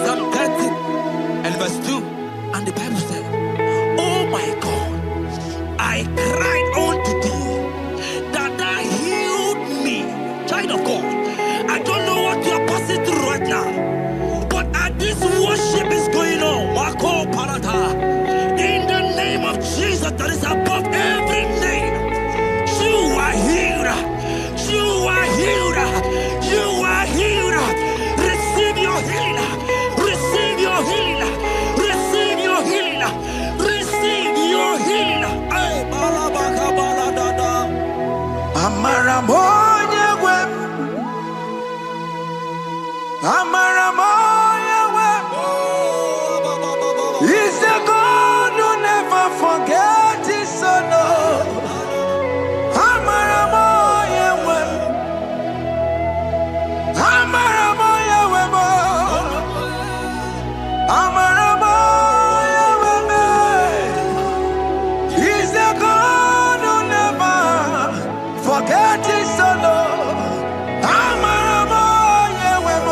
Psalm 30 and verse 2, and the Bible said, "Oh my God, I cried unto thee, that thou healed me." Child of God, I don't know what you are passing through right now, but as this worship is going on, in the name of Jesus that is above every name, you are healed. You are healed. You are healed. Receive your healing. Receive your healing. Receive your healing. Receive your healing. Amaramoya wem. Amaramoya wem. He's the God who never forgets his son. Amaramoya wem. Amaramoya wem. Amaramoya wem. He's the God who never forgets his son. Amaramoya wem.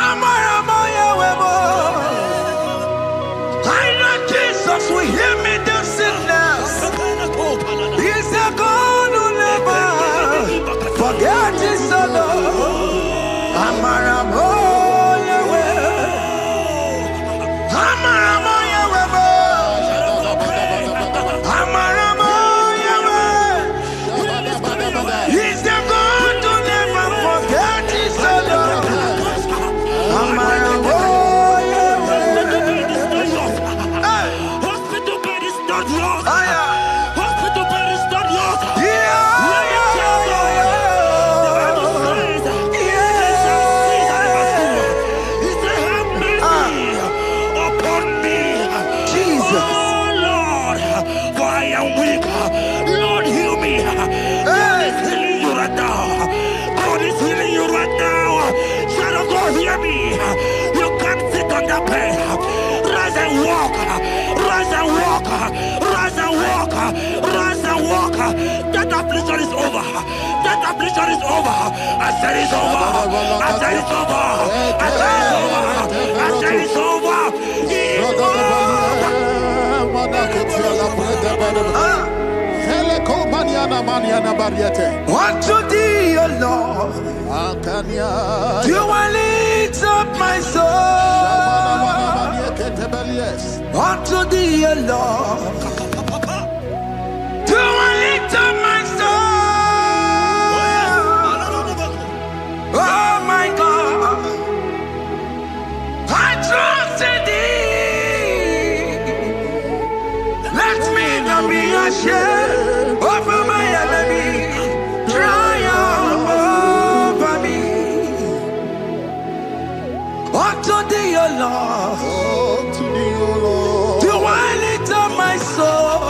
Amaramoya wem. I know Jesus will hear me the sickness. He's the God who never forgets his son. Amaramoya wem. Amaramoya wem. Amaramoya wem. He's the God who never forgets his son. Amaramoya wem. Hospital bed is not yours. Aya. Hospital bed is not yours. Hear me. You can't sit on that bed. Rise and walk. Rise and walk. Rise and walk. Rise and walk. That affliction is over. That affliction is over. I said it's over. I said it's over. I said it's over. I said it's over. Unto thee, O Lord, do I lift up my soul. Unto thee, O Lord, do I lift up my soul. Oh my God, I trust in thee. Let me not be ashamed over my enemy. Triumph over me. Unto thee, O Lord, do I lift up my soul.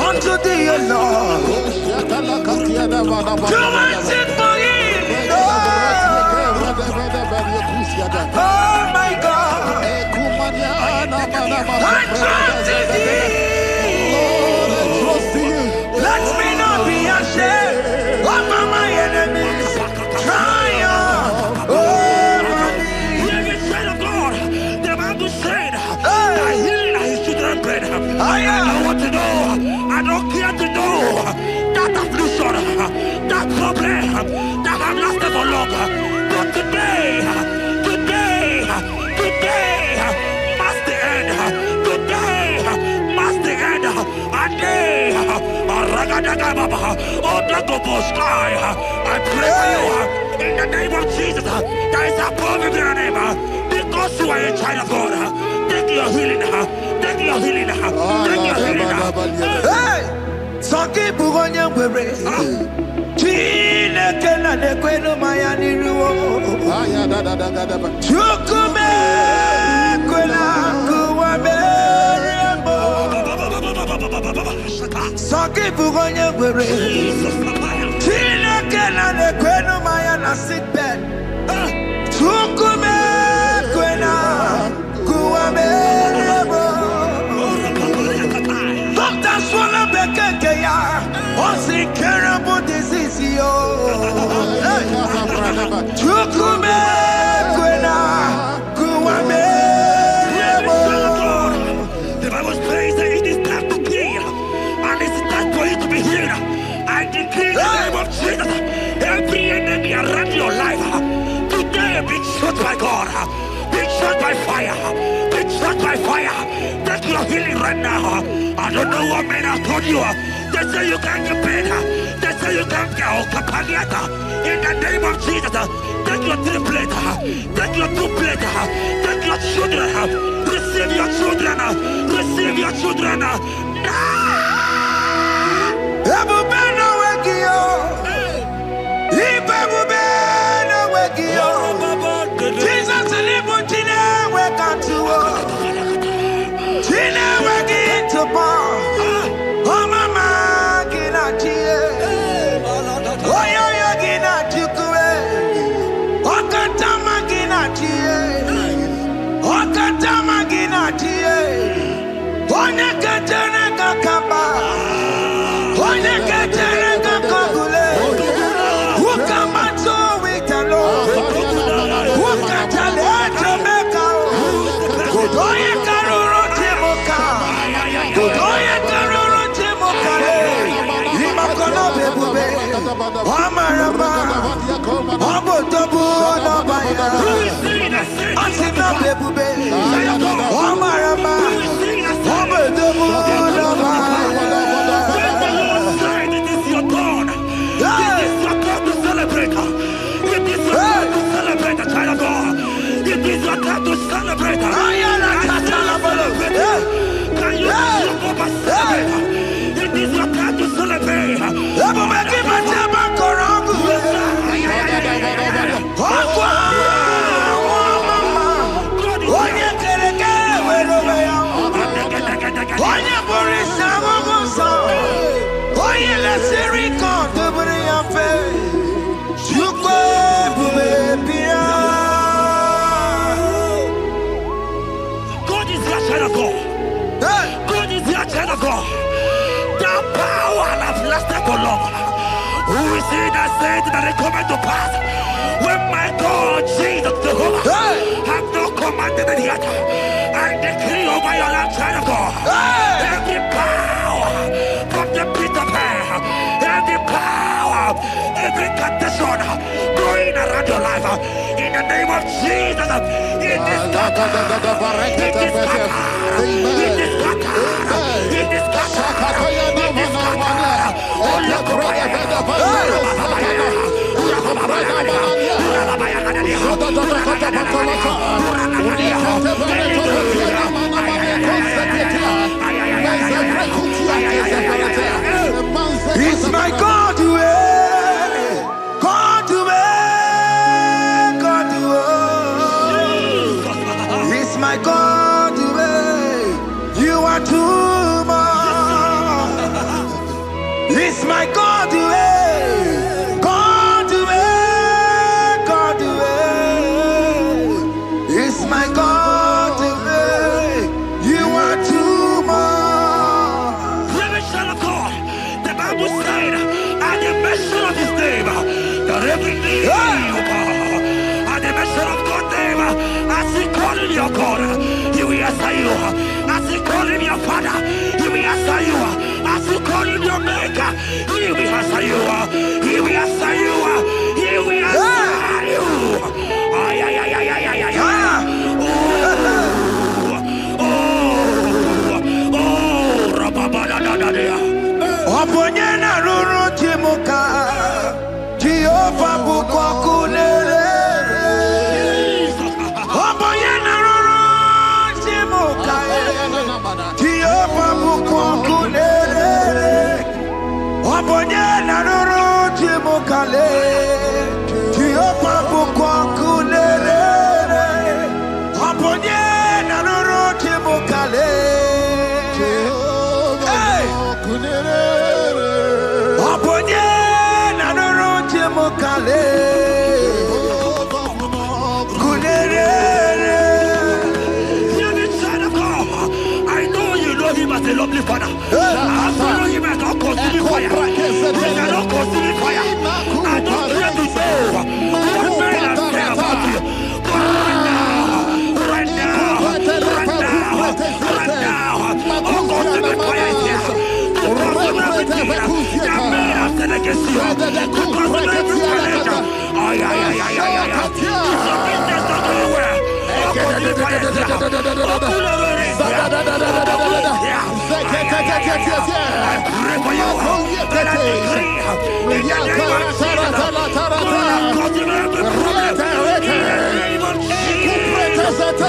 Unto thee, O Lord, do I sing for him. Oh my God, I trust in thee. Let me not be ashamed over my enemies. Triumph over me. Hear the child of God. The Bible said, "I heal his children bread." I don't want to know. I don't care to know that affliction, that problem that have lasted for long. But today must the end. Today must the end. I pray for you in the name of Jesus. That is above every name. Because you are a child of God. Take your healing. Take your healing. Take your healing. Hey, Sanki Bugonya Were. Chile Kena de Queno Mayani Ruo. Chukume Quena Kuwabe. Sanki Bugonya Were. Chile Kena de Queno Mayana sick bed. Chukume Quena fire. Be touched by fire. Take your healing right now. I don't know what men have told you. They say you can't get better. They say you can't get Kapaliata. In the name of Jesus, take your 3 plate. Take your 2 plate. Take your children. Receive your children. Receive your children. Jesus who is he that said that it coming to pass? When my God, Jesus, Jehovah, have not commanded it yet, I decree over your life, child of God, every power from the pit of hell, every power, every condition going around your life, in the name of Jesus, it is scattered, it is scattered, it is scattered, it is scattered, it is scattered. It's my God to God to God to it's my God to you are too much. It's my God to God to God to it's my God to you are too much. Revelation of God, the Bible said, at the mention of his name, that every knee will bow. At the mention of God's name, as he called him your God, he will answer you. As he called him your Father, he will answer you. As you call him your maker, he will answer you. He will answer you. He will answer you. Ay, ay, ay, ay, ay, ay, ay. Oponyena ruru chimuka Jehovah bukwakulele Oponyena ruru chimuka Jehovah bukwakulele Oponyena ruru chimuka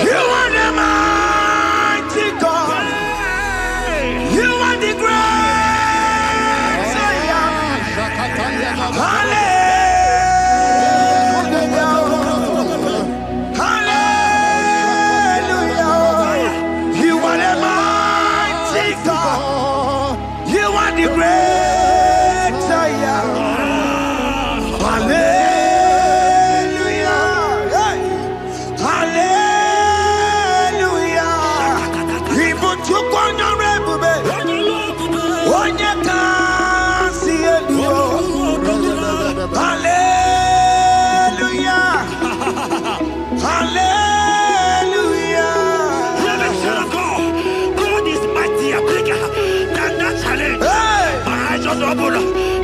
You are the mighty God. You are the great Hallelujah. Hallelujah. You are the mighty God. You are the great Hallelujah. Hallelujah. Even to Hallelujah. Hallelujah. God is mightier, bigger than that challenge. My eyes just open.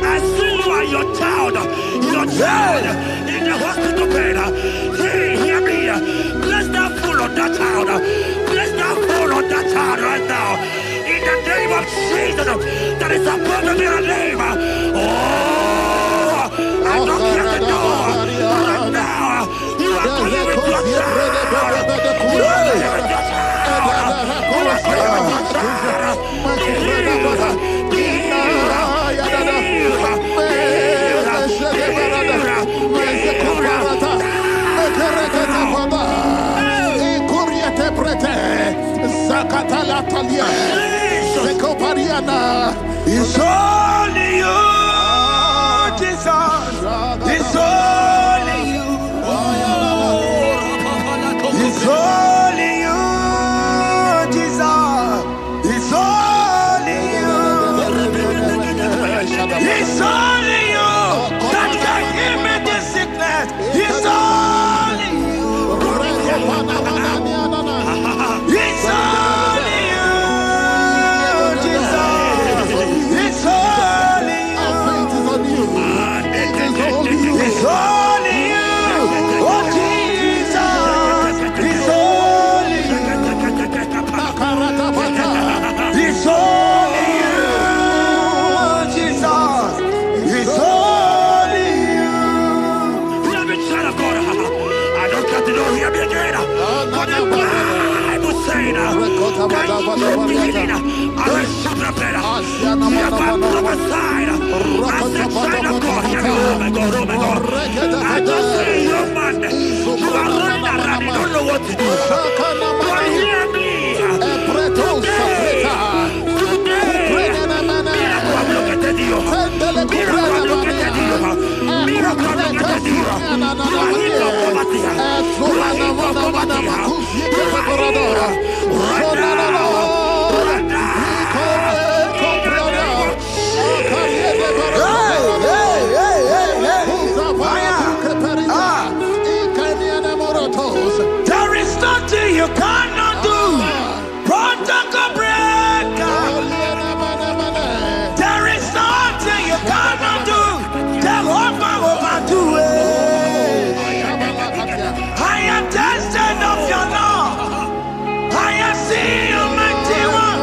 I see you and your child in the hospital bed. Hear me. Bless that fool on that child. Bless that fool on that child right now. In the name of Jesus, that is above every name. Oh, I don't hear the door right now. You are going with your child. You are going with your It's only you, Jesus. It's only you. It's only you, Jesus. It's only you. It's only you that can give me this sickness. It's only you. It's only you, Jesus. It's only you. It's only you. Oh, Jesus. It's only you. It's only you, Jesus. It's only you. Let me try to go. I don't got to know here again. But the Bible saying, I will shoot the better. You have got prophesied. I said, child of God, here oh my God. I just say, young man, you are running around, you don't know what to do. But hear me. There is nothing you cannot do. Protocol breaker. There is nothing you cannot do. Jehovah overdo it. I am tested of your law. I am seeing you, mighty one.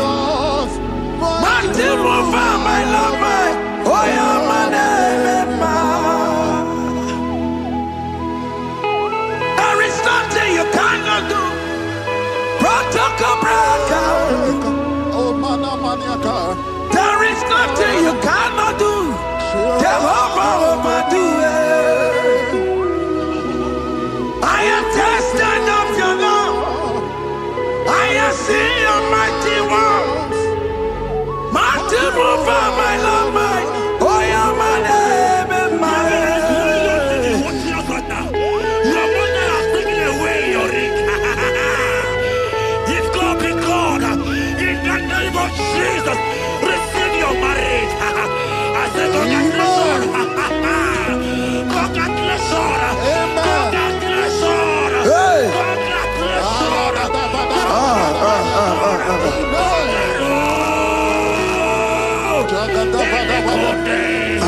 Mighty mover, my lover. Oh, yeah, my name, there is nothing you cannot do. Protocol breaker. There is nothing you cannot do. Jehovah overdo it. I am tested of your love. I am seeing your mighty ones. Mighty mover, my love, my. Oh, yeah, my name and my Jesus, receive your marriage. I said, congratulations.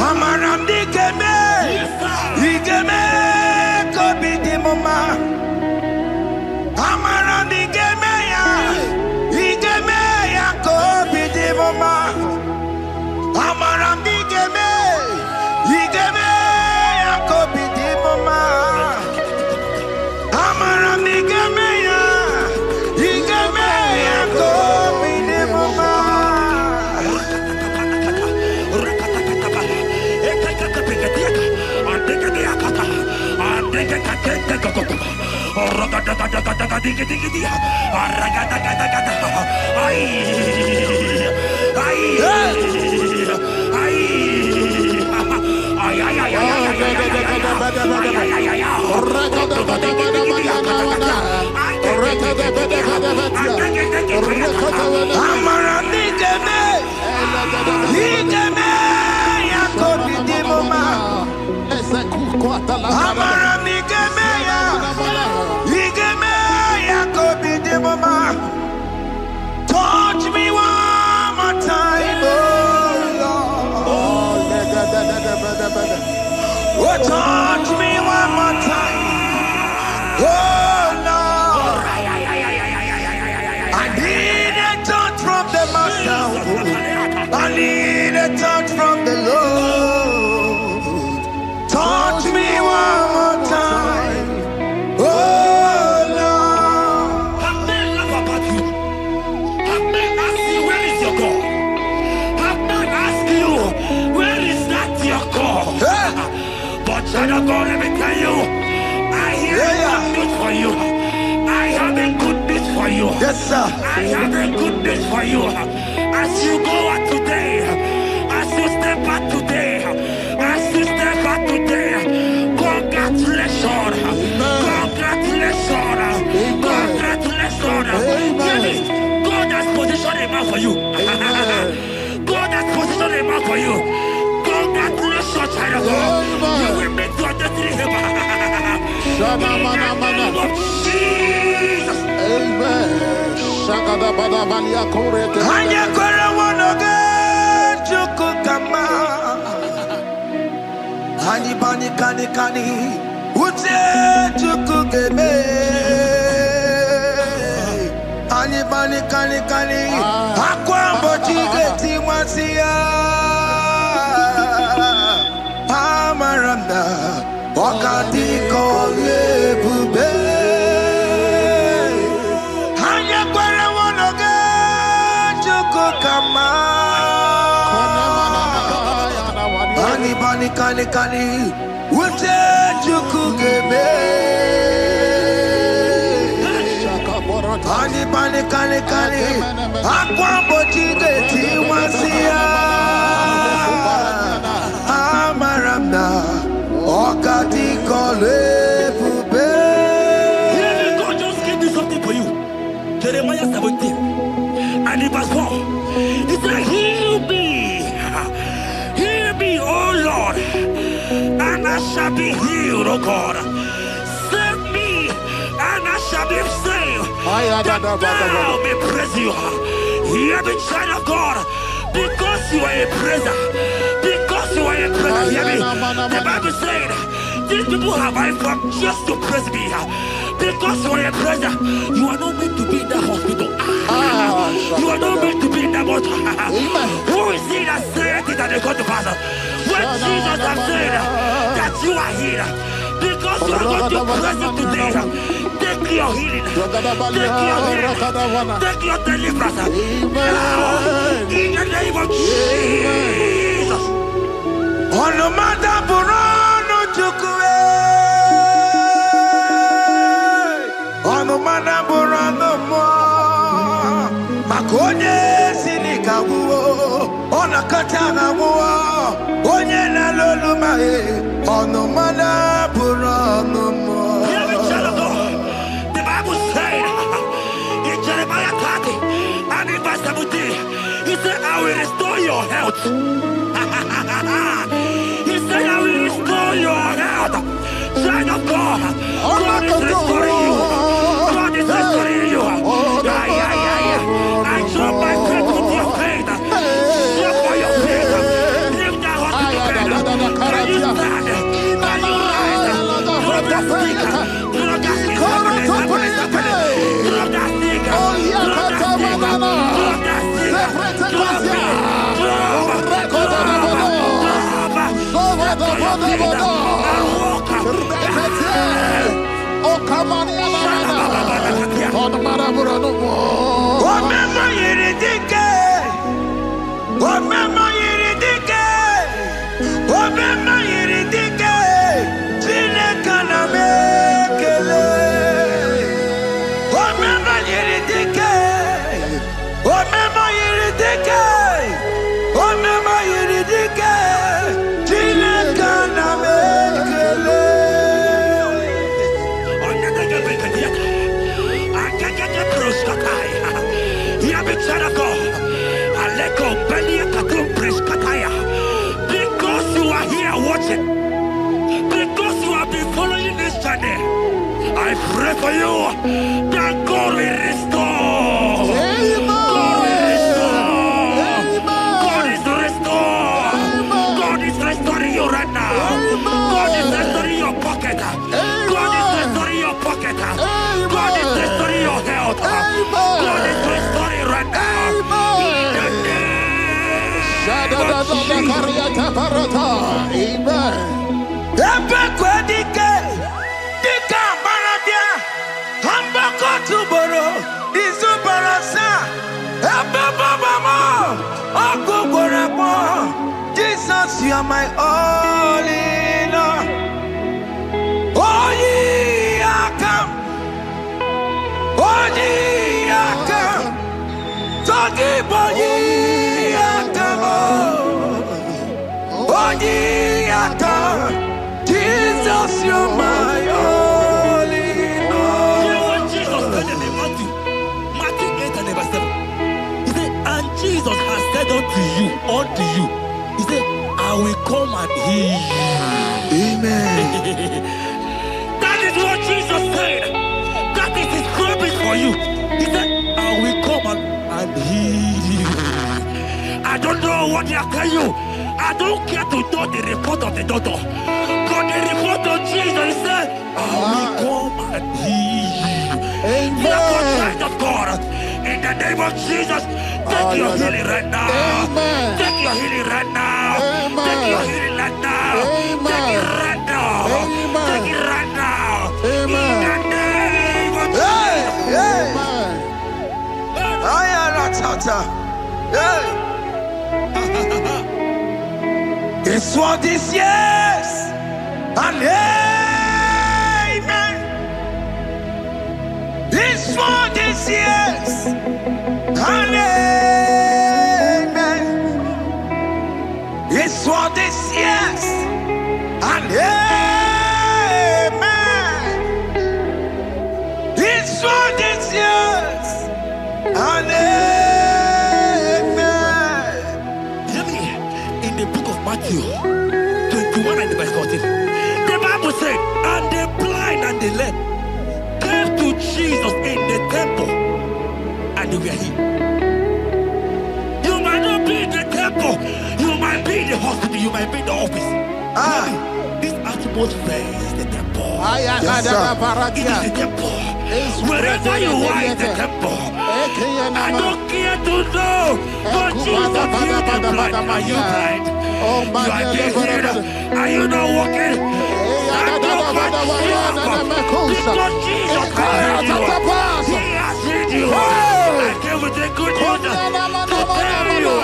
Amaram digeme, digeme, kobi di mama. Amaram digeme. Touch me one more time, oh Lord. Oh, touch me one more time, oh Lord. I need a touch from the Master. I need a touch from the Lord. Touch me one more time, oh Lord. Have men laugh about you? Have men ask you, where is your God? Have men ask you, where is that your God? But child of God, let me tell you, I hear a good news for you. I have a good news for you. Yes, sir. I have a good news for you. As you go out today, as you step out today, as you step out today, congratulations. Congratulations. Congratulations. Hear me. God has positioned a man for you. God has positioned a man for you. Congratulations, child of God. You will meet your destiny helper. In the name of Jesus. Amen. Hanya kwara wanoge chukukama. Hani bani kani kani ute chukugeme. Hani bani kani kani akwa mbochige timasia. Amaranda wakati kole bube. Kani kani ute chukugeme. Ani bani kani kani akwambo chigeti wasia. Amaramna okati kole bube. God just gave me something for you. Jeremiah 17 and in verse 4. He said, heal me, oh Lord, and I shall be healed, oh God. Save me, and I shall be saved, that thou may praise you. Hear me, child of God, because you are a praiser. Because you are a praiser, hear me. The Bible said, these people have I come just to praise me. Because you are a praiser, you are not meant to be in that hospital. You are not meant to be in that water. Who is it that said it that they got to pass? When Jesus has said that you are healed, because you are going to praise him today, take your healing, take your deliverance. Now, in the name of Jesus. On the matter Burano Chukwe. On the matter Burano Mo. Makonye Sinika Wo. On a Katana Wo. Onye na Loluma. On the matter Burano Mo. The Bible said in Jeremiah 30 and in verse 17, he said, I will restore your health. He said, I will restore your health. Child of God, God is restoring you. God is restoring you. I drop my faith with your faith. Drop for your faith. Leave that hospital bed. Can you stand? Can you rise? Drop that stick. Drop that stick. Drop that stick. Drop that stick. Drop it. Remember Hear me, child of God. Aleko Belia Katum Preskataya. Because you are here watching, because you have been following this journey, I pray for you that God will restore. God will restore. God is restoring. God is restoring you right now. God is restoring your pocket. God is restoring your pocket. God is restoring your health. God is restoring right now. In the name of Jesus, you are my all in all. Oh, ye are come. Oh, ye are come. Talking about ye are come. Oh, ye are come. Jesus, you are my all in all. You know what Jesus said in Matthew 8 and verse 7? He said, and Jesus has said unto you, he said, I will come and heal you. Amen. That is what Jesus said. That is his promise for you. He said, I will come and heal you. I don't know what they are telling you. I don't care to know the report of the doctor. But the report of Jesus, he said, I will come and heal you. Therefore, child of God, in the name of Jesus, take your healing right now. Amen. Take your healing right now. Amen. Take your healing right now. Amen. Take it right now. Amen. Take it right now. Amen. In the name of Hey, hey. Amen. Hey. It's what this yes and amen. It's what this yes and amen. It's what this yes and amen. It's what this yes and amen. Hear me. In the book of Matthew 21 and verse 14, the Bible said, and the blind and the lame came to Jesus in the temple, and they were healed. You might not be in the temple, you might be in the hospital, you might be in the office. This atmosphere is the temple. Yes, sir. It is the temple. Wherever you are in the temple, I don't care to know, but Jesus healed the blind. Are you blind? You are being healed. Are you not walking? Stand up and stand up. Because Jesus has healed you. He has healed you. I came with the good news to tell you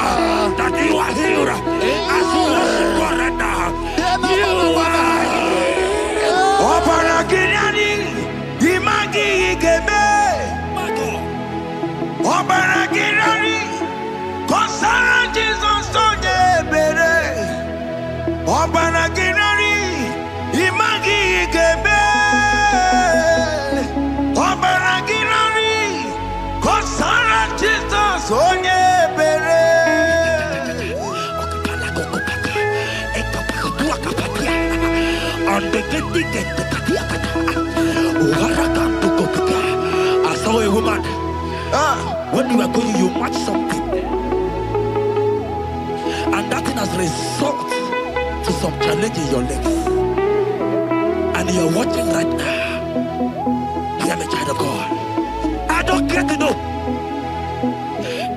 that you are healed. As you worship God right now, you are healed. Obaragirani, imagi igebe. My God. Obaragirani, kosara Jesus sonye bere. Obaragirani, imagi igebe. Obaragirani, kosara Jesus sonye bere. I saw a woman. When you are going, you match something, and that thing has resulted to some challenge in your legs, and you are watching right now. Hear me, child of God. I don't care to know.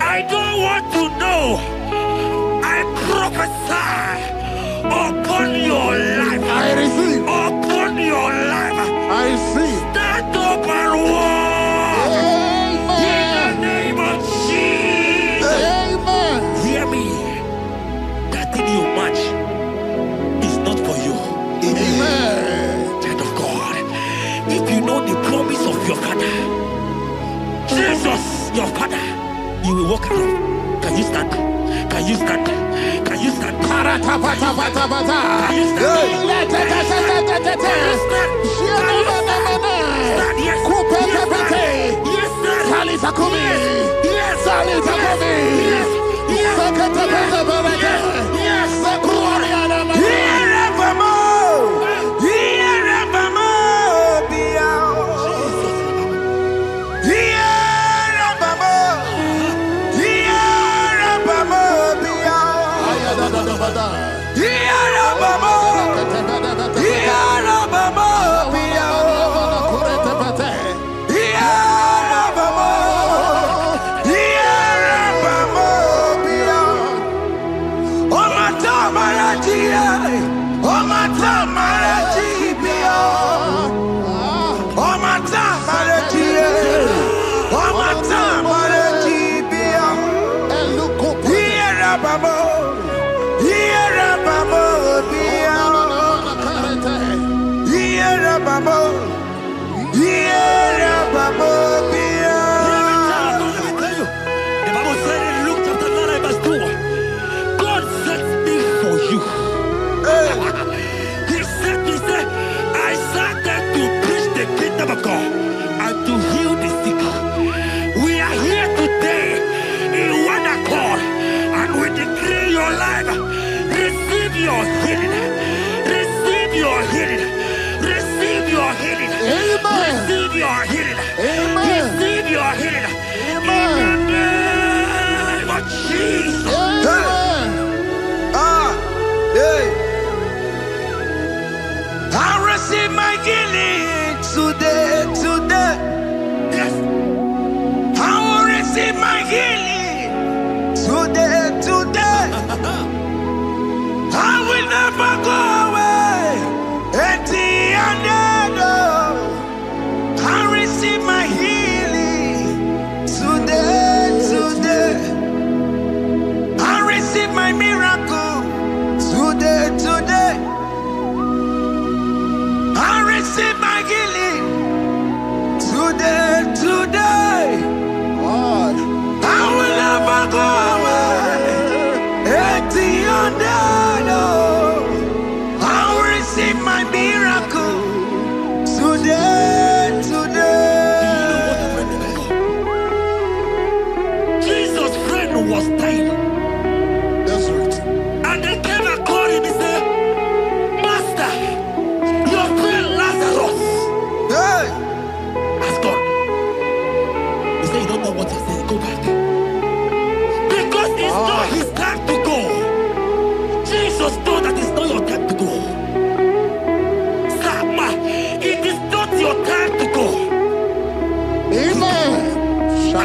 I don't want to know. I prophesy upon your life. I receive. Upon your life. I receive. Stand up and walk. In the name of Jesus. Amen. Hear me. That thing you match is not for you. Amen. Child of God. If you know the promise of your father, Jesus, your father, you will walk around. Can you stand? Can you stand? Can you stand? Can you stand? Can you stand? Yes, sir. Yes, sir. Yes, sir.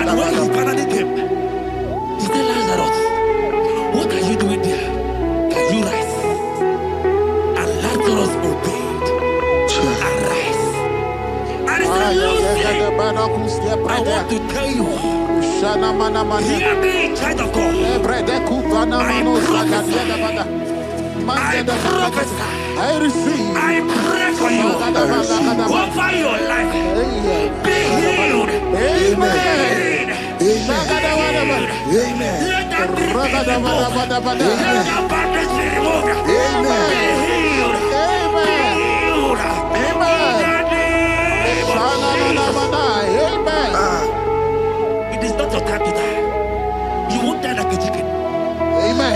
And when he finally came, he said, Lazarus, what are you doing there? Can you rise? And Lazarus obeyed and rise. And he said, Lucy, I want to tell you, hear me, child of God. I receive. I pray for you. Over your life. Be healed. Amen. Amen. Let that be removed. Let that badness be removed. Amen. Be healed. Be healed. Amen. It is not your time to die. You won't die like a chicken. Amen.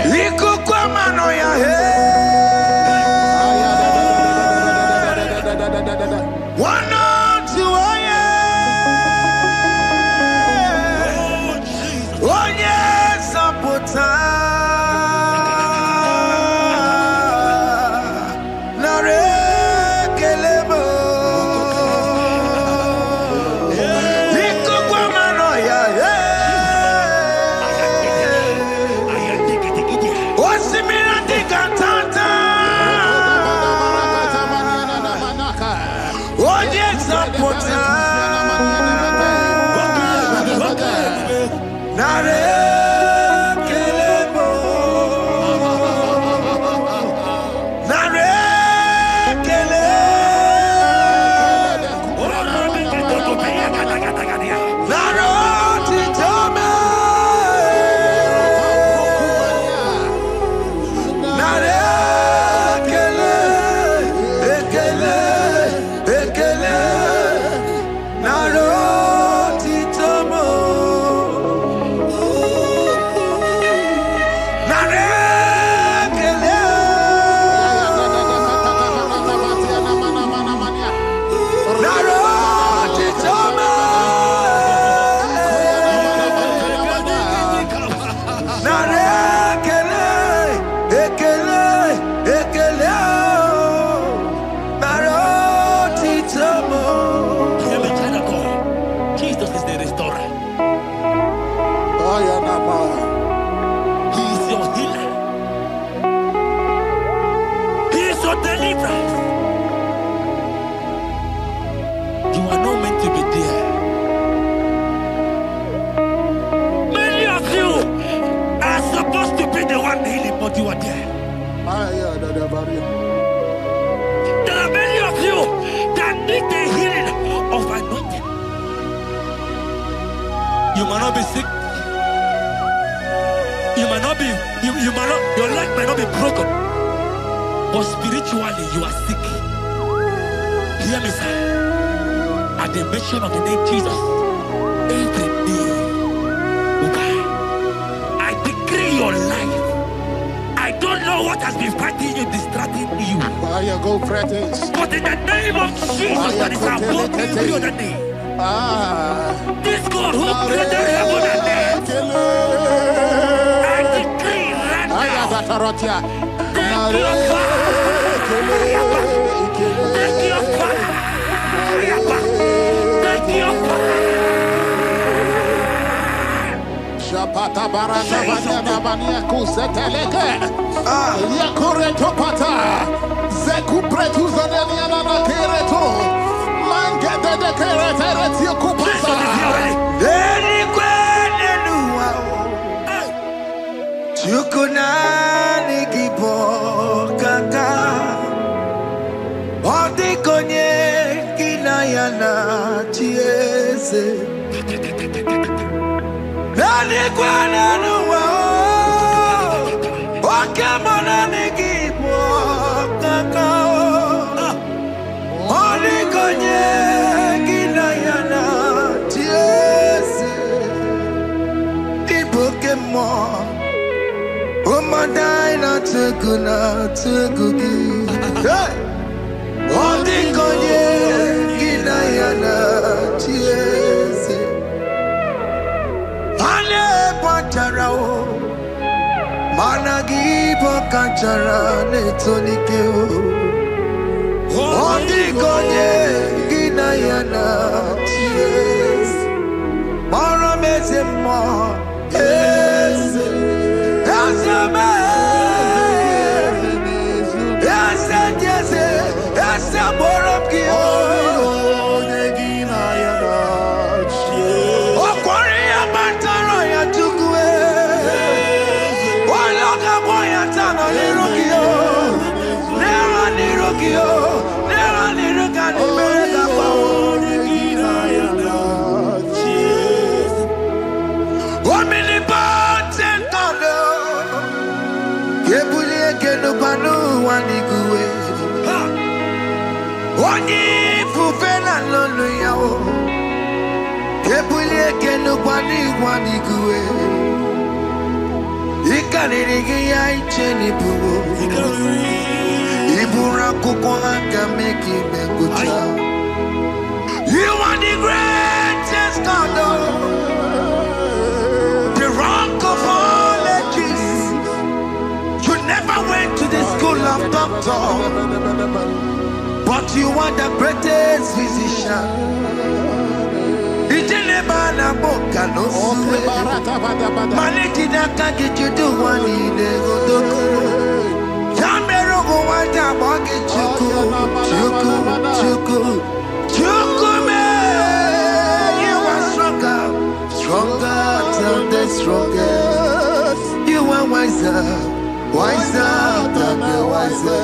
There are many of you that need the healing of anointing. You might not be sick. You might not be, your leg might not be broken. But spiritually you are sick. Hear me, sir. At the mention of the name Jesus, every day will die. I decree your life. I don't know what has been fighting you, distracting you. But in the name of Jesus, that is above every other name. This God who created heaven and earth, I decree right now, take your fire. Take your fire. Take your fire. Pata baranda banya banya kuseteleke yakore topata zeku pretu zanenia na kereto mangede de kerete retio kupasa deni kwene nuwa chukuna nikipo kaka odi konye kinayana chiese Nani kwana nuwa Wakemona nikipo kakao Oli konye kinayana tiese Ibokemo Umadai na tegugi Oli konye kinayana tiese Patarao Managi Pokachara Netonikeo Ondigonye Ginayana Cheers Marames Oni fufela lolo yawo. Kebulie kenu kwani kuwe. Ikanirigi ya icheni buwo. Ibura kuko anga meki mengucha. You are the greatest God, the rock of all ages. You never went to the school of doctor, but you are the greatest physician. Ijelebana boka no suwe. Maliki na kage do one in the godoku. Yambero go wanda boge chuku. Chukume, you are stronger than the strongest. You are wiser than the wiser.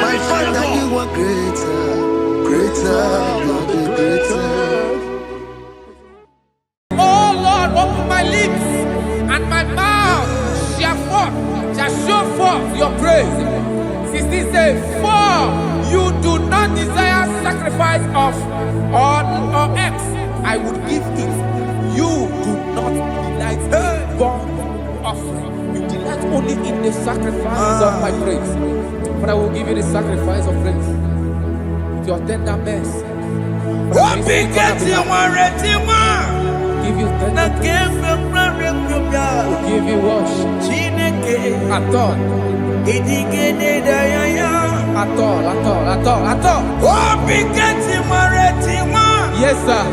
My Father, you are greater than the greatest. Oh Lord, open my lips and my mouth shall show forth your praise. 16 says, for you do not desire sacrifice of or X, I would give it. You do not delight in burnt offering. You delight only in the sacrifice of my praise. But I will give you the sacrifice of praise with your tender mercy. Give you tender will give you worship. At all. Yes, sir.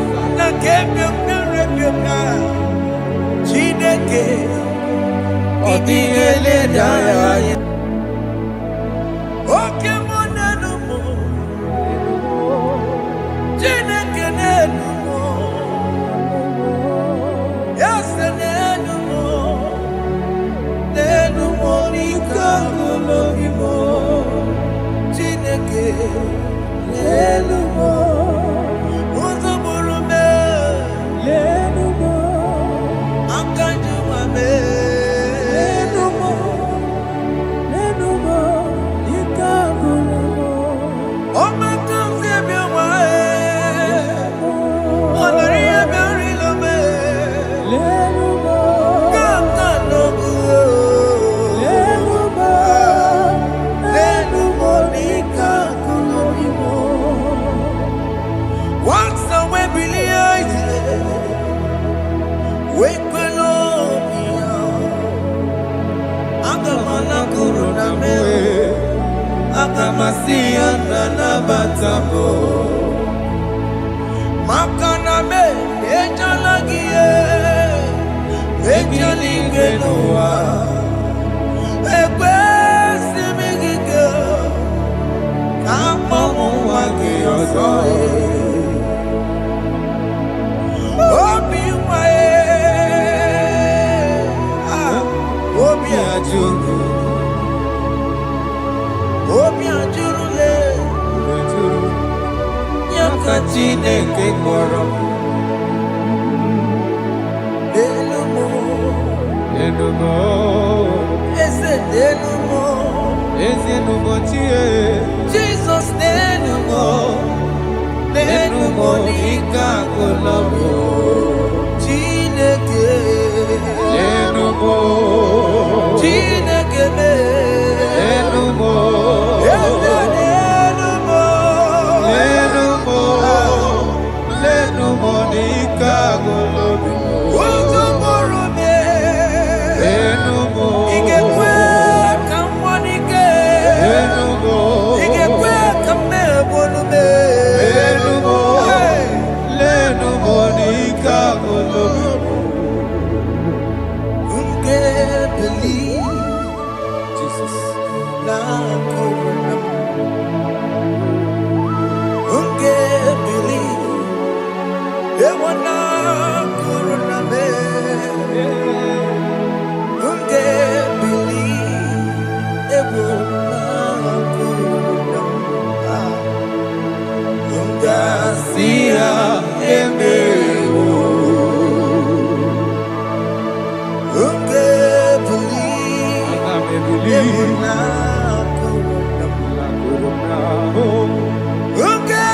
Okay.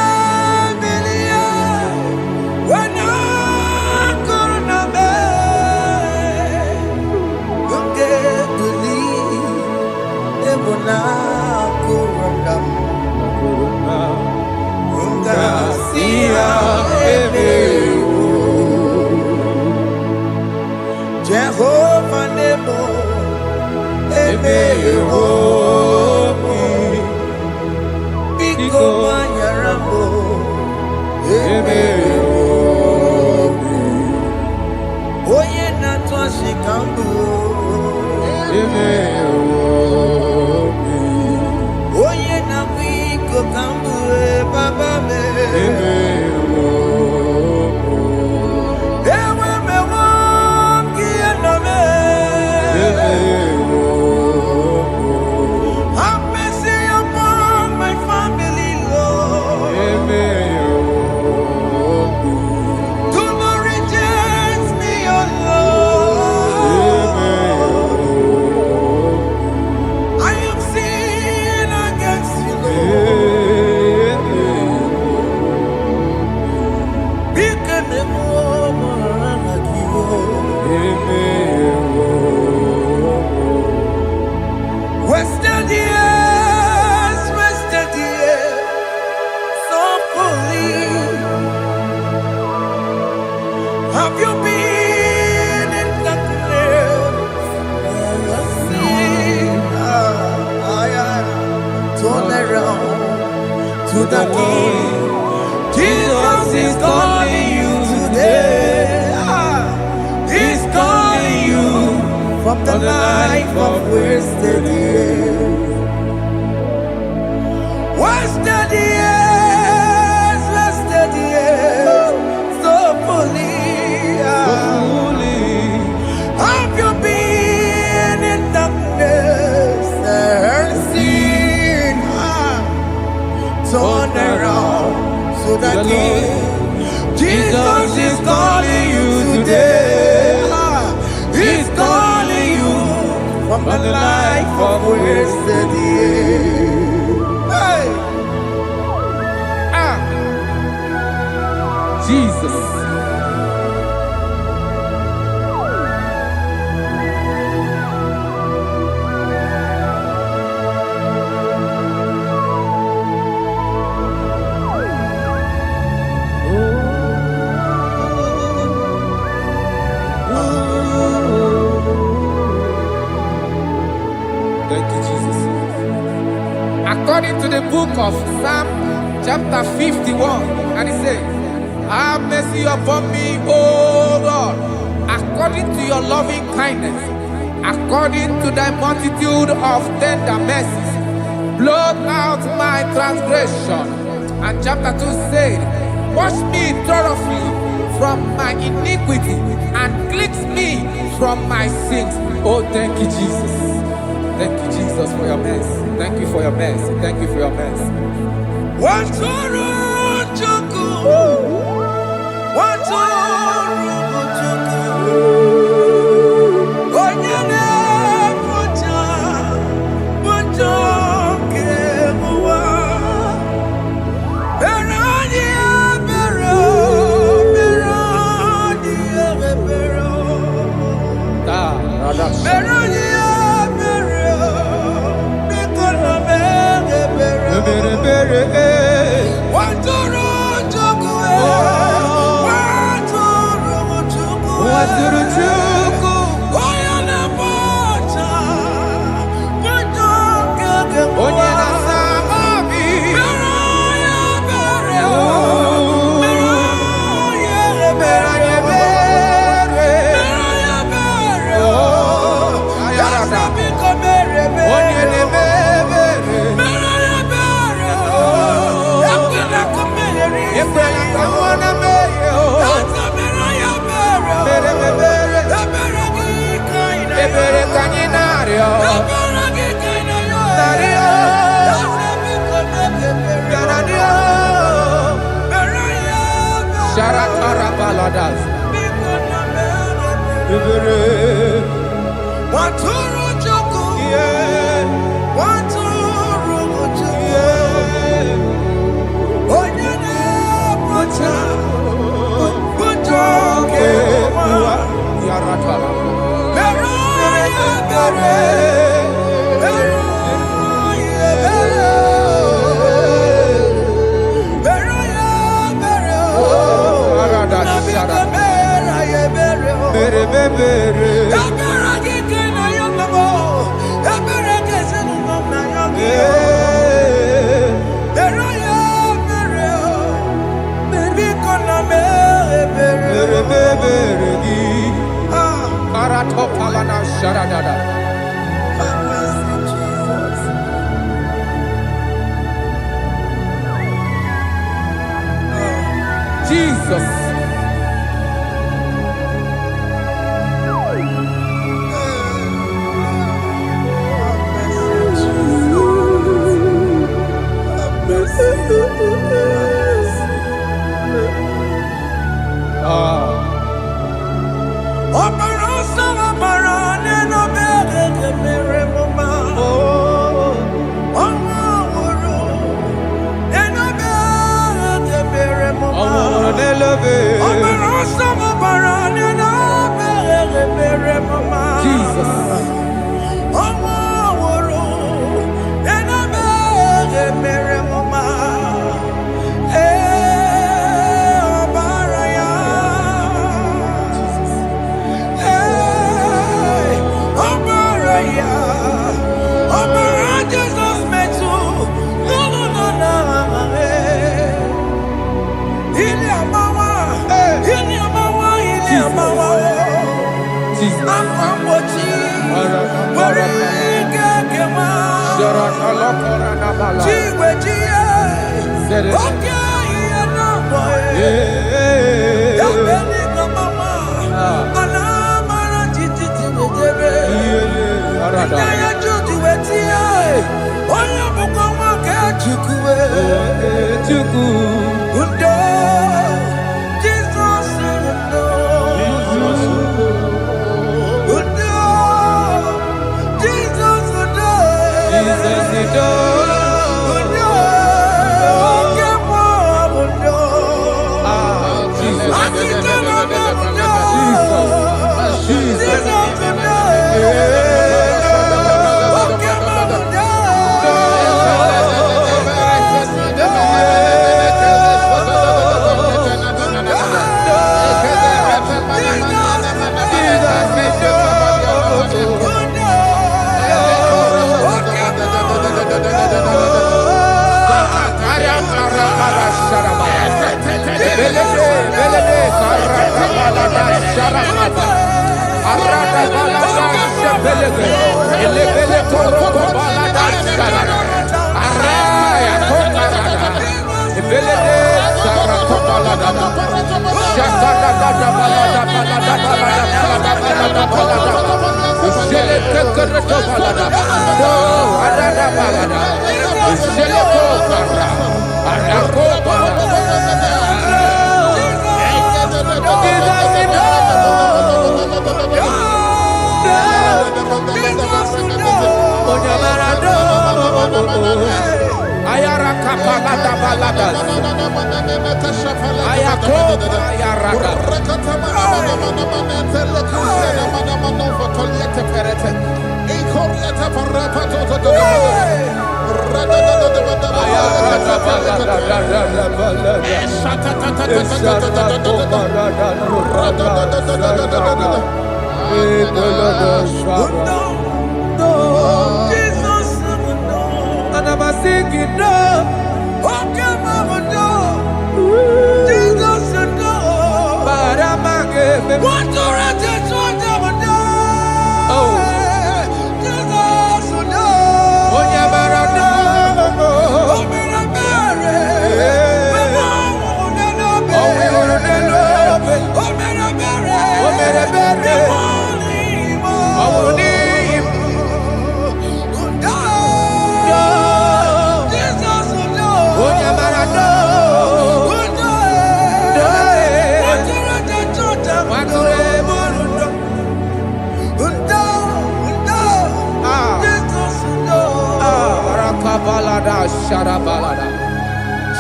Have you been in the turn around to the King. Jesus is calling you today. He's calling you from the life of wasted years. Wasted years, wasted years, so fully. Have you been in darkness and seen? Turn around to the King. Jesus is calling you today. He's calling you from the life of wasted years. Hey. Jesus. Thank you, Jesus. According to the book of Psalm chapter 51, and it says, have mercy upon me, O Lord, according to your loving kindness, according to thy multitude of tender mercies, blot out my transgression. And chapter 2 said, wash me thoroughly from my iniquity and cleanse me from my sins. Oh, thank you, Jesus. Thank you, Jesus, for your mercy. Thank you for your mercy. Thank you for your mercy. Jesus.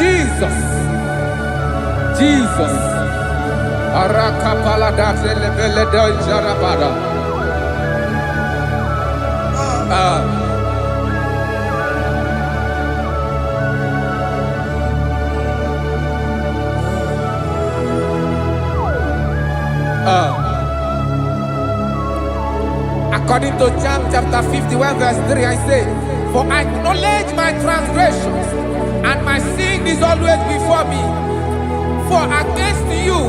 Jesus. Jesus. Arakapalada zelebeleda jarabada. According to John chapter 51 verse 3, I say, for I acknowledge my transgressions, and my sin is always before me. For against you,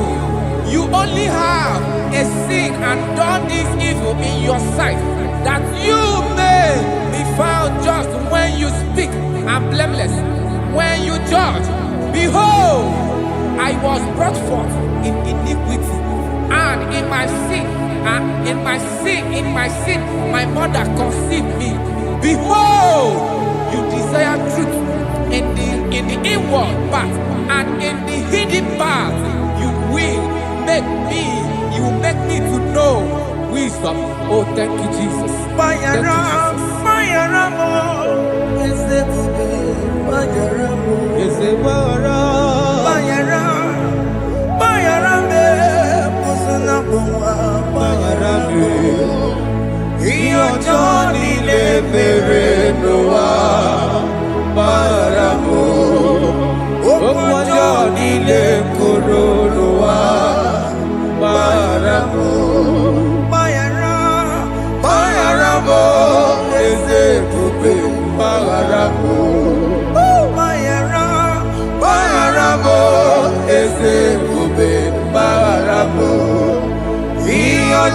you only have a sin and done this evil in your sight, that you may be found just when you speak, and blameless when you judge. Behold, I was brought forth in iniquity, and in my sin, my mother conceived me. Behold, you desire truth in the inward part, and in the hidden part you will make me to know wisdom. Oh, thank you, Jesus. Thank you,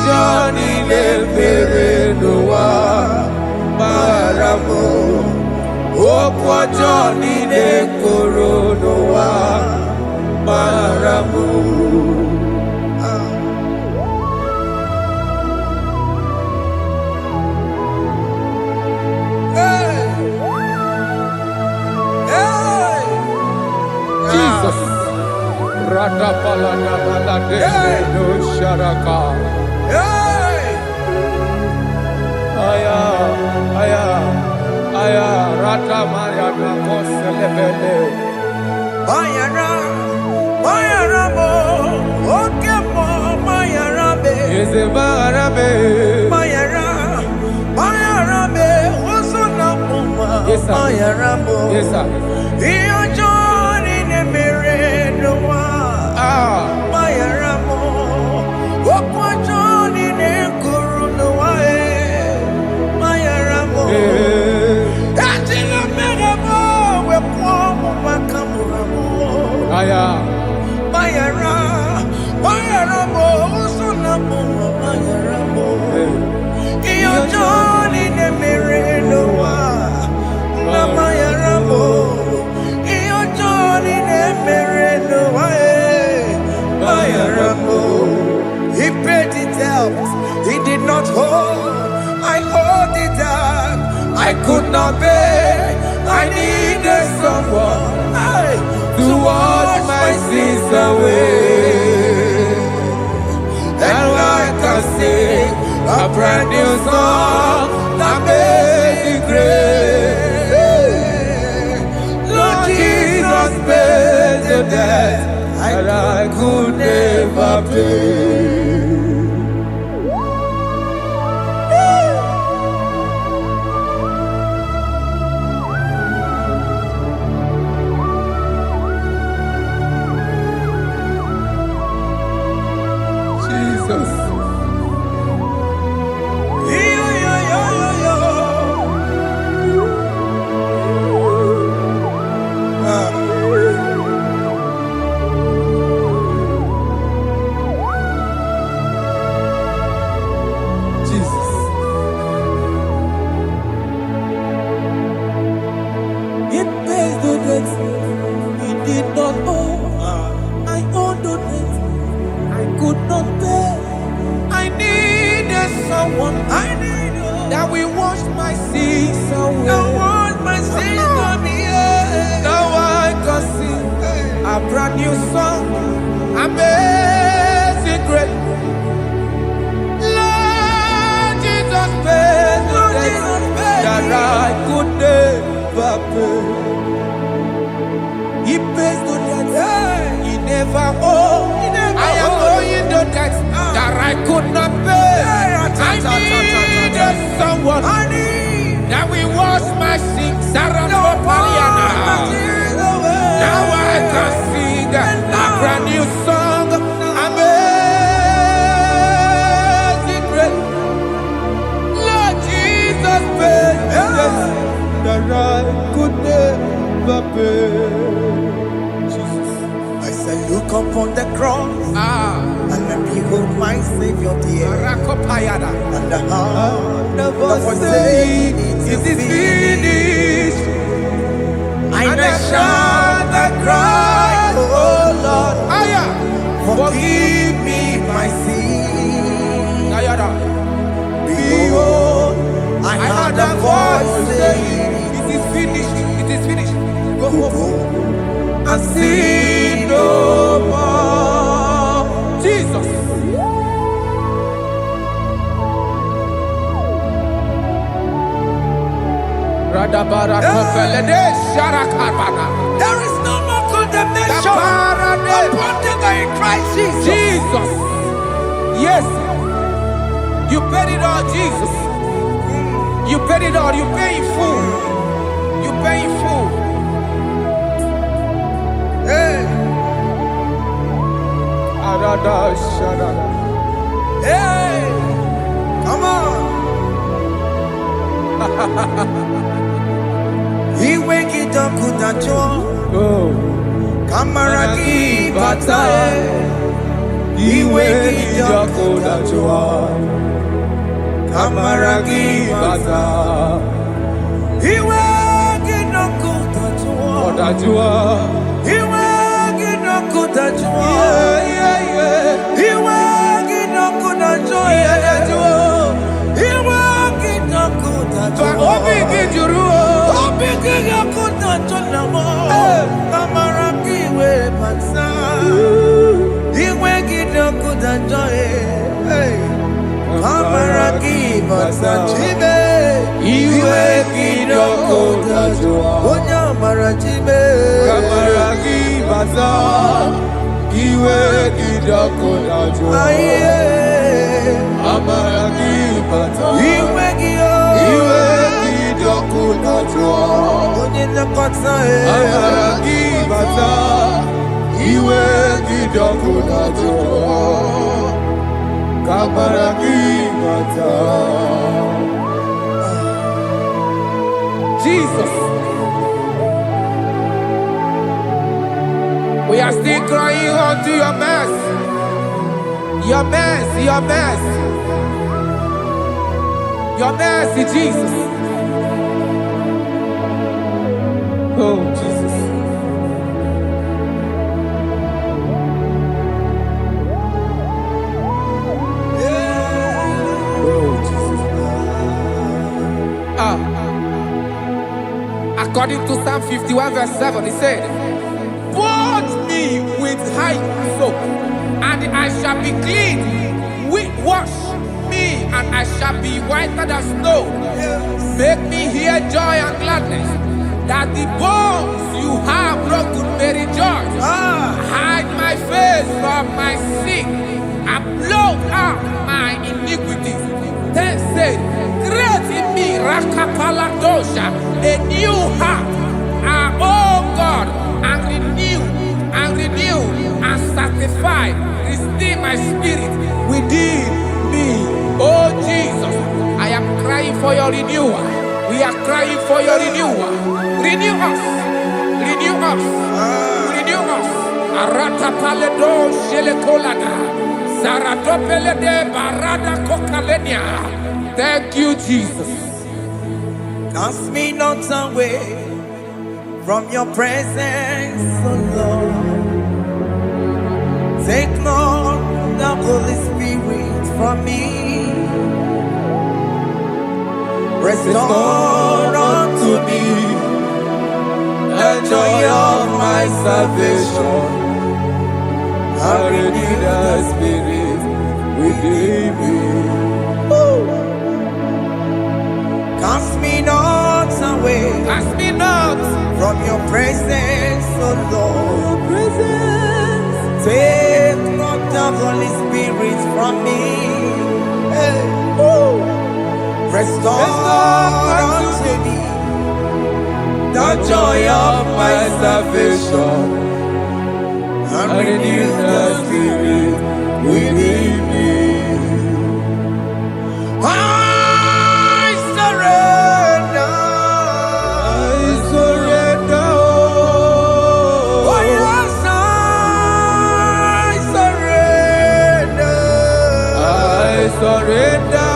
Johnny le mere noa baramo okwa Johnny le koro noa baramo. Jesus. Rada palana balade no sharaka. Aya, rata maya na koselebele. Bayara mo, oke mo, bayara be. Eze bayara be. Bayara be, oso na muma. Bayara mo. Yes sir. Iyo joni ne mere noa. Bayara mo, okwa joni ne kuru noa. Bayara mo. Aya, bayara mo, usuna mo, bayara mo. Iyo Johnny ne mere noa, na bayara mo. Iyo Johnny ne mere noa, bayara mo. He paid it out, he did not hold. I hold it out, I could not pay. I needed someone to wash my sins away. And I can sing a brand new song that made me great. Lord Jesus paid the debt that I could never pay. That we wash my sins away. Now I can sing a brand new song. Amazing grace. Lord Jesus paid the debt that I could never pay. He pays the debt he never owed. I am owing the debt that I could not pay. I needed someone that will wash my sins. Now I can sing a brand new song. my Savior dear. Rakopayada. And the heart of us saying, it is finished. And I shout and cry, oh Lord, forgive me my sin. Behold, I heard a voice saying, it is finished, it is finished. go and sin no more. Jesus. There is no more condemnation upon them that in Christ Jesus. Jesus. Yes. You paid it all, Jesus. You paid it all. You pay in full. You pay in full. Hey. Hey. Come on. Iwe kidokudacho. Kamaragi batae. Iwe kidokudacho. Kamaragi batae. Iwe kidokudacho. Iwe kidokudacho. Iwe kidokudacho. Iwe kidokudacho. Obi kijuru. Obi kidokudacho namo. Kamaragi we bata. Iwe kidokudacho. Kamaragi bata chibe. Iwe kidokudacho. Onya marachibe. Kamaragi baza. Iwe kidokudacho. Aye. Amaragi baza. Iwe kiyo. Iwe kidokudacho. Onye nakota Amaragi baza. Iwe kidokudacho. Kamaragi baza. Jesus. We are still crying unto your mercy. Your mercy, your mercy. Your mercy, Jesus. Oh, Jesus. Oh, Jesus. According to Psalm 51 verse 7, he said, "Wash me with high soap, and I shall be clean. Wash me, and I shall be whiter than snow. Make me hear joy and gladness, that the bones you have broken may rejoice. Hide my face from my sin, and blot out my iniquities. Then say, create in me Rakapaladosha, a new heart, oh God, and renew, and sanctify, restore my spirit within me." Oh Jesus, I am crying for your renewal. We are crying for your renewal. Renew us, renew us, renew us. Arata paledo shelekolada, zaratopelede barada kokalenia. Thank you, Jesus. Cast me not away from your presence, oh Lord. Take not the Holy Spirit from me. Restore unto me the joy of my salvation. And renew the spirit within me. Cast me not away. Cast me not from your presence, oh Lord. Take not the Holy Spirit from me. Hey. Restore unto me the joy of my salvation, and renew the spirit within me. I surrender. Oh yes, I surrender. surrender.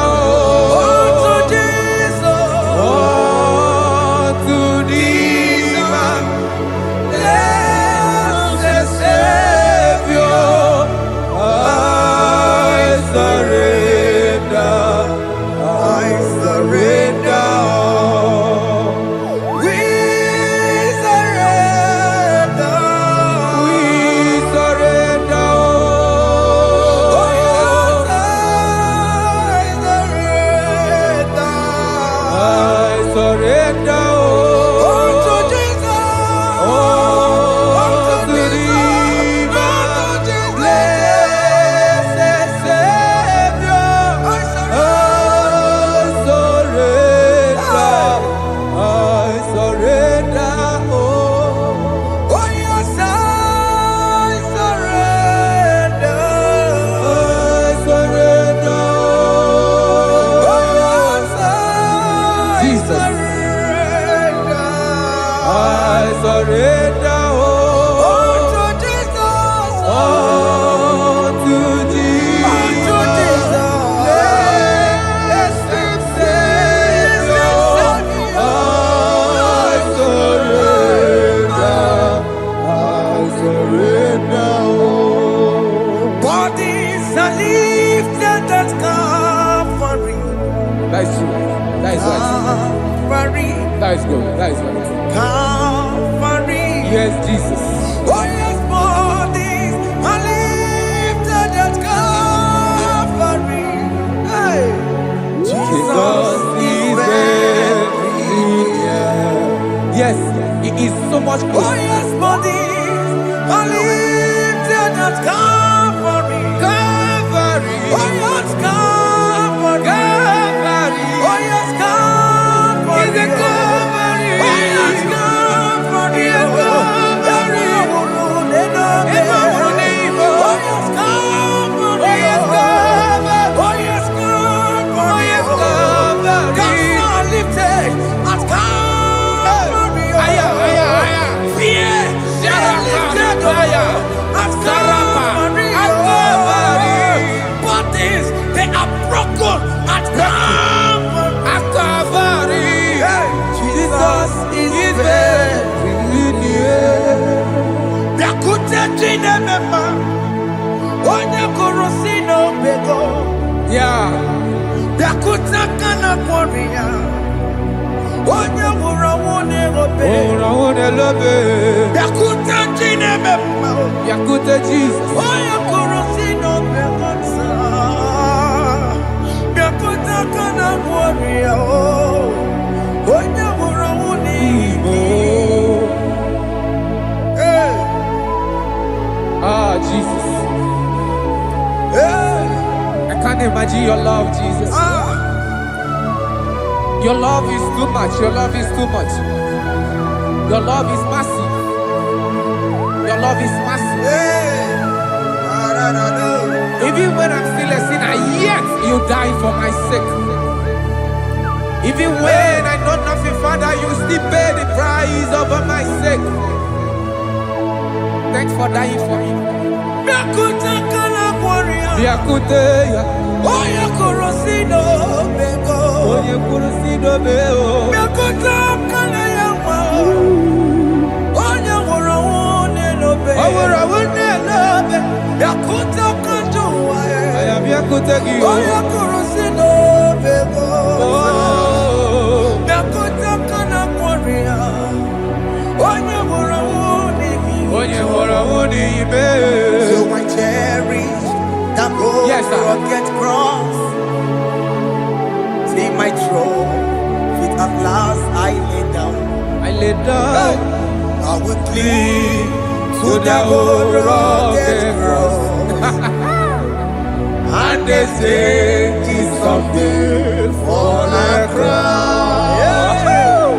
Unto Jesus. Unto thee, my blessed Savior, I surrender. I surrender. We surrender. We surrender. Oh, yes, I surrender. I surrender. Unto Jesus. Unto thee, my blessed Savior, I surrender. Oh, yes, I surrender. Jesus. I surrender. Unto Jesus. Unto thee, Unto Jesus. blessed Savior, I surrender. Bodies are lifted at Calvary. That is true. That is right. Calvary. That is good. That is right. Calvary. Yes, Jesus. Oh, yes, bodies are lifted at Calvary. Hey. Jesus is very near. Yes, He is so much Oh, closer. yes, bodies are lifted at Calvary. Calvary. Oh, yes, Calvary. Calvary. Oh, yes, Calvary. Is a Calvary. Oh, yes, Calvary. Is a Calvary. Oh, yes, Calvary. Oh, yes, Calvary. Oh, yes, Calvary. Oh, yes, Calvary. Gods are lifted at Calvary. Aya, aya, aya. Fear is lifted at Calvary. Bodies, they are broken at Calvary. At Calvary. Jesus is very near. Biakute chinemema, onye kurusi n'obego. Yeah. Biakute kana kworiya, onye nwụrụ ọnwụ n'erobe. Oh, I love it. Biakute chinemema, Yakute Jesus. onye kurusi n'obego nsa. Biakute kana kworiya, onye nwụrụ ọnwụ n'igwe. Hey, Ah, Jesus. hey, I can't imagine your love, Jesus. ah. Your love is too much. Your love is too much. Your love is massive. Your love is massive. Hey, Even when I'm still a sinner, yet you die for my sake. Even when I know nothing, Father, you still pay the price over my sake. Thanks for dying for me. Biakute kana kworiya, Biakute ya. onye kurusi n'obego. Onye kurusi dobe o. Biakute kana ya nwa, onye nwụrụ ọnwụ n'elobe. Owura wune lobe. Biakute kanju ụwa ya, Aya biakute gi o. onye kurusi n'obego. Oh. Biakute kana kworiya, onye nwụrụ ọnwụ n'ihi. Onye hụrụ wuni ime. So I cherish that Yes, sir. rugged cross. See my throne, feet at last I lay down. I lay down I will cling to the old rugged cross. And they say it's someday for the crown.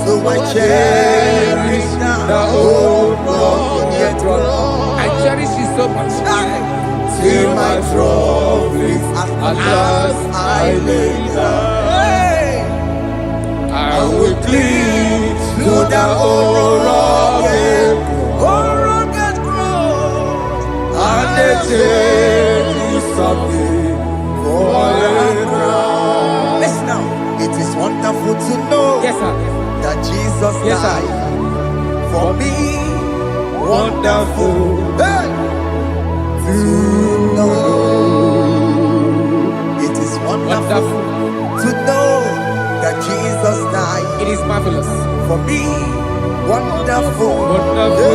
So I cherish The old rugged cross. I cherish it so much. till my trophies at last I lay down. I will cling to the old rugged cross. And they say it's someday for wonderful to know that Jesus died. It is marvelous. For me, wonderful. Wonderful.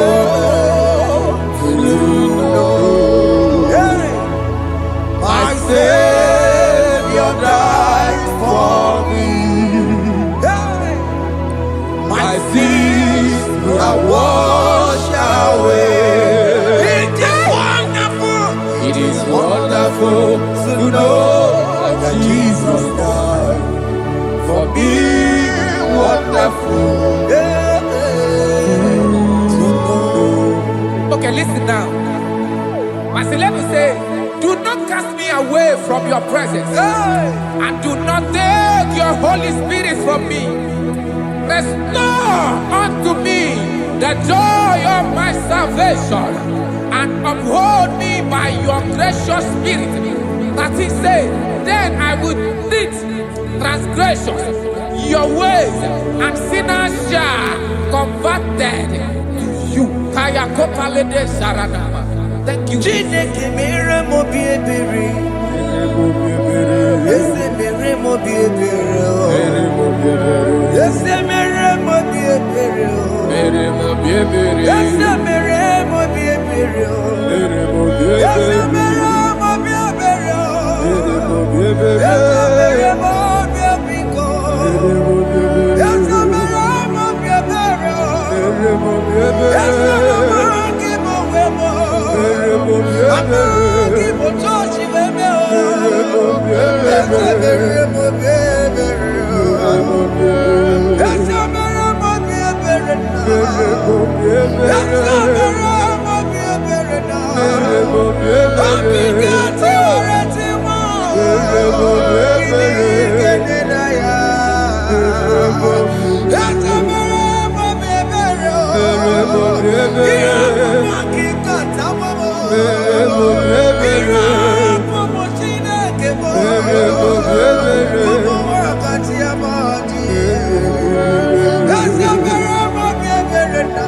Hey. My Savior died for me. Hey. My sins are washed away. It is wonderful. It is wonderful To know that Jesus died for me. wonderful. Yeah. To know. Okay, listen now. Verse 11 says, do not cast me away from your presence, Hey. and do not take your Holy Spirit from me. Restore unto me the joy of my salvation, and uphold me by your gracious spirit. That he said, then I would teach transgressions your ways, and sinners shall converted to you. Kaya kopalede sharanama. Thank you. Chineke mere mo bi ebere. Ese mere mo bi ebere. Ese mere mo bi ebere. Ese mere mo bi ebere. Ese mere mo bi ebere. Ese mere mo bi ebiko. Ese mere mo bi ebere. Ese mere mo wemo. Amagi mo church wemo. Ese mere mo bi ebere. Ese mere mo bi ebere na. Ese mere mo bi ebere na. Obiga ti ore ti mo. Kini na ya. Ese mere mo bi ebere. Iya mo kika tamo mo. Iya mo Chineke mo. Mo wakati amadi. Ese mere mo bi ebere na.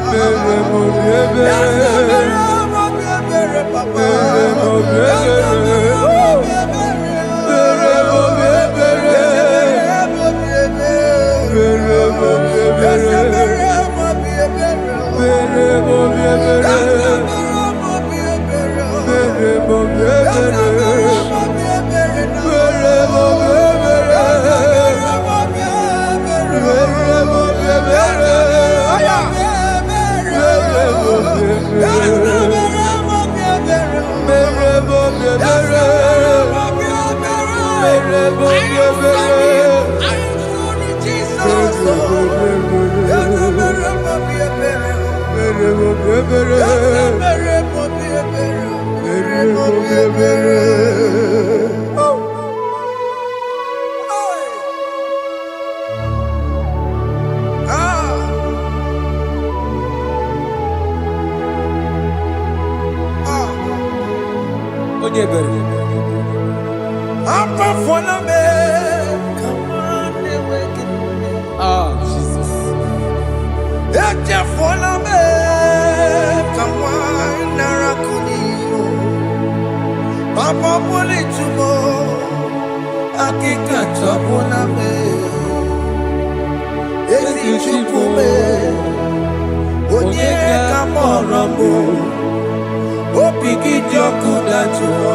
Ese mere mo bi ebere papa. Ese mere mo bi ebere. Ese mere mo bi ebere. Ese mere mo bi ebere. Jesus. Papa poli tumo, akika chapona me, esi chupume, onye kamorambo, opiki joku dachuo,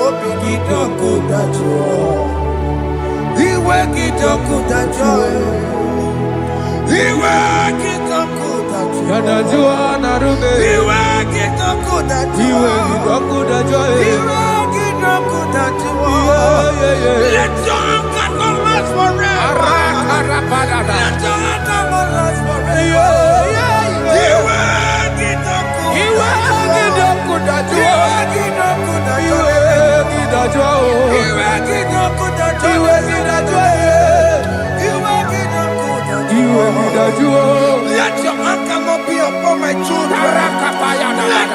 opiki joku dachuo, iwe kijoku dachuo, iwe kijoku dachuo, Yanajua narume. iwe kijoku dachuo, Iwe kidoku dajoe. iwe kijoku dachuo. Let your anger not last forever. Arakarabadada. Let your anger not last forever. Iwe kijoku Iwe kidoku dajoe. Iwe kijoku dachuo. Iwe kidajoe. Iwe kijoku dachuo. Iwe kidajoe. Iwe kijoku dachuo. Iwe kidajoe. Let your anger not be upon my children. Let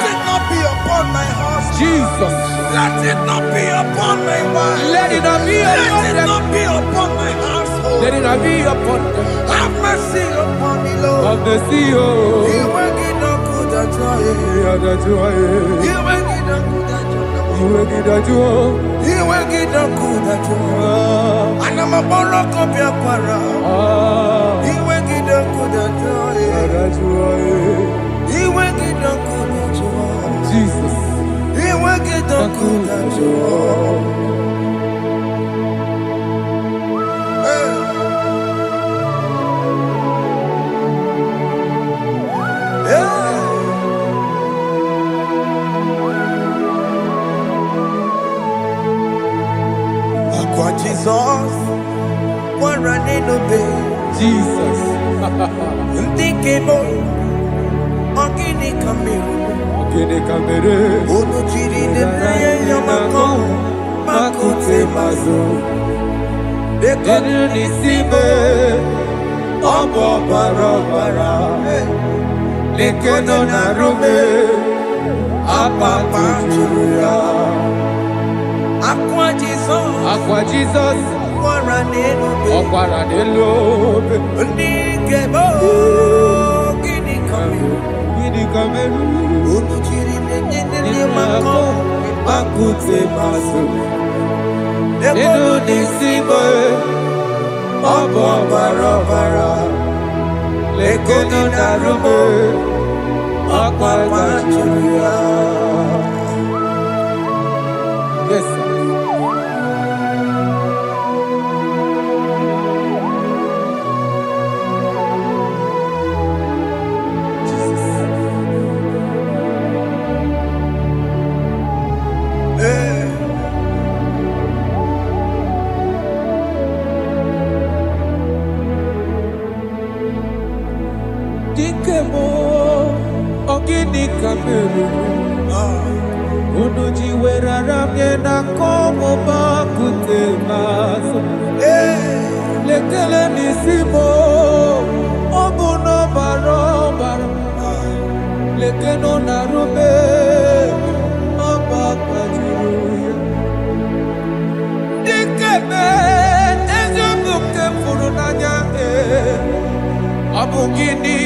it not be upon my husband. Jesus. Let it not be upon my wife. Let it not be Let upon it them. not be upon my household. Let it not be upon them. Have mercy upon me, Lord. Of the CEO. Iwe kidoku dajoe. Iwe kidoku dajoe. Iwe gidajo. Iwe gidakudajo. Anama bolo kopia kwara. Iwe gidakudajo. Iwe gidakudajo. Jesus. Iwe gidakudajo. Jesus, one running obey. Jesus. Ndikebo, ogini kamere. Ogini kamere. Ono chiri de naye yamako, makute mazo. Dekonu nisibe, obo barabara. Lekeno narume, apa juya. Aqua Jesus, Okwara nelobe, Ndikebo, ogini kamere. Ono chiri de naye yamako, makute mazo. Dekonu nisibe, obo barabara. Lekeno narume, apa juya. Yes, sir. Dikemo, ogini kamere. Unuji werara mjena komo makute maso. Lekele nisimo, obuno barobara. Lekeno narume, abakajuya. Dikeme, ezubuke furunanya. Abu gini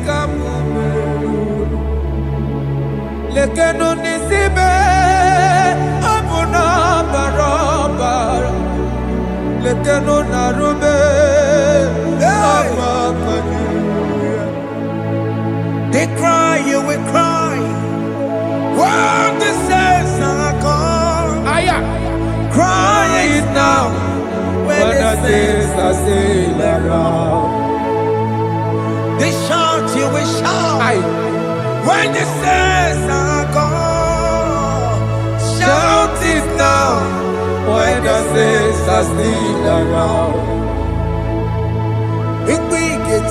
kamumeru. Lekeno nisibe, abu na barabara. Lekeno narume, abakajuya. They cry, you will cry. When the saints are gone, cry is now. When the saints are still around, they shout, you will shout. When the saints are gone, shout it now. When the saints are still around, it will get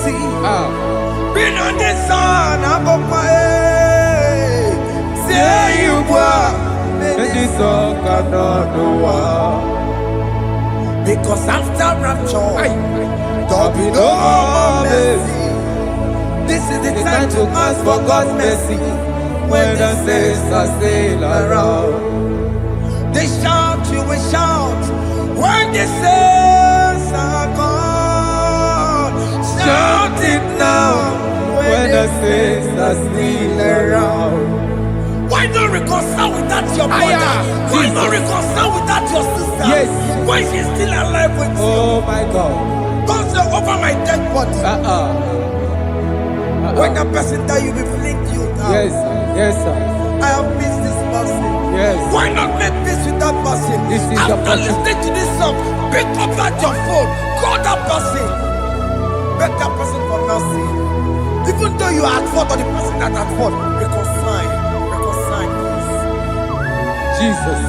been on the sun, I'm on my head. Say you were, and the song cannot know why. Because after rapture, there'll be no more mercy. This is the time to ask for God's mercy. When the saints are still around, they shout, you will shout. When the saints are gone, shout it now. When the saints are still around. Why not reconcile with that your brother? Why not reconcile with that your sister? Yes. Why she's still alive with you? Oh my God. Don't say over my dead body. When the person that you will fling you down. Yes, sir. I have missed this person. Yes. Why not make peace with that person? This is after listening to this song, pick up that your phone, call that person, beg that person for mercy. Even though you are at fault or the person that at fault, reconcile, please. Jesus.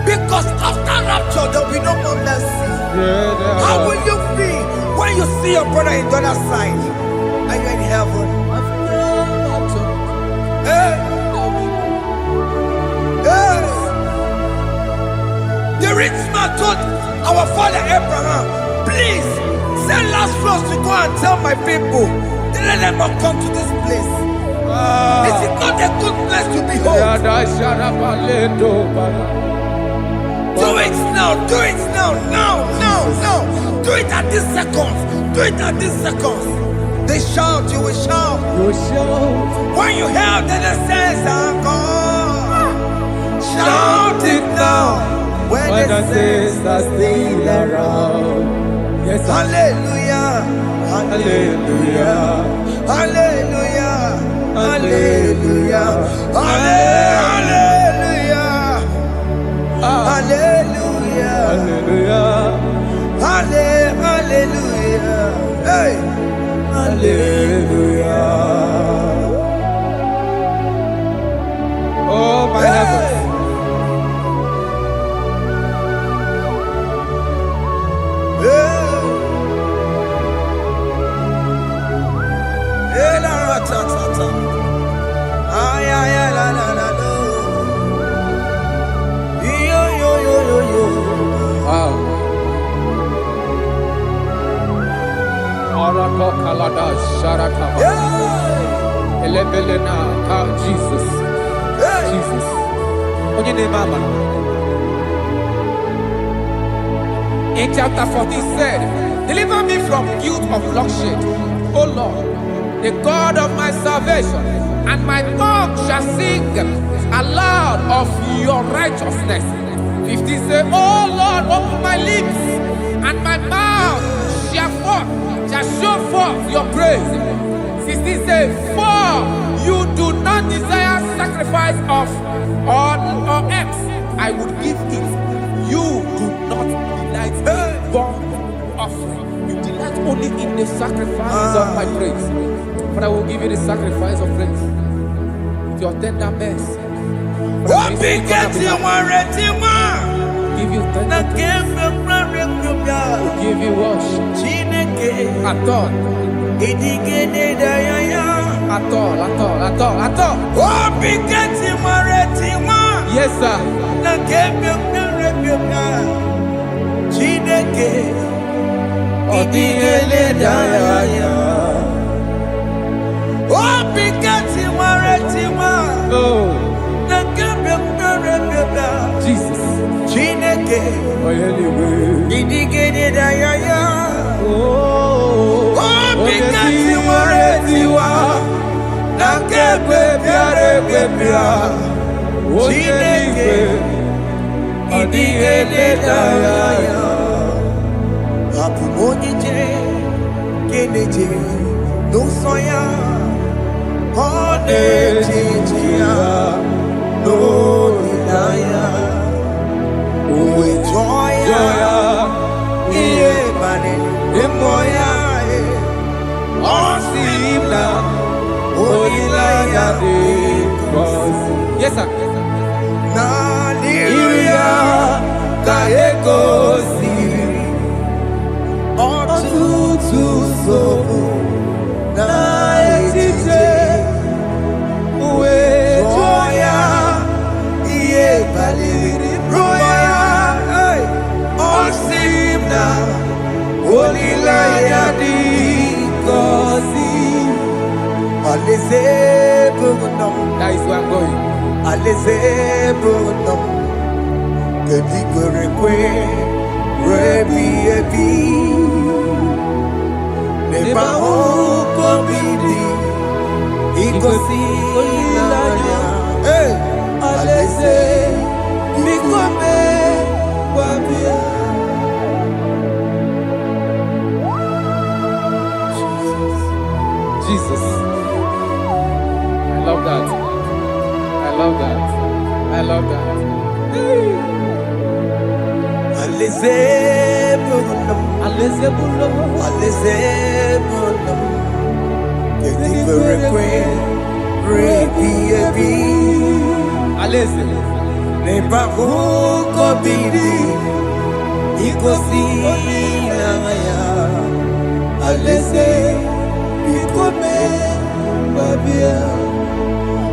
Because after rapture, there will be no more mercy. How will you feel when you see your brother in the other side? Are you in heaven? The rich man told our father Abraham, please send Lazarus to go and tell my people, let them not come to this place. This is not a good place to behold. Do it now, do it now. Do it at this second. Do it at this second. They shout, you will shout. You shout. When you hear that the saints are gone, shout it now. When the saints are still around. Yes, hallelujah, hallelujah, hallelujah, hallelujah, hallelujah, hallelujah, hallelujah, hallelujah, hey, hallelujah. Oh, my heavens. Wow. Arako kalada sharataba. Elebelena ka Jesus. Jesus. Onye name mama. In chapter 14 said, deliver me from guilt of bloodshed, O Lord, the God of my salvation, and my tongue shall sing aloud of your righteousness. 15 say, O Lord, open my lips, and my mouth shall show forth your praise. 16 say, for you do not desire sacrifice of or eggs, I would give it. You do not delight in burnt offering. You delight only in the sacrifice of my praise. But I will give you the sacrifice of praise. With your tender mercy. Give you tender mercy. Will give you worship. At all. At all. Yes, sir. Jesus. Yes, sir. That is where I'm going. Jesus. I love that. I love that. I love that.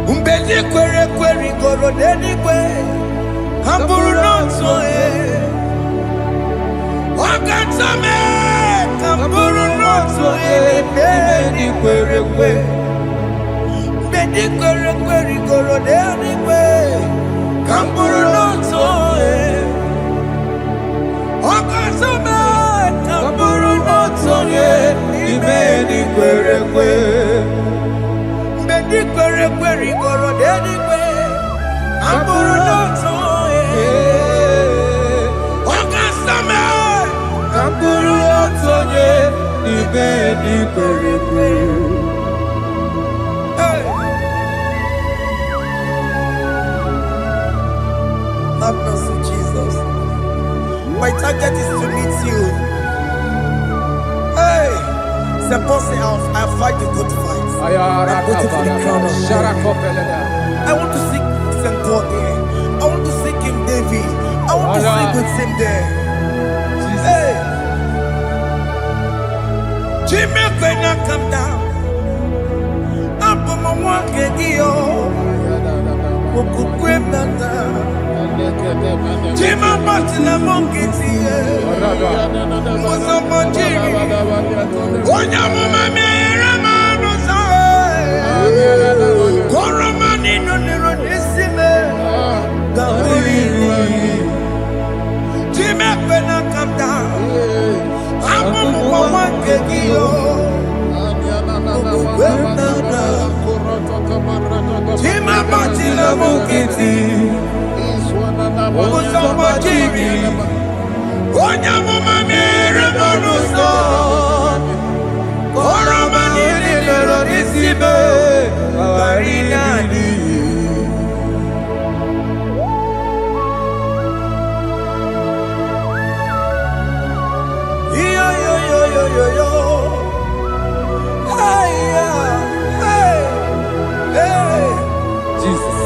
Umbedi kwere kwere goro deni kwe Hamburu noto Wakatame Hamburu noto Bedi kwere kwe Bedi kwere kwere goro deni kwe Hamburu noto Wakatame Hamburu noto Bedi kwere kwe kwe. Mbedi kwere kwere igoro dedi kwe. Amburu noto Okasame Amburu noto Mbedi kwere kwe. Have mercy, Jesus. My target is to meet you. Hey, c'est pensé I fight the good fight. I'm waiting for the crown of God. I want to seek St. God there. I want to seek King David. I want to seek with him there. Hey, Jimmy Quena come down. I'm from my one Kedio. Jima Batina Monkey, was a Monjiri. Onya Mama Ramano, Koramani no Nironisime, Jima Pena come down. I'm one Kegio. Jima Batina Monkey. Onya mama mere bonuso Koroma nini lero nisibe Awarinani Yo yo yo yo yo yo Hey hey hey Jesus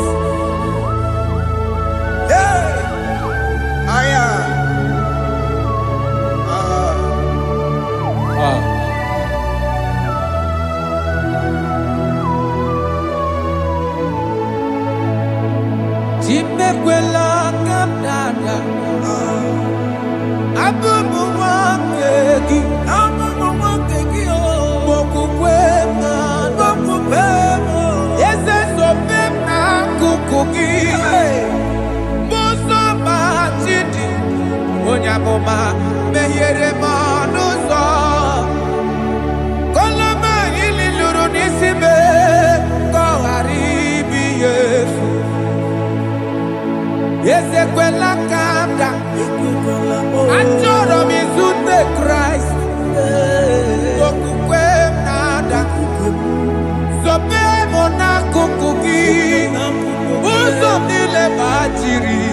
Jimekwela kamdada Abubu wakegi Mokukwema Yese sopema kukugi Muso batidi Onyaboma mehiere manuzo Koloma ili luru nisibe Koharibi yefu Ezekwela kamda Achoro mizunde Christ Kokukwe nada Sobe mona kukuki Uzo nile bajiri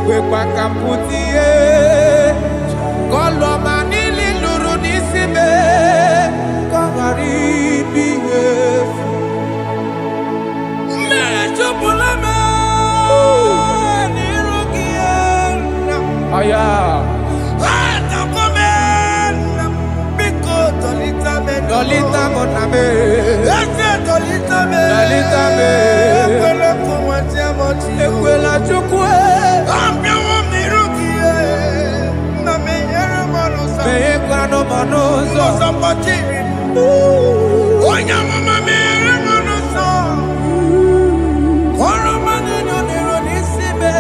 Wekwa kamputie Koloma nili luru nisibe Kogaribi yefu Mechopulame Aya. Dolita moname. Dolita me. Ekwela chukwe. Ambia wamirukie. Na meyere manusa. Meyekwa no manusa. Osa mpachiri. Onya mama meyere manusa. Koro manino niro nisibe.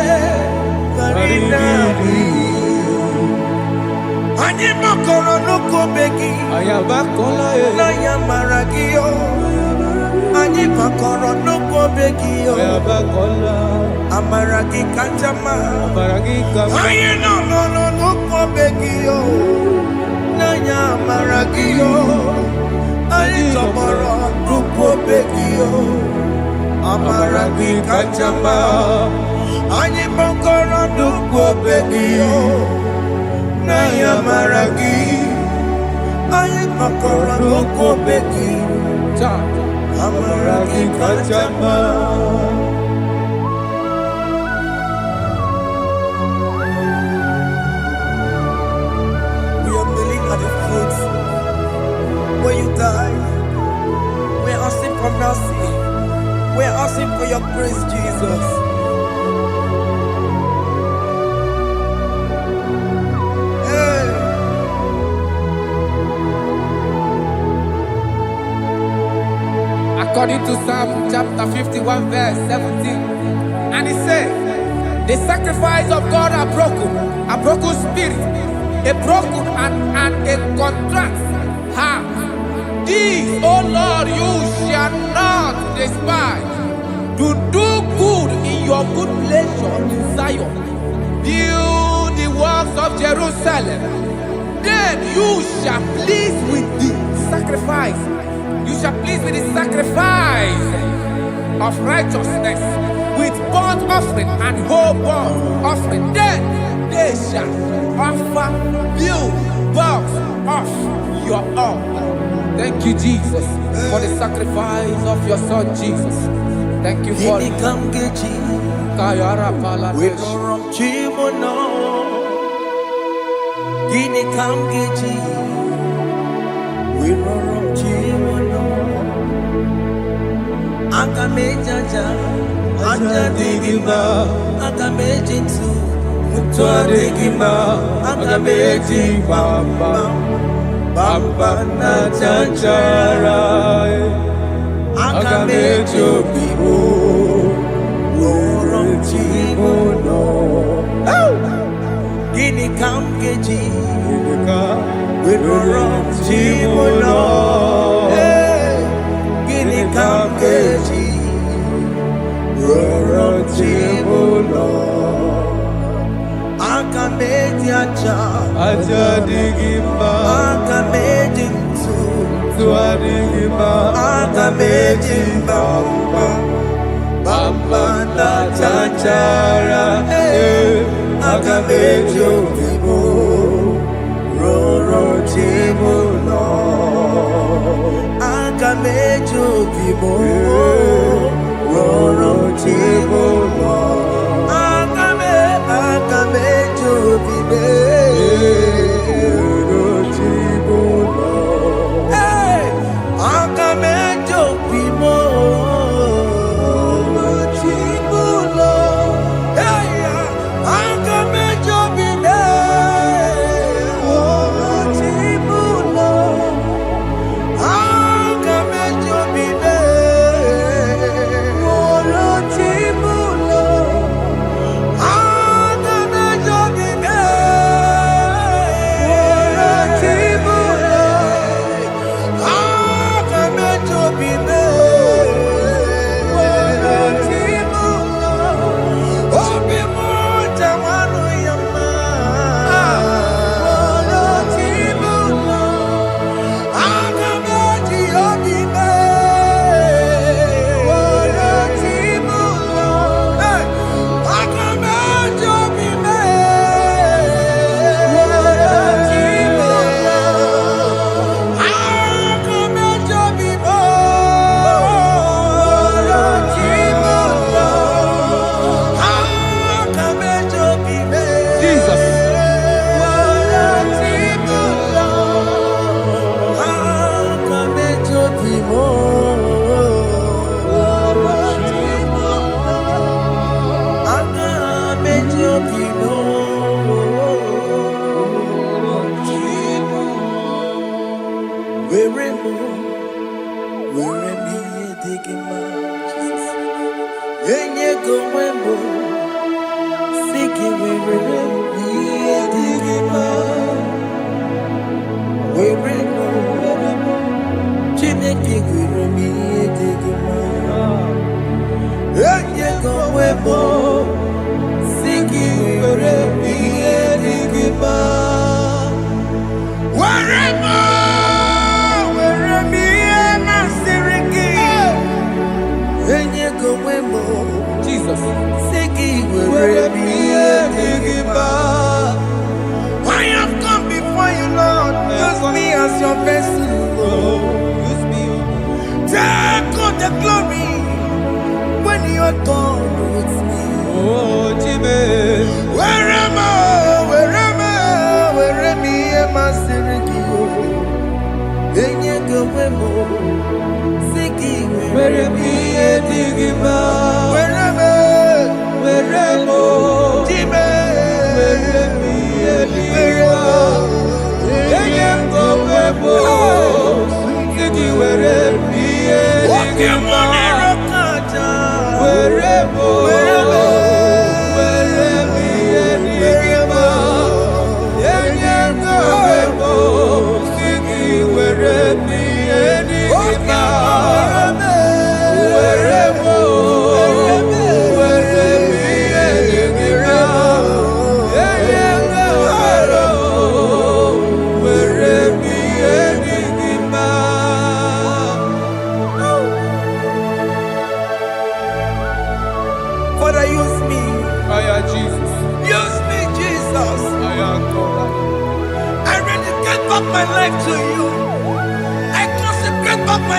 Ani makoro nuko begi ayabakola na yamaragio ani makoro nuko begi ayabakola amaragi kanjama ayi no nuko begi na yamaragio ani tomoro nuko begi amaragi kanjama ani makoro nuko begi na yamaragi ayi makoro nuko begi amaragi kanjama. We are kneeling at the foot where you died. We are asking for mercy. We are asking for your grace, Jesus. According to Psalm chapter 51 verse 17. And he said, the sacrifice of God are broken spirit, a broken and a contract heart. This, O Lord, you shall not despise. To do good in your good pleasure in Zion. Build the works of Jerusalem. Then you shall please with the sacrifice. You shall please with the sacrifice of righteousness, with burnt offering and whole burnt offering. Then they shall offer build works of your own. Thank you, Jesus, for the sacrifice of your Son, Jesus. Thank you for it. Kayara Pala. We no wrong chimono. Gini kamgeji. We no wrong chimono. Akamejaja. Aja digima. Akamejinsu. Mutwa digima. Akameji bamba. Bamba na chanchara. Akamejo bibo. Gini kamgeji, we run chimono. Gini kamgeji, we run chimono. Akameji aja digimba. Akameji tu digimba. Akameji bamba. Bamba na chanchara, akamejo bibo, roro chimuno. Akamejo bibo, roro chimuno. Akamejo bibe, roro chimuno. Akamejo bibo. Singing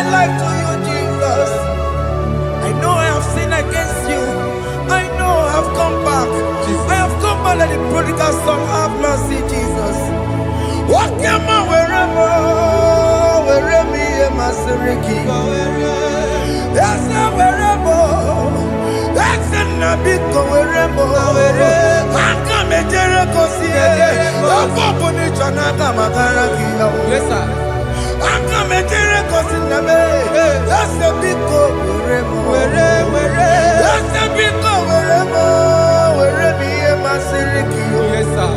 my life to you, Jesus. I know I have sinned against you. I know I have come back. I have come back like the prodigal son. Have mercy, Jesus. What am I wherever me and my Siriki? That's not wherever. That's not big wherever. I come and Jericho see it. Yes, sir. I come and Jericho see the man. That's a big wherever. That's a big wherever me and my Siriki. Yes, sir.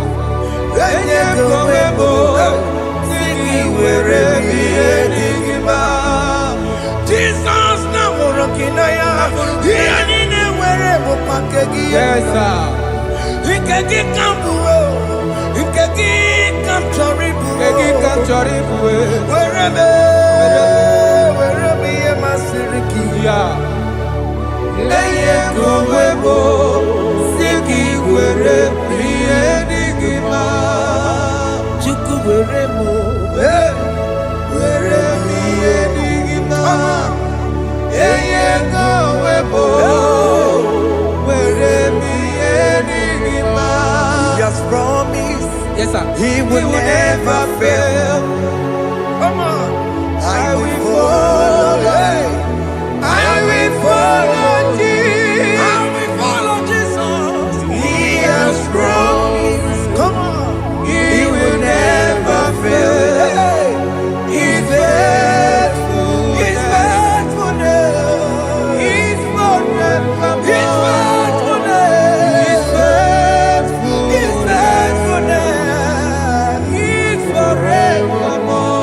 Jesus na morokinaya yanine werebo pakegi yes sir ikegi kambuo ikegi kamchoribu werebe ye masiriki ya eye kowebo siki werebe ye digima chuku weremo werebe ye digima eye kowebo werebe ye digima. He has promised yes sir he will never fail. Come on, I will follow. I will follow Jesus. I will follow Jesus. He has promised. Come on, he will never fail. He's faithful. He's faithfulness. He's forever. He's faithfulness. He's faithfulness. He's forevermore.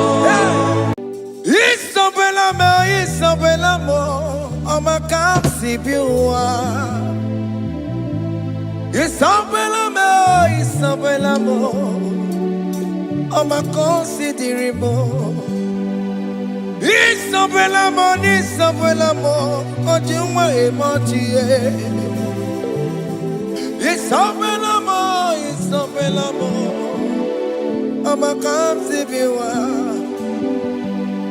Isabelamo, I'ma come see you. Isabelamo, I'ma consider him. Isabelamo, Ojuma emoji. Isabelamo, I'ma come see you.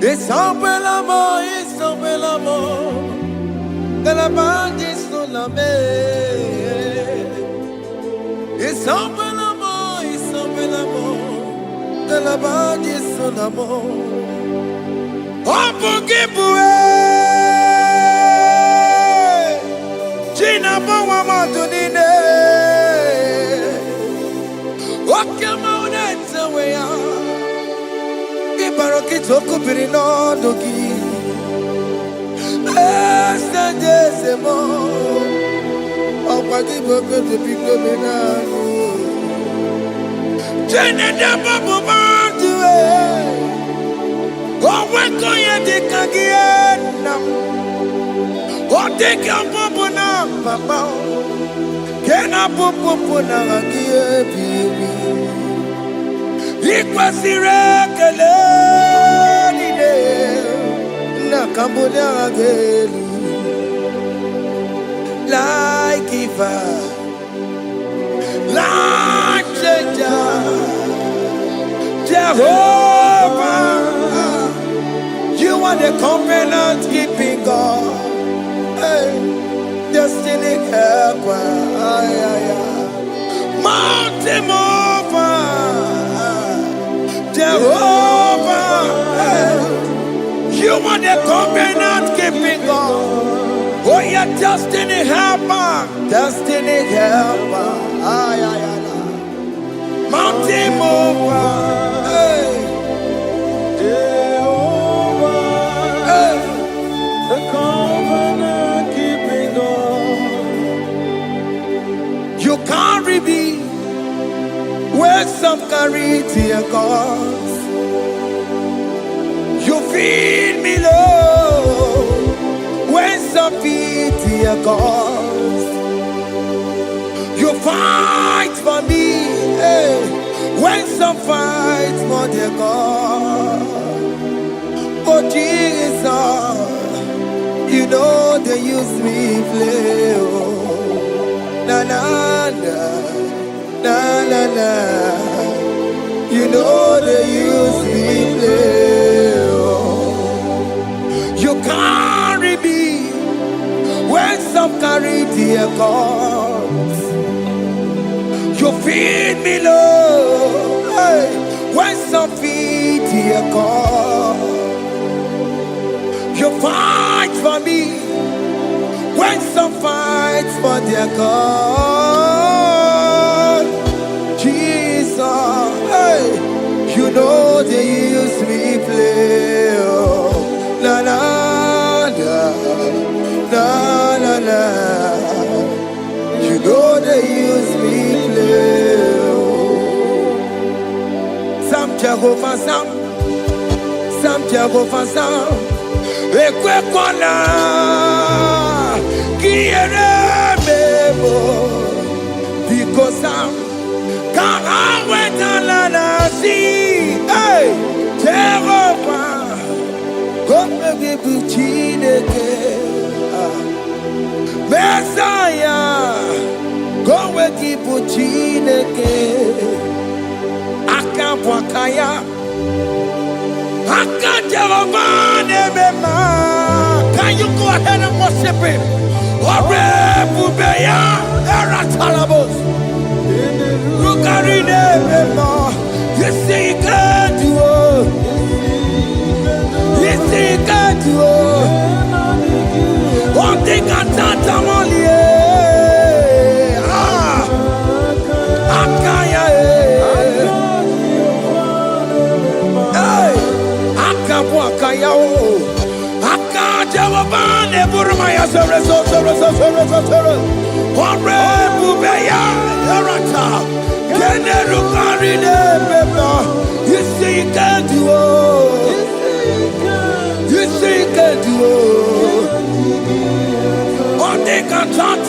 Isabelamo, de la bande solame. Isabelamo, de la bande solamo. Opugibue, Gina Bawa Madunine. Okamauneta wea. Ibarokitoku birino dogi. Estandezemo, Opagiboko to Picominano. Jenna Babu Bandue, Owakoya de Kagiana, or take your Popona, Papa, Kena Popona, baby. Equasiracale. Cambodia gelu like Eva, like Jehovah, you are the covenant keeping God, hey, destiny helper, mountain mover, Jehovah. Hey. You are the covenant keeping God. Oh, your destiny helper. Destiny helper. Mountain mover. Hey. Jehovah. Hey. The covenant keeping God. You carry me where some carry tear gods. You feed me low when some feed your cause. You fight for me hey, when some fight for their God. Oh Jesus, you know they use me play. Oh. Na na na, na na na. You know they use me play. their cause. You feed me, Lord, hey, when some feed their cause. You fight for me when some fight for their cause. Jesus, hey, you know they use me play. Oh, na na na na na na. You know they use me play. Oh. Some Jehovah, some Jehovah, some. Ekwe kona kiere mebo because I'm can't wait on see. Hey, Jehovah, come give you chineke. Messiah, come give you chineke. Akabwakaya. Can you go ahead and worship him? You see, you can do it. You see, you can do it. One thing I can't only. You see, you can do it. You see, you can do it. One thing I can't.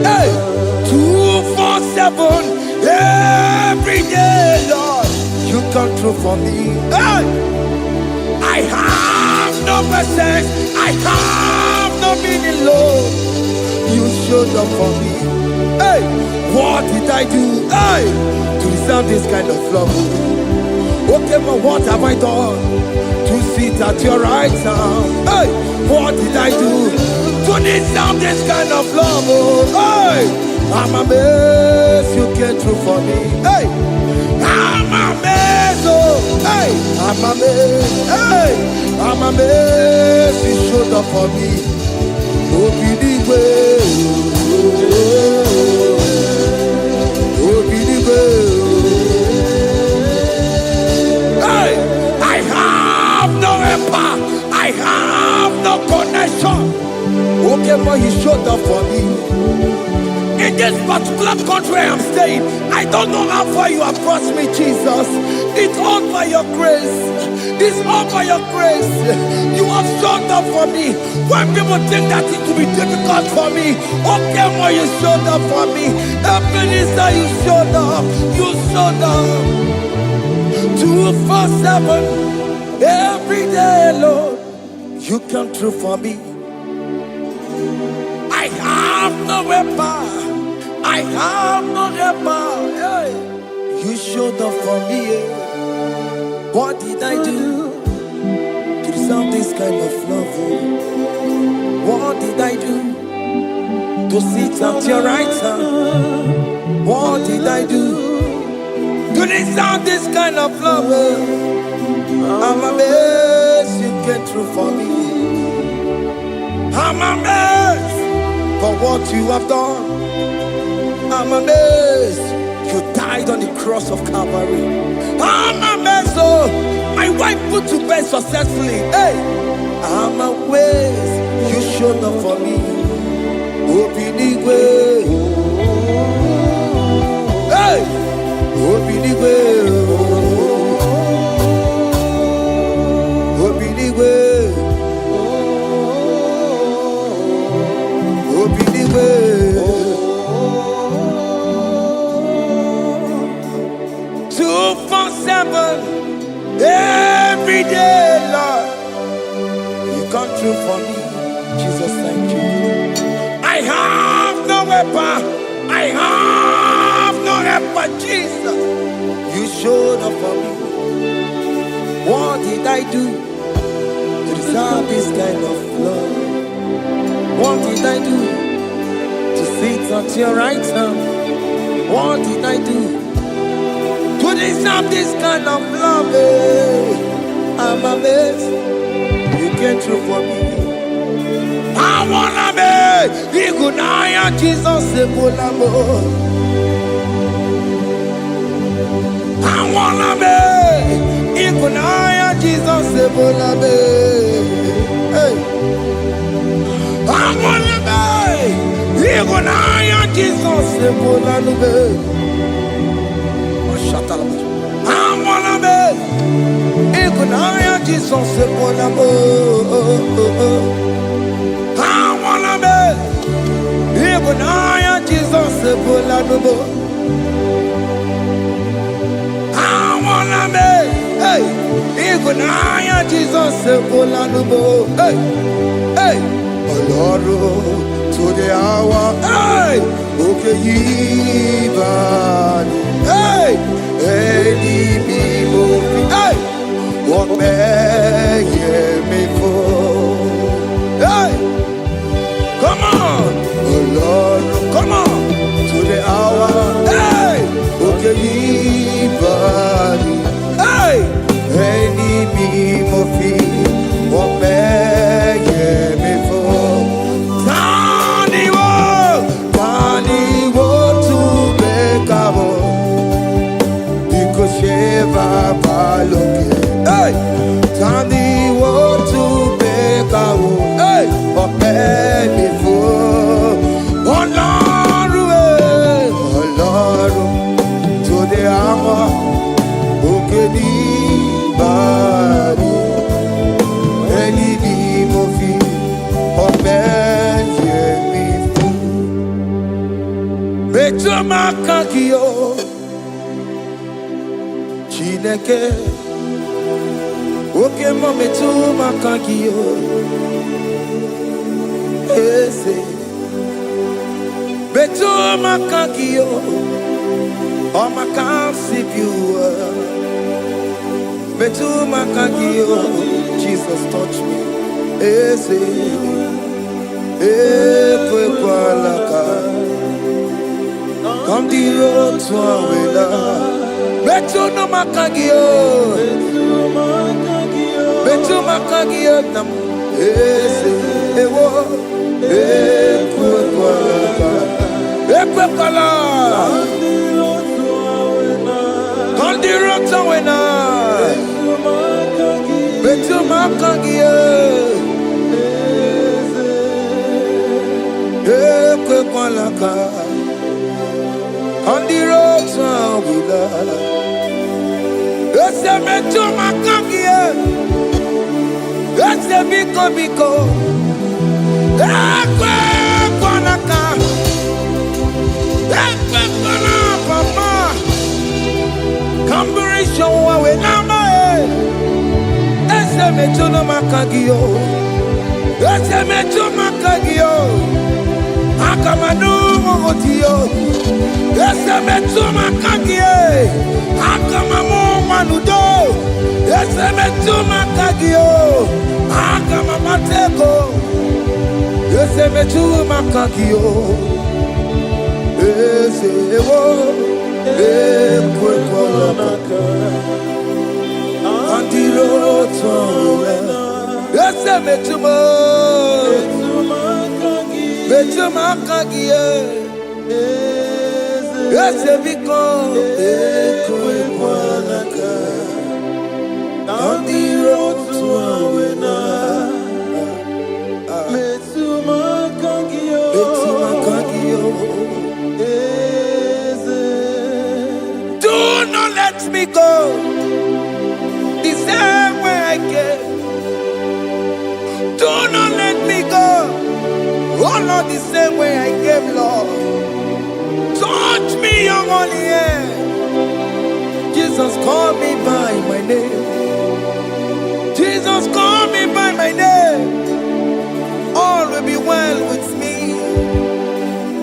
Hey, 247 every day, Lord, you come through for me. Hey, I have no message, I have no meaning, Lord. You showed up for me. Hey, what did I do? Hey, to deserve this kind of love? Okay, but what have I done to sit at your right hand? Hey, what did I do to deserve this kind of love? Hey, I'm amazed you came through for me. Hey, I'm amazed. Oh, hey, I'm amazed. Hey, I'm amazed you showed up for me. Oh, be the way. Oh, be the way. Hey, I have no empire. I have no connection. Okay, but he showed up for me. In this particular country I'm staying, I don't know how far you have brought me, Jesus. It's all by your grace. It's all by your grace. You have showed up for me. When people think that it will be difficult for me, okay, well, you showed up for me. Ebenezer, you showed up. You showed up. 247 every day, Lord. You come through for me. I have no weapon. I have no weapon. Hey. You showed up for me. What did I do to deserve this kind of love? What did I do to sit at your right hand? What did I do to deserve this kind of love? I'm amazed you came through for me. I'm amazed for what you have done. I'm amazed you died on the cross of Calvary. I'm amazed, oh, my wife put to bed successfully. Hey, I'm amazed you showed up for me. Open the way. Hey, open the way. Open the way. Open the way. 247 every day, Lord. You come through for me, Jesus. Thank you. I have no weapon. I have no weapon, Jesus. You showed up for me. What did I do to deserve this kind of love? What did I do to sit at your right hand? What did I do to deserve this kind of love? I'm amazed you came through for me. I wanna be Igunaya Jesus Sebulamo. I wanna be Igunaya Jesus Sebulame. Hey. I wanna be Igunaya Jesus Sebulame. I wanna be Igunaya Jesus Sebulamo. I wanna be Igunaya Jesus Sebulamo. I wanna be hey Igunaya Jesus Sebulamo. Hey hey Lord to the hour hey okay even hey any people hey what may me for hey come on oh Lord come on to the hour hey okay even hey any people what may me for hey, Tandy want to make a hey, but maybe for oh Lord, to the hour, okay, body, any movie, but maybe for better Makakio. Chineke oke mome tu makagio ese betu makagio o makansibiwa betu makagio Jesus touch me ese ekwe kwalaka come the road to awela betu no makagio betu makagio nam ese ewo ekwe kwala on the road to awela betu makagio ekwe kwala on the road to awela. It's a meto makagie. It's a biko. Ekwe kwanaka. Ekwe kwana papa. Kamburisho wawe nama it's a meto no makagio. It's a meto makagio. Akamanu mogotio. It's a meto makagie. Akamamu manudo, yesemetu makagio, akamamateko, yesemetu makagio, yesewo, ekwekwalaka, andiro towe, yesemetu makagio. Yes, because on the road to Awena, do not let me go the same way I came. Do not let me go, oh Lord, the same way I came, Lord. Touch me, your holy hand. Jesus, call me by my name. Jesus, call me by my name. All will be well with me.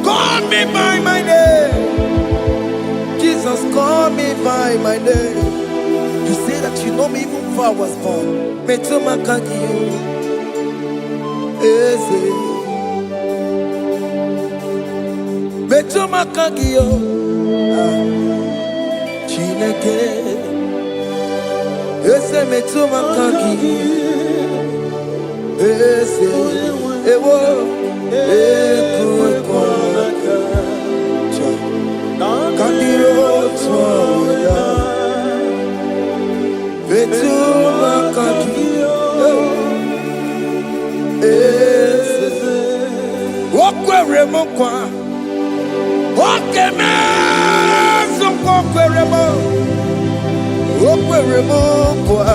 Call me by my name. Jesus, call me by my name. You say that you know me even before I was born. Me to my kangi, easy. Me to my kangi, Chineke. Ese me to my kangi, easy. Ewo, ekwe. Kandiro tsoya Vetuma kandiyo Ese Okwere mokwa Okeme Zonko kwere mo Okwere mokwa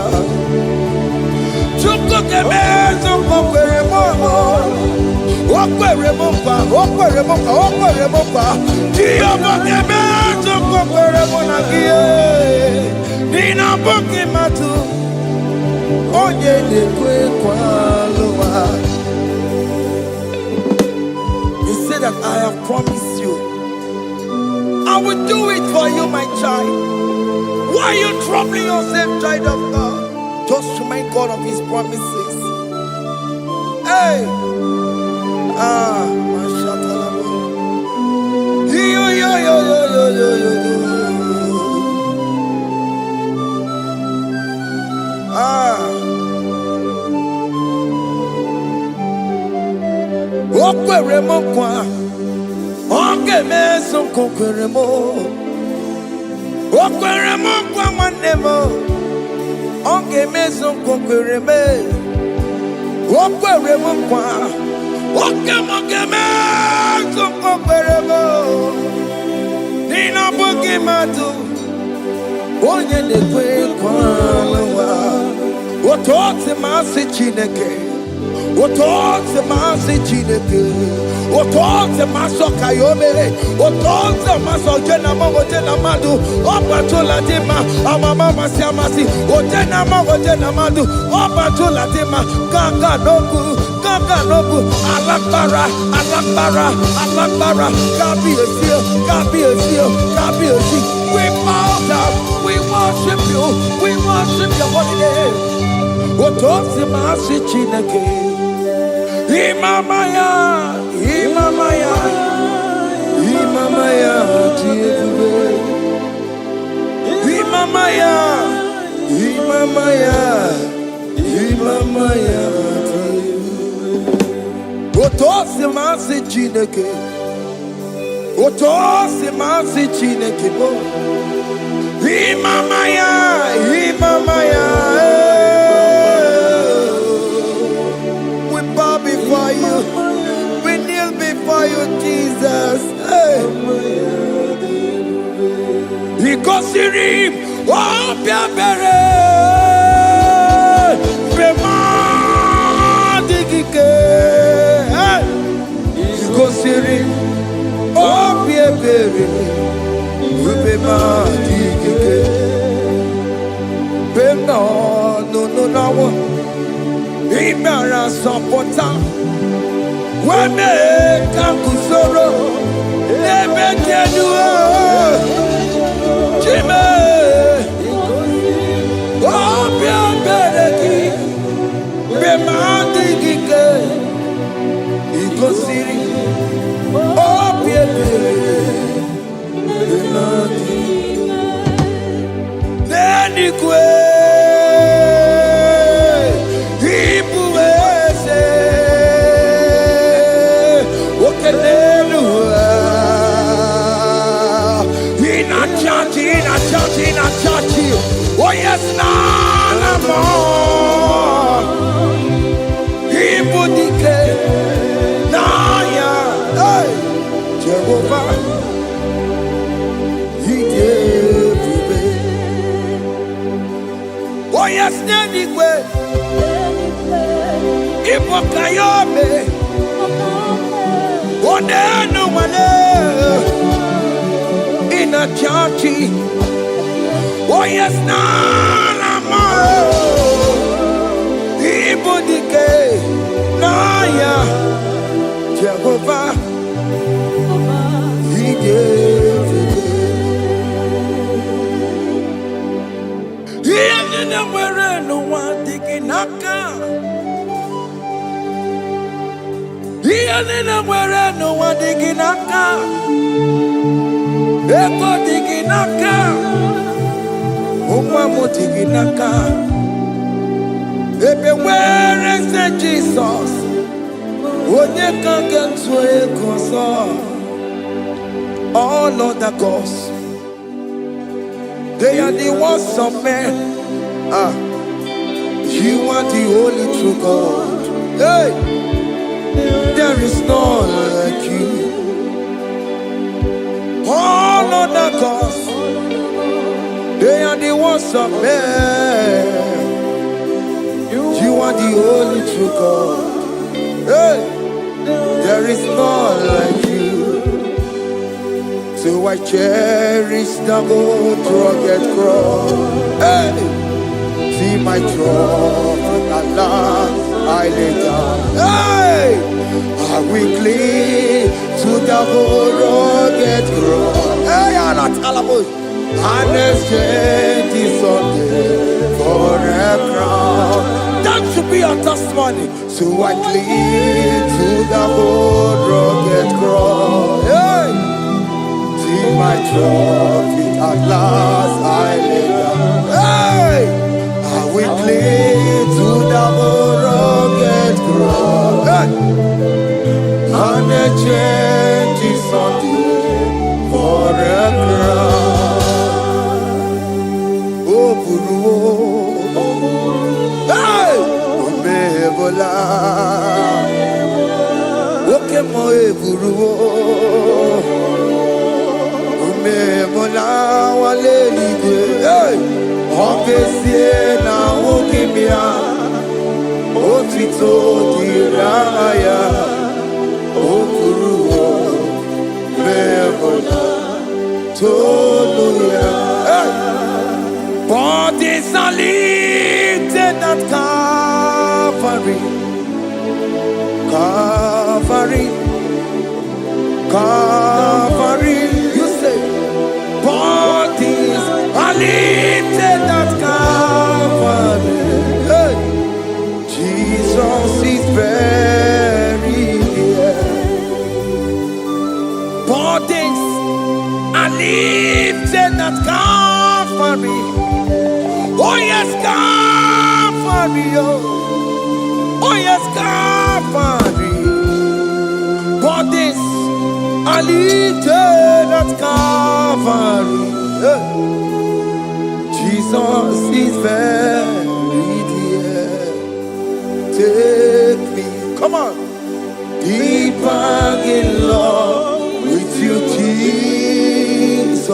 Chuko keme zonko kwere mo Okwere mokwa Kiyo mokeme zonko kwere mo na kiye Nina boki matu Onye de kwe kwa loa. He said that I have promised you I will do it for you, my child. Why are you troubling yourself, child of God? Just remind God of his promises. Hey! Okwere mo kwa Onge meso kokwere mo Okwere mo kwa mwane mo Onge meso kokwere me Okwere mo kwa Oke mo ke meso kokwere mo Nina boki matu Onye de kwe kwa lewa Otote masi Chineke Otote masi Chineke Otote maso kayome Otote maso jena madu Opa tula tima Amama masi amasi Ojena madu Opa tula tima Kaka nobu Alakbara Gabi a seal We bow down We worship you your holy name Otote masi Chineke Imamaya Otosi masi Chineke bo Imamaya We bow before you We kneel before you, Jesus. Ikosirim Obiabere Bema Digike Ikosirim Obiabere Bema Digike Bema no Imara Sopota Wame Kakusoro Nebe Kenua Chime Obia Bereki Bemandi Gike Ikosiri Obia Bereki Neni Kwe Oh yes, none more. Ibudike, Naya, hey, Jehovah, He gave me. Oh yes, anyway, Ibukayome, oh no one in a church. Oh yes, Nana Ibudike Naya Jehovah He gave it. He ended up nina nwere n'ụwa dị gị n'aka. Ego dị gị n'aka. Ụmụ m dị gị n'aka. Ebe nwere eze Jizọs. Onye ka ga-etu ego ọzọ. All other gods, they are the works of men. You are the only true God. Hey, there is none like you. All other gods, they are the works of men. You are the only true God. Hey, there is none like you. So I cherish the old rugged cross. Hey, see my throne, Allah, I lay down. Hey, I will cling to the old rugged cross. Hey, Allah, Talamus, and exchange this Sunday for a crown. That should be our testimony. So I cling to the old rugged cross. Hey. My trophy at last I lay down. Hey, I will cling to the rugged cross. Hey, and the change is on for a crown. Oh, Guru, hey, Omebola, okay, my Guru. Mola wale ligwe, hey, ongesie na ukimia, otito diraya, okuruo, memola, toluya, hey. Bodies are lifted at Calvary, Calvary, Calvary. Bodies are lifted at Calvary. Hey. Jesus is buried here. Bodies are lifted at Calvary. Oh yes, Calvary. Oh yes, Calvary. Bodies are lifted at Calvary. Jesus is buried here. Take me, come on, deeper in love with you, Jesus.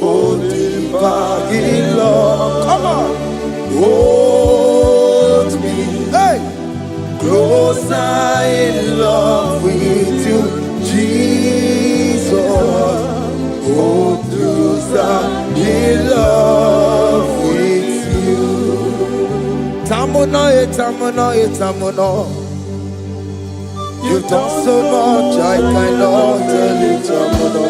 Oh, deeper in love, come on, hold me, hey, closer in love with you, Jesus. Oh, closer in love with you. Tamuno, tamuno, tamuno. You've done so much, I cannot tell it, tamuno.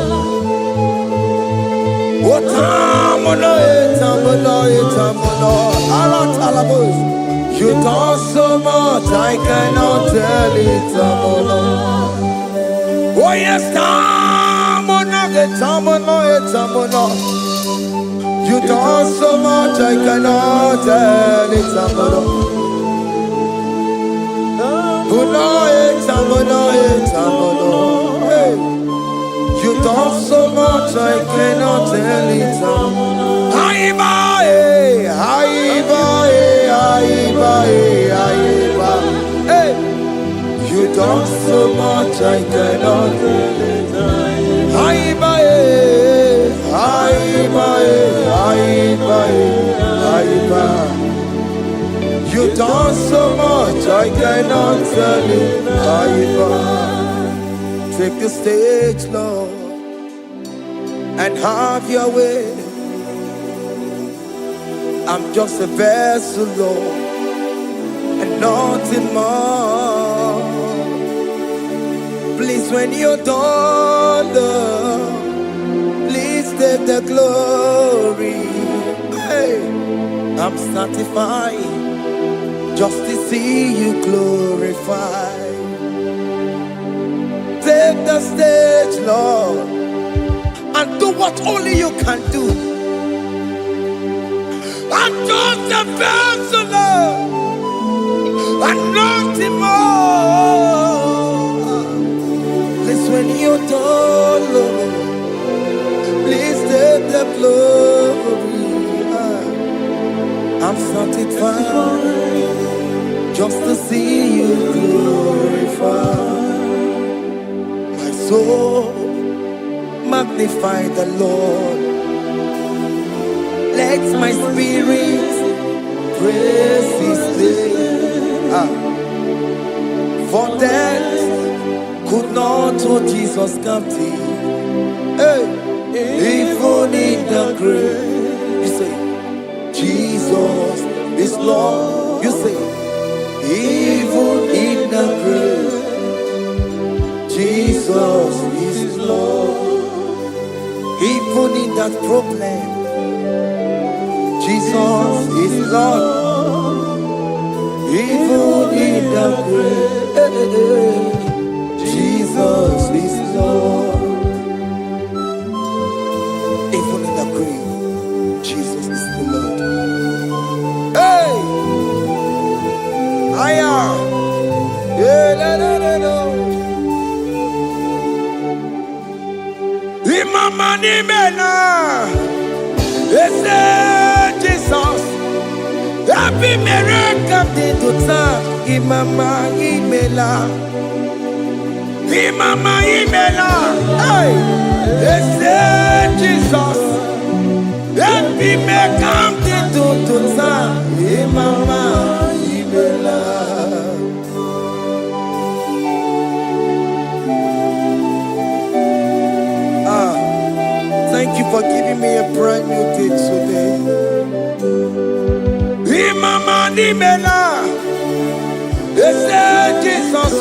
Oh, tamuno, tamuno, tamuno. Alat alabos. You've done so much, I cannot tell it, tamuno. Oh, yes, tamuno. You done so much, I cannot tell it, tamuno. Tamuno. Hey, you done so much, I cannot tell it, tamuno. Aiba. Hey, you done so much, I cannot tell it. Aiba. You done so much, I cannot tell it. Aiba. Take the stage, Lord, and have your way. I'm just a vessel, Lord, and nothing more. Please, when you're done, Lord, please take the glory. Hey, I'm satisfied just to see you glorified. take the stage, Lord, and do what only you can do. I'm just a vessel, Lord, and nothing more. Please, when you don't, Lord, please take the glory. I'm satisfied just to see you glorified. My soul magnify the Lord. Let my spirit praise His name. For death could not hold Jesus captive. Hey, even in the grave, you say, Jesus is Lord. You say, even in the grave, Jesus is Lord. Even in that problem, Jesus is Lord. Even in the grave, Jesus is Lord. Even in the grave, Jesus is the Lord. Hey! I am. Imama ni mena, Jesus. Happy miracle to time. Imama imela, Imama imela. Hey, Jesus. Happy miracle to time. Imama imela. Thank you for giving me a brand new day today. Imama nimela, Jesus,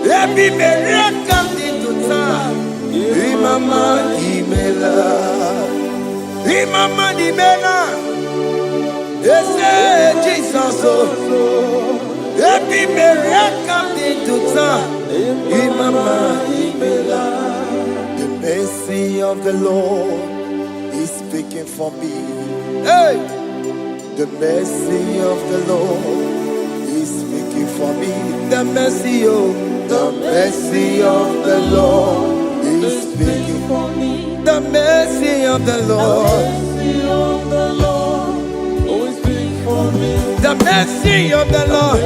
every miracle into time. Imama nimela, Imama nimela, Jesus, every miracle into time. Imama nimela. The mercy of the Lord is speaking for me. Hey! The mercy of the Lord is speaking for me. The mercy of the Lord is speaking for me. The mercy of the Lord is speaking for me. The mercy of the Lord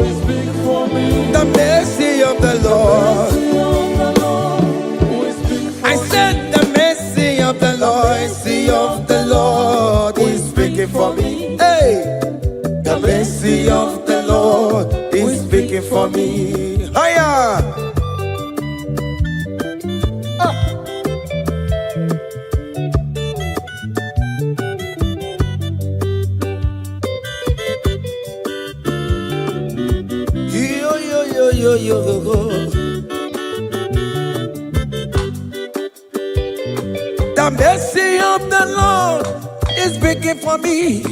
is speaking for me. The mercy of the Lord. I said the mercy of the Lord is speaking for me. Hey, the mercy of the Lord is speaking for me. Hiya! Yo. The mercy of the Lord is speaking for me.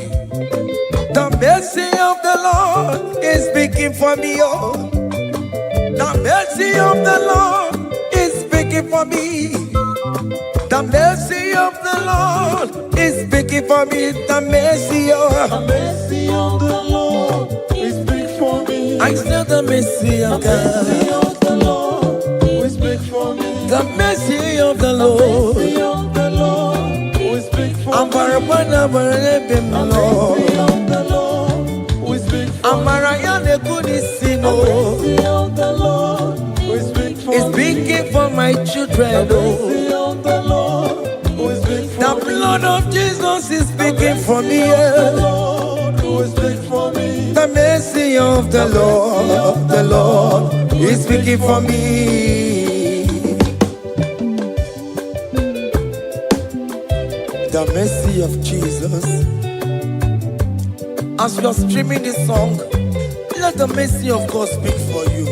The mercy of the Lord is speaking for me. Oh, the mercy of the Lord is speaking for me. The mercy of the Lord is speaking for me. The mercy of the Lord is speaking for me. I said the mercy of God. The mercy of the Lord is speaking for me. The mercy of the Lord. I'm for it's speaking for my children. The blood of Jesus is speaking for me. The mercy of the Lord is speaking for me. The mercy of Jesus. As you are streaming this song, let the mercy of God speak for you.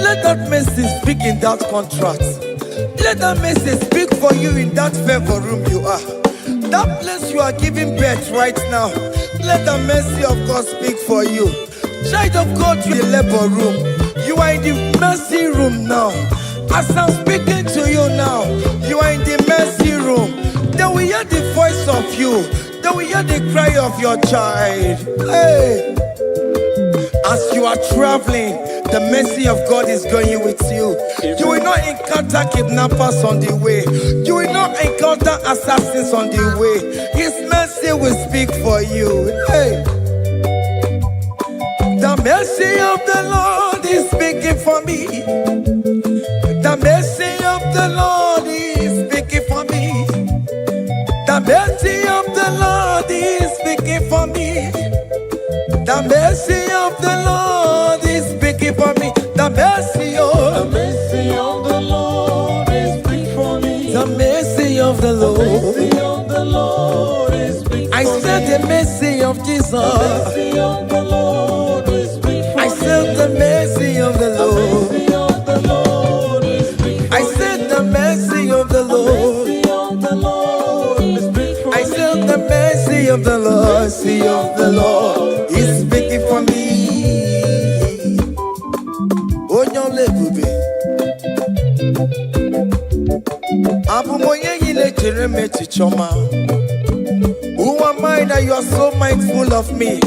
Let that mercy speak in that contract. Let that mercy speak for you in that favor room you are. That place you are giving birth right now. Let the mercy of God speak for you. Child of God, you in the labor room. You are in the mercy room now. As I'm speaking to you now, you are in the mercy room. They will hear the voice of you. They will hear the cry of your child. Hey. As you are traveling, the mercy of God is going with you. You will not encounter kidnappers on the way. You will not encounter assassins on the way. His mercy will speak for you. Hey. The mercy of the Lord is speaking for me. The mercy of the Lord is speaking for me. The mercy of the Lord is speaking for me. The mercy of the Lord is speaking for me. The mercy of the Lord is speaking for me. the mercy of the Lord. The mercy of the Lord is speaking for me. I said the mercy of Jesus. The mercy of the Lord is speaking for me. I said the mercy of the Lord. The mercy of the Lord is speaking for I said the mercy of the Lord. me. The mercy of the Lord is speaking for I said the mercy of the Lord. Mercy of the Lord is speaking for me. Onyole bube. Abumoye yile jereme chichoma. Who am I that you are so mindful of me?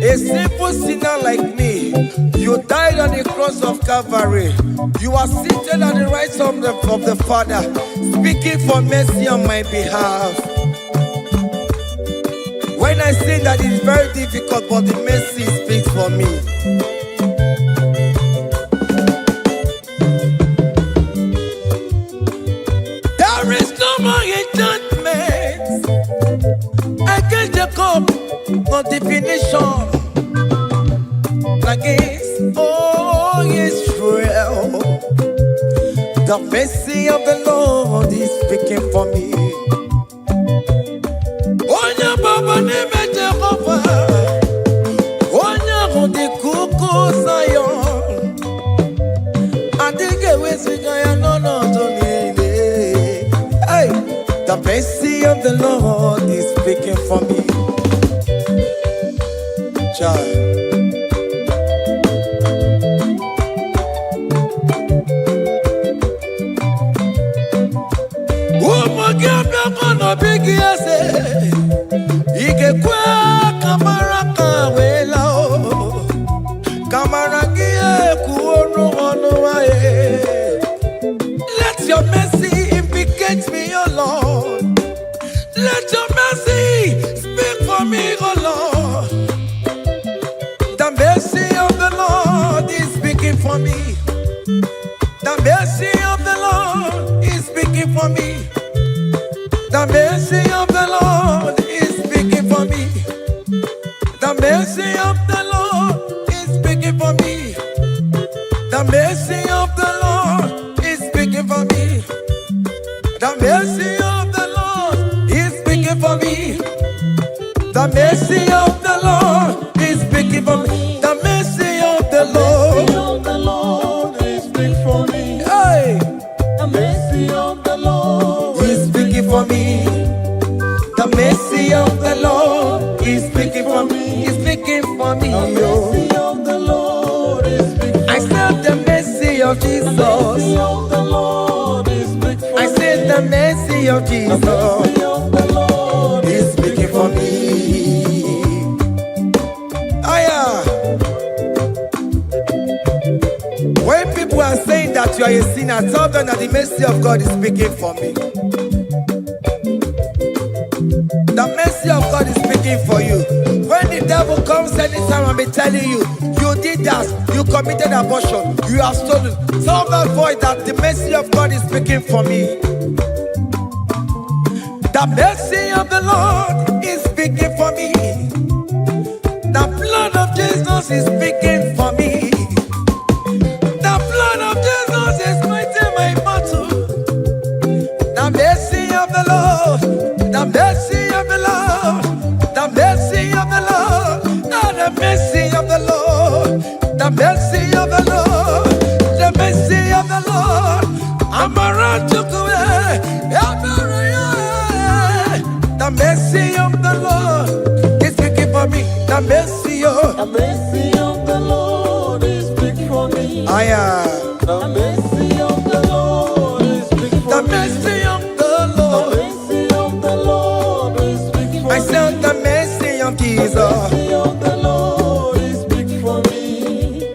A simple sinner like me. You died on the cross of Calvary. You are seated on the right side of the Father, speaking for mercy on my behalf. When I say that it's very difficult, but the mercy speaks for me. There is no more enchantment against Jacob, no definition against all Israel. The mercy of the Lord is speaking for me. Onya baba neme Jehovah, onya hundi kuku Zion. Adige wesigaya no tonile. Hey, the mercy of the Lord is speaking for me. Child. Big yes, Ikekwe kamara kawela o kamara gie kuono wae. Let your mercy implicate me, O Lord. Let your mercy speak for me, O Lord. The mercy of the Lord is speaking for me. The mercy of the Lord is speaking for me. The mercy of the Lord is speaking for me. The mercy of the Lord is speaking for me. The mercy of the Lord is speaking for me. The mercy of the Lord is speaking for me. The mercy of the Lord is speaking for me. The mercy of the Lord is speaking for me. Hey. The mercy of the Lord is speaking for me. The mercy of the Lord is speaking for me. Is speaking for me. The mercy of the Lord is speaking for me. I said the mercy of Jesus. The mercy of the Lord is speaking for me. I said the mercy of Jesus. The mercy of the Lord is speaking for me. Aya. When people are saying that you are a sinner, tell them that the mercy of God is speaking for me. The mercy of God is speaking for you. When the devil comes anytime and be telling you, you did that, you committed abortion, you have stolen, tell that voice that the mercy of God is speaking for me. The mercy of the Lord is speaking for me. The blood of Jesus is speaking for me. The blood of Jesus is fighting my battle. The mercy of the Lord, the mercy of the Lord, the mercy of the Lord, the mercy of the Lord, the mercy of the Lord, the mercy of the Lord. I'm around to go. The mercy of the Lord is speaking for me. The mercy of The mercy of the Lord is big for me. The mercy of the Lord is big for The me. mercy of the The Lord. mercy of the Lord is big for I me. said the mercy of The Jesus. mercy of the Lord is big for me.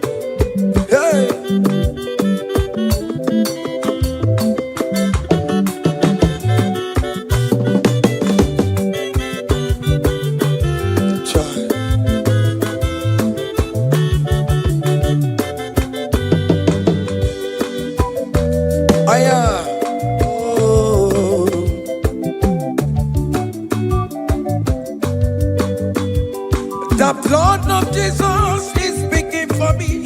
Hey. Child. Oh. The blood of Jesus is speaking for me.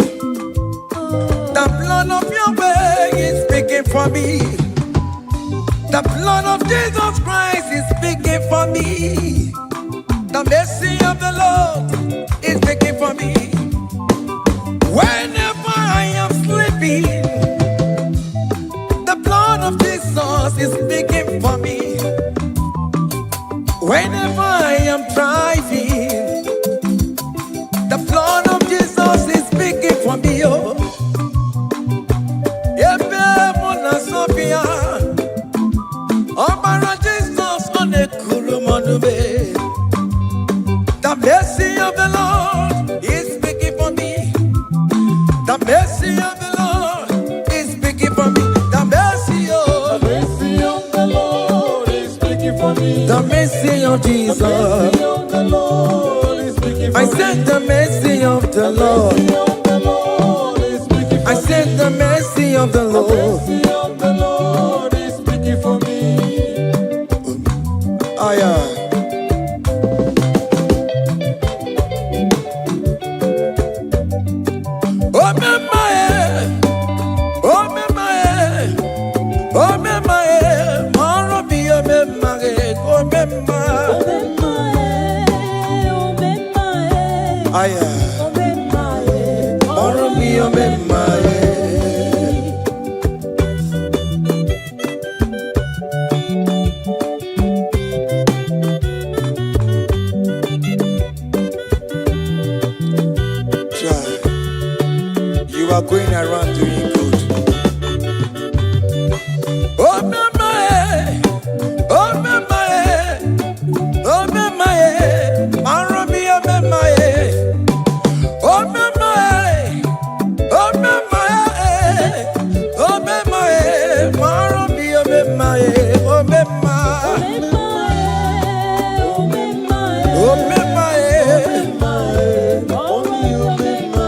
The blood of Yahweh is speaking for me. The blood of Jesus Christ is speaking for me. The mercy of the Lord is speaking for me. Whenever I am sleeping, the blood of Jesus is speaking for me. Whenever I am driving, the blood of Jesus is speaking for me. Oh, Ebe Mona Sophia, Obara Jesus on the Kurumanube. The mercy of the Lord is speaking for me. The mercy of the Lord is speaking for me. The mercy The of mercy of the Lord is speaking for me. the mercy of The Jesus. mercy of the Lord is speaking for I me. said the mercy of the Lord. The mercy of the Lord is speaking for I me. said the mercy of the The Lord. mercy of the Lord is speaking for me. Aya. Oh mama oh mama oh mama maro bi oh mama oh mama. Aya. Maro bi oh mama. You are going around doing good. Oh mama, oh mama, oh mama, Maromi, oh mama, oh mama, oh mama, oh mama, Maromi, oh mama, oh mama, oh mama.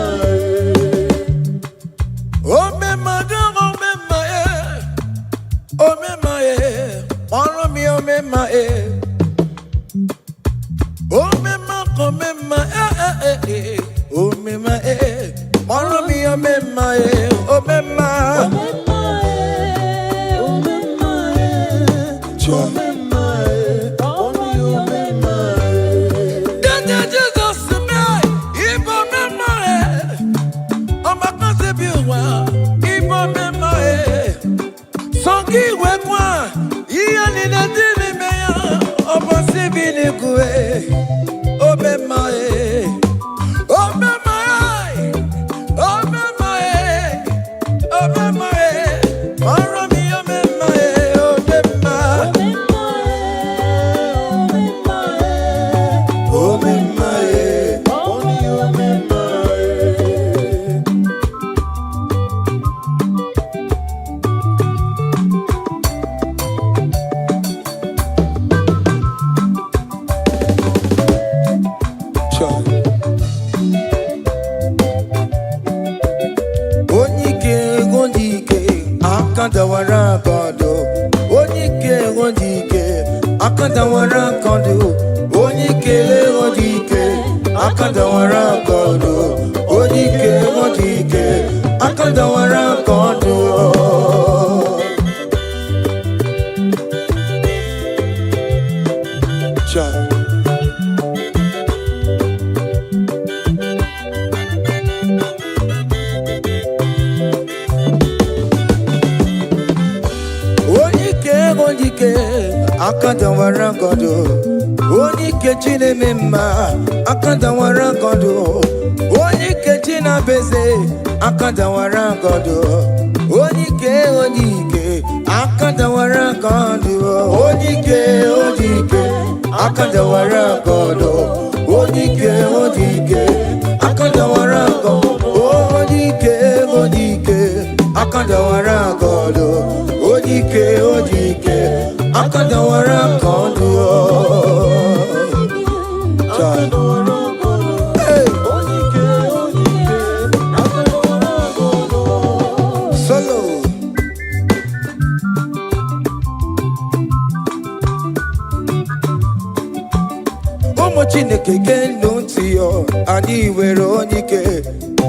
Oh me mother, oh me my, oh me my, follow me, oh me my, oh me my, oh me my, oh me my, follow me, oh me my, oh me my, Jesus me, if oh me my, oh my God be well. Songi wekwa, iya ni na dini meya, obo sibini kue, obe mae, obe mae, obe mae, obe mae, maro mi obe mae, obe mae, obe mae, obe mae. Akandawara kondo, onyike wondike. Akandawara kondo, onyike wondike. Akandawara kondo, onyike wondike. Akandawara kondo. Child. Akandawara kondo, onike chine mema. Akandawara kondo, na beze akadawara godo onike akadawara godo onike akadawara godo onike akadawara godo onike akadawara godo onike akadawara godo solo ụmụ Chineke genu ntị yo anyị were onike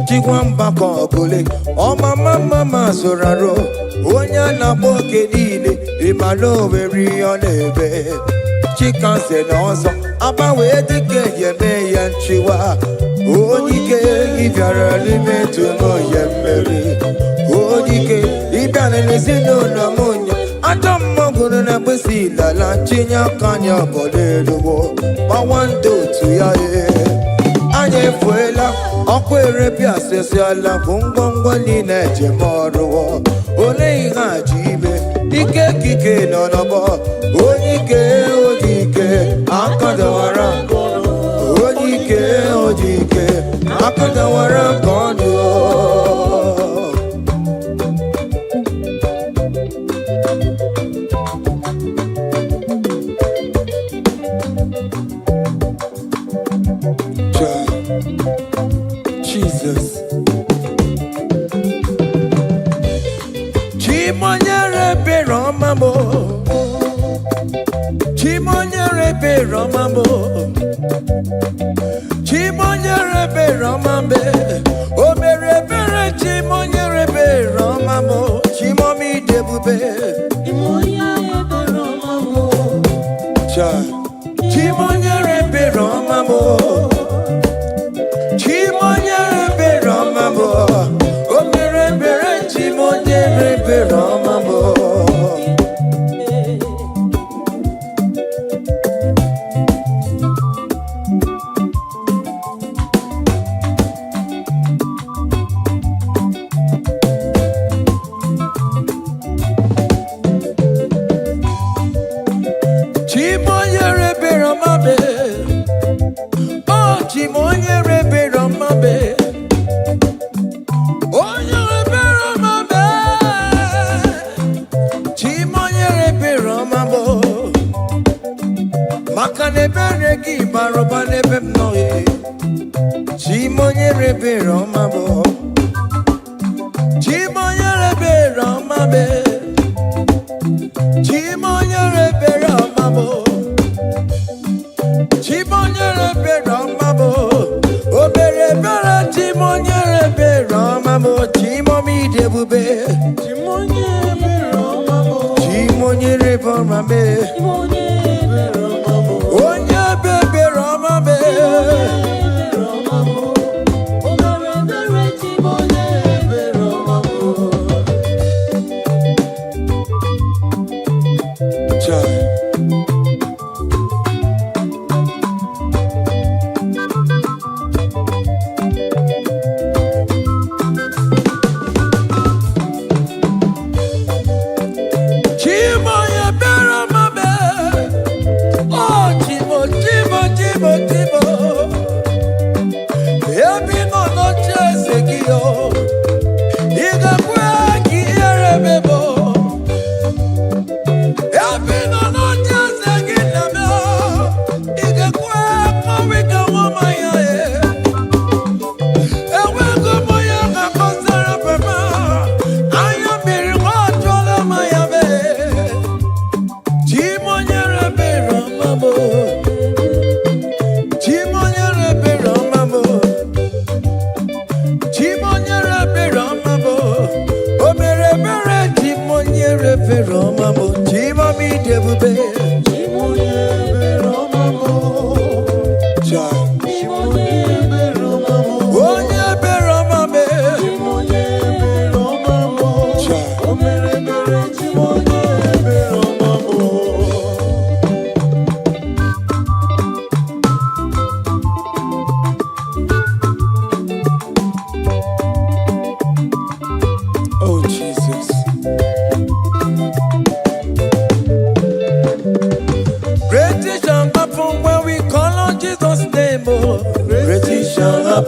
chikwa mgbakọ ọbụle ọmama zụrụ arụ onye a na-agba oke niile ịmala oweri ọ na-ebe chikanse na ọzọ agbanwee dịka eme ya nchiwa onike ịbịara n'ime tụnụ ya mmeri onike ịbịara n'ezinụlọ m nya ajọ mmọgụrụ na mgbesi ilala chinye aka anya ọbọdọ eluwo gbawa ndị otu ya anyị efuela ọkụ erepịa asịsịala bụ ngwongwo niile ejem ọrụwo ole ihe a ji ibe ike ekike nọ n'ọgbọ onike akadawara onike akadawara ka ọnụ Jesus Chimonyere Beromamo Chimonyere Beromamo Chimonyere Beromambe Omere Bere Chimonyere Beromamo Chimomi Debube Chimonyere Beromamo Chimonyere Beromamo Chimonyere Beromamo Omere Bere Chimonyere Beromamo Chimonyere Beromame Oh Chimonyere Beromame Onyere Beromame Chimonyere Beromamo Makane Bereki Baroba Nebem Noe Chimonyere Beromamo Chimonyere Beromame Chimonyere Beromamo Chimonyere Beromamo Obere Bera Chimonyere Beromamo Chimomi Debube Chimonyere Beromamo Chimonyere Beromame Onye Bebe Romame Obere Bera Chimonyere Beromamo Chimoye Beromame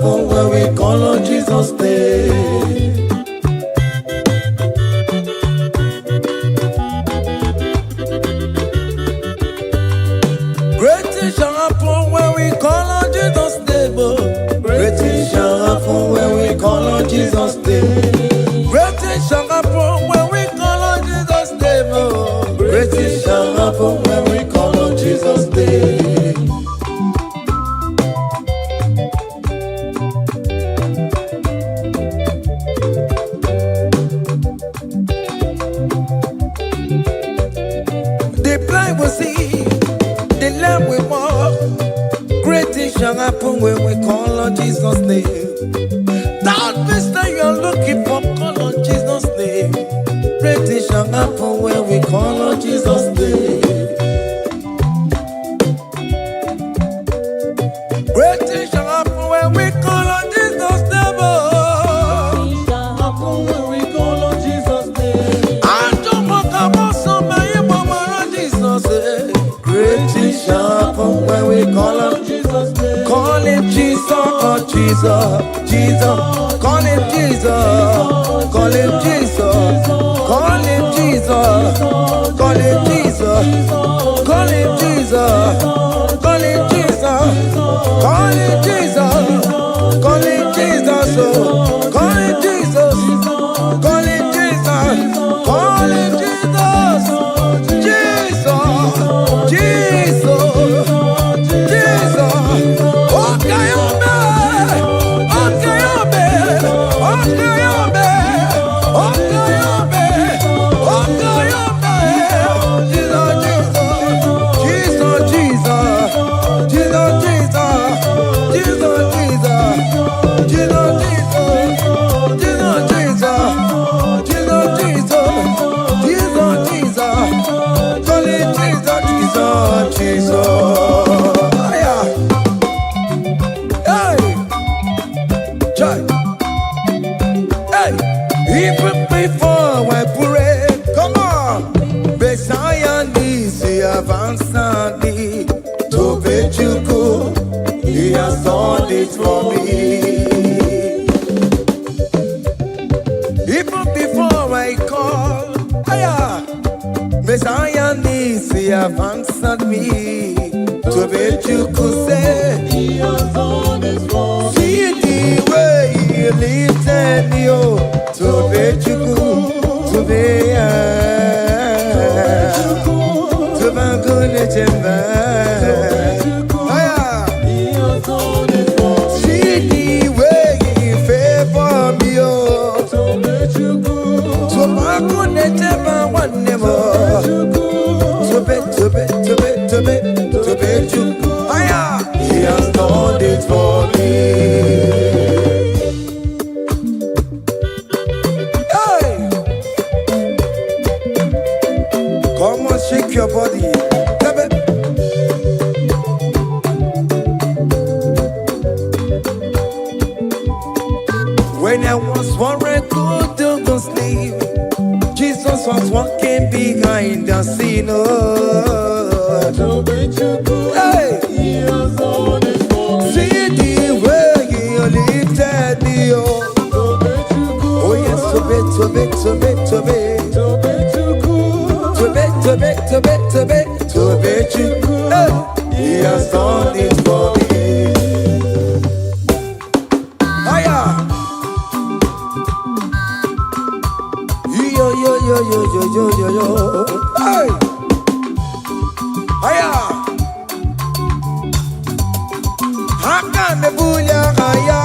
happen when we call on Jesus' name. Great things shall happen when we call on Jesus' name. Great things shall happen when we call on Jesus' name. Great things shall happen when we call on Jesus' name. Great things shall happen when we call on Jesus' name. The blind will see, the lame will walk. Great things shall happen when we call on Jesus' name. That means that you're looking for, call on Jesus' name. Great things shall happen when we call on Jesus' name. Great things shall happen when we call on Jesus' name. When we call on Jesus' name. I don't want to come so many more Jesus. Great things shall happen when we call on Jesus' name. Call him Jesus, oh Jesus, Jesus. Call him Jesus, call him Jesus, call him Jesus, call him Jesus, call him Jesus, call him Jesus, call him Jesus, call him Jesus, call him Jesus, call him Jesus, call him Jesus, Jesus, Jesus, Jesus. Okay, even before I pray, come on. Messiah needs to have answered me. To bet you go, he has done it for me. Even before I call, Messiah needs to have answered me. To bet you could say, he has done it for me. See the way he lifted me, oh. To bet you go, to be to be good at your see the way he favor me, oh. To bet you go, to be good at your one never. To bet you go, he has done it for me. Come on, shake your body. When I was worried, good to sleep, Jesus was walking behind the scene. Hey. See the way he lifted me. Oh yes, to bet. To bet you, he has done it for me. Hiya, yo. Hey, hiya, haka nebunya hiya,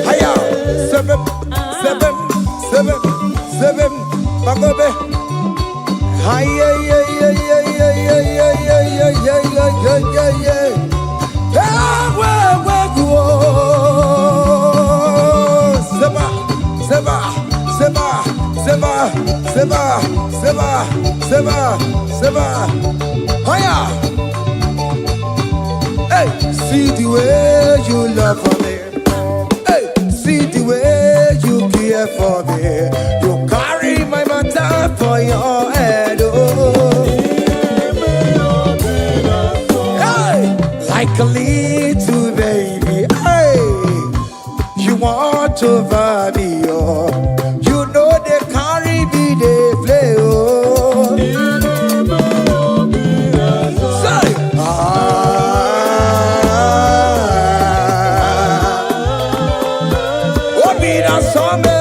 hiya, seven, bagobe. Hiya, hey, see the way you love for me. Hey, see the way you care for me. You carry my matter for your head. Oh. Hey, like a little baby. Hey, you want over me, oh. You know they carry me, they play, oh. Say, oh, be that summer.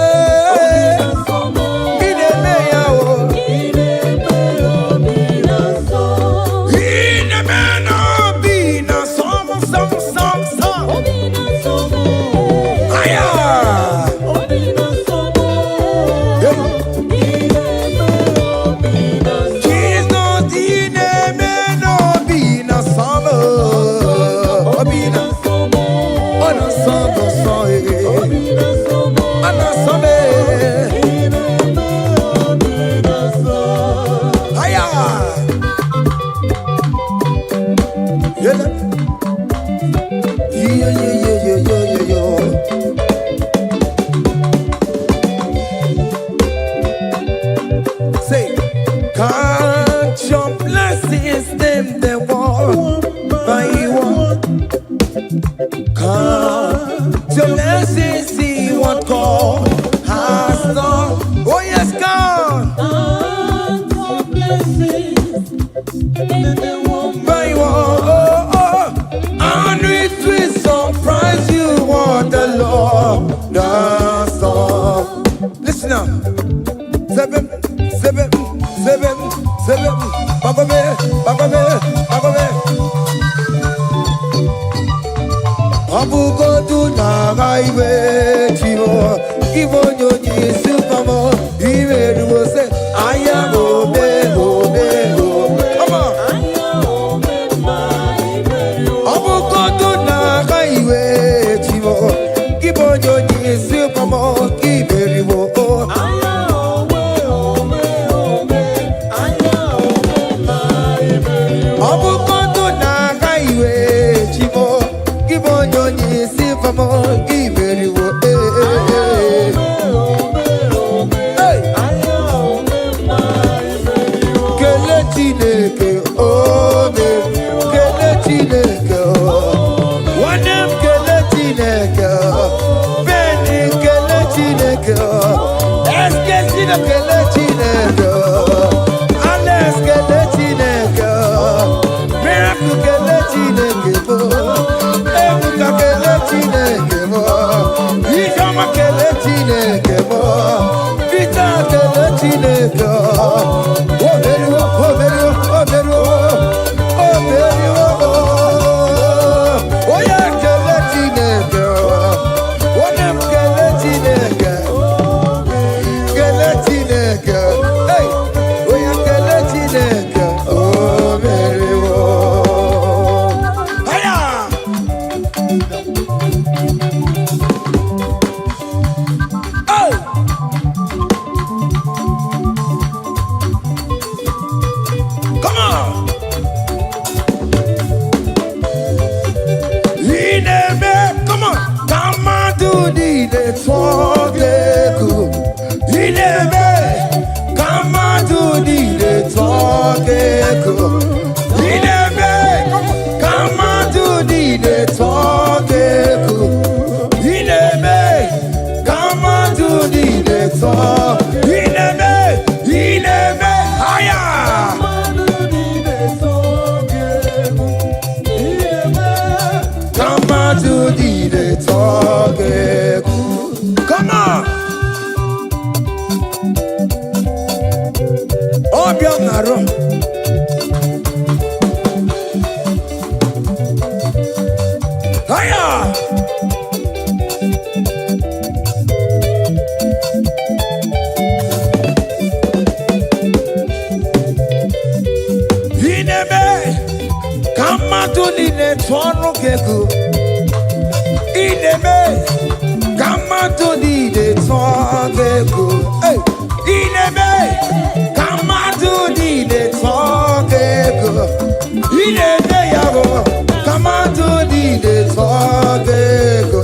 Say, count your blessings, them they want by one. Count your blessings, see what God has done. Oh yes, God. Count your blessings, them they want by one. Oh, oh. And it will surprise you what the Lord does. Listen up. Seven. Bagome. Abugo do na gaiwe chivo. Ibo nyonyi supamo. Iwe ruo se aya obe. Come on. Abugo do na gaiwe chivo. Ibo nyonyi supamo. Iwe ruo.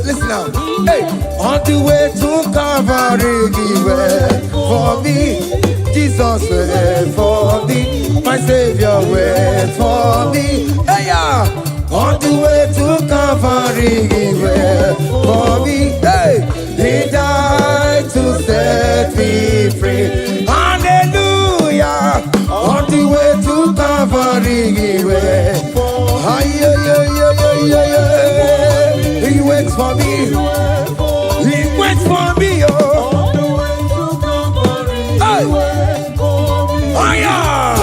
Listen now. Hey, on the way to Calvary, he went for me. Jesus went for me. My Savior went for me. Hey, yeah. on the way to Calvary, He went for me. Hey, He died to set me free. Hallelujah. On the way to Calvary, He went. He waits for me. He waits for me. Oh. Hey. Oh yeah.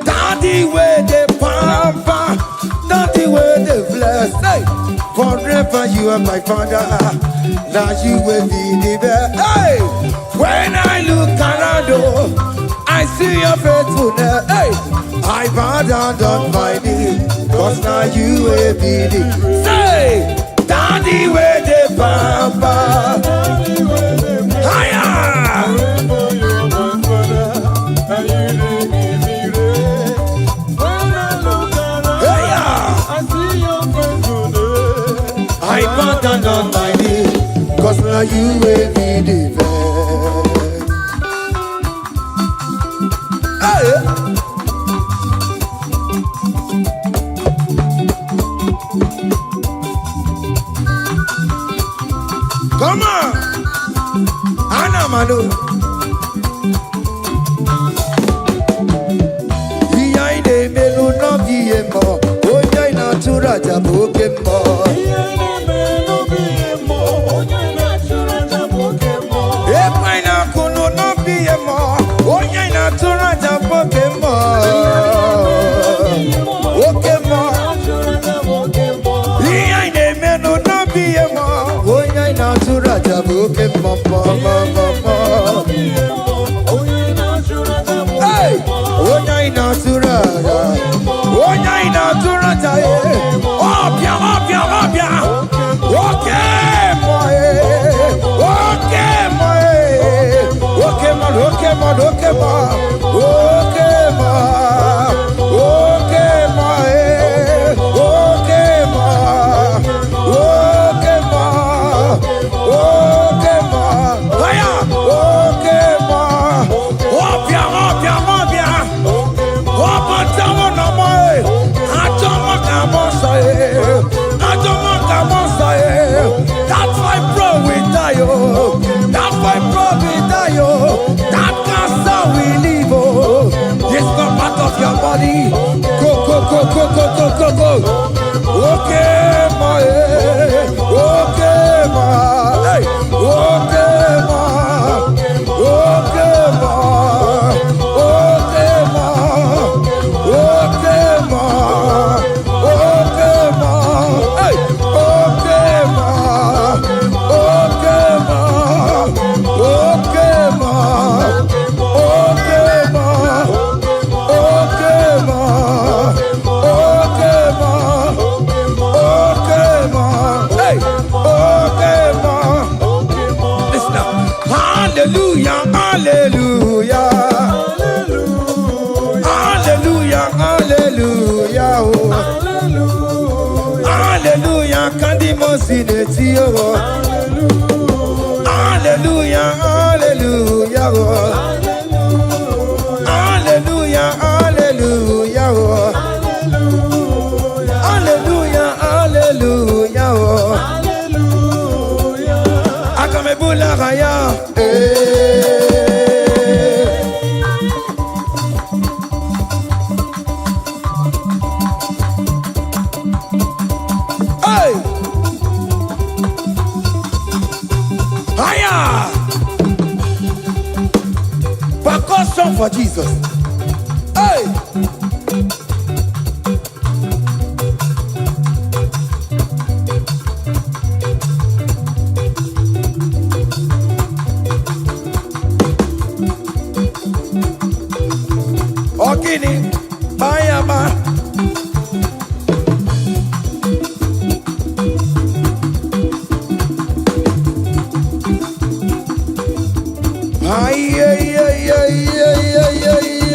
Daddy where the pamper, daddy where the bless. Hey. Forever you are my father. Now you will be the best. Hey. When I look around, oh, I see your faithfulness. Hey. I bow down on my knees, cause now you will be the. Say, daddy where the pamper. Higher. I bow down on my knees, cause now you will be the best. Hey. Come on, Anna Manu. Iyaine melu no biemo, onya ina tura jaboke mo. Iyaine melu biemo, onya ina tura jaboke mo. Epaina kuno no biemo, onya ina tura jaboke mo. Oke mo. Iyaine melu no biemo. Natura jabuke mama mama. Hey, onya natura, onya natura jaye. Opia, opia, opia. Okay, boy. Okay, boy. Okay, man. Okay, man. Okay, man. Okay, man. Okay, boy. Okay, man. Okay, man. Okay, ma. Aya. Okay, ma. Opia, opia, opia. Opa, tamo na mai. Atomo kamosa e. Atomo kamosa e. That's why bro we die oh. That's why bro we die oh. That cancer we live oh. It's not part of your body. Go, go, go, go, go, go, go, go. Okay, ma. Okay, ma. Hey. Okay, ma. Okay, ma. Okay, ma. Okay, ma. Okay, ma. Hey. Okay, ma. Okay, ma. Okay, ma. Okay, ma. Okay, ma. Okay, ma. Okay, ma. Hey. Okay, ma. Listen now. Hallelujah, hallelujah. Hallelujah, hallelujah. Oh. Hallelujah, kandi mosineti oh. Hallelujah, hallelujah. Oh. Hallelujah, hallelujah. Oh. Hallelujah, hallelujah. Oh. Akamebula raya. Hey! Higher! Percussion for Jesus. Hey! Ogini, Bayama. Ay, ay, ay, ay, ay, ay, ay,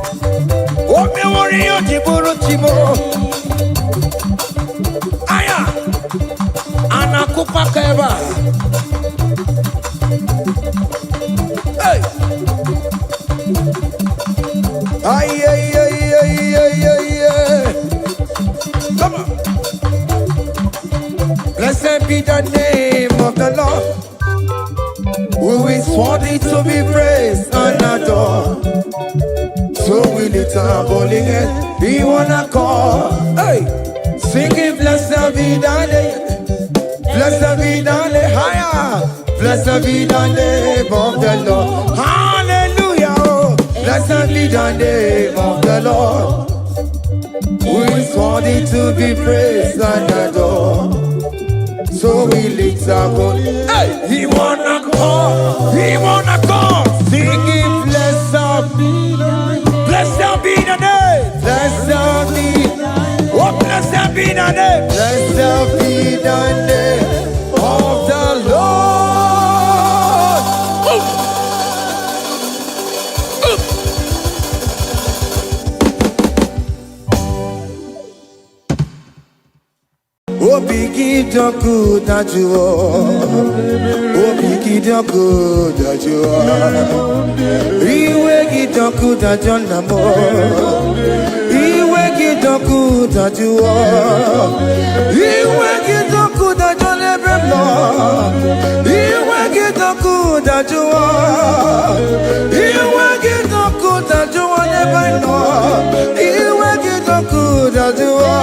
Ay, ay, ay, ay, ay, ay, ay. Come on. Blessed be the name of the Lord, who is worthy to be praised and adored. So we lift our holy hands, we wanna call, hey, singing blessed be the name, blessed be the name, higher, blessed be the name of the Lord, hallelujah, oh. Blessed be the name of the Lord, who is worthy to be praised and adored. So we lift our holy hands, hey, he wanna call, singing blessed be the name. Blessed be the name. Blessed be. Oh, blessed be the name. Blessed be the name of the Lord. Oh, biggie, the good that you are. Oh, biggie, the good that you are. Iwe gidoku da jonamo, iwe gidoku da juo, iwe gidoku da jonebemo, iwe gidoku da juo, iwe gidoku da juo nebeno, iwe gidoku da juo.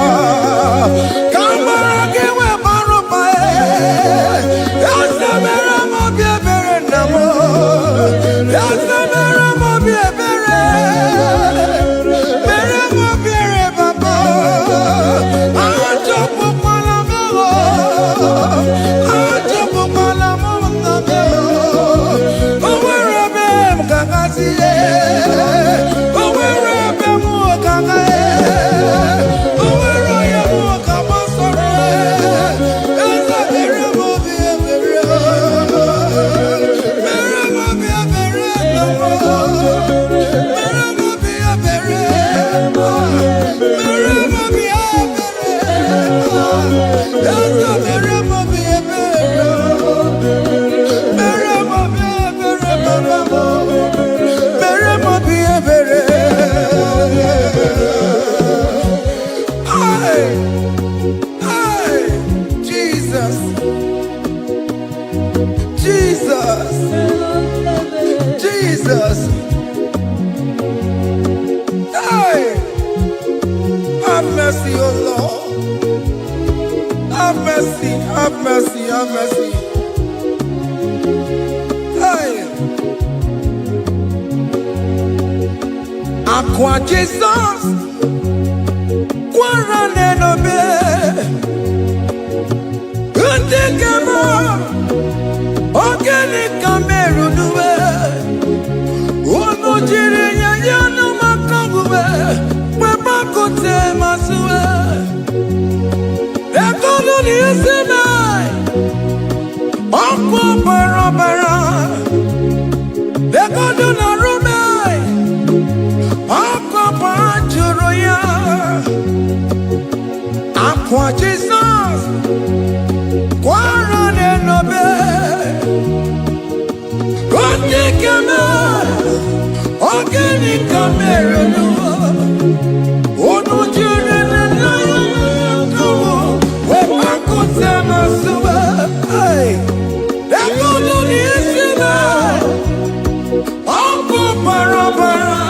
Kamara kewe baropa, yasamera mo biebere namo, yasamera. Jesus, hey, have mercy, oh Lord, have mercy, have mercy, have mercy, hey, Aqua Jesus, Quarane no be, Undigamo, Organic Cameru Nube. Jirinya yana makangube, webakote masue. Ekolo ni eseme, oko barabara. Ekolo na rume, oko panchuroya. Aqua Jesus, Quarane nobe, Gondikame. Organic camera, oh no, children, we're back on Sama Suba. They're going to listen. Uncle Parabara,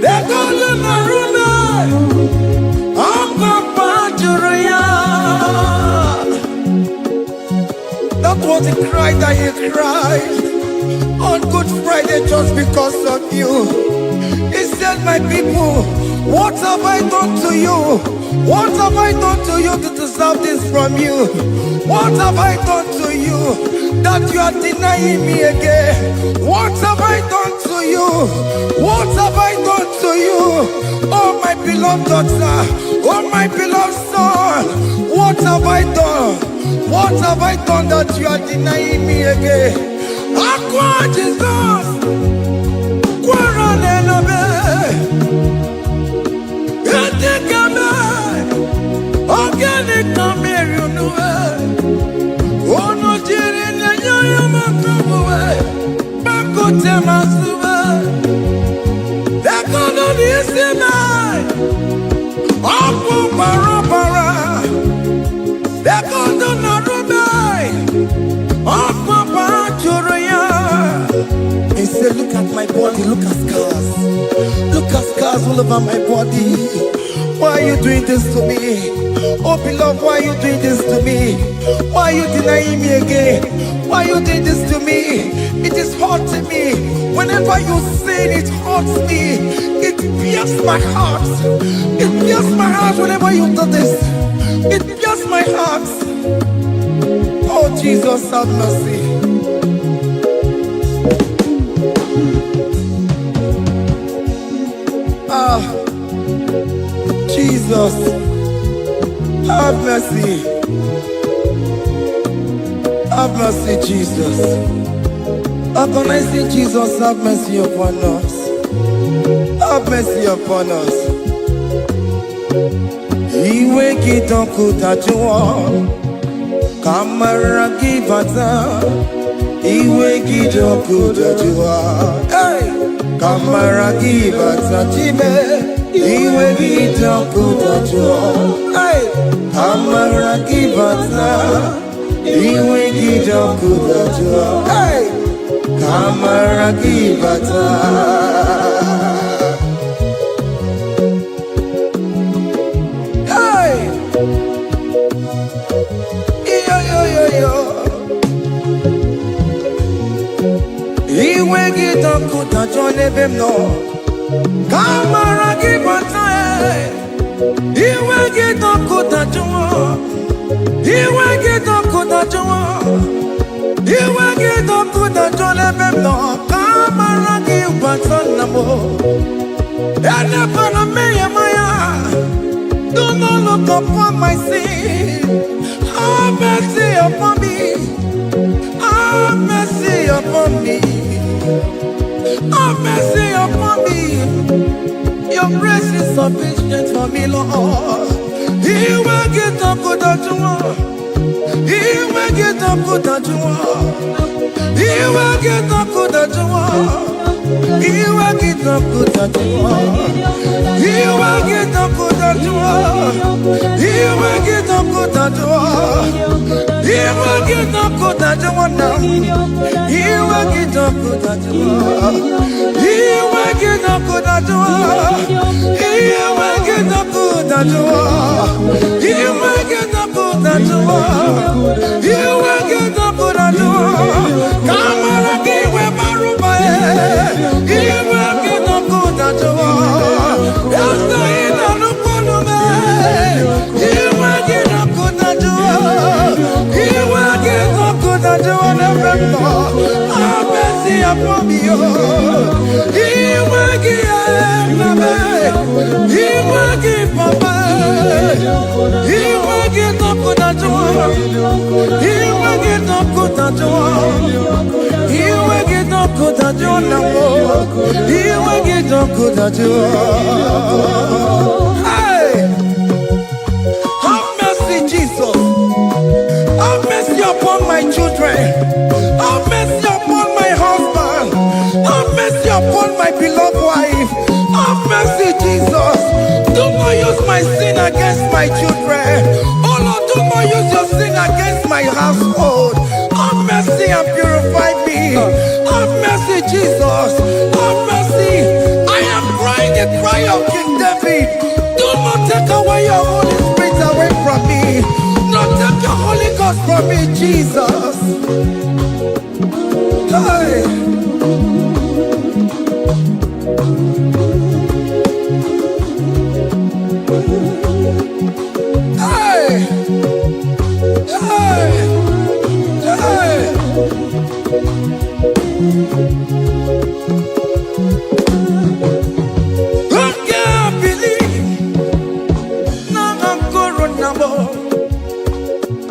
they're going to Naruna, Uncle Pajuria. That was the cry that he cried on Good Friday just because of you. He said, my people, what have I done to you? What have I done to you to deserve this from you? What have I done to you that you are denying me again? What have I done to you? What have I done to you? Oh my beloved daughter, oh my beloved son, what have I done? What have I done that you are denying me again? Aqua Jesus, Quarane no be, Etikame, Organic Cameru Nube, Ono Jirinya yana. look at scars. Look at scars all over my body. Why are you doing this to me? Oh beloved, why are you doing this to me? Why are you denying me again? Why are you doing this to me? It is hurting me. Whenever you sin, it hurts me. It pierces my heart. It pierces my heart whenever you do this. It pierces my heart. Oh Jesus, have mercy. Ah, Jesus, have mercy. Have mercy, Jesus. How can I say, Jesus, have mercy upon us? Have mercy upon us. Iwe kitonku tajuwa, kamara kibata. Iwe kitonku tajuwa, hey, kamara kibata jibe. Iwe kitonku tajuwa, hey, kamara kibata. Iwe kitonku tajuwa, hey, kamara kibata. Iwe gitonku tajone bemno, kamara kibata. Iwe gitonku tajwa, iwe gitonku tajwa, iwe gitonku tajone bemno, kamara kibata namo. Ene pana meya maya, do not look upon my sin. Have mercy upon me. Have mercy upon me. Have mercy upon me. Your grace is sufficient for me, Lord. He will get up good at you. He will get up good at you. He will get up good at you. He will get up good at you. He will get up good at you. He will get up good at you. He will get up good at you now. He will get up good at you. He will get up good at you. He will get up good at you. He will get up good at you. He will get up good at you. Come on, give me my room. He will get up good at you. After he done up on me, he will get up good at you. He will get up good at you. Have mercy upon me. He will give me. He will give me. He will get up good at you. He will get up good at you. He will get up good at you now. He will get up good at you. Hey, have mercy, Jesus. Have mercy upon my children. Have mercy upon my husband. Have mercy upon my beloved wife. Have mercy, Jesus. Do not use my sin against my children. Oh Lord, do not use your sin against my household. Have mercy and purify me. Have mercy, Jesus. Have mercy. I am crying the cry of King David. Do not take away your Holy Spirit away from me. Not take your Holy Ghost from me, Jesus. Hey. Hey. Hey. Hey. I can't believe now I'm corona.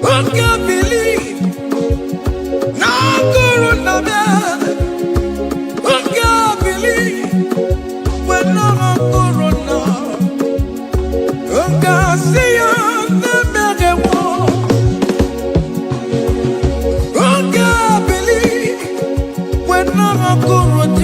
I can't believe now I'm corona. I can't believe when I'm corona. I can't see you. I can't believe when I'm corona.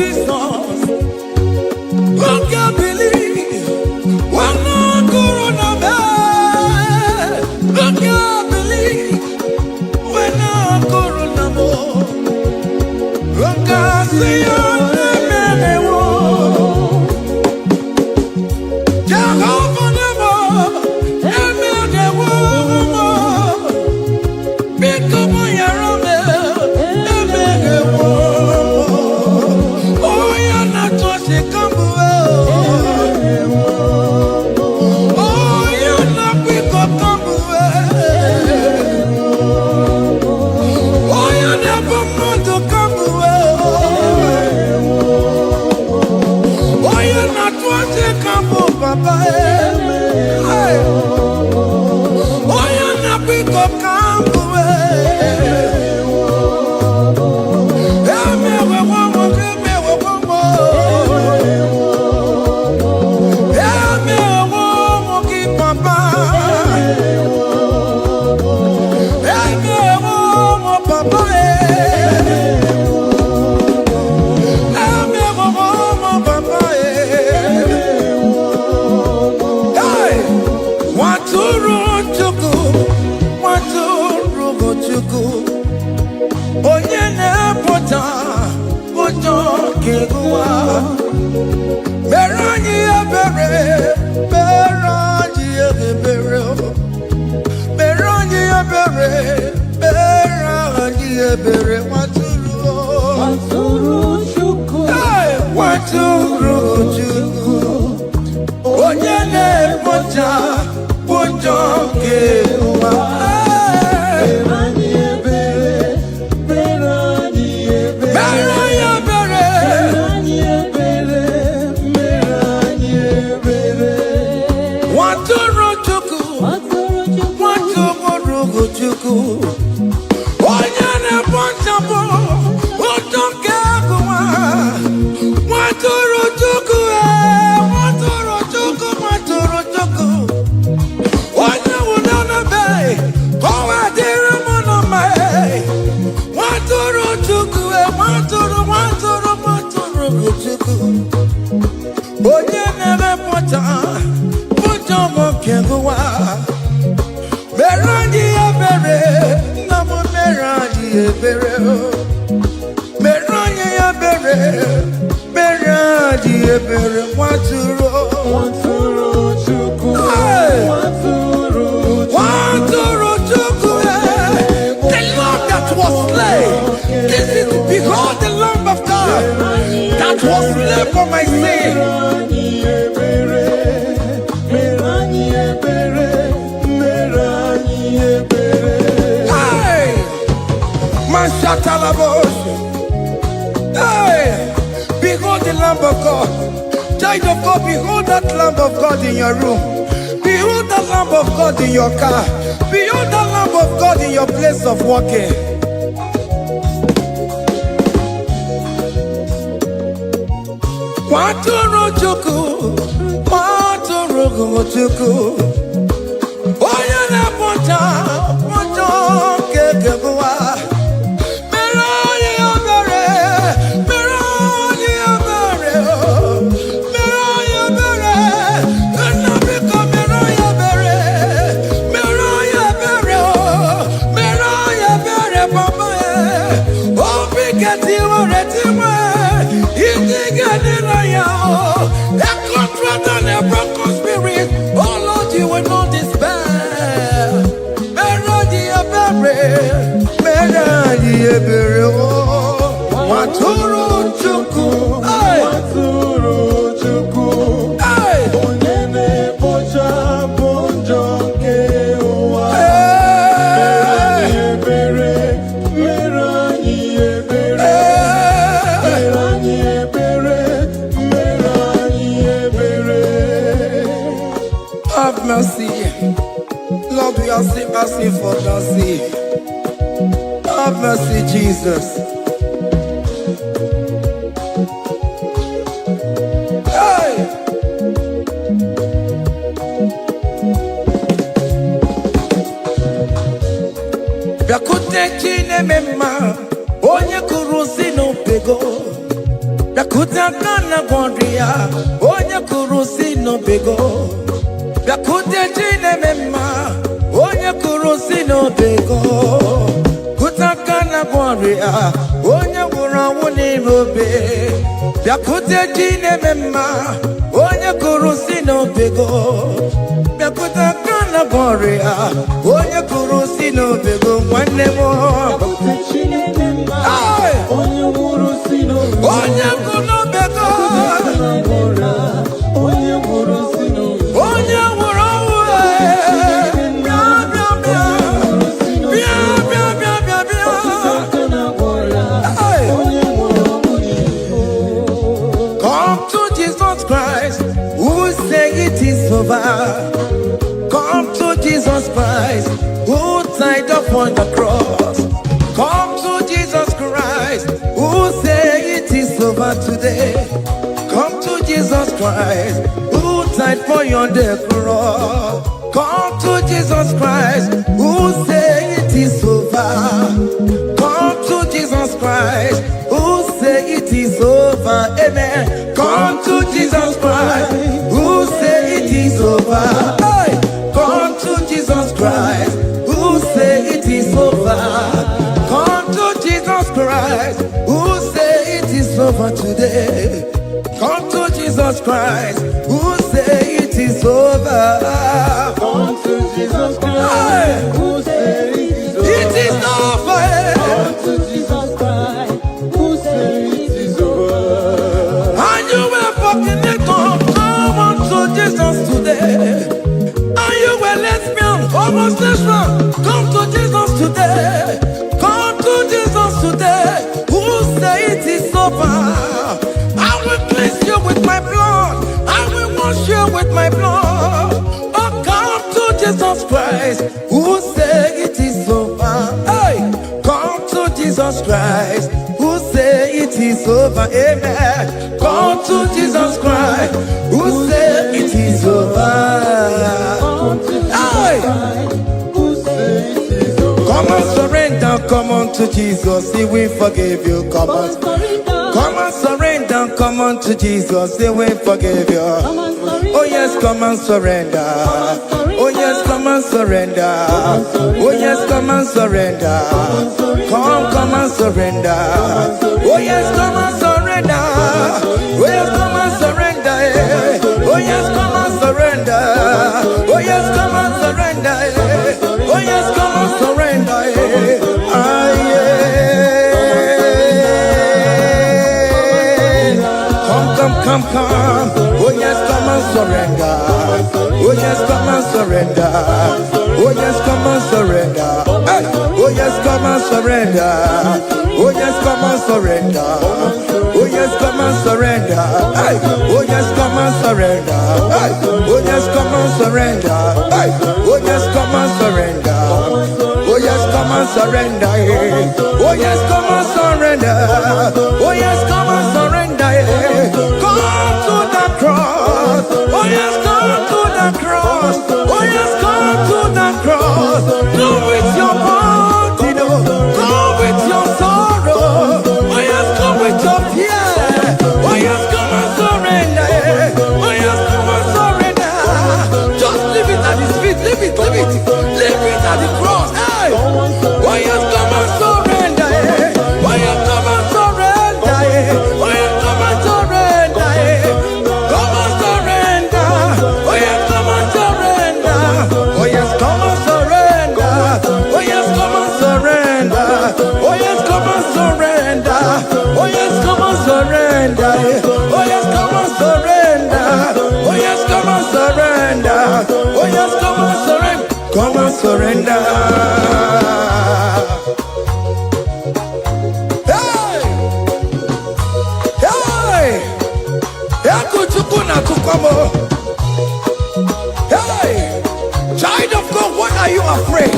onye na-apụta ụjọ ga-egụwa. Mere anyị ebere, mere anyị ebere, mere anyị ebere, mere anyị ebere, nwatụrụ Chukwu, nwatụrụ Chukwu, onye na-apụta ụjọ ga-egụwa. Onye na-ekpochapụ ụjọ nke agụwa, nwatụrụ Chukwu, nwatụrụ Chukwu, nwatụrụ Chukwu. Onye nwụrụ n'ebe ka ọ wee dịrị mụ na mma, nwatụrụ Chukwu, nwatụrụ Chukwu. Onye na-emepụta ụjọ nke agụwa, mere anyị ebere, nna m mere anyị ebere, mere anyị ebere, mere anyị ebere, nwatụrụ Chukwu, nwatụrụ Chukwu. The lamb that was slain, this is behold the Lamb of God that was slain for my sin. Hey, behold the Lamb of God. Child of God, behold that Lamb of God in your room. Behold the Lamb of God in your car. Behold the Lamb of God in your place of working. Nwatụrụ Chukwu, nwatụrụ Chukwu, onye na-apụta ụjọ nke agụwa. Nwatụrụ Chukwu, nwatụrụ Chukwu, onye na-ekpochapụ ụjọ nke ụwa. Mere anyị ebere, mere anyị ebere, mere anyị ebere. Have mercy, Lord, we are asking for mercy. Have mercy, Jesus. Hey! Bịakute Chineke mma, onye kụrụ si n'obego. Bịakute aka na gwọrọ ya, onye kụrụ si n'obego. Bịakute Chineke mma, onye kụrụ si n'obego. Onye gwụrụ anwụ n'ime obe. Bịakute Chineke mma, onye kụrụ si n'obego. Bịakute aka na gwọrọ ya, onye kụrụ si n'obego, nwanne m. Bịakute Chineke mma, onye gwụrụ si n'obego. Onye gwụrụ n'obego, onye gwụrụ si n'obego. Onye gwụrụ anwụ, come to Jesus Christ, who died upon the cross. Come to Jesus Christ, who said it is over today. Come to Jesus Christ, who died for you on the cross. Come to Jesus Christ, who said it is over. Come to Jesus Christ, who said it is over. Amen. Come to Jesus Christ, who said it is over. Hey! Come to Jesus Christ, who said it is over. Come to Jesus Christ, who say it is over today. Come to Jesus Christ, who say it is over. Come to Jesus Christ, who say it is over. It is over. Come to Jesus Christ, who say it is over. And you were fucking it up. Come on to Jesus today. And you were lesbian, homosexual. Come to Jesus today. Come to Jesus today. Who say it is over? I will cleanse you with my blood. I will wash you with my blood. Oh, come to Jesus Christ. Who say it is over? Hey, come to Jesus Christ. Who say it is over? Amen. Come to Jesus Christ. Who say it is over? Come to Jesus Hey. Christ, who say it is over. Come and surrender, come on to Jesus, He will forgive you. Come on, come and surrender, come on to Jesus, He will forgive you. Oh yes, come and surrender. Oh yes, come and surrender. Oh yes, come and surrender. Come and surrender. Oh yes, come and surrender. Oh yes, come and surrender. Oh yes, come and surrender. Oh yes, come and surrender. Oh yes, come and surrender. Ah, yeah. Come. Oh yes, come and surrender. Oh yes, come and surrender. Oh yes, come and surrender. Hey. Oh yes, come and surrender. Oh yes, come and surrender. Oh yes, come and surrender. Hey. Oh yes, come and surrender. Hey. Oh yes, come and surrender. Hey. Oh yes, come and surrender. Oh yes, come and surrender. Oh yes, come and surrender. Oh yes, come and surrender. Come to the cross. Oh yes, come to the cross. Oh yes, come to the cross. Come with your body, come with your sorrow. Oh yes, come with your fear. Oh yes, come and surrender. Oh yes, come and surrender. Just leave it at His feet. Leave it at the cross. Hey. Oh yes, come and surrender. Oh yes, come and surrender. Oh yes, come and surrender. Come and surrender. Oh yes, come and surrender. Oh yes, come and surrender. Oh yes, come and surrender. Oh yes, come and surrender. Oh yes, come and surrender. Oh yes, come and surrender. Oh yes, come and surrender. Oh yes, come and surrender. Come and surrender. Hey! Hey! Hey! Child of God, why are you afraid?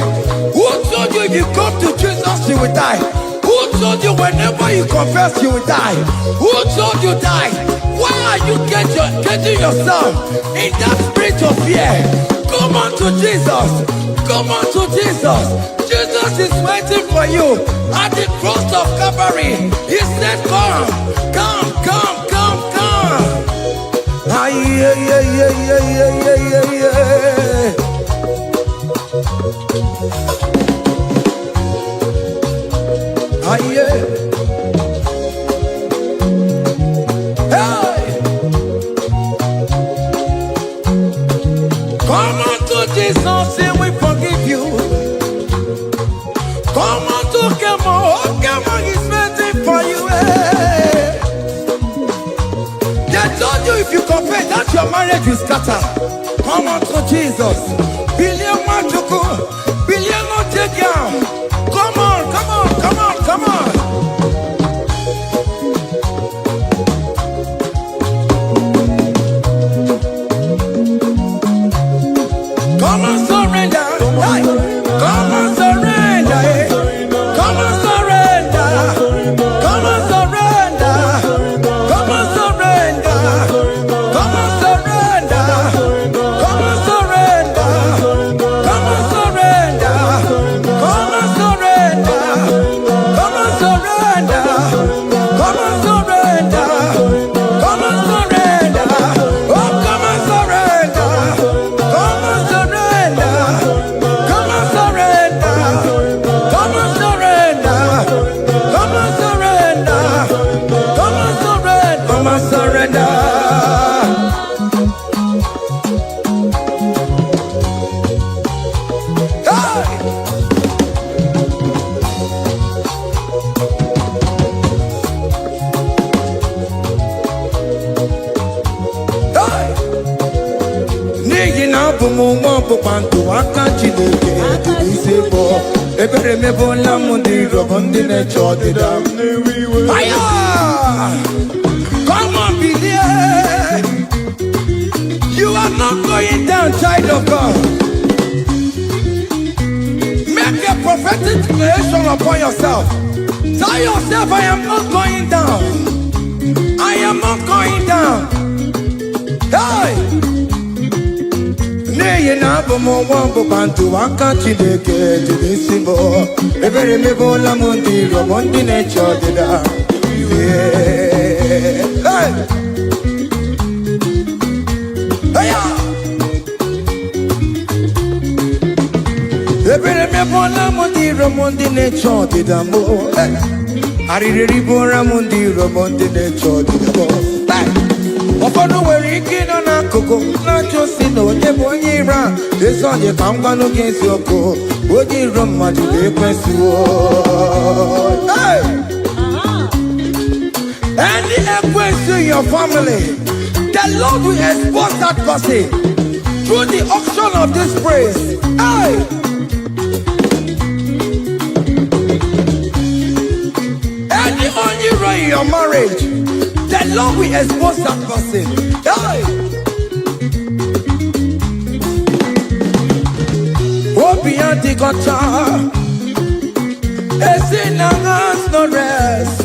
Who told you if you come to Jesus you will die? Who told you whenever you confess you will die? Who told you die? Why are you getting yourself in that spirit of fear? Come on to Jesus. Come on to Jesus. Jesus is waiting for you at the cross of Calvary. He said, come. Ah, yeah. Ah, yeah. Hey! Come on to Jesus, He will forgive you. Come on to Kemo, is waiting for you. Hey. They told you if you confess that your marriage will scatter. Come on to Jesus. Billion Machuku, billion Otegiam. Come on. Come and surrender. Hey. Come and surrender. Come and surrender. Come and surrender. Come and surrender. Come and surrender. Come and surrender. Come and surrender. Come and surrender. Come and surrender. Come and surrender. Come and surrender. Oh, come and surrender. Come and surrender. Come and surrender. Come and surrender. Come and abụmụnwa ọkpụkpandụ aka Chineke dị isi bụ ebere mebola m ndị rọbọ ndị na-eche ọdịda aya. Come on, believe. You are not going down, child of God. Make a prophetic declaration upon yourself. Tell yourself, I am not going down. I am not going down. Hey! Nay, na bomo wambo bantu waka Chineke jidisibo. Ebere mebo la mundi robondi necho dida. Hey! Hey! Ebere mebo la mundi robondi necho dida mo. Aririri bora mundi robondi necho dida mo. Ofono were ike nọ n'akụkụ na-achọ si na onye bụ onye ire a ezi onye ka m gwanụ gị eziokwu onye iro mmadụ ga-ekwesịwo. Any ekwesị in your family, the Lord will expose that person through the auction of this praise. Any only in your marriage, the Lord will expose that person. Hey! Obian the gotcha. It's in hands no rest.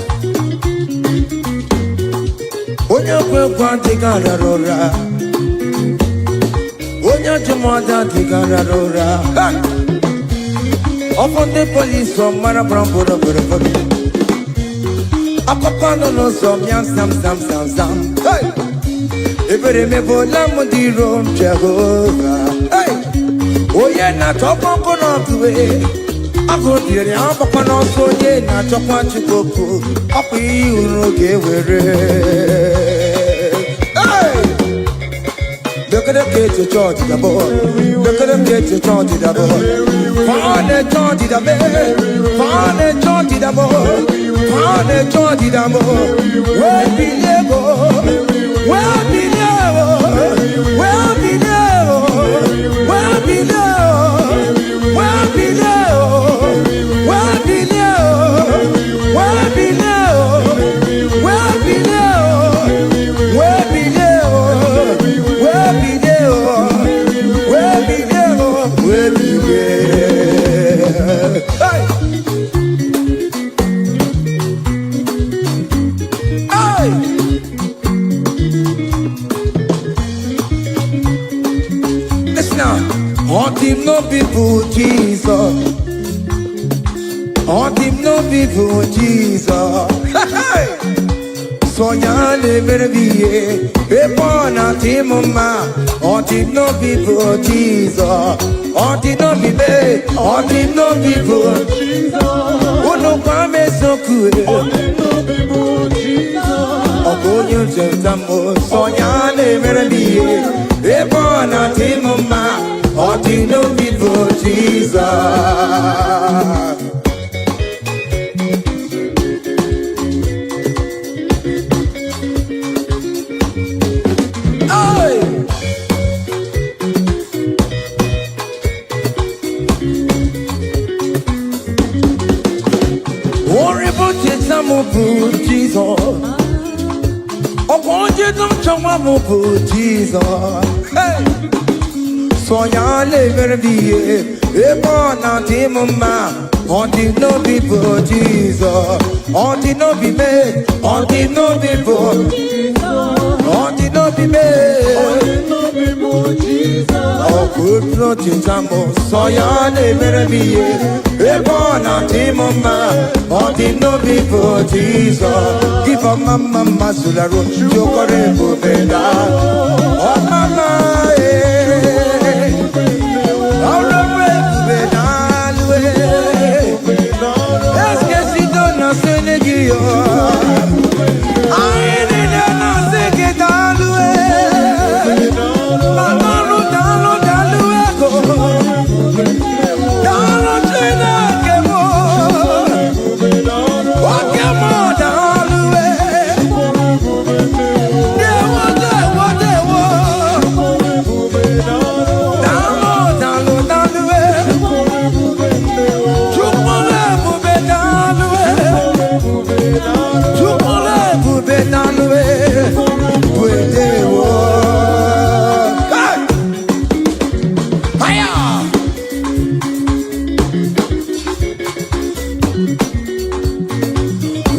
When you go the gararora. When you jumada the gararora. Upon the police from Marabrambo. Akopano no som yam sam. Hey, ebere me bola mundi rom Jehovah. Hey, oh yeah na topo kono tuwe. Ako dire akopano so ye na topo chukoko. Api uroge were. Hey, look at the kids to charge the boy. Look at the kids to charge the boy. Find the charge the boy. Find the charge the boy. Find the charge the boy. Where be level? Where be level? Where be level? Where be level? Where be level? Where be level? Where be level? Where be level? Where be level? Where be level? Where be level? Where be level? Hey! On him no people Jesus. On him no people Jesus. So ya never be a born at him ma. On him no people Jesus. On him no be me. On him no people Jesus. Oh no come so cool. On him no people Jesus. Oh go you tell so ya never be a born at him ma. All the no people, Jesus. Hey! Worry about it, some of Jesus. Oh, won't you don't come up with Jesus? Hey! So ya never be a born at him ma. On the no people Jesus. On the no be made. On the no people Jesus. On the no be made. On the no people Jesus. Oh good Lord Jesus. So ya never be a born at him ma. On the no people Jesus. Give a mama sularo. Jokore bubeda. Oh mama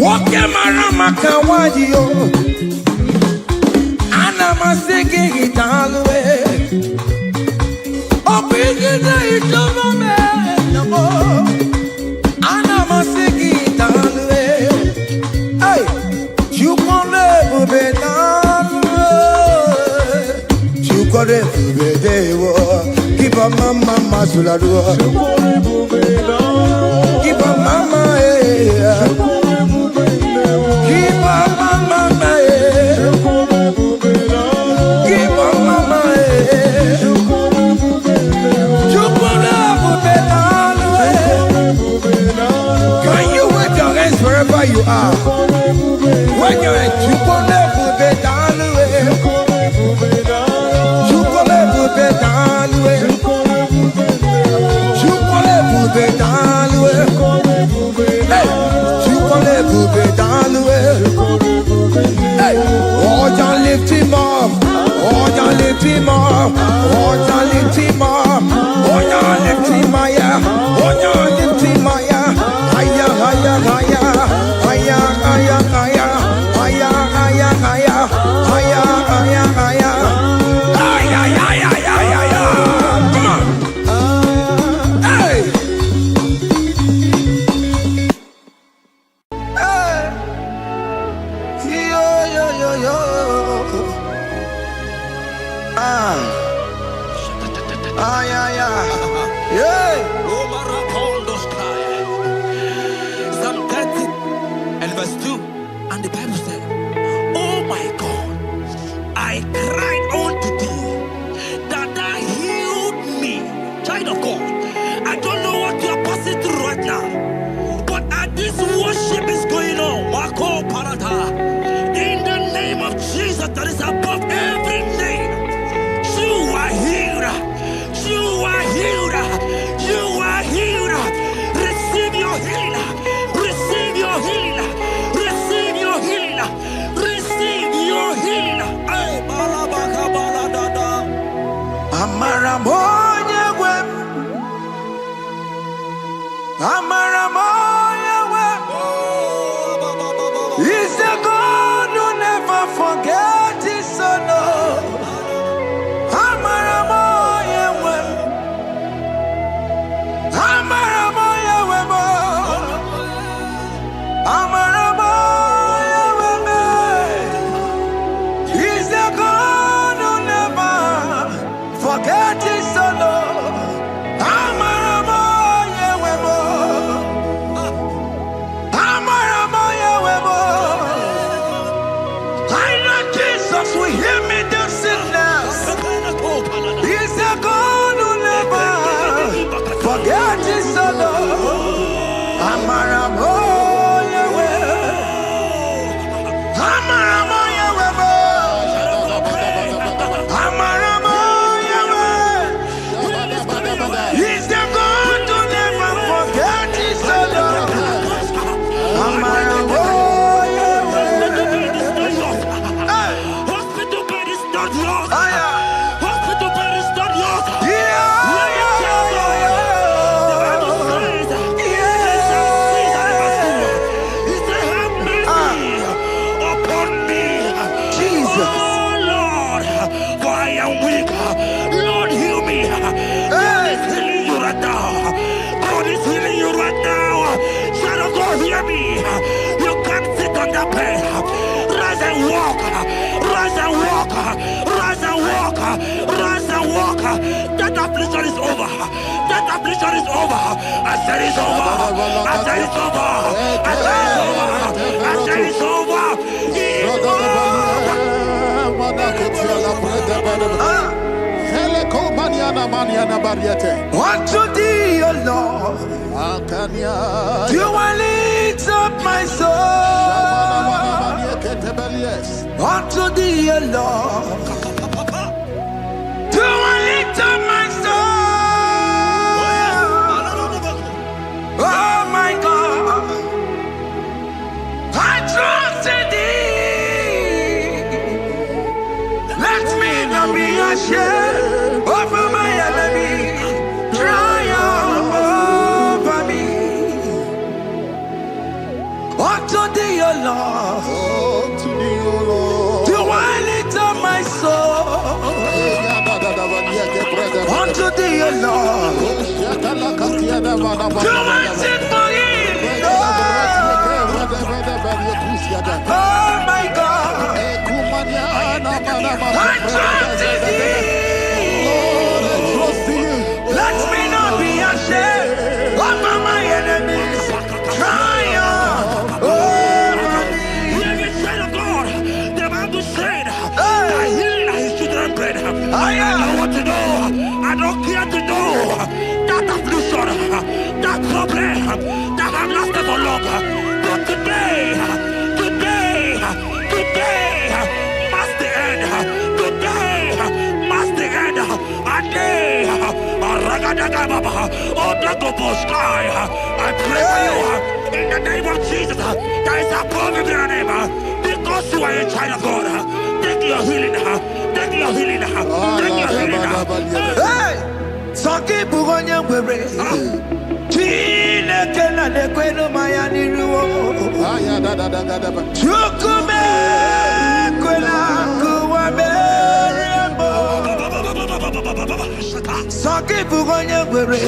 Woke marama kawadio. Anama singing it all the way. Oh, big me. Anama singing it all the way. Hey, you can never be done. You can never be there. Keep a mama masulado. Keep a mama. Keep a mama. Keep a mama. You can never be done. Can you wave your hands wherever you are? Wave your hands. You can never be done. You can never be done. Lift him up, oh, you lift him up, oh, you lift him up, oh, you lift him higher, oh, you lift him higher, higher, higher, higher, higher, higher, higher, higher, higher, higher, higher, higher, higher. Come on. Hey. Psalm 30 and verse 2, and the Bible said, oh my God, I cried unto thee, that thou healed me. Child of God, I don't know what you are passing through right now, but as this worship is going on, Marco Parata, in the name of Jesus that is above every name, you are healed. You are healed. You are healed. Receive your healing. Receive your healing. Receive your healing. Receive your healing. Ay, balabaka baladada. Amaramoya web. Amaramoya web. He's a God who never forgets his son. Amaramoya web. Amaramoya web. Amaramoya web. He's a God who never forgets his son. Amaramoya web. Amaramoya web. I know Jesus will hear me the sickness. He's a God who never forgets his son. Amaramoya web. Amaramoya web. Amaramoya web. He's the God who never forgets his son. Amaramoya web. Hospital bed is not yours. Ah, yeah. Hospital bed is not yours. Yeah. You can't sit on that bed. Rise and walk. Rise and walk. Rise and walk. Rise and walk. That affliction is over. That affliction is over. I said it's over. I said it's over. I said it's over. I said it's over. Unto thee, O Lord, do I lift up my soul. Unto thee, O Lord, do I lift up my soul. Oh my God, I trust in thee. Let me not be ashamed over my enemy. Triumph over me. Unto thee, O Lord. To thee, O Lord. Do I lift up my soul unto thee, O Lord? Do I sing for him? Oh my God, I trust in thee. Let me not be ashamed of my enemies. Triumph over me. Hear the said of God. The Bible said, I heal his children bread. I don't want to know. I don't care to know that affliction, that problem, that have lasted for long. But today, must the end. Today must the end. And day, I pray for you in the name of Jesus. There is a problem in your name. Because you are a child of God. Take your healing. Take your healing. Take your healing. Hey! Saki bugonya wewe. Chine kena de kwenu mayani ruo. Chukume kwena kuwa merembo. Saki bugonya wewe.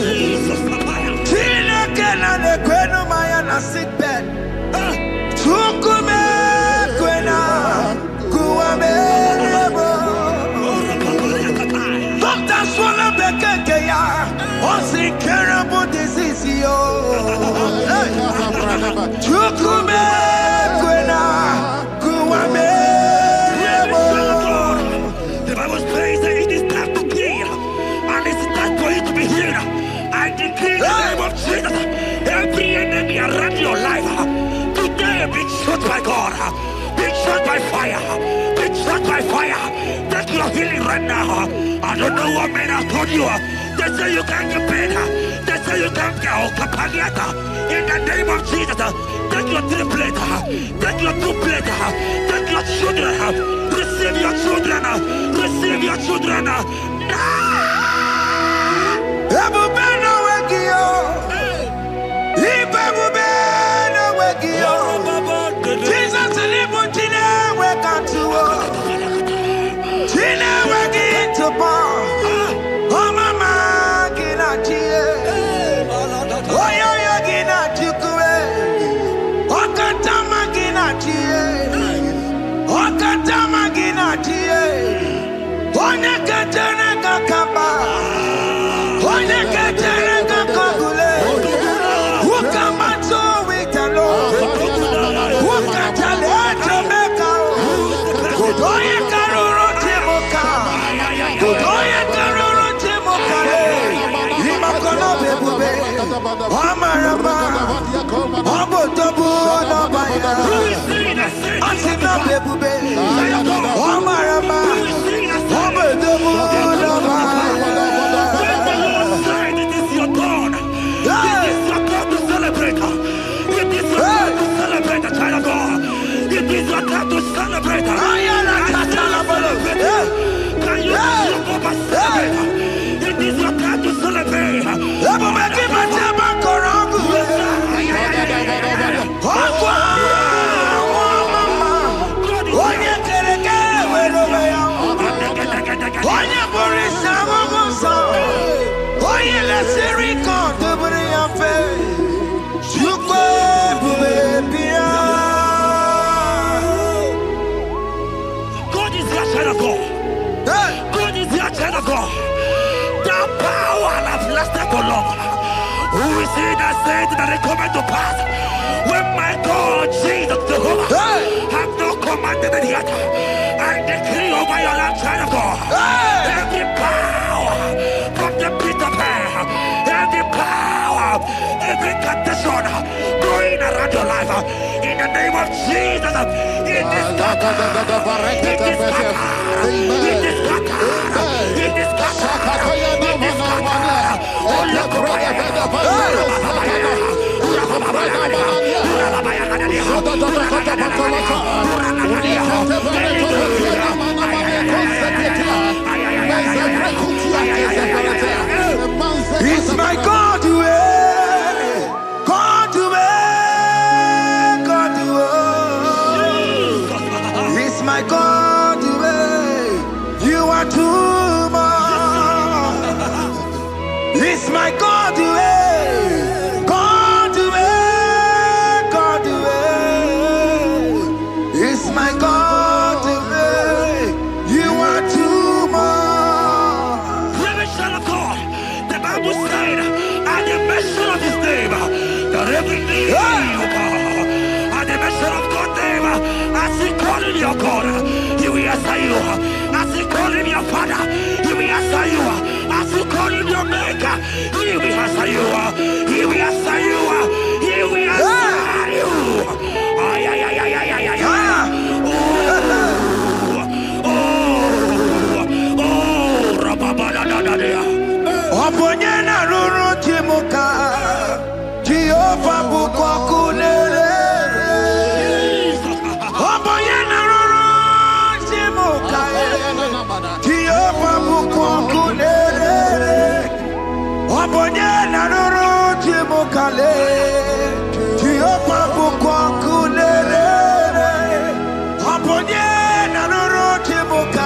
Chine kena de kwenu mayana sick bed. Chukume kwena kuwa merembo. Doctor swallow the keke ya. Only terrible disease yo. Chukume kwena kuwame. The Bible says that it is time to heal, and it's time for you to be healed. I decree in the name of Jesus, every enemy around your life today be shot by God, be shot by fire, be shot by fire. Take your healing right now. I don't know what men have told you. They say you can't get better. They say you can't get Okapaniata. In the name of Jesus, take your 3 plate, take your 2 plate, take your children, receive your children, receive your children. Ebubena wegio. Ibebubena wegio. Jesus libutine wekantuo. Tine wegi to bar. Oh mama gina tie. Oh yo yo gina tikue. Oh katama gina tie. Oh katama gina tie. Oh nekatene kakamba. Oh nekatene kakagule. Ukamato witalo. Ukatale Jamaica. Godoye karoro timoka. Godoye karoro timoka. Imakono bebube. Amarama. Abotobu no baya. Asina bebube. Amarama. Abotobu no baya. It is your turn. It is your turn to celebrate. It is your turn to celebrate, child of God. It is your turn to celebrate. Can you celebrate? It is your turn to celebrate. God is your child of God. God is your child of God. The power that lasted for long. Who is he that said that it coming to pass? When my God, Jesus Jehovah, have not commanded it yet. I decree over your life, child of God. Every power from the pit of hell, every power, every condition going around your life, in the name of Jesus, it is scattered. It is scattered. It is scattered. It is scattered. It is scattered. Oh, look over here. It's my God, God, God, mention of God's name, as you call him your God, he will answer you. As you call him your Father, he will answer you. As you call him your Maker, he will answer you. He will answer you. He will answer you. Ay, ay, ay, ay, ay, ay, ay, ay. Oponyena ruru timuka Jehovah bukwa kunere Oponyena ruru timuka Jehovah bukwa kunere Oponyena ruru timuka Jehovah bukwa kunere Oponyena ruru timuka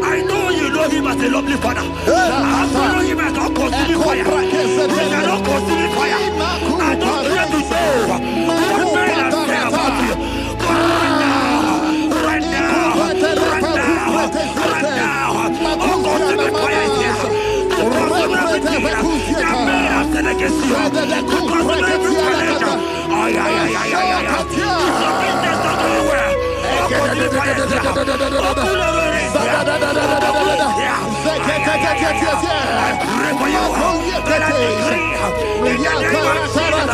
I know you know him as a lovely Father. I follow him as a consuming fire. He cannot consuming fire. I don't care to know what men have said about you. But right now, oh, consuming fire is here. To consume everything that men have said against you. To consume every challenge. Ay, ay, ay, ay, ay, ay. Your business not going well. Consuming fire is here. I pray for you. That I decree in the name of Jesus.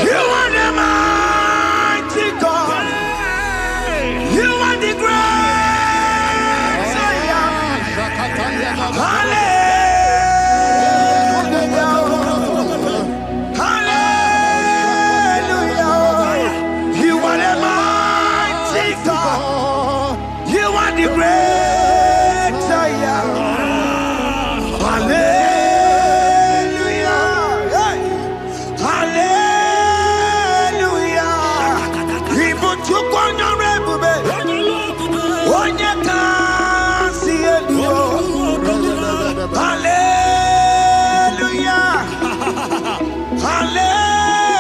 You are the mighty God. You are the great Hallelujah. You are the mighty God. You are the great Hallelujah. Hallelujah. Even to go on your rebbe. On your can see it. Hallelujah. Hallelujah.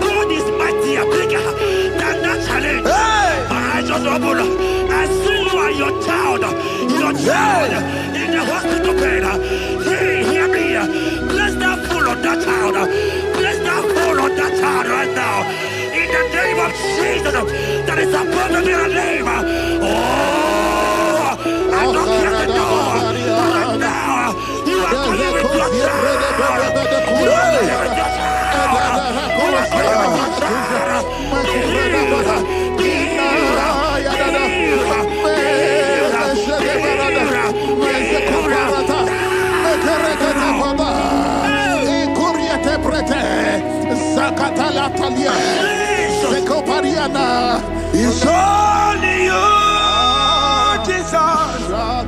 God is mighty and bigger than that challenge. I just humble. I see you and your child in the hospital bed. Hey, hear me. Bless that fool on that child. Bless that fool on that child right now. In the name of Jesus, that is above the mirror name. Oh, I don't care to know. Right now, you are calling with your child. You are calling with your child. You are calling with your child. It's only you, Jesus.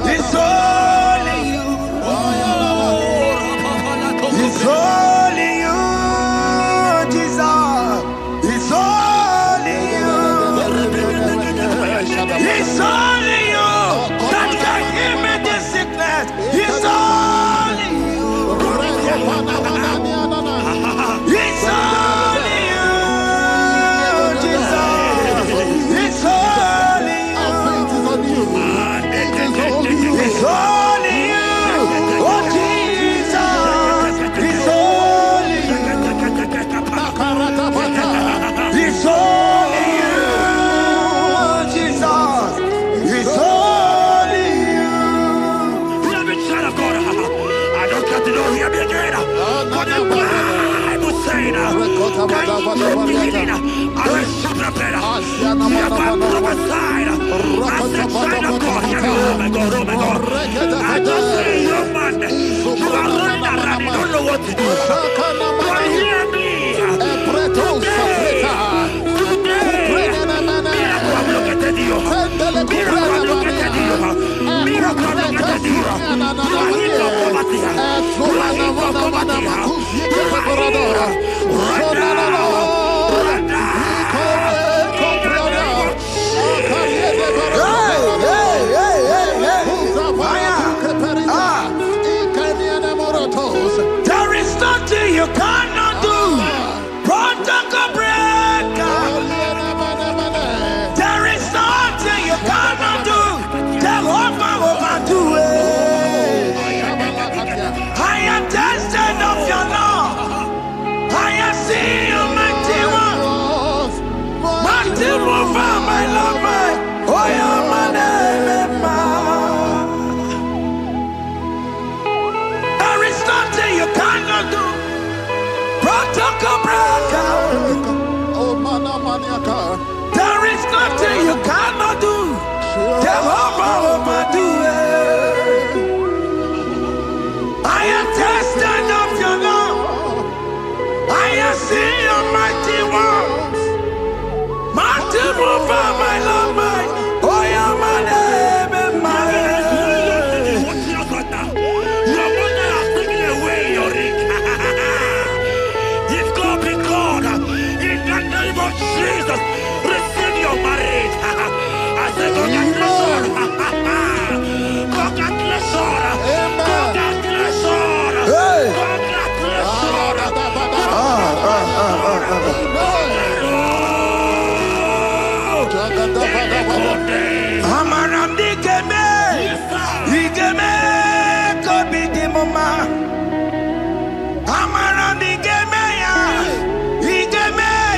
It's only you. It's only you, Jesus. It's only you. It's only you that can heal me this sickness. It's only you. It's only you, Jesus. It's only you. It's only you. Oh, Jesus. It's only you. It's only you, Jesus. It's only you. Hear me, child of God. I don't get to know, hear me again. For the Bible saying, can you be healing? I will super better. Never prophesied. I said, child of God, hear me. Oh my God, oh my God. I just see you, man. You are running around, you don't know what to do. But hear me. nothing you cannot do. Protocol breaker. There is nothing you cannot do. Jehovah overdo it. I am tested of your love. I have seen your mighty ones. Mighty mover, my lover. Oh, you're my name. There is nothing you cannot do. Protocol breaker. There is nothing you cannot do. Jehovah overdo it. I am tested of your love. I have seen your mighty ones. Mighty mover, my love, my. Oh, you're my name and my. Your mother has taken away your ring. If God be God, in the name of Jesus, receive your marriage. I say congratulations. Congratulations. Congratulations. Hey. Amaram digeme, digeme, kobi di mama. Amaram digeme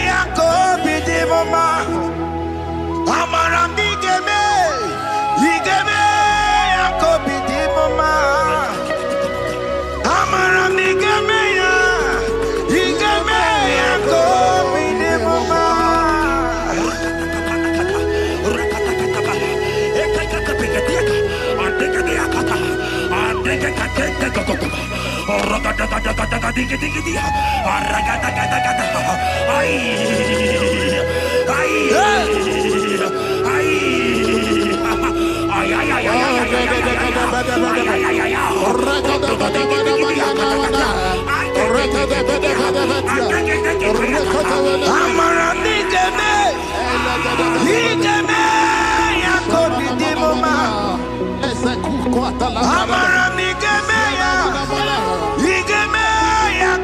ya kobi di mama. Amaram digeme ya kobi di mama. Amaram digeme ya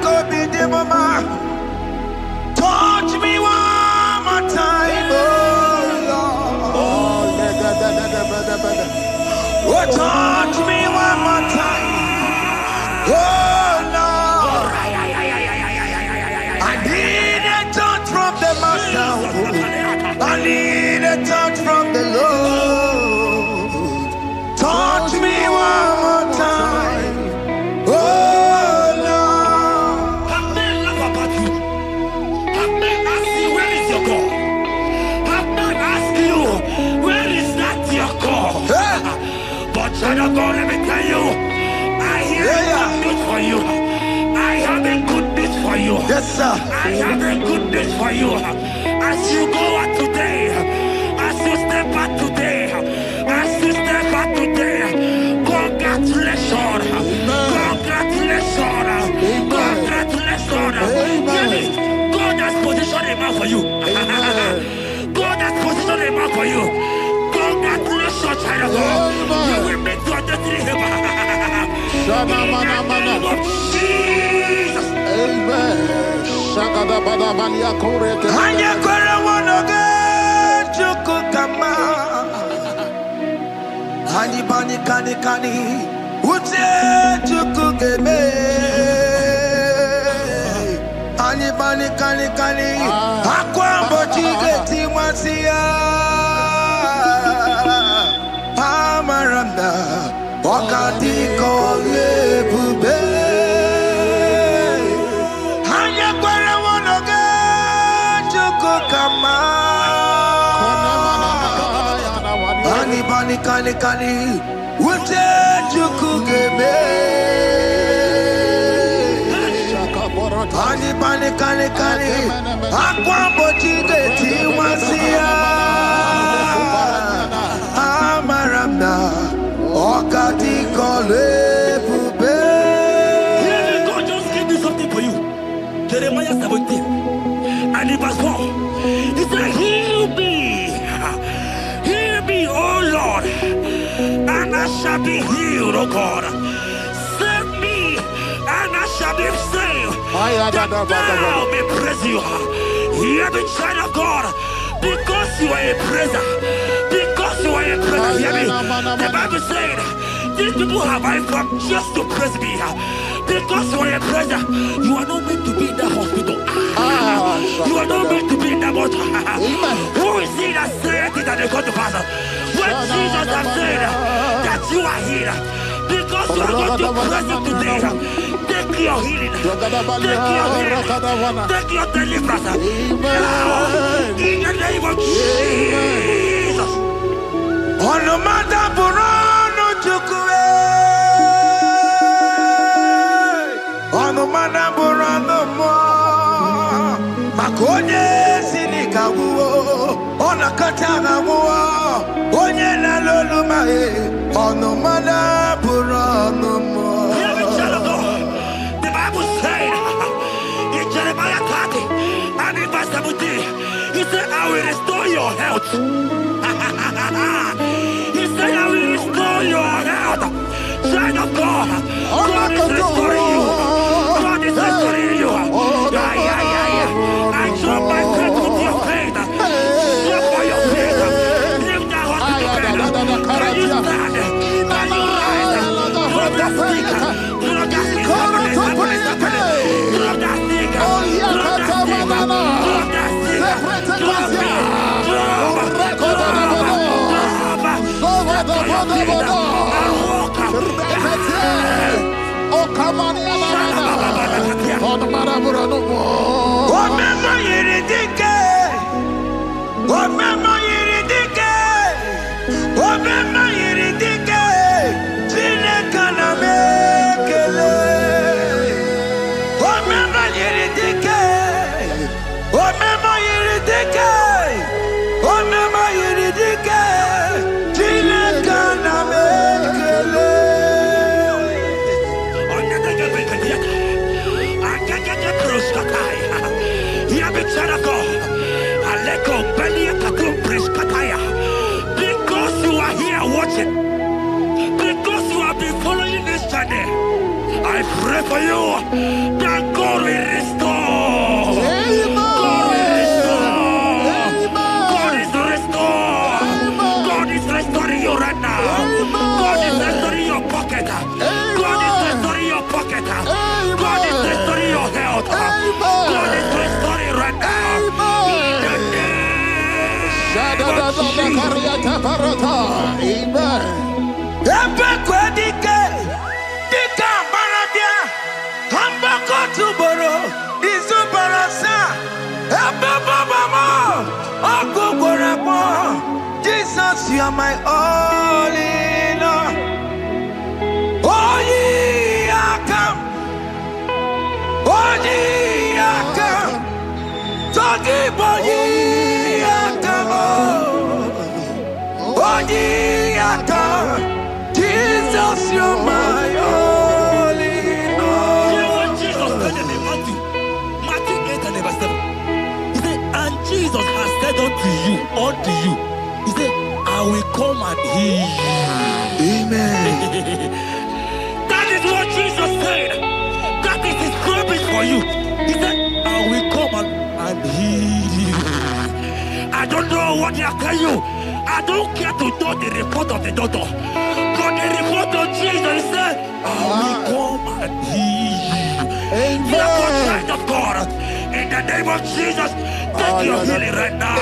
kobi di mama. Touch me one more time, oh Lord. Oh, touch me one more time, oh Lord. I need a touch from the Master. I need a touch from the Lord. Touch me one more time, oh Lord. Have men laugh about you. Have men ask you, where is your God? Have men ask you, where is that your God? But child of God, let me tell you, I hear a good news for you. I have a good news for you. Yes, sir. I have a good news for you. As you go out today, as you step out today, as you step out today, congratulations. Congratulations. Congratulations. Hear me. God has positioned a man for you. God has positioned a man for you. Congratulations, child of God. You will meet your destiny helper. In the name of Jesus. Amen. Hanya kwara wanoge chukukama. Hani bani kani ute chukugeme. Hani bani kani akwambo chigeti mwasia. Amaramda wakati kole bube. Hanya kwara wanoge chukukama. Hani bani kani ute chukugeme. Hani bani kani akwambo chigeti mwasia. Amaramda wakati kole bube. God just gave me something for you. Jeremiah 17 and in verse 4. He said, heal me, O Lord, and I shall be healed, O God. Save me, and I shall be saved. Now may praise you. Hear me, child of God. Because you are a praiser. Because you are a praiser. Hear me. The Bible said, these people have I come just to praise me. Because you are a praiser, you are not meant to be in that hospital. You are not meant to be in that motor. Who is he that said it and they come to pass? When Jesus has said that you are healed, because you are going to praise him today, take your healing, take your healing, take your deliverance. Now, in the name of Jesus. On the matter Burano Chukwe. On the matter Burano Mo. Makonye Sinika Wo. On a Katana Wo. Onye na Loluma. On the matter Burano Mo. The Bible said in Jeremiah 30 and in verse 17, he said, I will restore your health. He said, I will restore your health. Child of God, God is restoring you. God is restoring you. I drop my faith with your faith. Drop for your faith. Leave that hospital bed. Can you stand? Can you rise? Drop that stick. Drop that stick. Drop that stick. Drop that stick. Drop that stick. Drop it. Because you are here watching, because you have been following this journey, I pray for you that God will restore. God will restore. God is restoring. God is restoring you right now. God is restoring your pocket. God is restoring your pocket. God is restoring your health. God is restoring right now. Jesus, you are my all in all. Oh, ye are come. Oh, ye are come. Talking about ye are come. Oh, ye are come. Jesus, you are my all in all. You know what Jesus said in Matthew 8 and verse 7? He said, and Jesus has said unto you, he said, I will come and heal you. Amen. That is what Jesus said. That is his promise for you. He said, I will come and heal you. I don't know what they are telling you. I don't care to know the report of the doctor. But the report of Jesus said, I will come and heal you. Therefore, child of God, in the name of Jesus, take your healing right now.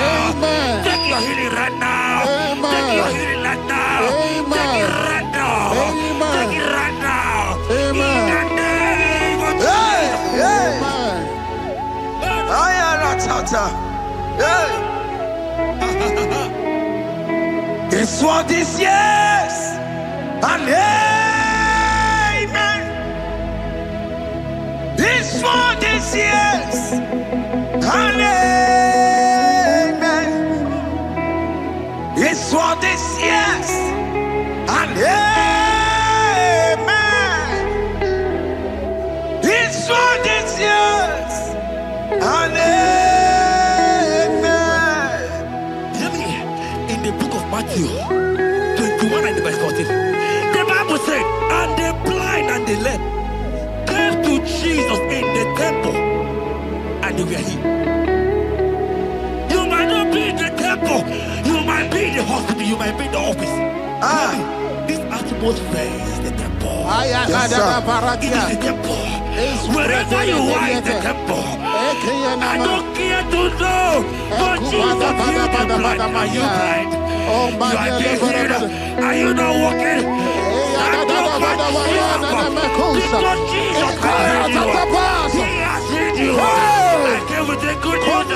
Take your healing right now. Take your healing right now. Take it right now. Take it right now. In the name of Jesus. It's what this yes and amen. It's what this yes and amen. It's what this yes and amen. It's what this yes and amen. In the book of Matthew 21 and verse 14, the Bible said, and the blind and the lame came to Jesus in the temple be the office. This atmosphere is the temple. Yes, It is the temple. Wherever you are in the temple. I don't care to know. But Jesus healed the blind. Are you blind? You are being healed. Are you not walking? Stand up and shout. Because Jesus has healed you. He has healed you. I came with the good news to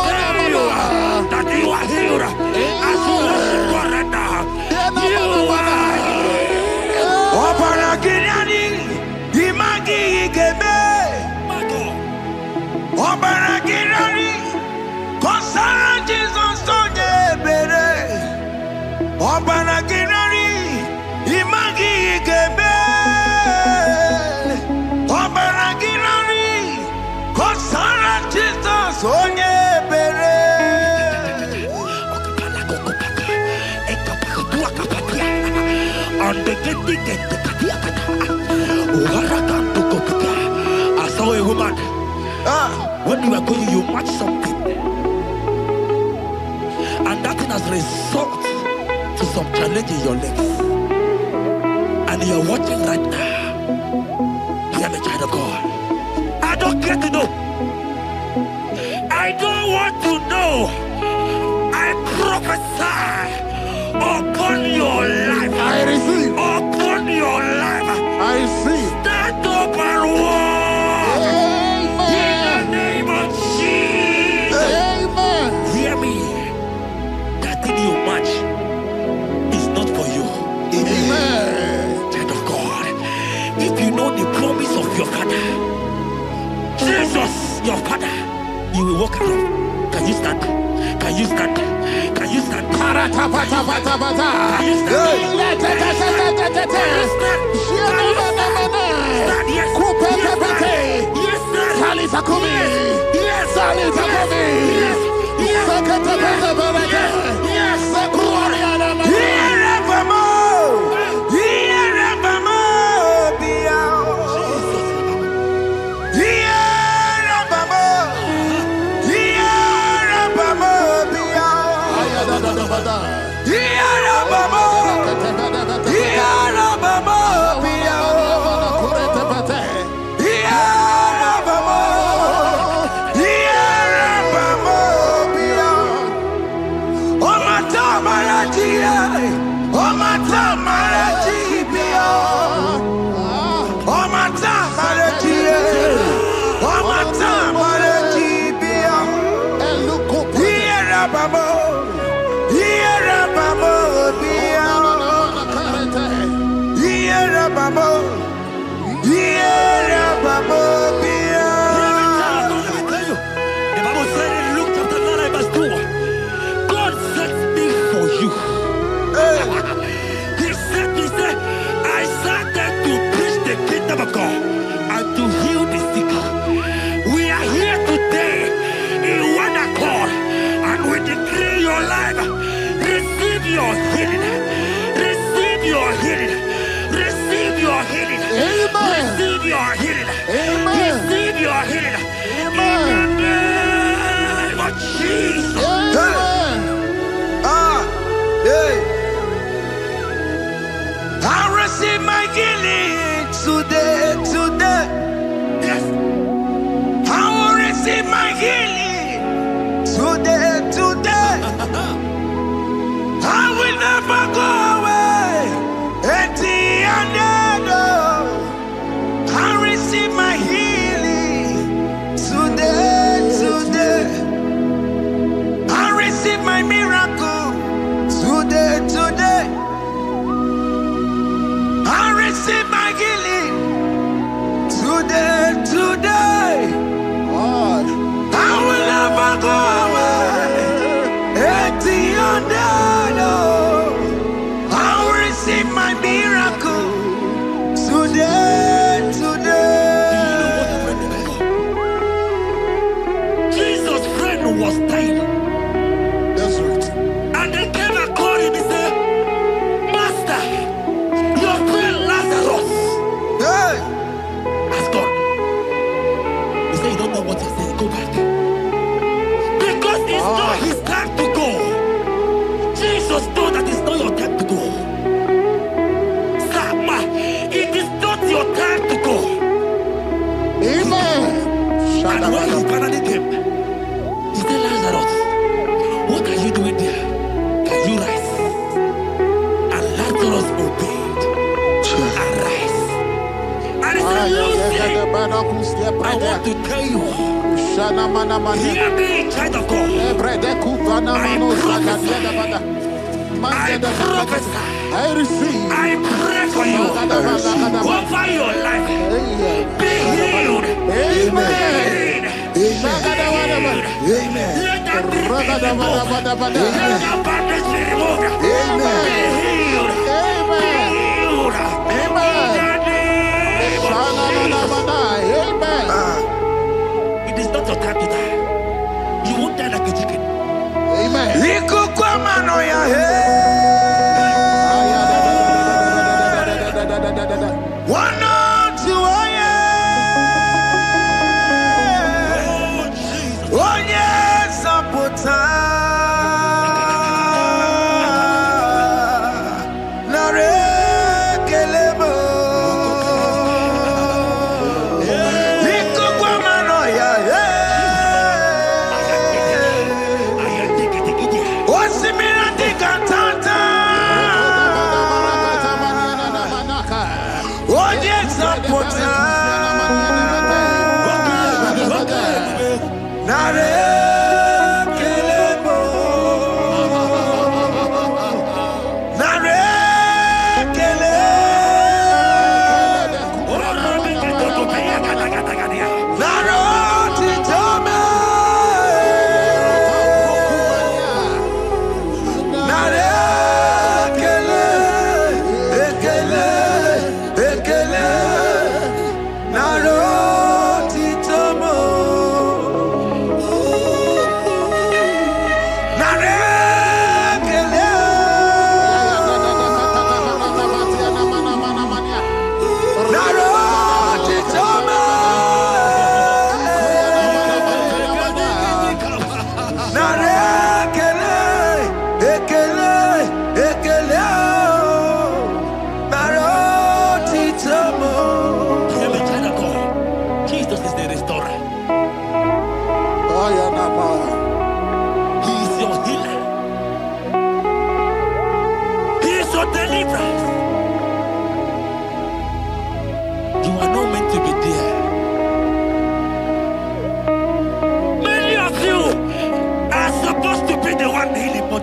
tell you that you are healed. As you worship God right now, you are healed. Obaragirani, imagi igebe. Obaragirani, konsara Jesus sonye bere. Obaragirani, imagi igebe. Obaragirani, konsara Jesus sonye bere. I saw a woman. When you were going, you match something, and that thing has resulted to some challenge in your legs. And you're watching right now. Hear me, child of God. I don't care to know. I don't want to know. I prophesy upon your life. I receive. Upon your life. I receive. Stand up and walk. In the name of Jesus. Amen. Hear me. That thing you match is not for you. Amen. Child of God. If you know the promise of your father, Jesus, your father, you will walk around. Can you stand? Can you stand? Can you stand? Can you the want to tell you, hear me, child of God. I receive. I pray for you. Over your life. Be healed. Amen. Amen. Let that be removed. Let that bandage be removed. Amen. Be healed. Amen. Be healed. Amen. It is not your time to die. You won't die like a chicken. Amen. One two, oh yes, Apota.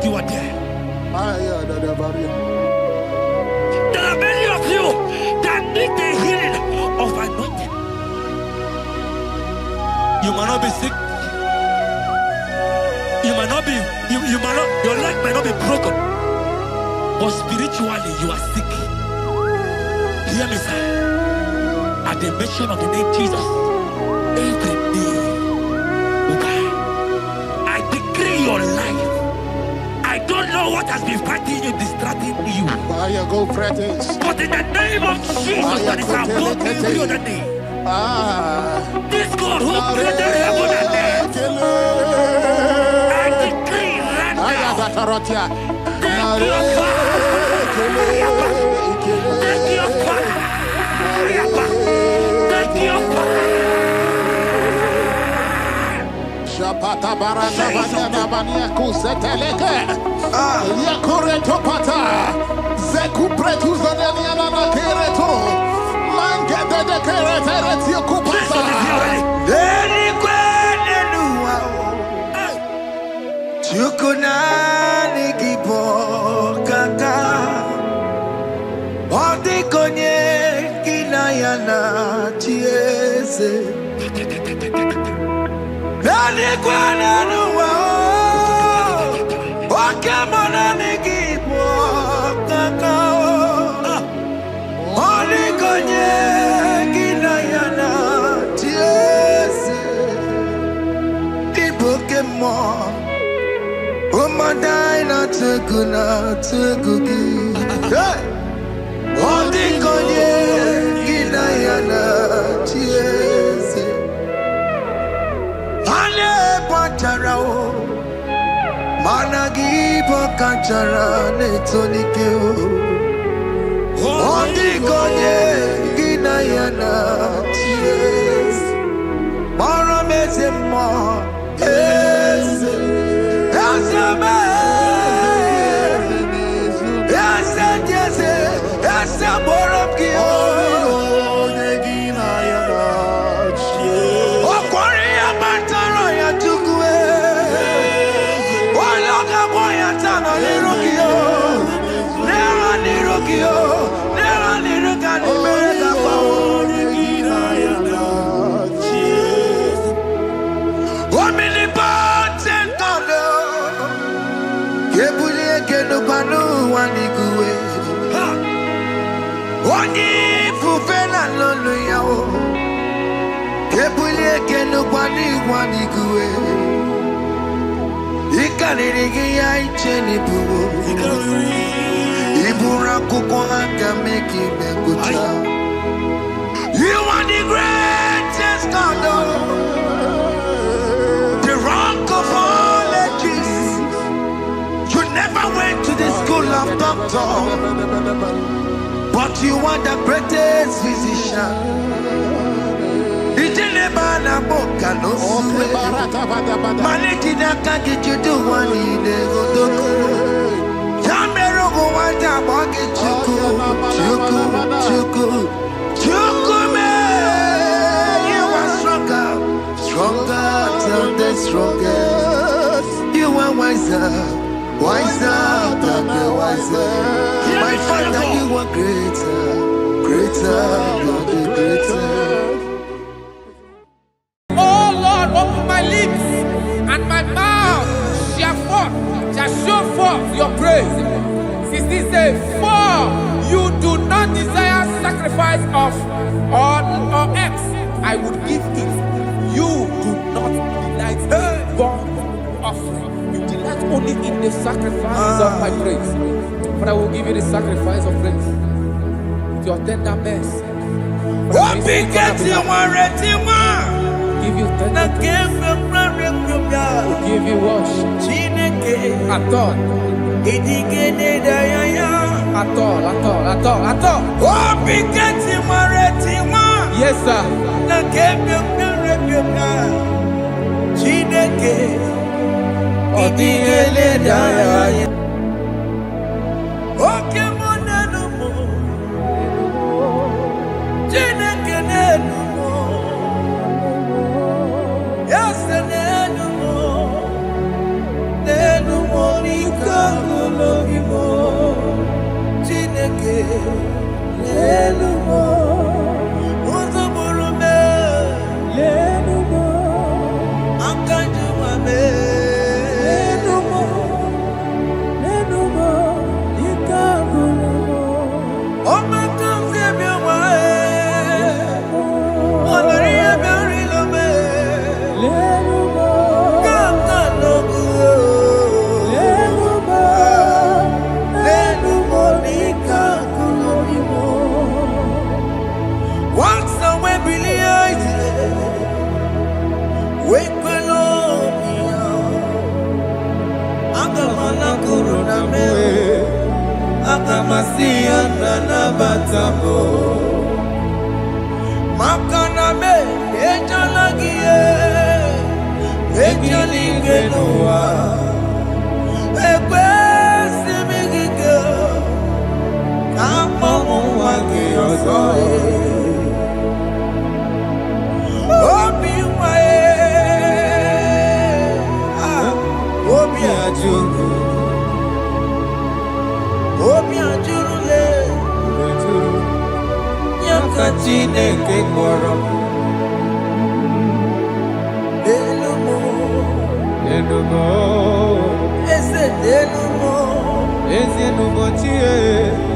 You are there. There are many of you that need the healing of anointing. You might not be sick. You might not be, you might not, your leg might not be broken. But spiritually you are sick. Hear me, sir. At the mention of the name Jesus, every day will die. I decree your life. I don't know what has been fighting you, distracting you. But in the name of Jesus, that is above every other name. This God who created heaven and earth, I decree right now, take your fire. Take your fire. Take your fire. Shapata baranda bania kuseteleke. Yakure topata. Zeku pretu zaneliana na kereto. Lange de keretere tiokupasa. Deni kwene nuwa. Chukunani gibo kaka. Odi konye kinayana chieze. Nani kwana nuwa wakemona nigibo kakao Oli konye ginayana tiese Ibokemo Umadai na tegugi Oli konye ginayana tiese Ale pacharao Managi pokachara netonike Ondi konye ginayana Yes Mara meze mo Yes Yes me Yes yes Yes borom ki Ondi ginayana Ekeno kwani kwani kuwe. Ikanirigi ya icheni buwo. Ibura kuko haka meki mekuta. You are the greatest God, the rock of all ages. You never went to the school of doctor, but you are the greatest physician. Ijelebana boka no suwe. Maneki naka get you do one in the godoko. Yamero go wata boki chuku, chuku, chuku, chuku me. You are stronger, stronger than the strongest. You are wiser, wiser than the wiser. My Father, you are greater, greater than the greater. Oh Lord, open my lips and my mouth shall show forth your praise. 16 says, for you do not desire sacrifice of or X, I would give it. You do not delight in burnt offering. You delight only in the sacrifice of my praise. But I will give you the sacrifice of praise with your tender mercy. Give you tender praise. Will give you worship. At all. At all. Yes, sir.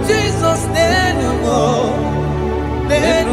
Jesus, Hey,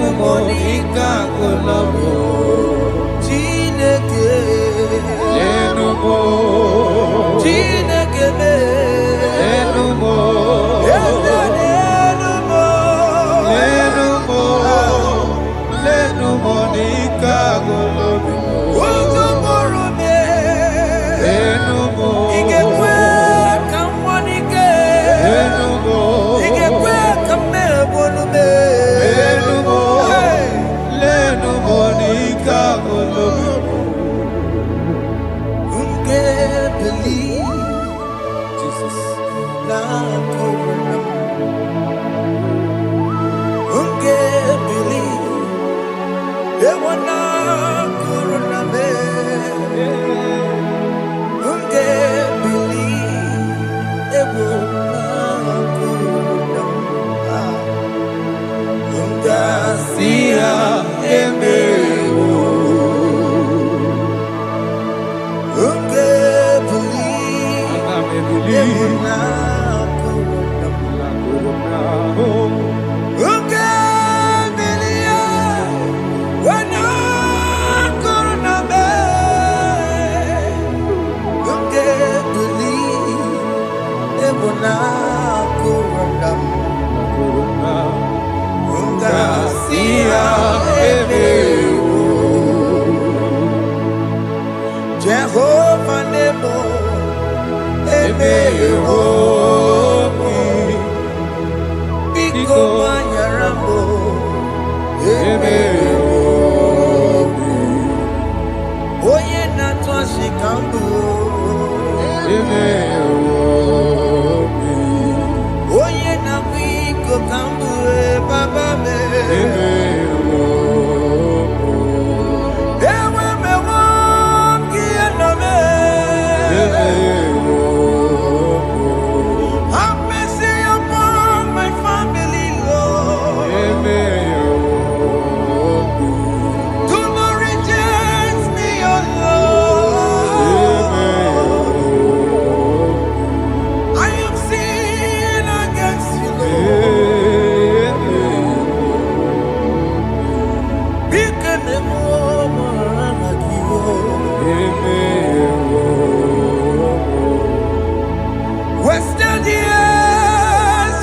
Wasted years,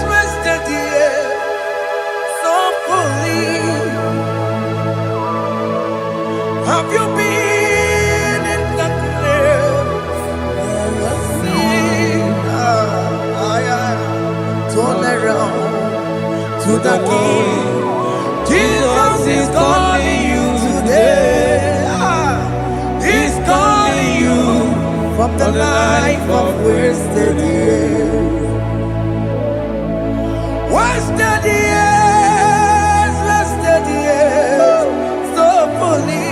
so fully. Have you been in darkness? Seen, turn around to the King. Jesus is calling you today. He's calling you from the life of wasted years. Wasted years, so fully.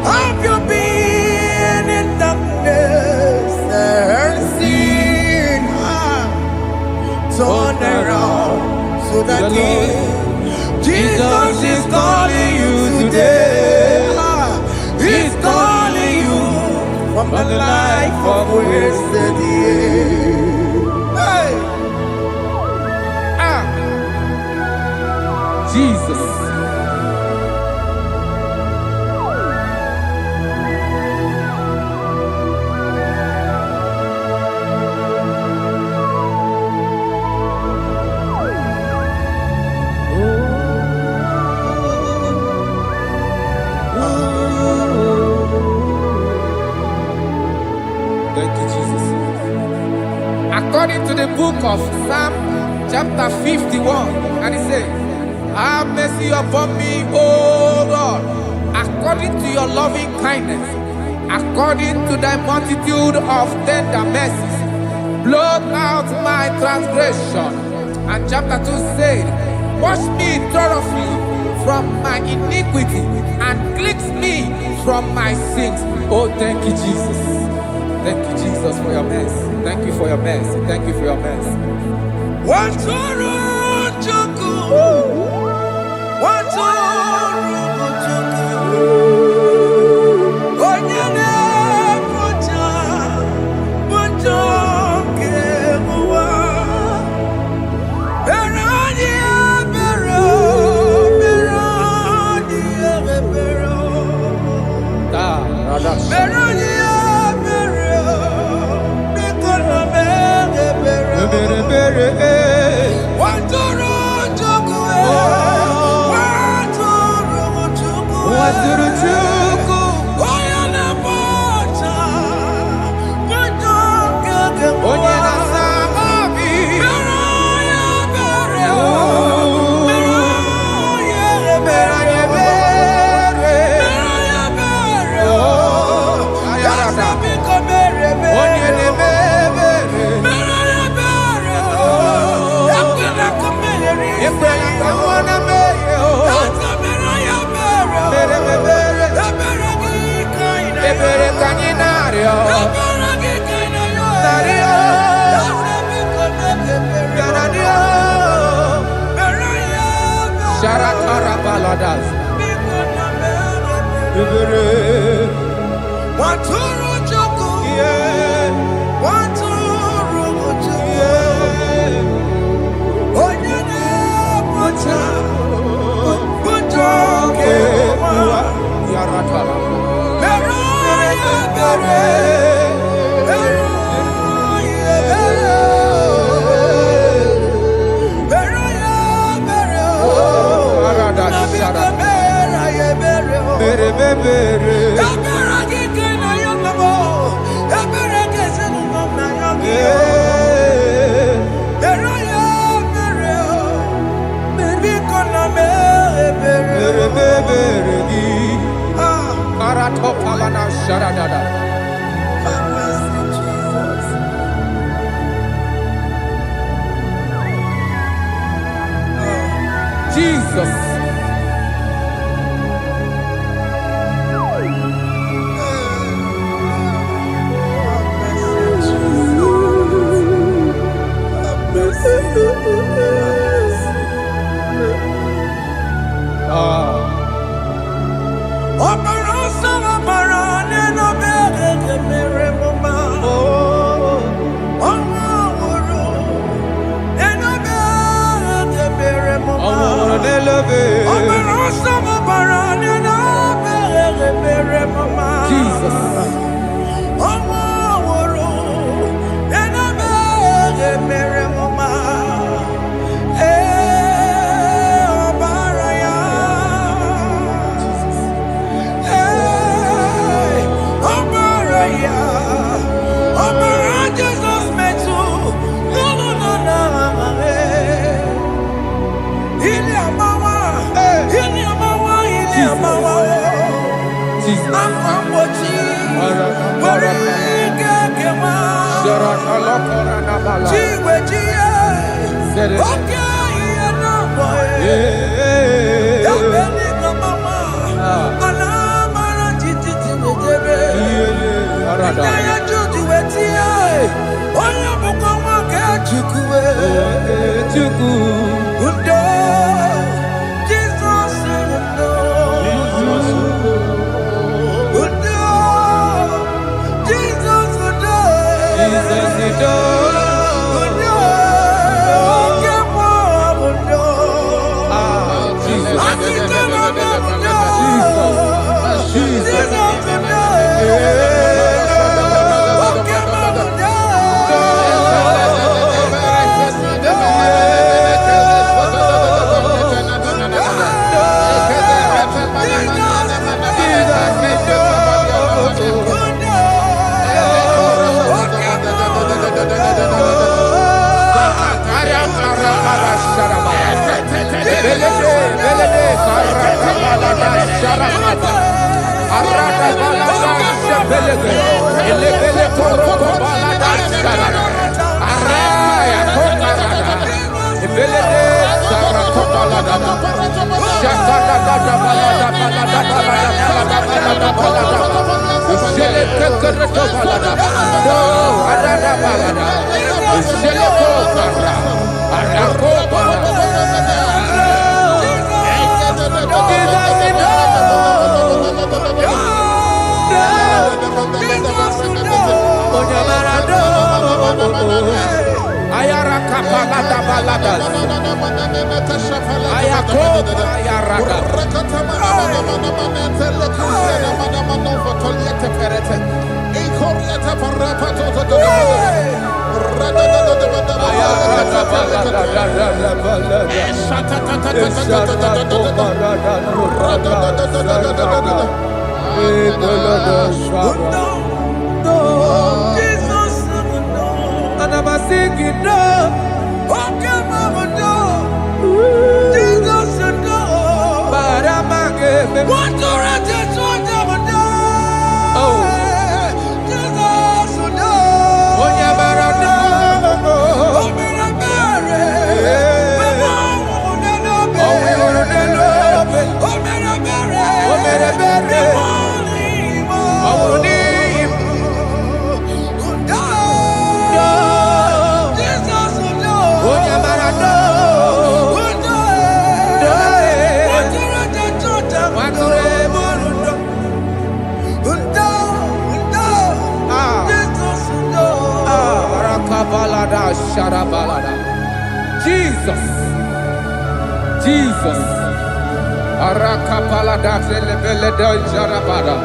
Have you been in darkness and seen? Turn around to the King. Jesus is calling you today. He's calling you from the life of wasted years. Hey! Jesus. Thank you, Jesus. According to the book of Psalm, chapter 51, and it says, have mercy upon me, O Lord, according to your loving kindness, according to thy multitude of tender mercies, blot out my transgression. And chapter 2 said, wash me thoroughly from my iniquity and cleanse me from my sins. Oh, thank you, Jesus. Thank you, Jesus, for your mercy. Thank you for your mercy. Thank you for your mercy. Jesus. Jesus. Jesus. Arakapalada zelebeledo jarabada.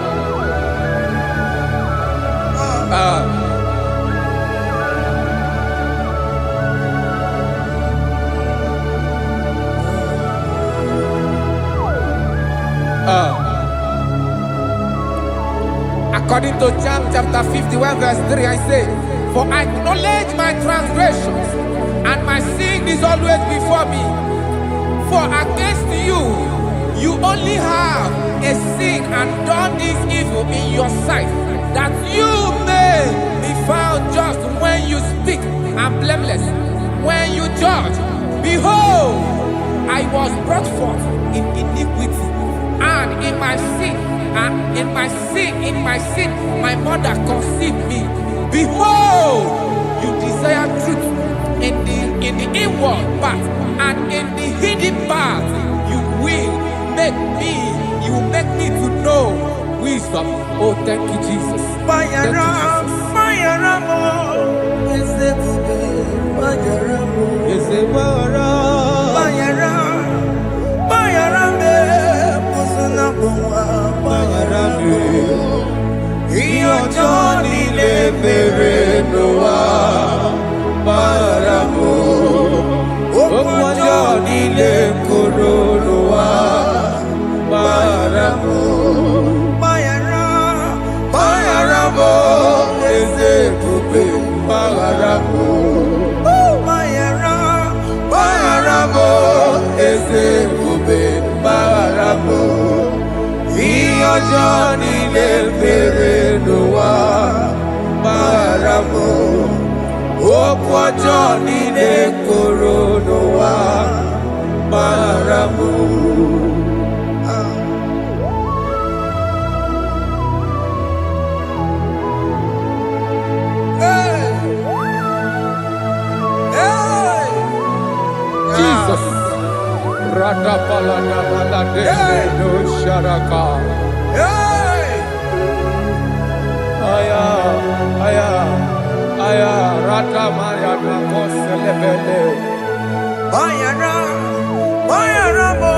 According to John chapter 51 verse 3, I say, for I acknowledge my transgressions, and my sin is always before me. For against you, you only have a sin and done this evil in your sight, that you may be found just when you speak and blameless when you judge. Behold, I was brought forth in iniquity, and in my sin, my mother conceived me. Behold, you desire truth in the inward part, and in the hidden part you will make me to know wisdom. Oh, thank you, Jesus. Thank you, ọjọ́ nílé fèrè ló wá bára mọ́. Òkú ọjọ́ nílé kòrò ló wá bára mọ́. Jesus. No sharaka. Aya, aya, aya, rata maya na koselebele. Mayara, mayara mo,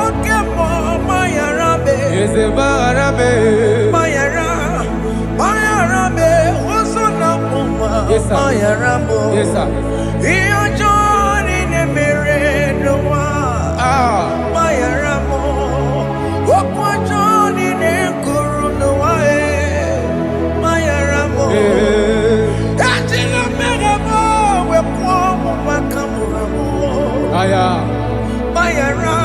oke mo, mayara be. Eze marabe. Mayara, mayara be, osuna muma. Yes, sir. Mayara mo. Yes, sir. Iyo joni ne mere no wa. Mayara mo, okwa joni ne kuru no wa. Mayara mo. Ajina mere mo, we kwa mo makamura mo. Aya. Mayara,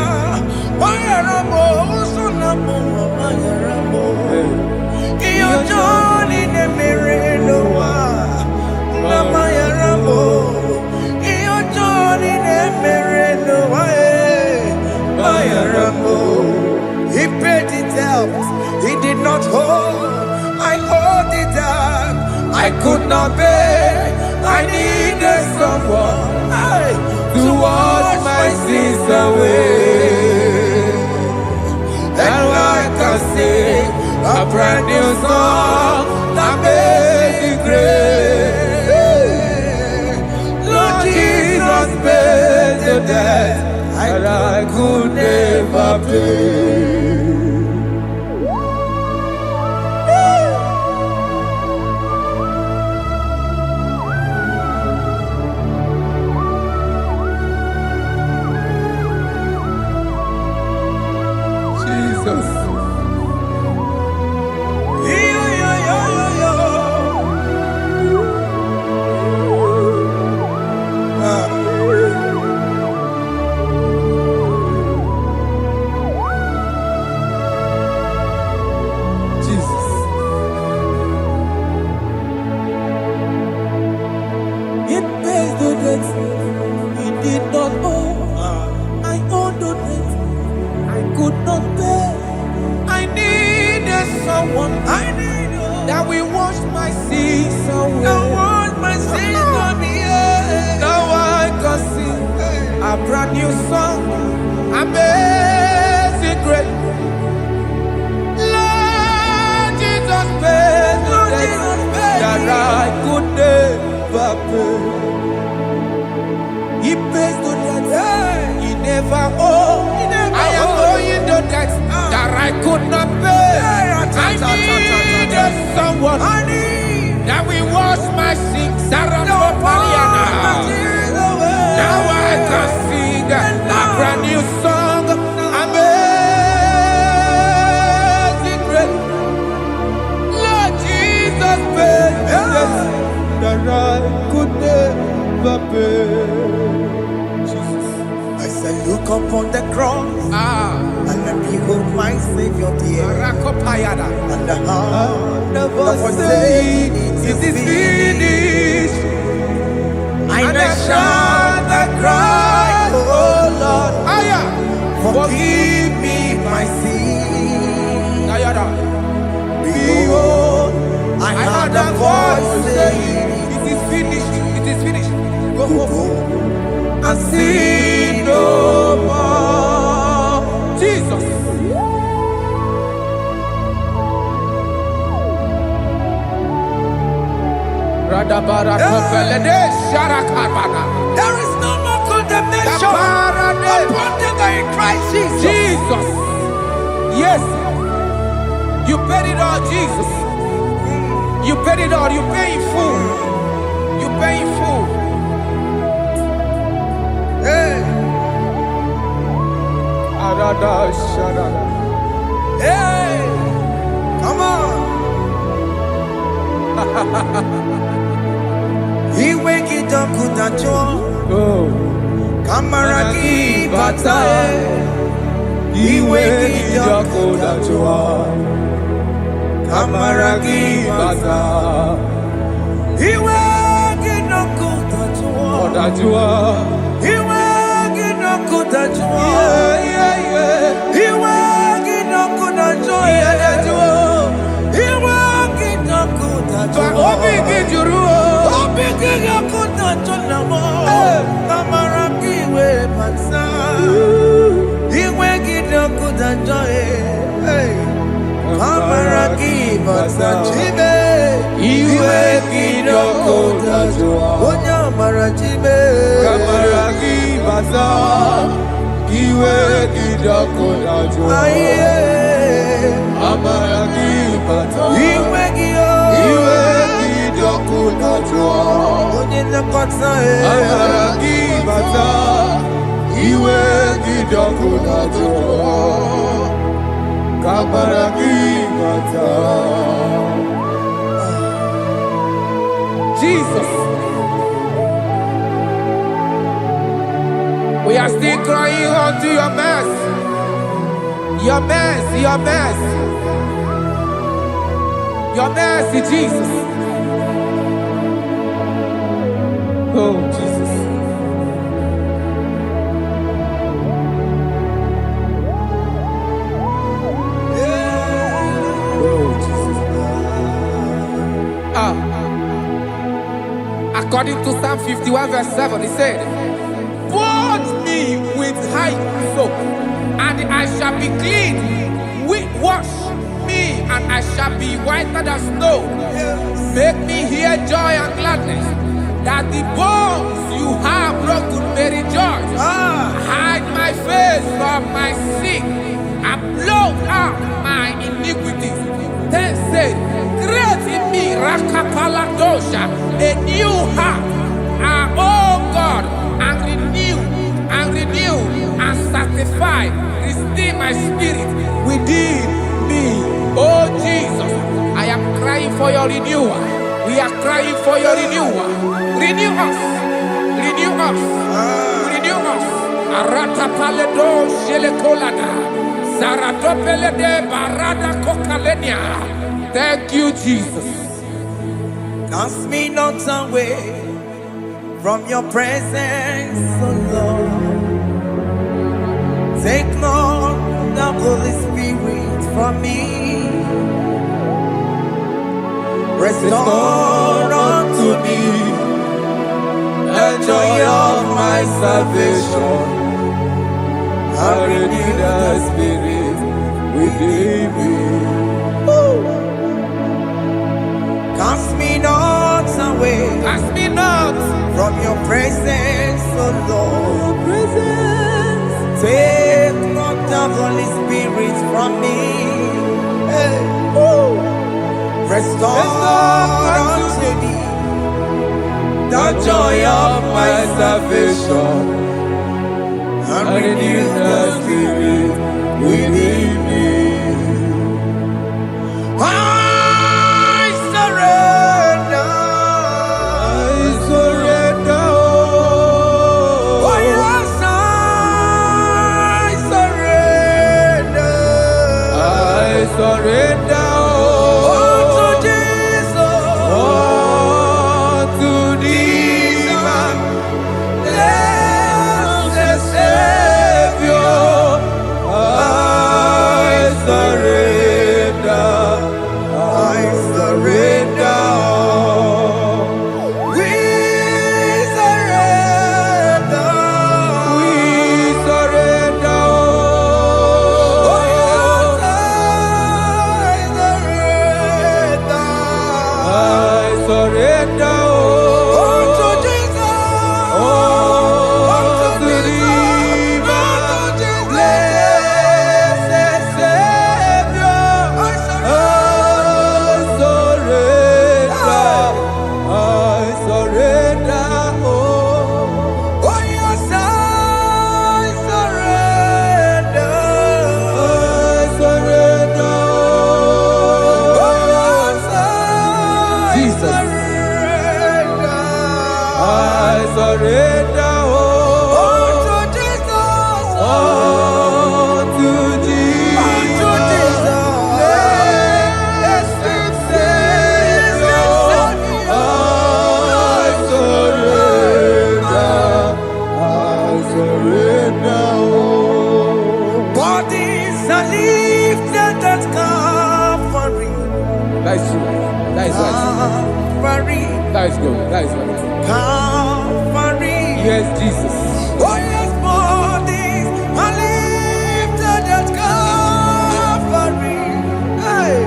mayara mo, osuna muma. Mayara mo. Iyo joni ne mere no wa. Mayara mo. He paid it out, he did not hold, I hold it out, I could not pay, I needed someone to wash my sins away. And I can sing a brand new song, amazing grace. Lord Jesus paid the debt that I could never pay. Jesus. It pays the debt he did not owe. I owed the debt I could not pay. I needed someone. That we wash my sins away. Now wash my sins on me. Now I can sing a brand new song, amazing grace. Lord Jesus paid the debt that I could never pay. He pays the debt he never owed. I am owing the debt that I could not pay. I needed someone that will wash my sins. Now I can sing a brand new song, amazing grace. Lord Jesus paid the debt that I could never pay. Jesus. I said, look upon the cross and then behold my Savior dear. And the heart The voice saying, it is finished. and I shout and cry, oh Lord, forgive me my sin. Behold, I heard a voice saying, it is finished, it is finished. Go go home and sin no more. Jesus. There is no more condemnation upon them that in Christ Jesus. Jesus. Yes. You paid it all, Jesus. You paid it all. You pay in full. You pay in full. Hey, hey, come on. He wake it up, good at you. Oh. Kamaraki batae. iwe gị ọkụ dajụọ, amara gị bata. Iwe gị ọkụ dajụọ, dajụọ. Iwe gị ọkụ dajụọ, iwe gị ọkụ dajụọ, iwe gị ọkụ dajụọ. Obi gị jụrụ, obi gị ọkụ dajụọ na mọ, amara gị iwe bata. Iwe gị ọkụ dajụọ, amara gị bata. Chibe, iwe gị ọkụ dajụọ, onye amara chibe, amara gị bata. Iwe gị ọkụ dajụọ, amara gị bata. Iwe gị ọkụ dajụọ, onye nlekọta, amara gị bata. Iwe gị ọkụ dajụọ, amara gị bata. Jesus. We are still crying unto your mercy. Your mercy, your mercy. Your mercy, Jesus. Oh, Jesus. Oh, Jesus. According to Psalm 51 verse 7, he said, "Wash me with high soap, and I shall be clean. Wash me, and I shall be whiter than snow. Make me hear joy and gladness, that the bones you have broken may rejoice. Hide my face from my sin, and blot out my iniquities." Then said, "Create in me Rakapaladosha, a new heart, oh God, and renew, and sanctify, restore my spirit within me." Oh Jesus, I am crying for your renewal. We are crying for your renewal. Renew us, renew us, renew us. Arata paledo shelekolada, saratopele de barada kokalenia. Thank you, Jesus. Cast me not away from your presence, oh Lord. Take not the Holy Spirit from me. Restore unto me the joy of my salvation. I renew the spirit within me. Cast me not away, Cast me not from your presence, oh Lord. Take not the Holy Spirit from me. Hey. Restore unto me the joy of my salvation, and renew the spirit within me. I surrender. Oh yes, I surrender. I surrender. are lifted at Calvary. That is true. That is right. Calvary. That is good. That is right. Calvary. Yes, Jesus. Oh yes, bodies are lifted at Calvary. Hey.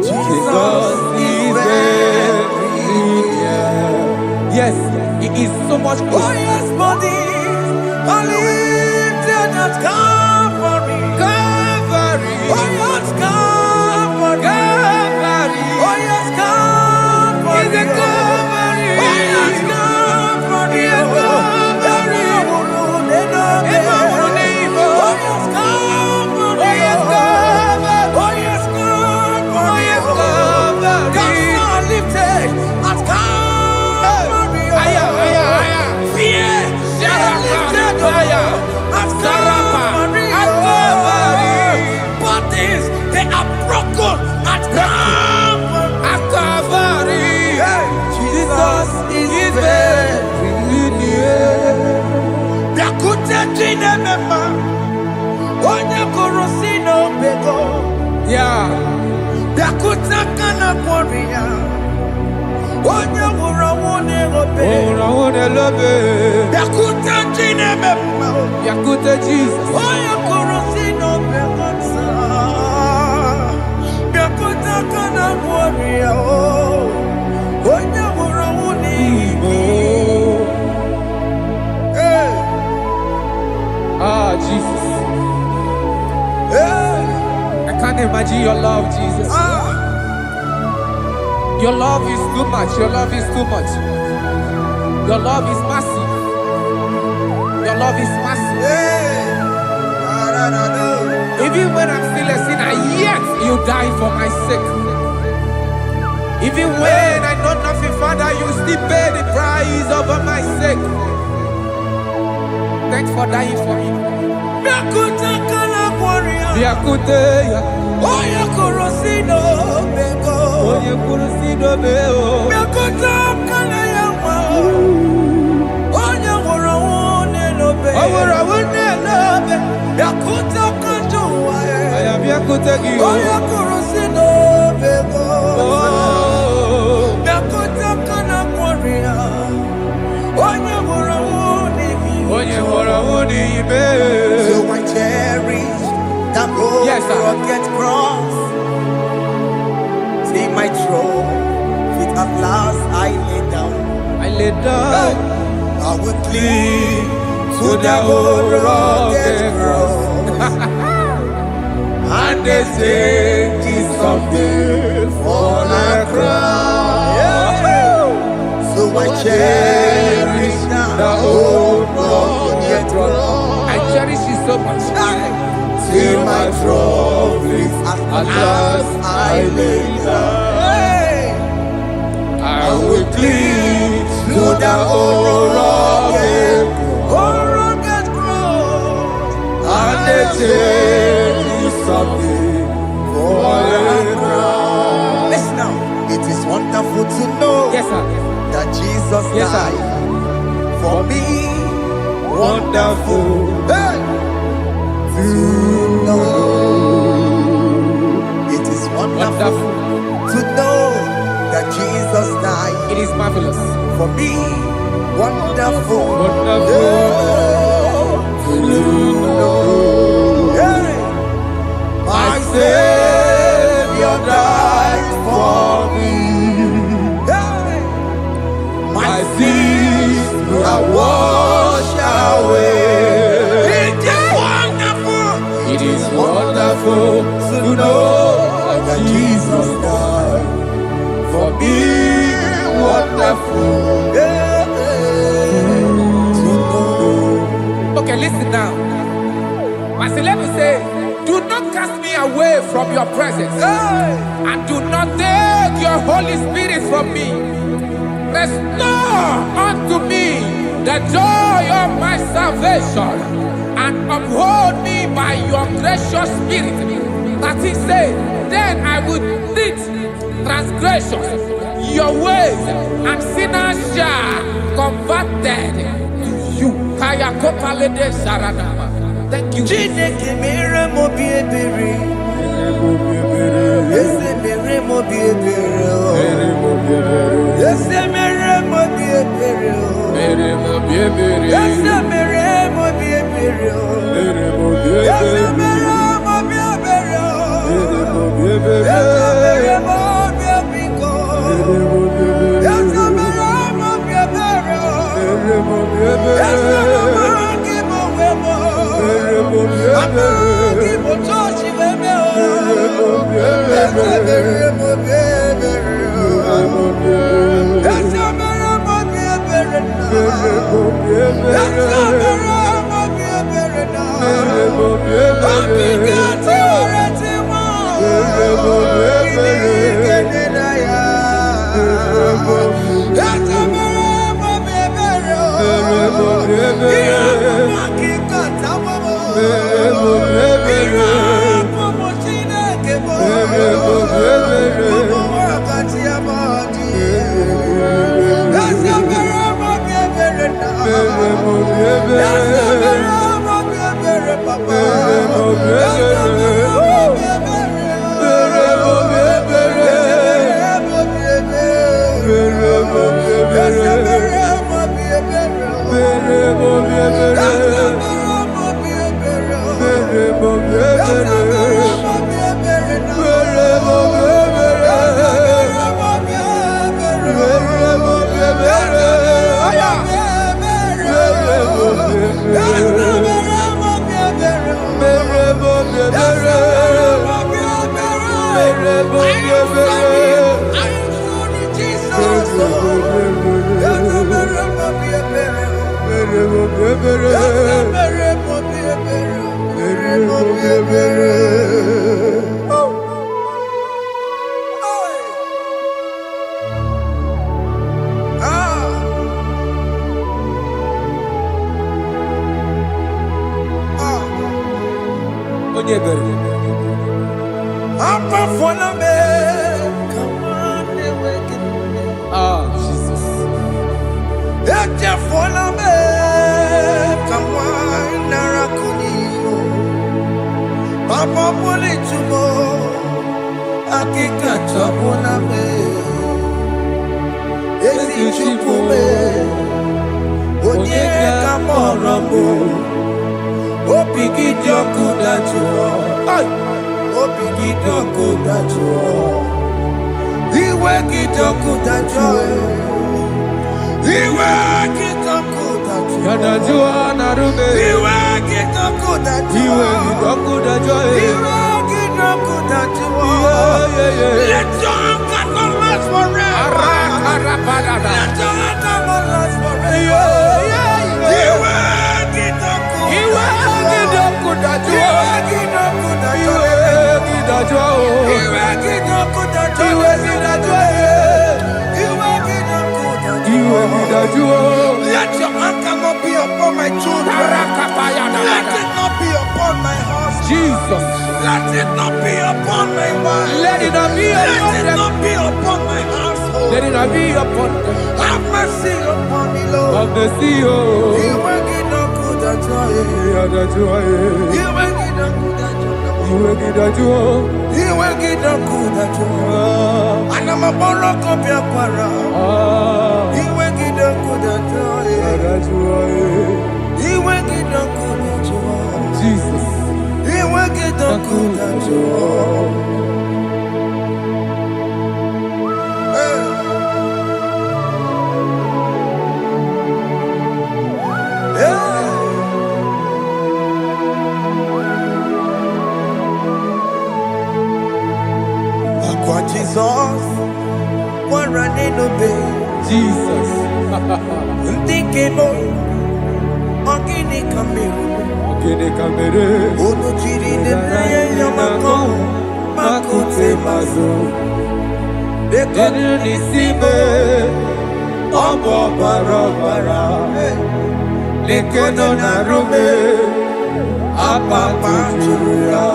Jesus is very near. Yes, it is so much Oh closer. yes, bodies are lifted at Calvary. Calvary. Oh yes, Calvary. Calvary. Oh yes, Calvary. Is it Calvary? Oh yes, Calvary. Yes, Calvary. Oh yes, Calvary. Oh yes, Calvary. Oh, yes, Calvary. Oh yes, Calvary. Oh, yes, Calvary. Gods are lifted at Calvary. Aya, aya, aya. Fear lifted Aya. at Sarapa. Calvary. At Calvary. Bodies, they are broken at Calvary. At Calvary. Jesus is very near. Biakute jine mema, onye korosi no bego. Yeah. Biakute kana kworiya, onye wura wone obe. Oh, I love it. Biakute jine mema, Yakute Jesus. onye korosi no bego sa. Biakute kana kworiya, onye wura wone Igbo. Hey, Ah, Jesus. hey, I can't imagine your love, Jesus. ah. Your love is too much. Your love is too much. Your love is massive. Your love is massive. Hey, Even when I'm still a sinner, yet you die for my sake. Even when I know nothing, Father, you still pay the price over my sake. Thanks for dying for me. Biakute kana kworiya, Yakute ya. onye korosi no bego. Onye kurusido beo. Biakute kana yawa, onye wura wone no be. Awura wune lobe. Biakute kanjuwa, I am Yakute giyo. onye korosi no bego. Oh. Biakute kana kworiya, onye wura wone Onye wora wuni ibe. So I cherish that Yes, sir. rugged cross. See my throne, feet at last I lay down. I lay down I will cling to to the the old rugged rugged cross. and they say it's something for the crown. So I cherish The old rugged cross. I cherish it so much. Till my trophies at last I lay down. I will cling To the old rugged cross. and they say it's something for the crown. Listen now, it is wonderful to know Yes, sir. that Jesus Yes, sir. died for me. Wonderful. Hey! To know. It is wonderful to know that Jesus died It is marvelous. for me. Wonderful. Wonderful. To know. Hey! My Savior died for me. Hey! My sins are washed away. It is wonderful. It is wonderful to know that Jesus died for me. Wonderful. To know. Okay, listen now. My celeb say, do not cast me away from your presence, Hey! and do not take your Holy Spirit from me. Restore unto me the joy of my salvation, and uphold me by your gracious spirit. That he said, then I will teach transgressions your ways, and sinners shall converted to you. Kaya kopalede saranama. Thank you. Chineke mere mo bi ebere. Ese mere mo bi ebere. Ese mere mo bi ebere. Ese mere mo bi ebere. Ese mere mo bi ebere. Ese mere mo bi ebiko. Ese mere mo bi ebere. Ese mere Let your anger not be upon my children. Let it not be upon my husband. Jesus. Let it not be upon my wife. Let it not be upon Let it them. not be upon my household. Let it not be upon them. Have mercy upon me, Lord. Of the sea, oh. You make it not good at joy. You make it not good at joy. You make it not good at joy. And I'm a borrow copy of para. You make it not good at joy. You make it not good at joy. Jesus. You make it not good at joy. Jesus, what running obey. Jesus. Thinking of Ogini Kamere. Ono chiri de prayer yamako. Makute mazo. Dekonu nisibe. Obo barabara. Lekono narume. Apa churia.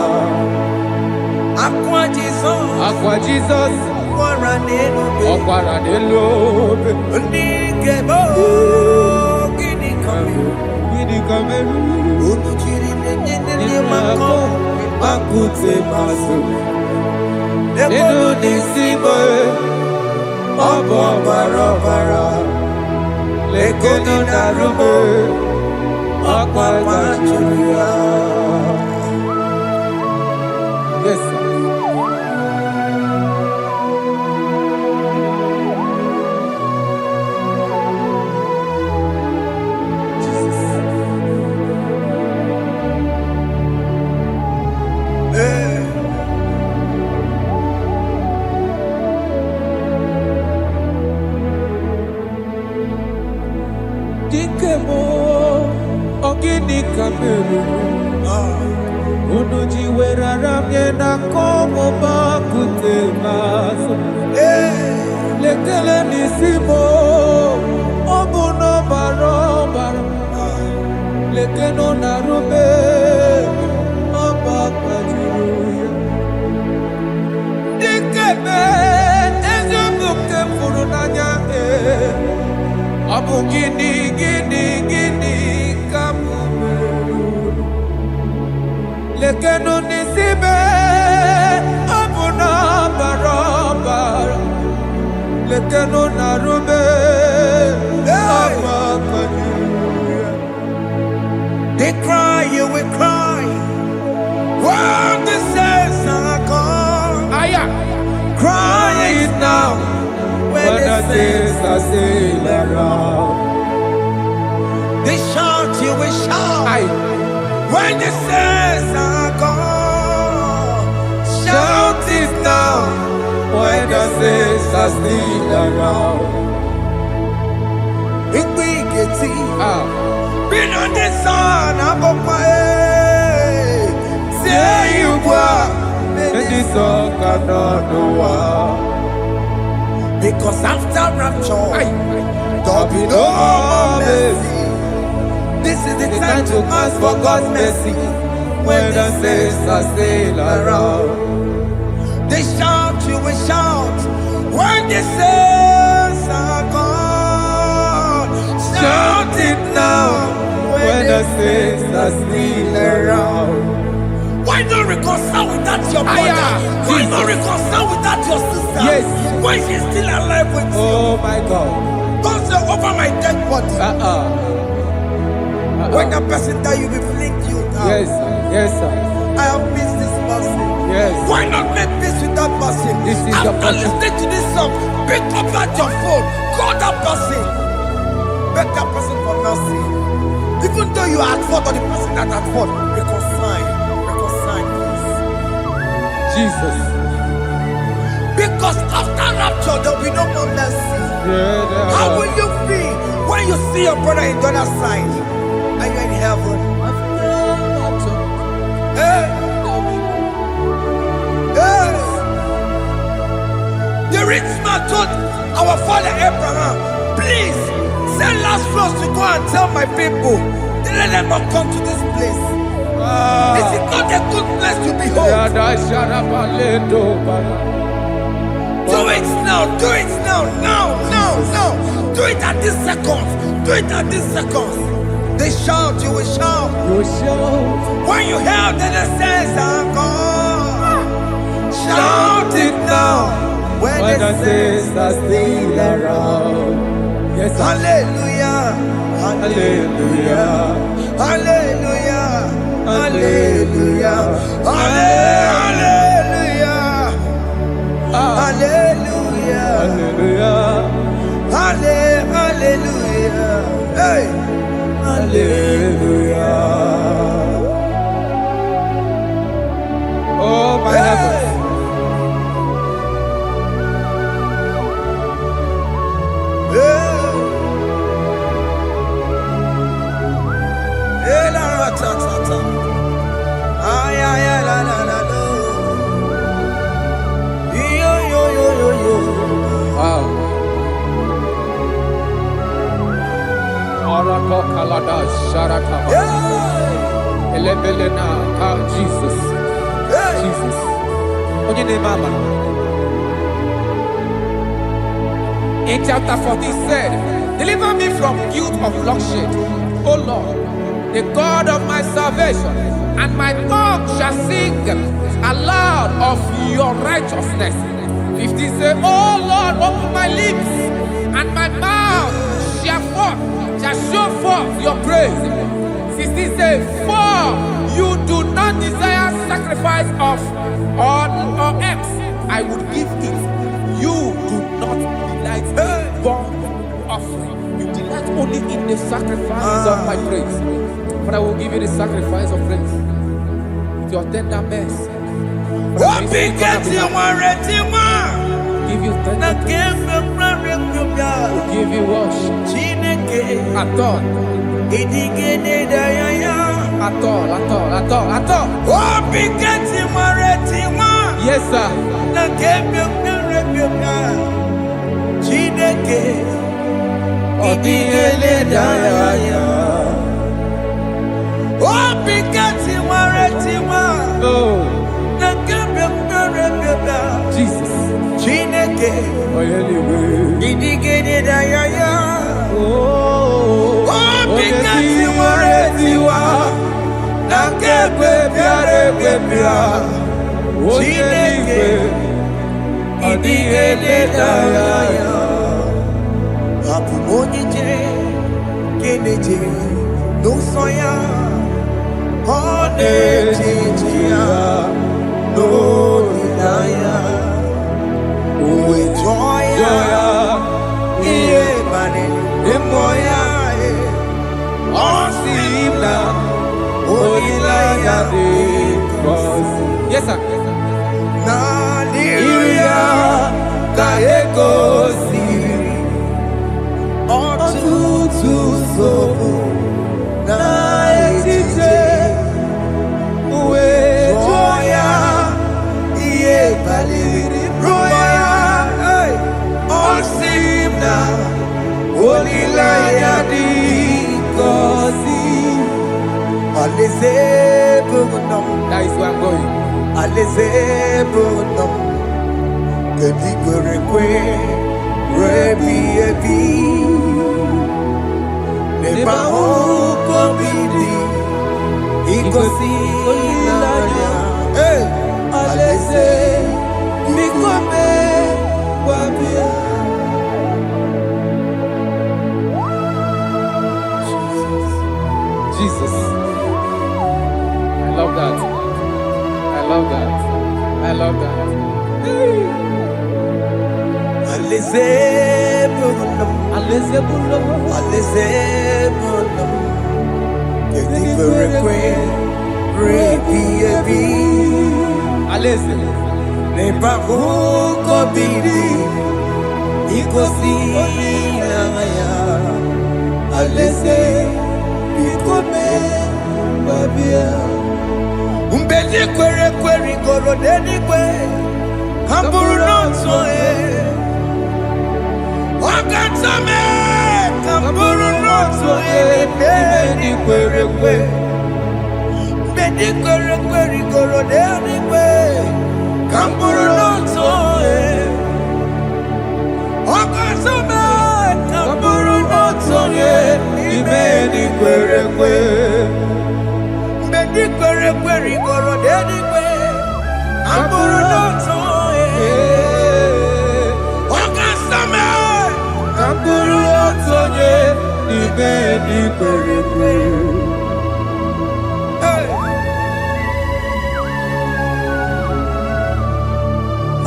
Aqua Jesus. Okwara nelobe. Ndikebo. Gini kameru. Ono chiri de mako makute maso. Eno nisimo obo barabara. Lekono narumo akwa machuria. Yes, sir. Dikemo ogini kameru unuji werara mjena komo bakute maso lekele nisimo obuno barobara lekeno narube abakajiruya dikeme ezobuke furunanya Abu gini kamu lekeno nisibe abu na barabara lekeno narube They cry, you will cry. When the saints are gone, cry it now. When the saints are still around, they shout, you will shout. When the saints are gone, shout it now. When the saints are still around, been on the sun, I'm up my say you were, and the sun cannot know why. Because after rapture, there'll be no more mercy. This is the time to ask for God's mercy. When the saints are still around, they shout, you will shout. When the saints are gone, shout it now. When the saints are still around. Why not reconcile with that your brother? Why not reconcile with that your sister? Yes. Why she's still alive with you? Oh my God. Don't say over my dead body. When that person die, you will fling you down. Yes, sir. Yes, sir. I have missed this person. Yes. Why not make peace with that person? This is the After listening to this song, pick up that your phone, call that person, beg that person for mercy. Even though you are at fault or the person that at fault, reconcile, please. Jesus. Because after rapture, there will be no more mercy. How will you feel when you see your brother in the other side and you're in heaven? Hey. Hey. The rich man told our father Abraham, please send Lazarus to go and tell my people to let them not come to this place. This is not a good place to behold. Do it now, do it now, now. Do it at this second. Do it at this second. They shout, you will shout. When you hear that the saints are gone, shout it now. When the saints are still around. Yes, sir. Hallelujah. Hallelujah. Hallelujah. Hallelujah. Hallelujah. Hallelujah. Hallelujah. Hallelujah. Hey. Hallelujah. Oh my heavens. Wow. Jesus. Jesus. In chapter 14 said, deliver me from guilt of bloodshed, O Lord, the God of my salvation, and my tongue shall sing aloud of your righteousness. 15 say, oh Lord, open my lips, and my mouth shall show forth your praise. 16 say, for you do not desire sacrifice of or eggs, I would give it. You do not delight in burnt offering. You delight only in the sacrifice of my praise. But I will give you the sacrifice of praise with your tender mercy. Give you tender will give you worship. At all. Yes, sir. Jesus. Yes, sir. That is where I'm going. Jesus. I love that. I love that. I love that.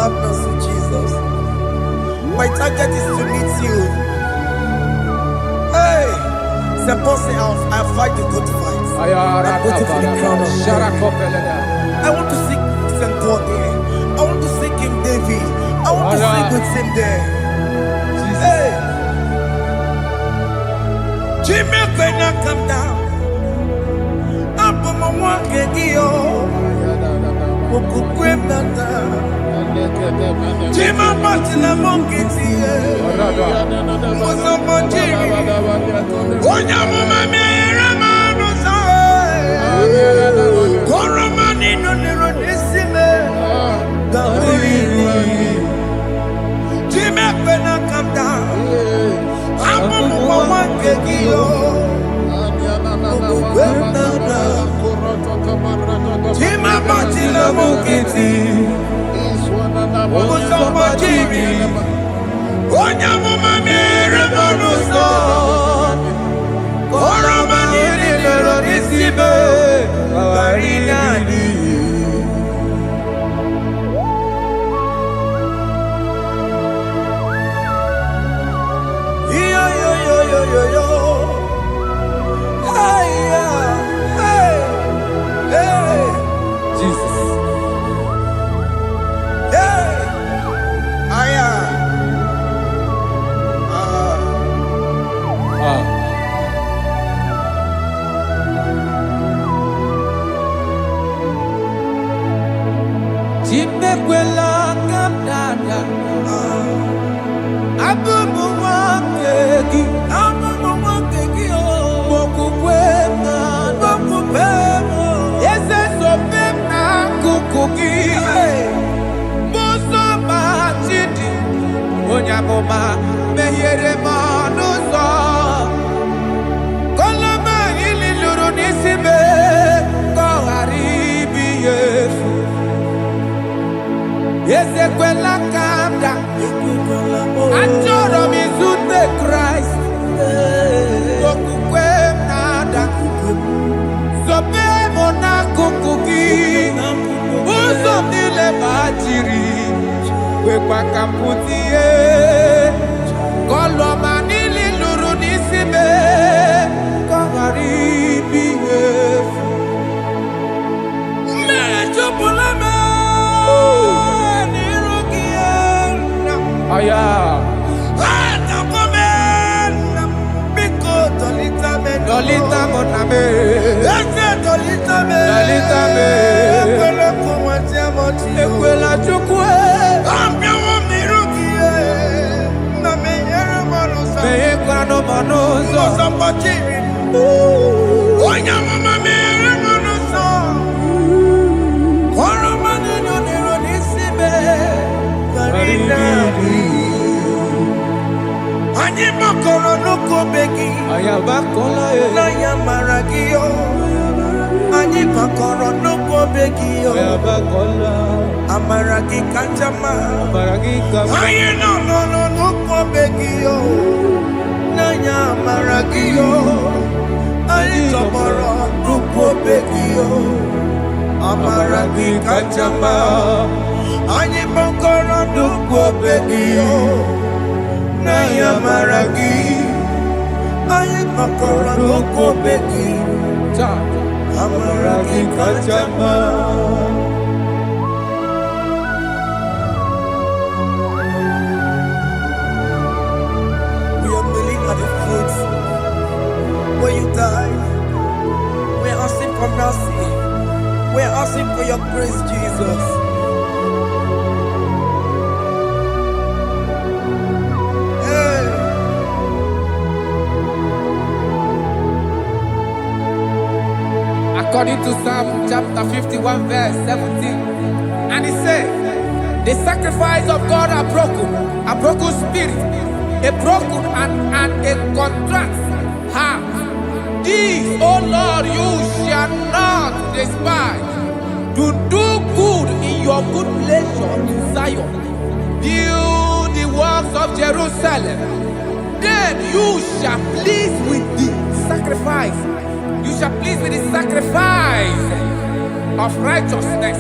Have mercy, Jesus. My target is to meet you. Hey, suppose I fight the good fight. I'm waiting for the crown of glory. I want to seek St. Paul there. I want to seek King David. I want to sing with him there. Hey, Jimmy, when I come down, I'm on my walk again. Jima Martina Monkiti, Mosamonjiri, Onya Mumamera Manusa, Koromani no Neronisime, Gaburi, Jima when I come down, I'm on my Mukiti, Musamba Jiri, Onyamuma Mere Monuso, Koromani Lero Nisibe, Barinani. Yo. Hey, hey, hey. Jesus. Hey. Aya. Chimekwela kamdada. Abubu wakegi. Onyamoma mehiere manuzo koloma ili luru nisibe koharibi yefu yesekwela kamda achoro mizute Christ okukwe nada sobe mona kukugi uzo nile bajiri Wekwa kamputie Koloma nili luru nisibe Kongaribi yefu Mechopulame Nirukiena Aya Atakomena Biko dolita meno Dolita moname Ese dolita me Dolita me Ekwela kumwatia moti Ekwela chukwe Meyekwano monoso Musamba Jiri Onyamama mere monoso Koromani nonero nisibe Barinani Anyi makoro nuko begi Ayabakola Naya maragio Anyi makoro nuko begi Ayabakola Amaragi kanjama Amaragi kanjama Ayi no nuko begi Nanya maragio Ayi tomoro nuko begi Amaragi kanjama Anyi makoro nuko begi Nanya maragi Ayi makoro nuko begi Amaragi kanjama When you die, we're asking for mercy. We're asking for your grace, Jesus. Hey. According to Psalm chapter 51 verse 17, and it says, the sacrifice of God are broken spirit, a broken and a contrite heart. This, O Lord, you shall not despise. To do good in your good pleasure in Zion. Build the works of Jerusalem. Then you shall please with the sacrifice. You shall please with the sacrifice of righteousness,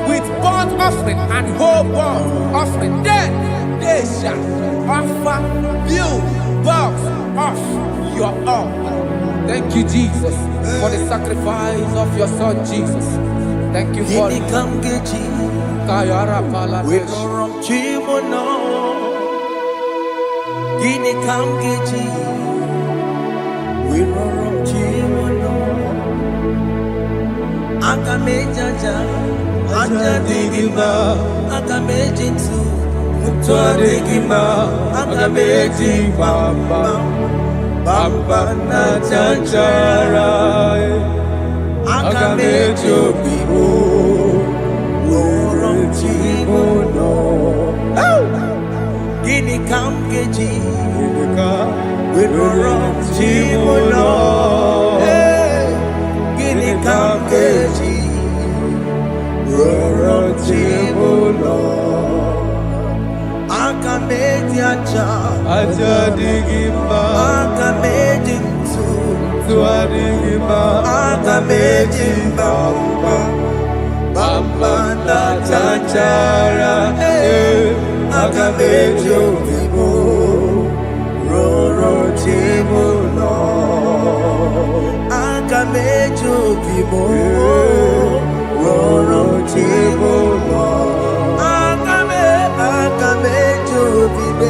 with burnt offering and whole burnt offering. Then they shall offer build works of your own. Thank you, Jesus, for the sacrifice of your Son, Jesus. Thank you for it. Kayara Paladesh. Akamejaja, Ajadigima, Akamejinsu, Mutuadigima, Akameji Bamba, Bamba na Chanchara, Akamejo Bibo, Worom Chimono, Gini Kamgeji, Worom Chimono. Kamkeji, ụlọ aka m eji aja adịghị mma aka m eji ntụ adịghị mma aka m eji mba na-achachara aka m eji obi m rụrụ chi m ụlọ aka m eji obi m rụrụ chi m ụlọ aka m eji obi m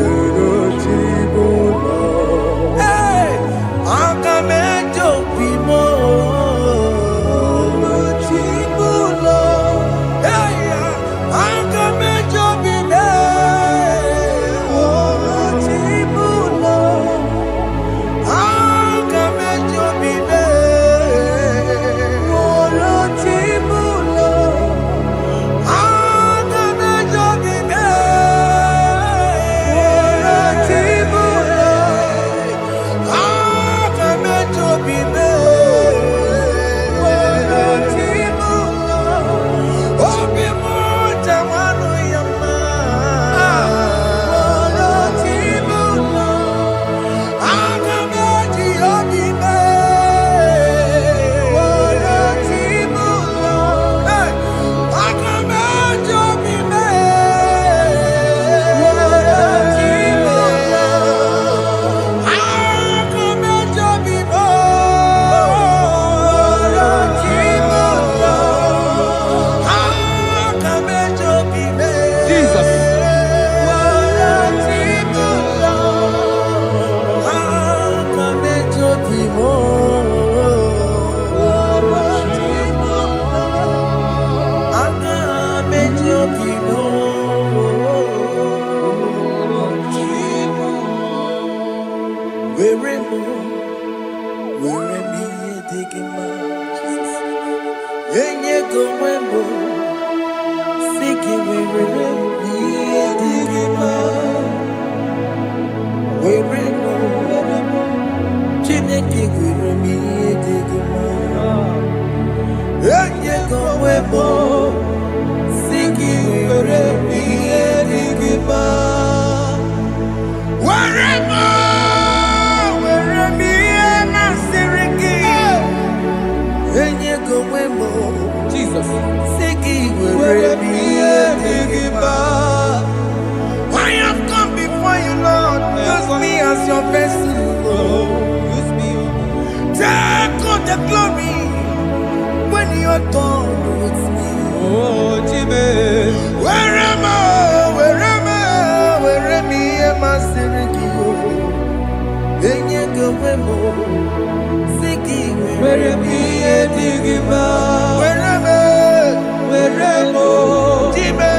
rụrụ chi m ụlọ aka m eji obi m I have come before you, Lord. Use me as your vessel. Use me. Take all the glory when you're done with me. Oh, Jimmy. Where am I? Where am I? Where am I? Am I Sirikio? Enyego wemo. Siki where am I? Digima. Where am I? Where am I? Jimmy.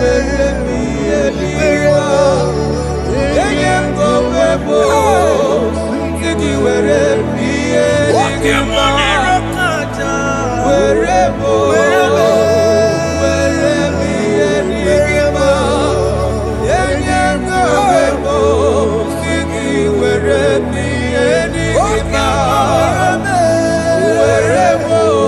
Where am I? Digima. Enyego wemo. Siki where am I? Digima. Where am I?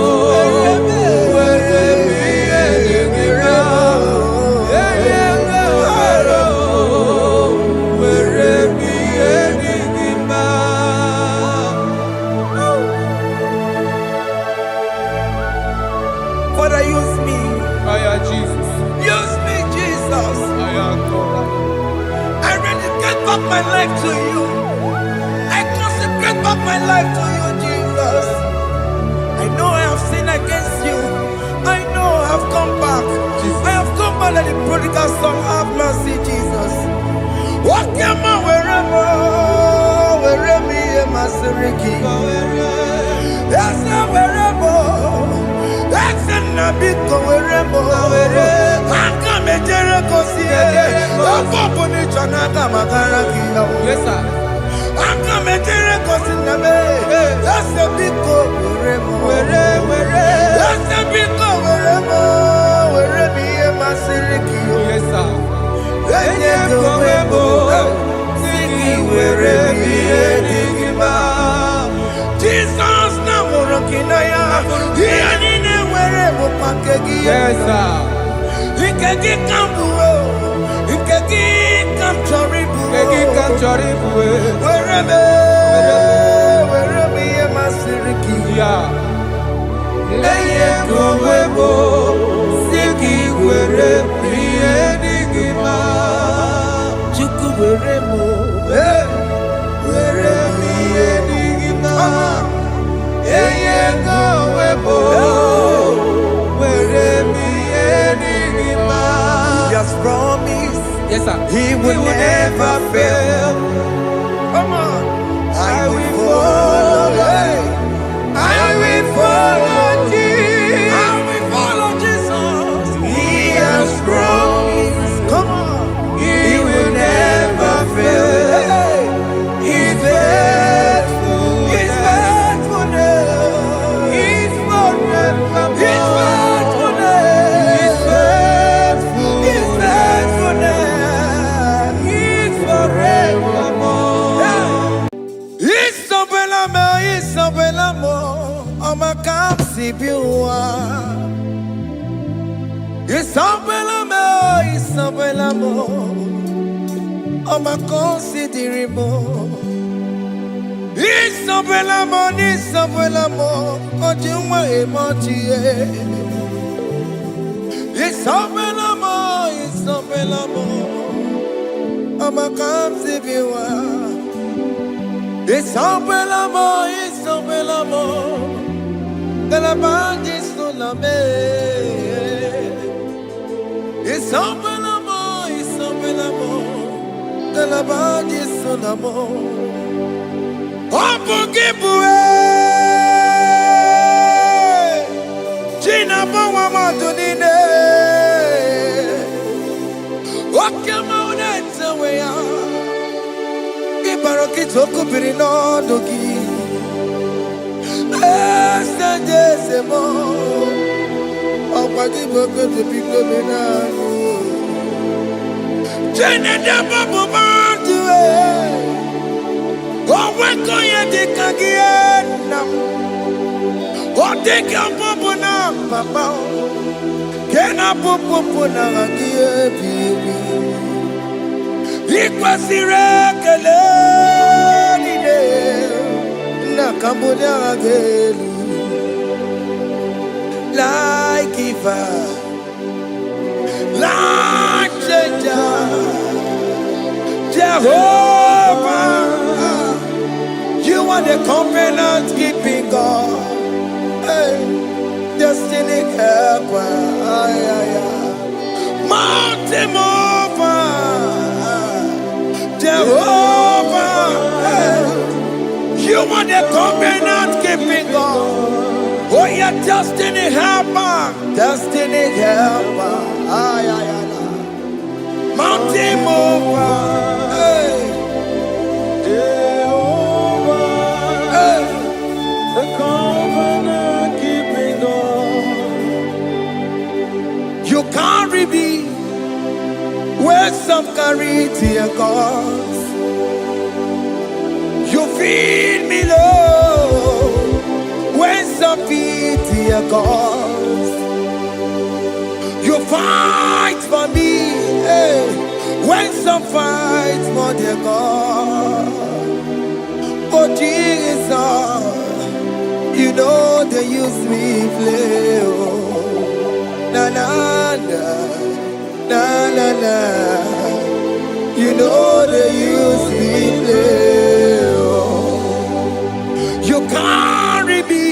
Father, use me. Jesus. Use me, Jesus. I dedicate back my life to you. I consecrate back my life to you, Jesus. I know I have sinned against you. I know I have come back. Jesus. I have come back like the prodigal son. Have mercy, Jesus. What am I wherever? Wherever am I, Siriki? Yes, wherever. That's a nabiko wherever. I come a Jericho, see it. I'm going to Chanaka Makaraki. Yes, sir. I come a Jericho, see the bay. That's a big go wherever. That's a big go wherever am I, Siriki? Yes, sir. Then you go wherever. Siki wherever. Jesus, now we're rocking. Yes, sir. Ikeki kambuo, ikeki kamchoribu, Kegi kanchoribu. wherever yemasiriki. Yeah. Leye kowebo, siki were priye digima. Chuku weremo, Were priye digima. Leye kowebo, were priye digima. He has promised Yes, sir. He will never fail. Come on, I will follow. I will follow Jesus. I will follow Jesus. He has promised. Come on, He will never fail. He's faithful. He's faithfulness. He's forevermore. He's faithfulness. He's faithful. He's faithfulness. He's forevermore. Isabelamo, I'ma come see you. Isabelamo, I'ma consider more. Isabelamo, Ojuma emoji. Isabelamo, I'ma come see you. Isabelamo, de la bande solame. Isabelamo, de la bande solamo. Opugibue, Gina Bawa Madunine. Okama unete weya. Ibaroki toko pirino dogi. Sejezemo, Opagi boke to pico menano. Jenede babu bandue. Oweko ye dikagiena. Odeka babu na papa. Kena popo na agie bibi. Ikwasire kele nide. Nakambodia agelu. Like giver, like changer, Jehovah, you are the covenant keeping God, hey, destiny helper, mountain mover, Jehovah, hey, you are the covenant keeping God. Oh, yeah, destiny helper, mountain mover, hey, Jehovah, hey, the covenant keeping God. You carry me where some carry tear gas. You feed me low when some feed tear gas. You fight for me, hey, when some fight for their God. Oh Jesus, you know they use me play. Oh, na na na, na na na. You know they use me play. Oh, you carry me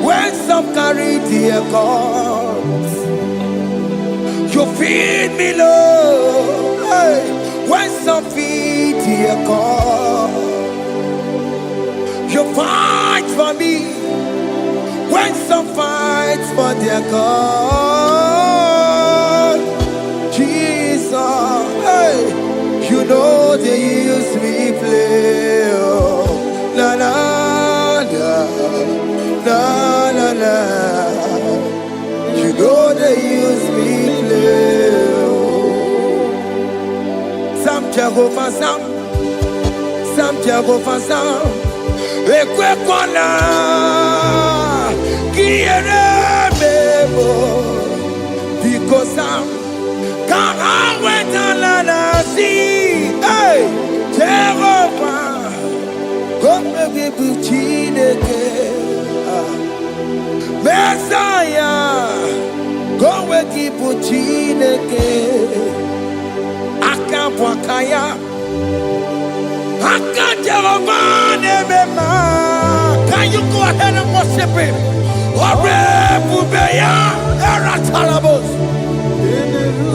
when some carry their cause. You feed me low, hey, when some feed their cause. You fight for me when some fight for their God. Jesus, hey, you know they use me play. Oh, na na na, na na na. You know they use me play. Oh, Sam Jehovah Sam, Sam Jehovah Sam. Ekwe kwana, kiere bebo. goes down. Come on, wait and see. Hey, Jehovah, come and give you Chineke. Messiah, come and give you Chineke. Akabwakaya, Jehovah, Nemema. Can you go ahead and worship him? Orebubeya, Eratalabos.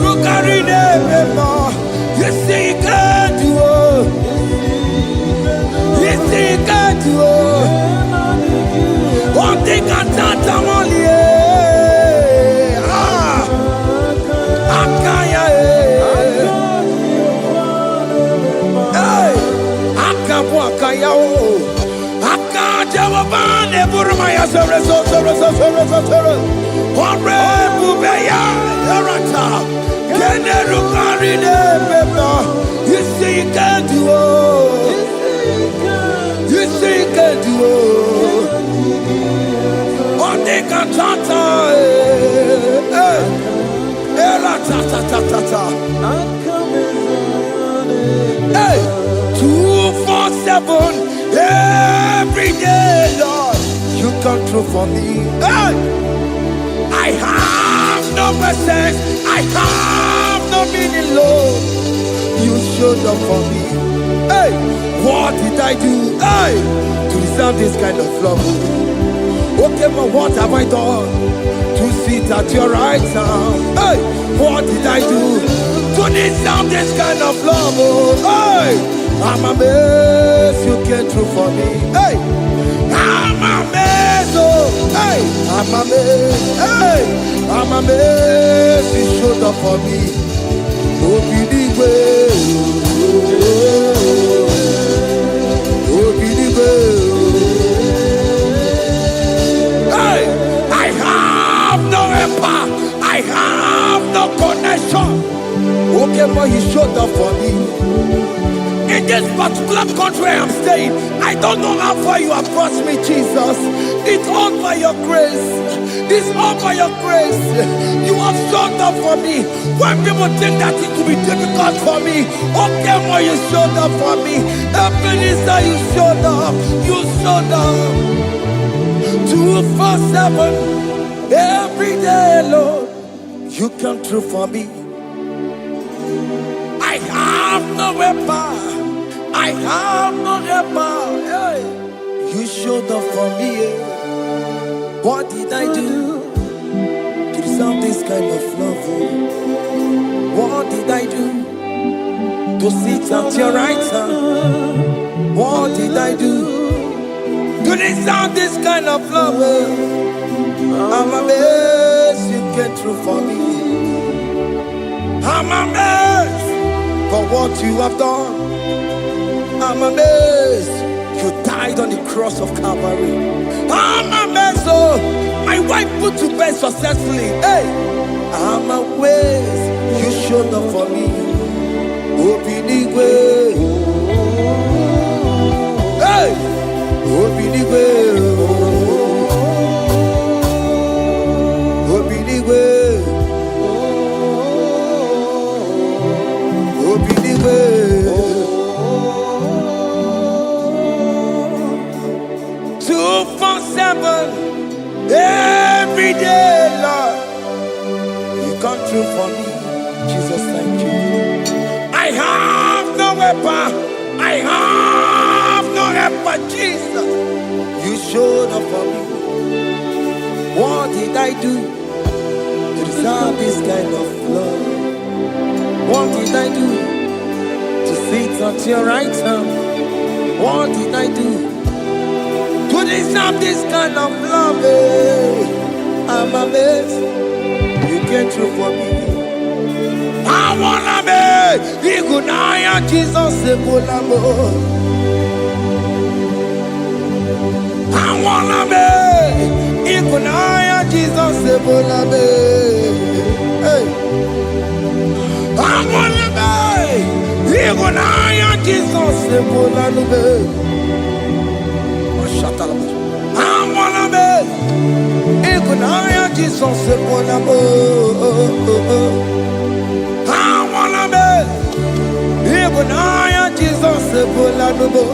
Rukarine Mema. You see, you can do it. You see, you can do it. One thing I can't only. Akaya. Hey, Akabwakaya. Akajawabane Burmaya Saraso. Orebubeya, Erata. Kenerukarine Mema. You see, you can do it. You see, you can do it. One thing I can't. Hey, 247 every day, Lord, you come through for me. Hey, I have no presence, I have no meaning, Lord. You showed up for me. Hey, what did I do? Hey, to deserve this kind of love? Okay, but what have I done to sit at your right hand? Hey, what did I do to deserve this kind of love? Oh, hey, I'm amazed you came through for me. Hey, I'm amazed. Oh, hey, I'm amazed. Hey, I'm amazed you showed up for me. Oh, believe it. Oh, believe it. I have no connection. Okay, but you showed up for me. In this particular country I'm staying, I don't know how far you have brought me, Jesus. It's all by your grace. It's all by your grace. You have showed up for me. When people think that it will be difficult for me, okay, but you showed up for me. Ebenezer, you showed up. You showed up. 247. Every day, Lord, you come through for me. I have no weapon. I have no weapon. Hey, you showed up for me. What did I do to deserve this kind of love? What did I do to sit at your right hand? What did I do to deserve this kind of love? I'm amazed you came through for me. I'm amazed for what you have done. I'm amazed you died on the cross of Calvary. I'm amazed, oh, my wife put to bed successfully. Hey, I'm amazed you showed up for me. Obinigwe. Hey, Obinigwe. Every day, Lord, you come through for me. Jesus, thank you. I have no weapon. I have no weapon, Jesus. You showed up for me. What did I do to deserve this kind of love? What did I do to sit at your right hand? What did I do to deserve this kind of love? I'm amazed you came through for me. I wanna be Igunaya Jesus Sebulamo. I wanna be Igunaya Jesus Sebulamo. Hey, I wanna be Igunaya Jesus Sebulamo. I wanna be Igunaya Jesus Sebulamo. Igunaya Jesus ebola nubo.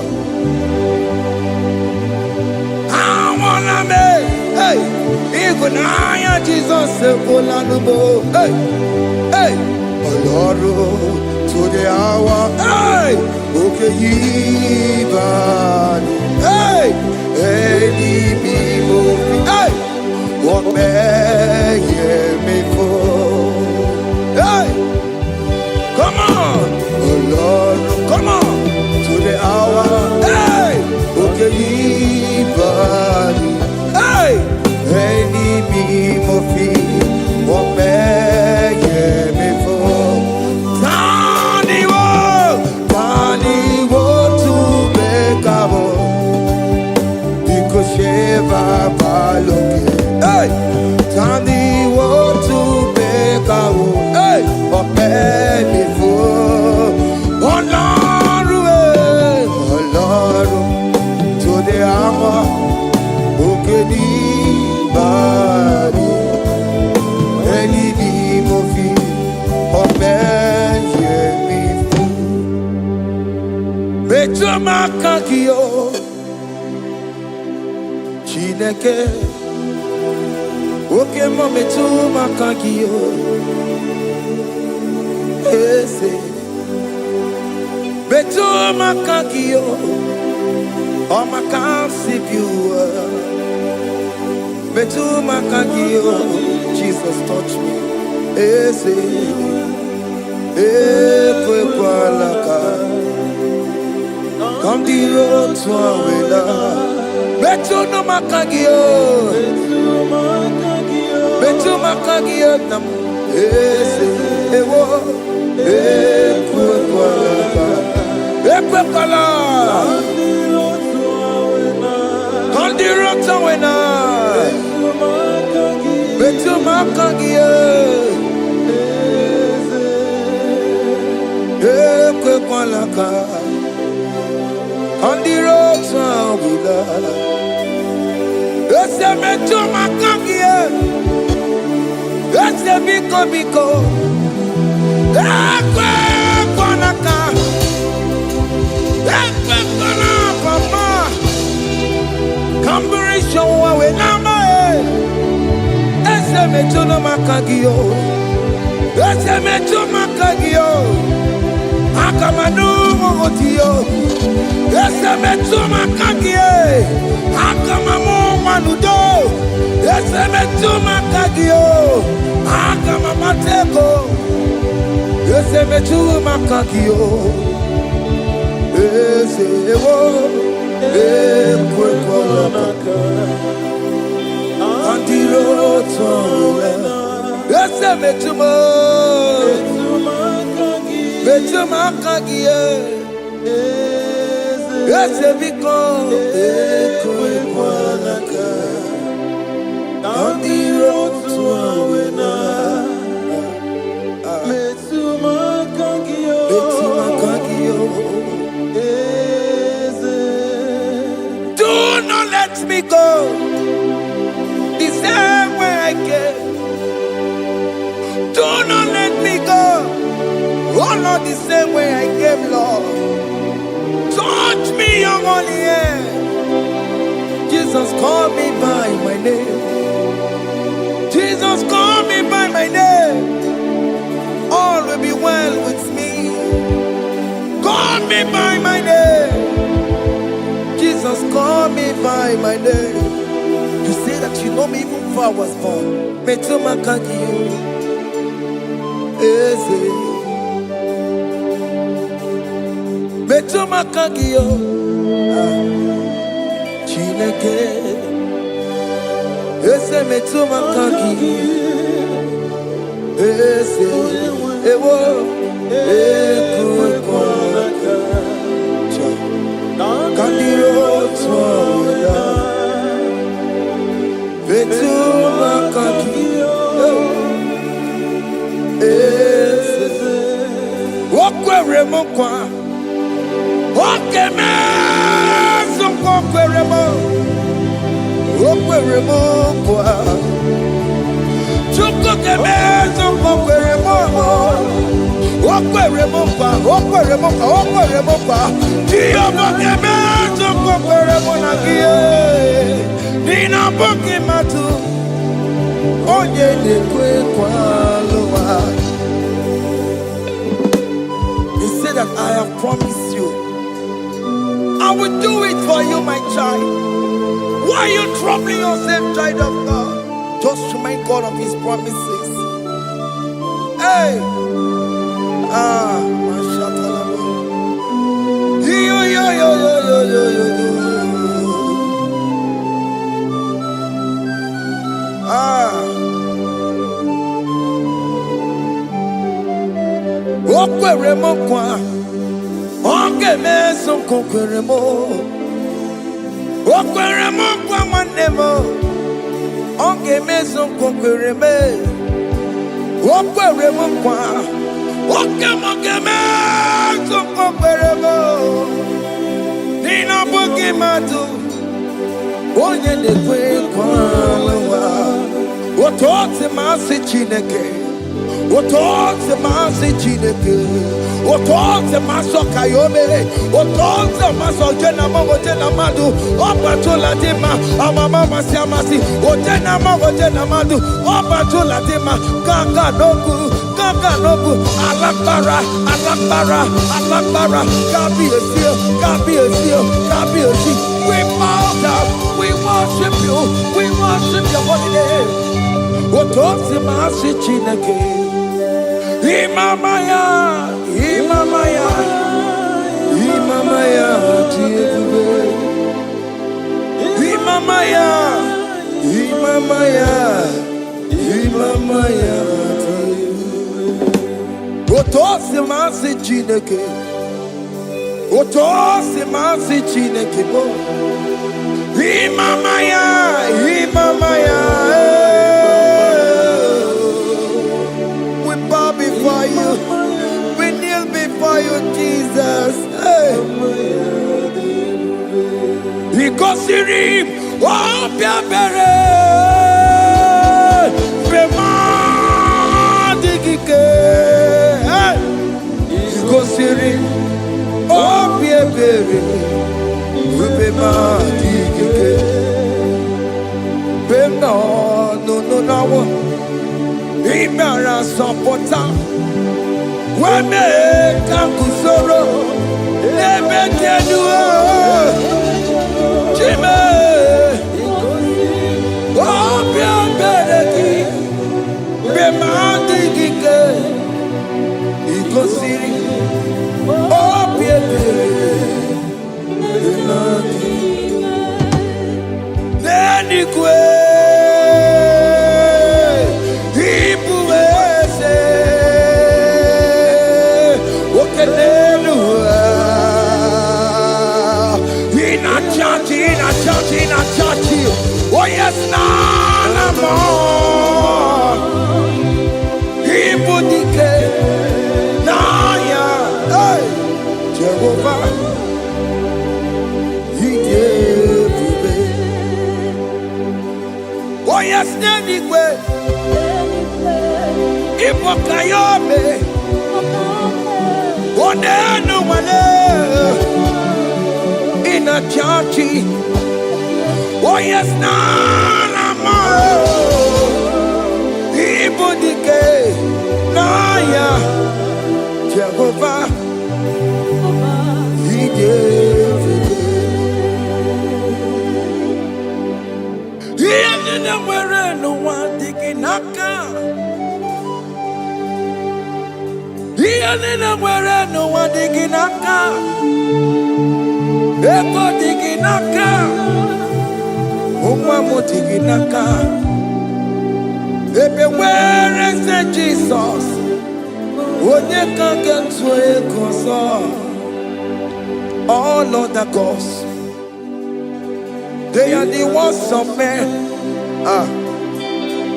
Awona me. Hey. Igunaya Jesus ebola nubo. Hey. Hey. Olorun to the hour. Hey. Okay, yibani. Hey. Hey, Igbo. Hey. What may me for? Hey. Come on, oh Lord, come on to the hour. Hey, okay, body. Hey, any me mofi, what may me for? Tani wo to make up. Because Sheva Baloke. Hey, Tani wo to make up. Hey, what may me for? Ọlọ́run to the hour. Òkè ní bàrí. Ẹni bí mo fi ọpẹ́ yẹ mi fún. Mètò máa kàn kí o. Chineke. Òkè mọ́ mètò máa kàn kí o. Ese. Mètò máa kàn kí o. Ọmọ kan sì bí o. Mètò máa kàn kí o. Jesus touch me. Ese. Ekwe kwa laka. Come the road to Awela. Mètò no máa kàn kí o. Mètò máa kàn kí o. Ese. Ewo. Ekwe kwa laka. Ekwe kwa laka. On the road to Awela. Mètò máa kàn kí o. Ekwe kwa laka. On the road to Awela. Ese mètò máa kàn kí o. Ese biko. Ekwe kwa laka. Ekwe kwa laka, papa. Combination wawe nama e. Ese mètò no makagio. Ese mètò makagio. Akamanu mogotio. Ese mètò makagie. Akamamu manudo. Ese mètò makagio. Akamamateko. Ese mètò makagio. Ese ewo. Ekwe kwa laka. On the road to Awela. Ese mètò makagie. Ese biko. Ekwe kwa laka. On the road to Awela. Mètò makagie. Do not let me go the same way I came. Do not let me go. Oh Lord, the same way I came, Lord. Touch me, your holy hand. Jesus, call me by my name. Jesus, call me by my name. All will be well with me. Call me by my name. Jesus, call me by my name. You say that you know me even before I was born. Mètò makagio. Eze. Mètò makagio. Chineke. Ese mètò makagio. Ese. Ewo. Ekwe kwa laka. Kandiro to Awela. Mètò makagio. Ese. Okwere mo kwa. Okeme. Okwere mo kwa. Chukwukeme. Okwere mo kwa. Jehovah kemeto kopere monagie. Nina boki matu. Onye nekwe kwalowa. He said that I have promised you. I will do it for you, my child. Why are you troubling yourself, child of God? Just remind God of His promises. Hey! Mashatalaba. Yo. Okwere mo kwa. Oke meso kokwere mo. Okwere mo kwa nwanne mo. Oke meso kokwere me. Okwere mo kwa. Oke meso kokwere mo. Nina boki matu. Onye nekwe kwalowa. Otote masi Chineke. Otote masi Chineke. Otote maso kayome. Otote maso jena madu. Opatola dima. Amama masi amasi. Ojena madu. Opatola dima. Ganga nogu. Alakbara. Gabi esio. We bow down. We worship you. We worship your holy name. Otote masi Chineke. Imamaya, tiebe. Imamaya, tiebe. Otosi masi Chineke bo. Imamaya. We bow before you. We kneel before you, Jesus. Hey. Ikosirim, obiabere, bemadigike. Ikosirim, obiabere, bemadigike. No. Imara sopota. Weme kakusoro. Lebe tenuo. Jime. Obia bereki. Bemadi gike. Ikosiri. Obia bereki. Nenikwe. Oh yes, nana more. Ibudike, naya, hey, Jehovah, He gave me. Oh yes, nanigwe, Ibokayome, oh nenu male, in a churchy. Oh yes, nana more. Ibudike, naya, Jehovah, He gave it. He didn't wear no one digging aka. He didn't wear no one digging aka. Eko digging aka. Tiginaka. Everywhere is Jesus. Onye can get to a console. All other gods, they are the works of men.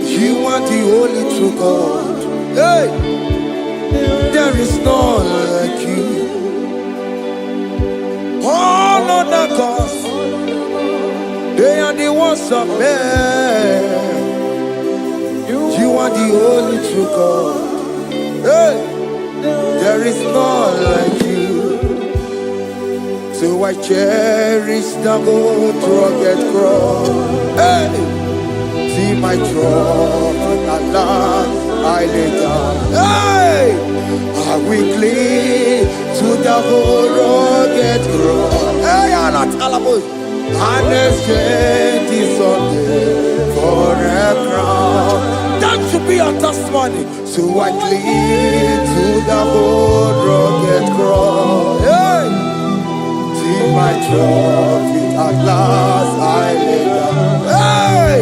You are the only true God. Hey, there is none like you. All other gods, they are the ones of men. You are the only true God. Hey, there is none like you. So I cherish the good rugged cross. Hey! See my trouble, Allah, I lay down. Hey! I will cling to the whole rugged cross. Hey, Allah, Talamus. And exchange is something for a crown. That should be your testimony. So I cling to the whole rugged cross. Hey! See my trophy, at last I lay down. Hey!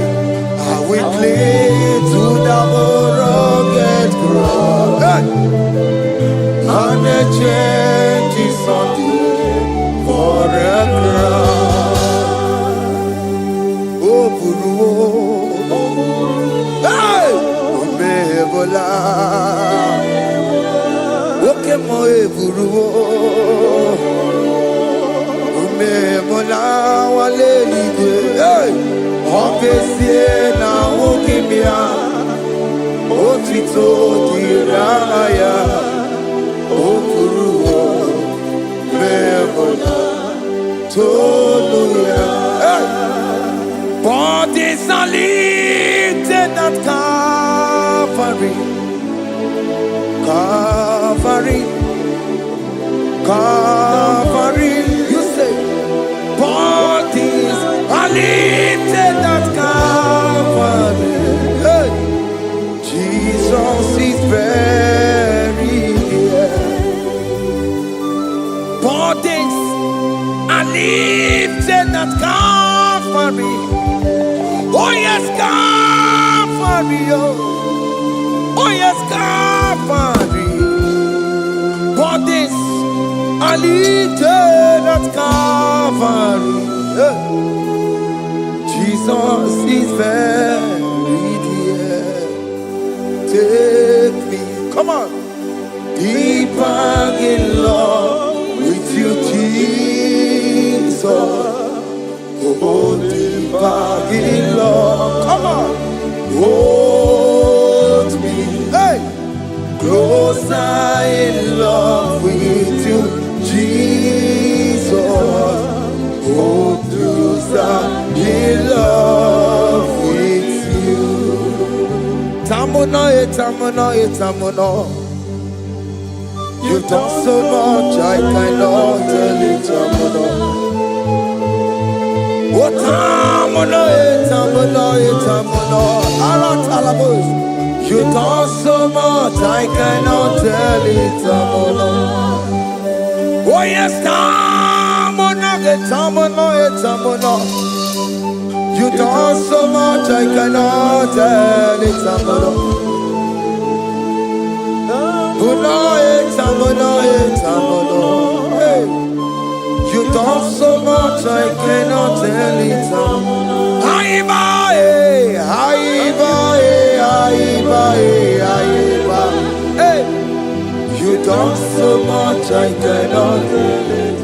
I will cling to the rugged cross. Hey! And a change is something for a crown. Oh, Puru. Hey! Omebola. Okay, Moe Puru. Mola wale ide, opesie na ukimia, otito diraya, okuruo, memola, toluya. Bodies are lifted at Calvary, Calvary, Calvary. You say. Bodies are lifted at Calvary. Hey. Jesus is very near. Bodies are lifted at Calvary. Oh yes, Calvary. Oh yes, Calvary. Bodies are lifted at Calvary. Jesus is very dear. Take me, come on, deeper in love with you, Jesus. Oh, deeper in love, come on, hold me, hey, closer in love with you, Jesus. Oh, closer in love with you. Tamuno, tamuno, tamuno. You've done so much, I cannot tell it, tamuno. Oh, tamuno, tamuno, tamuno. Arat alabos. You've done so much, I cannot tell it, tamuno. Oh, yes, tamuno. You done so much, I cannot tell it, tamuno. Hey. You done so much, I cannot tell it, tamuno. Hey. You done so much, I cannot tell it.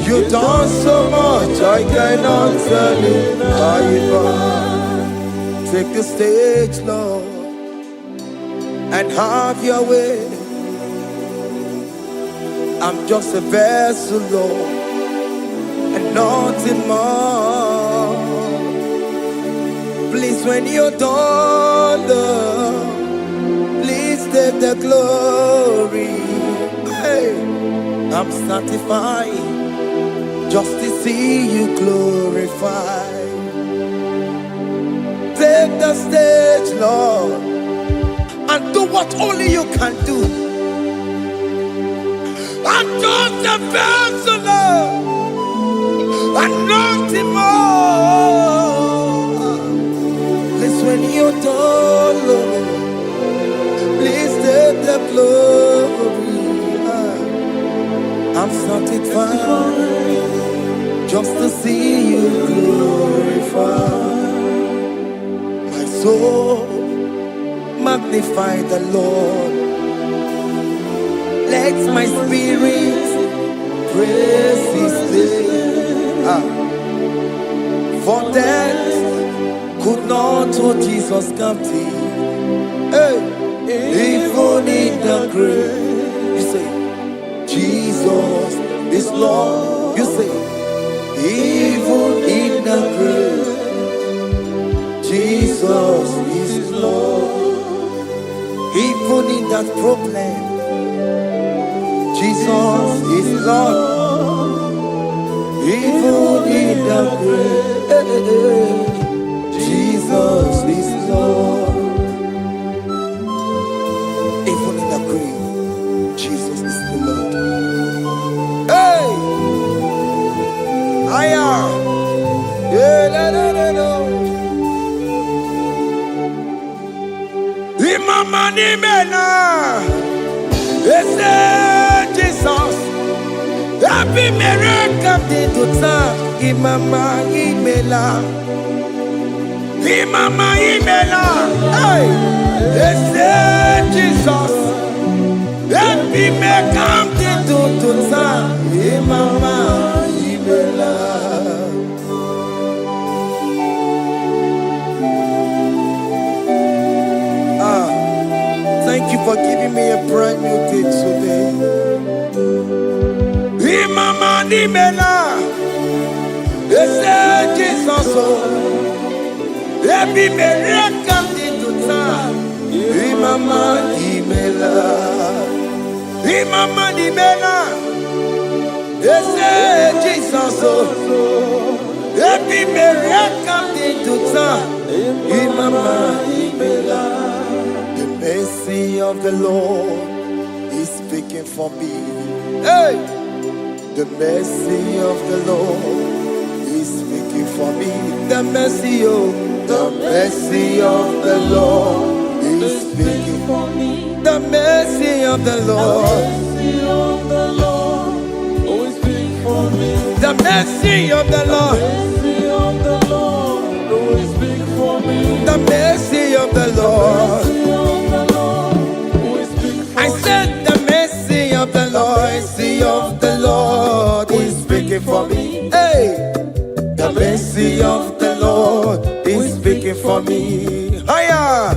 You done so much, I cannot tell it. Take the stage, Lord, and have your way. I'm just a vessel, Lord, and nothing more. Please, when you're done, Lord, please take the glory. Hey, I'm satisfied just to see you glorified. Take the stage, Lord, and do what only you can do. I'm just a vessel, Lord, and nothing more. Please, when you're done, Lord, please take the glory. I'm satisfied just to see you glorified. My soul magnify the Lord. Let my spirit praise His name. For death could not hold Jesus captive. Hey, even in the grave, you say, Jesus is Lord. You say, even in the grave, Jesus is Lord. Even in that problem, Jesus is Lord. Even in the grave, Jesus is Lord. Even in the grave, Jesus is the Lord. Hey! Aya! Yeah, no, no, no, no. Imama ni mena, ese Jesus. Happy miracle Di tuta, imama imela. Imama imela, hey, ese Jesus. Happy miracle Di tuta, imama imela. Thank you for giving me a brand new day today. Imama ni mela, ese Jesus. Happy miracle Di tuta, imama imela. Imama ni mela, ese Jesus. Happy miracle Di tuta, imama imela. The mercy of the Lord is speaking for me. Hey! The mercy of the Lord is speaking for me. The mercy of the Lord is speaking for me. The mercy of the Lord. The mercy of the Lord. The mercy of the Lord. I said the mercy of the Lord is speaking for me. Hey, the mercy of the Lord is speaking for me. Hiya.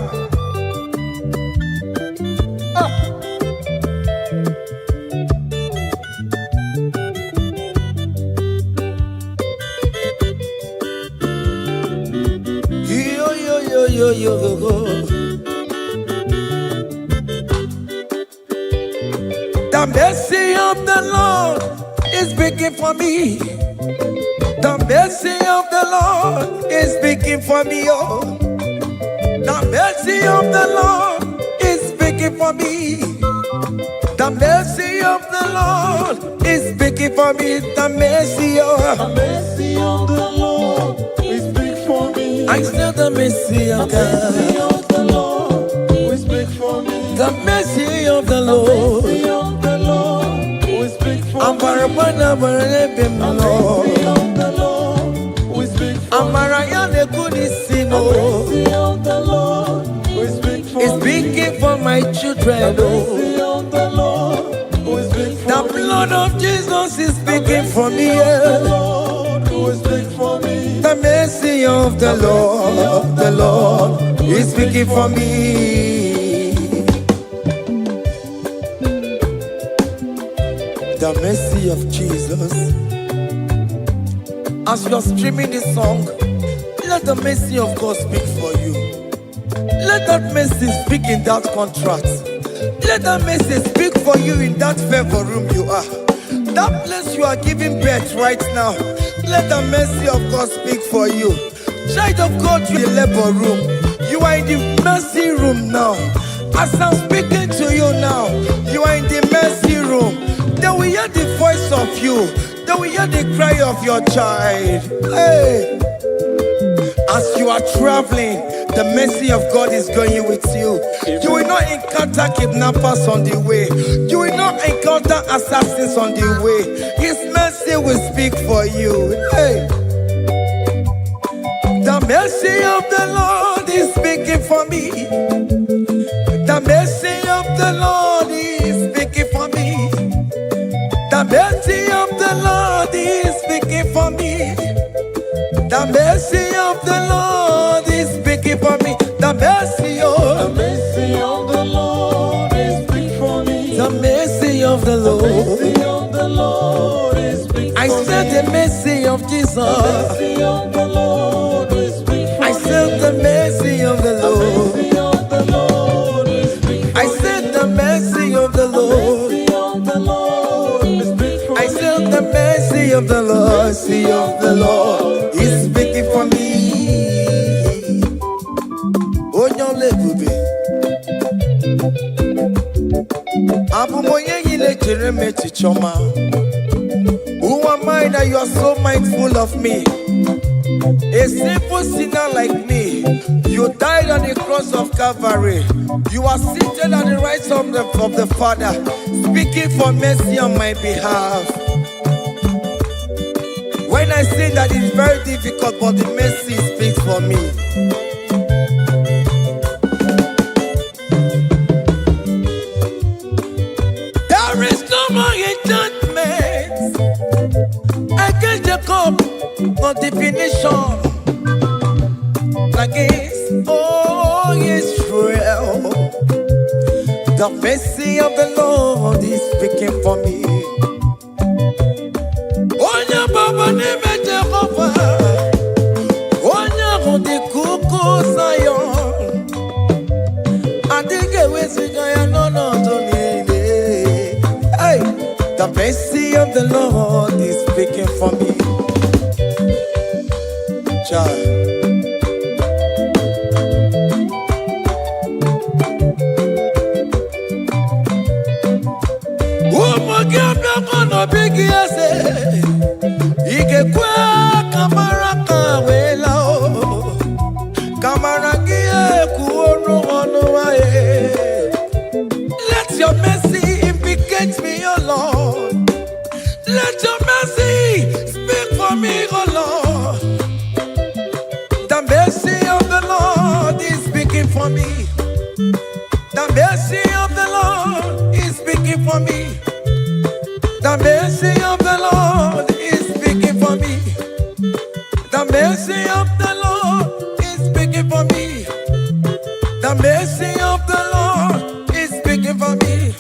Yo, yo, yo, yo, yo, yo. The mercy of the Lord is speaking for me. The mercy of the Lord is speaking for me. Oh, the mercy of the Lord is speaking for me. The mercy of the Lord is speaking for me. The mercy of the Lord is big for me. I said the mercy of God. The Lord is big for me. The mercy of the Lord. The Lord is big for me. Amarabana barebem Lord. The Lord is big for me. Amarayane kunisimo. The Lord is big for It's me. speaking for my children. Oh. The Lord is big for The me. blood of Jesus is speaking for me. The Yeah. Lord is big for me. The mercy of the Lord is speaking for me. The mercy of Jesus. As you are streaming this song, let the mercy of God speak for you. Let that mercy speak in that contract. Let that mercy speak for you in that favor room you are. That place you are giving birth right now. Let the mercy of God speak for you. Child of God, you are in the labor room. You are in the mercy room now. As I'm speaking to you now, you are in the mercy room. They will hear the voice of you. They will hear the cry of your child. Hey! As you are traveling, the mercy of God is going with you. You will not encounter kidnappers on the way. You will not encounter assassins on the way. His mercy will speak for you. Hey. The mercy of the Lord is speaking for me. The mercy of the Lord is speaking for me. The mercy of the Lord is speaking for me. The mercy of the Lord is of Jesus. mercy of the Lord is big for I said the mercy of the Lord. mercy of the Lord is big for I said the mercy of the Lord. mercy of the Lord is big for I said the mercy of the Lord. Mercy of the Lord is speaking for me. Onyolebube. Abumoye yile jereme chichoma. Who am I that you are so mindful of me? A simple sinner like me. You died on the cross of Calvary. You are seated at the right of the Father, speaking for mercy on my behalf. When I say that it's very difficult, but the mercy speaks for me. There is no more enchantment against Jacob, no definition against all Israel. The mercy of the Lord is speaking for me. Onya baba neme Jehovah, onya hundi kuku Zion. Adige wesigaya no to nile. Hey, the mercy of the Lord is speaking for me. Child. Bigi ase ikekwe kamara kawela o kamara gie kuonu onu aye. Let your mercy implicate me, O Lord. Let your mercy speak for me, O Lord. The mercy of the Lord is speaking for me. The mercy of the Lord is speaking for me. The mercy of the Lord is speaking for me. The mercy of the Lord is speaking for me. The mercy of the Lord is speaking for me.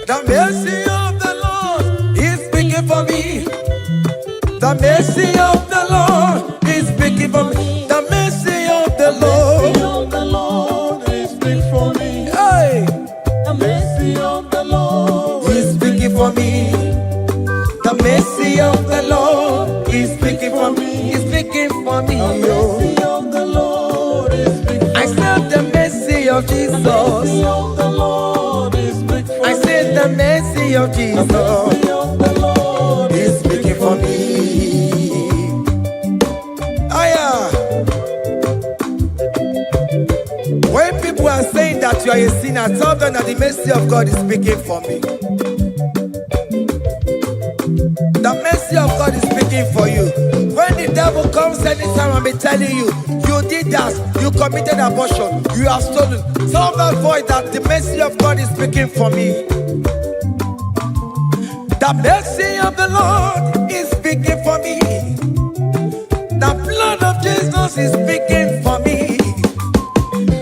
The mercy of the Lord is speaking for me. The mercy of the Lord is speaking for me. The mercy of the Lord is big for me. Hey, The mercy of the Lord is speaking for me. The mercy of the Lord is speaking for me. Is speaking for me. the mercy of the Lord is big for I said the mercy of mercy Jesus. of the Lord is big for I said the mercy of Jesus mercy of the Lord is speaking for me. Aya. When people are saying that you are a sinner, tell them that the mercy of God is speaking for me. The mercy of God is speaking for you. When the devil comes anytime and be telling you, you did that, you committed abortion, you have stolen, tell that voice that the mercy of God is speaking for me. The mercy of the Lord is speaking for me. The blood of Jesus is speaking for me.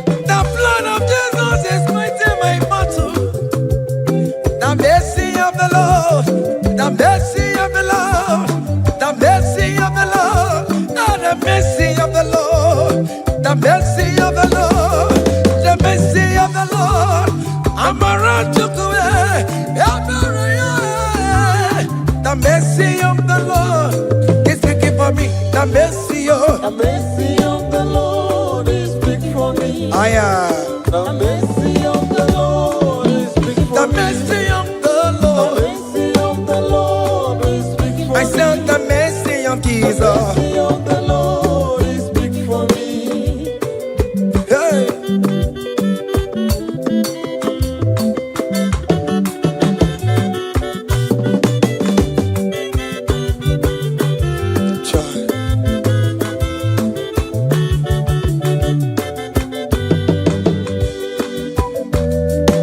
The blood of Jesus is fighting my battle. The mercy of the Lord, the mercy of the Lord, the mercy of the Lord, the mercy of the Lord, the mercy of the Lord, the mercy of the Lord. I'm around to go. The mercy of the Lord is speaking for me. The mercy of the mercy of the Lord is big for me. The mercy of the Lord is big for the me. mercy of the The Lord. mercy of the Lord is big for I me. said the mercy of The Jesus. mercy of the Lord is big for me. Hey. Child.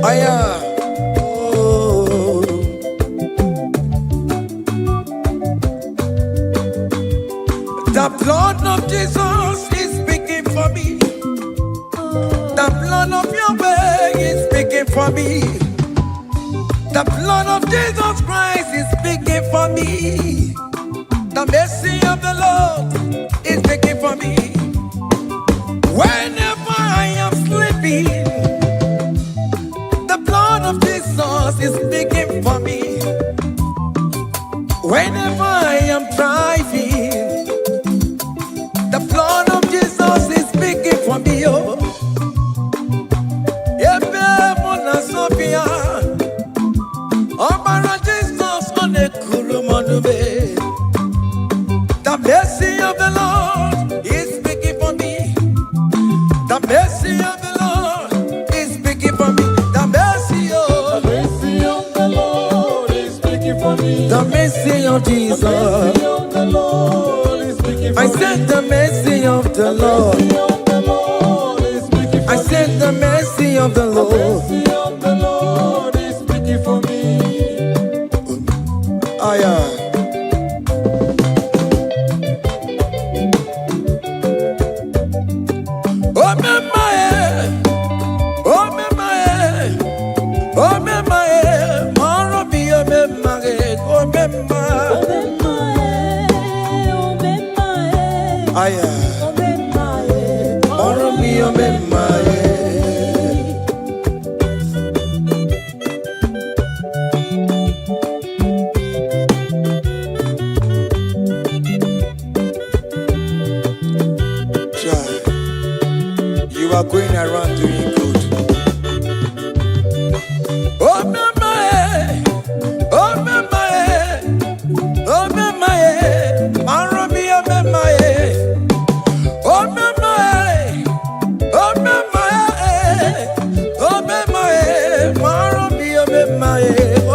I am. Oh. The blood of Jesus is speaking for me. The blood of Yahweh is speaking for me. The blood of Jesus Christ is speaking for me. The mercy of the Lord is speaking for me. Whenever I am sleeping, the blood of Jesus is speaking for me. Whenever I am driving, the blood of Jesus is speaking for me. Oh, Sophia, oh, Jesus on the Kurumanube. The mercy of the Lord is speaking for me. The mercy of the Lord is speaking for me. The mercy of the Lord is speaking for me. The mercy of Jesus. The mercy of the Lord is speaking for I said the mercy of the Lord. I said the mercy of the Lord. The mercy of the Lord is speaking for me. You are going around doing good. Oh, my, oh, my, oh, my, Maromi, oh, my, oh, my, oh, my, oh, my, Maromi, oh, my, oh,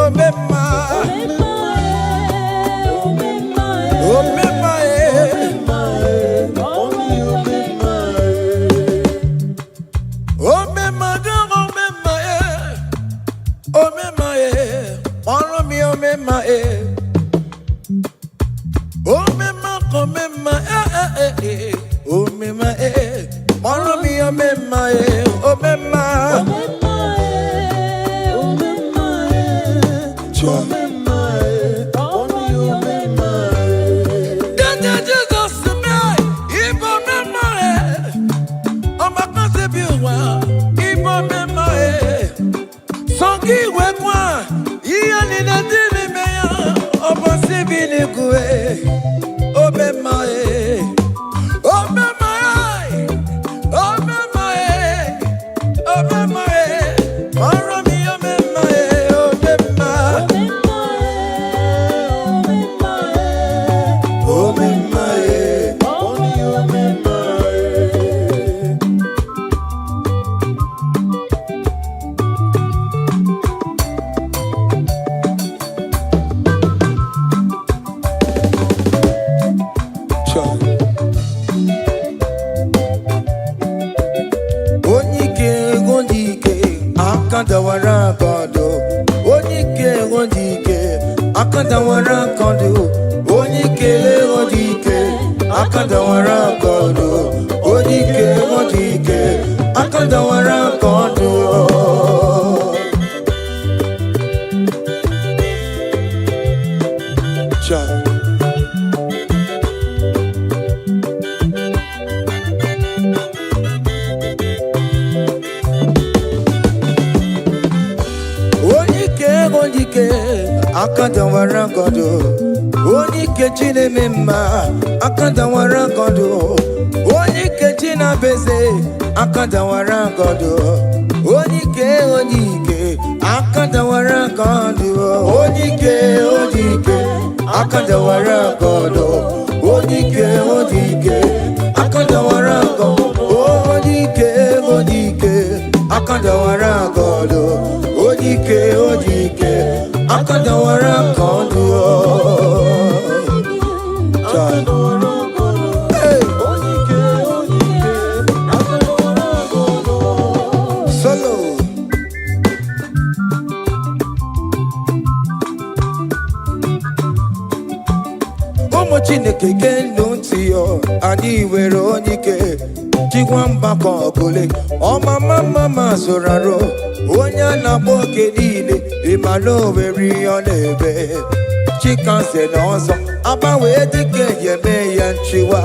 chicken say no so. Aba we dike yeme yanchiwa.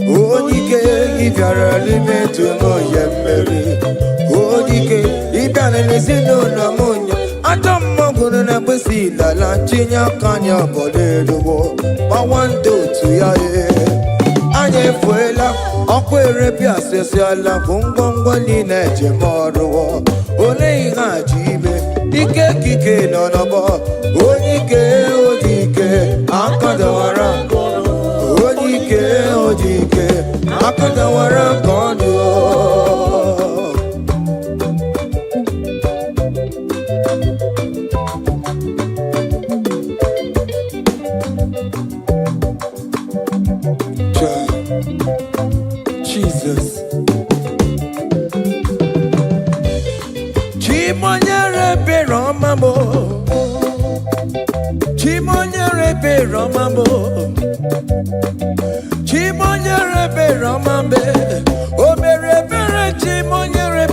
Odike ibyara lime tumo yemeri. Odike ibyara lesino na munya. Adam mogunu na besi la chinya kanya boledo. Bawando tu ya e. Anye fuela okwere bia sesiala kungongo ni neje moro. Ole iha jibe ike kike no no bo. Odike akadawara Odike akadawara kondo. Jesus Chimonyere Romambo Chimonyere Romambo Chimonyere Romambe O mere bere Chimonyere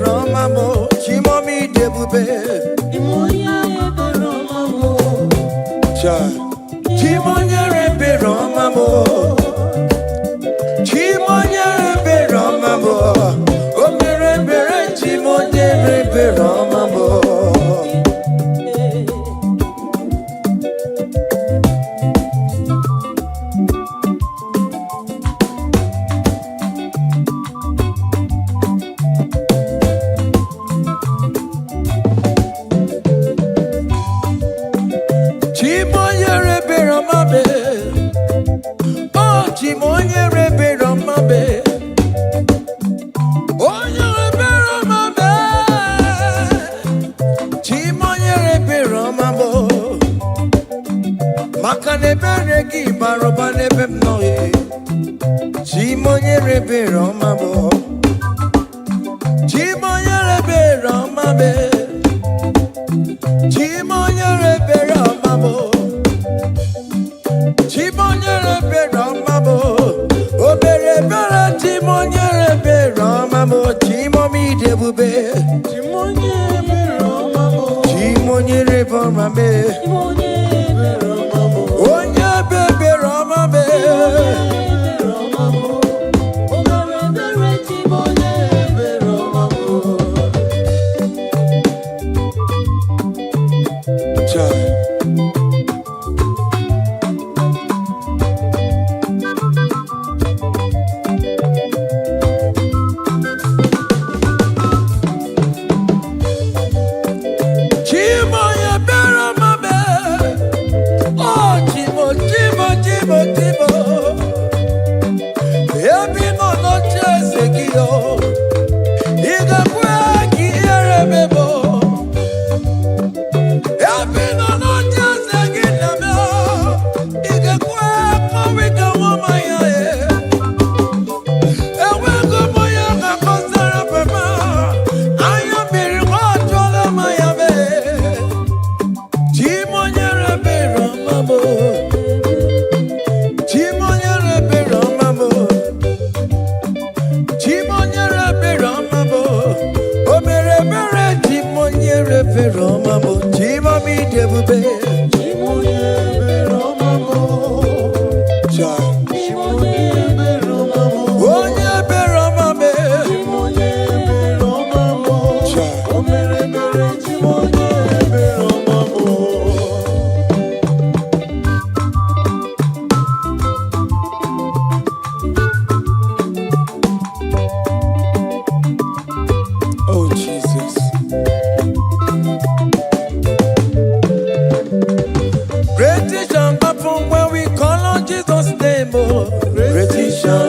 Romambo Chimomi debube Chimonyere Romambo Chimonyere Romambo Chimonyere Romambo O mere bere Chimonyere Romambo. Chimonyere Romambo Chimonyere Romambe Chimonyere Romambo Chimonyere Romambo O bere bere Chimonyere Romambo Chimomi debube Chimonyere Romambo Chimonyere Romambe Chimonyere Romambo Onya bebe Romambe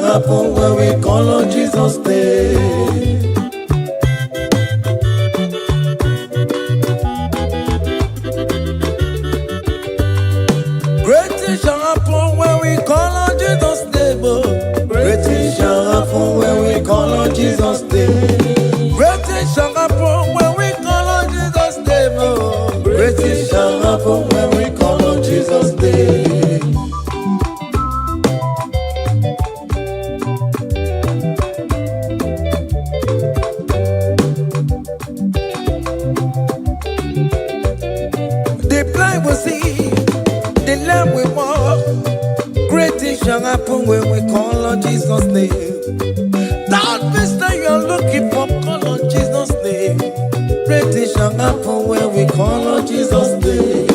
Happen when we call on Jesus' name. Great things shall happen when we call on Jesus' name. Great things shall happen when we call on Jesus' name. Great things shall happen when we call on Jesus' name. Great things shall happen when we call on Jesus' name. on Jesus' name. That vista you're looking for, call on Jesus' name. Great things shall happen when we call on Jesus' name.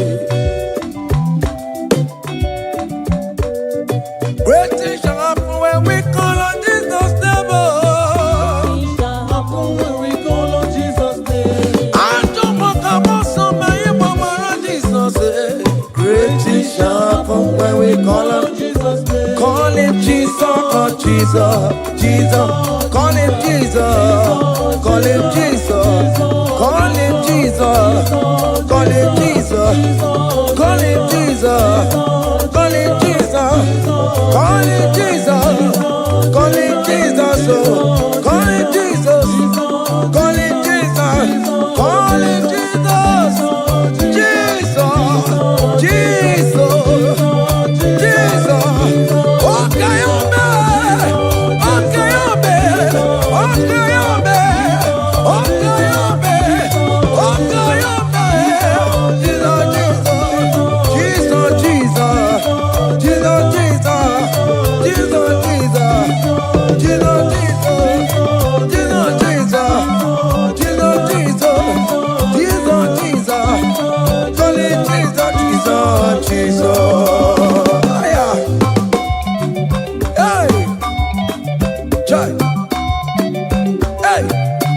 Great things shall happen when we call on Jesus' name. Things shall happen when we call on Jesus' name. I don't want to come so many mama Jesus. Great things shall happen when we call on Jesus' name. Call him Jesus, oh Jesus, Jesus. Call him Jesus, call him Jesus, call him Jesus, call him Jesus, call him Jesus, call him Jesus, call him Jesus, call him Jesus, call him Jesus, call him Jesus, call him Jesus, Jesus, Jesus. Okay,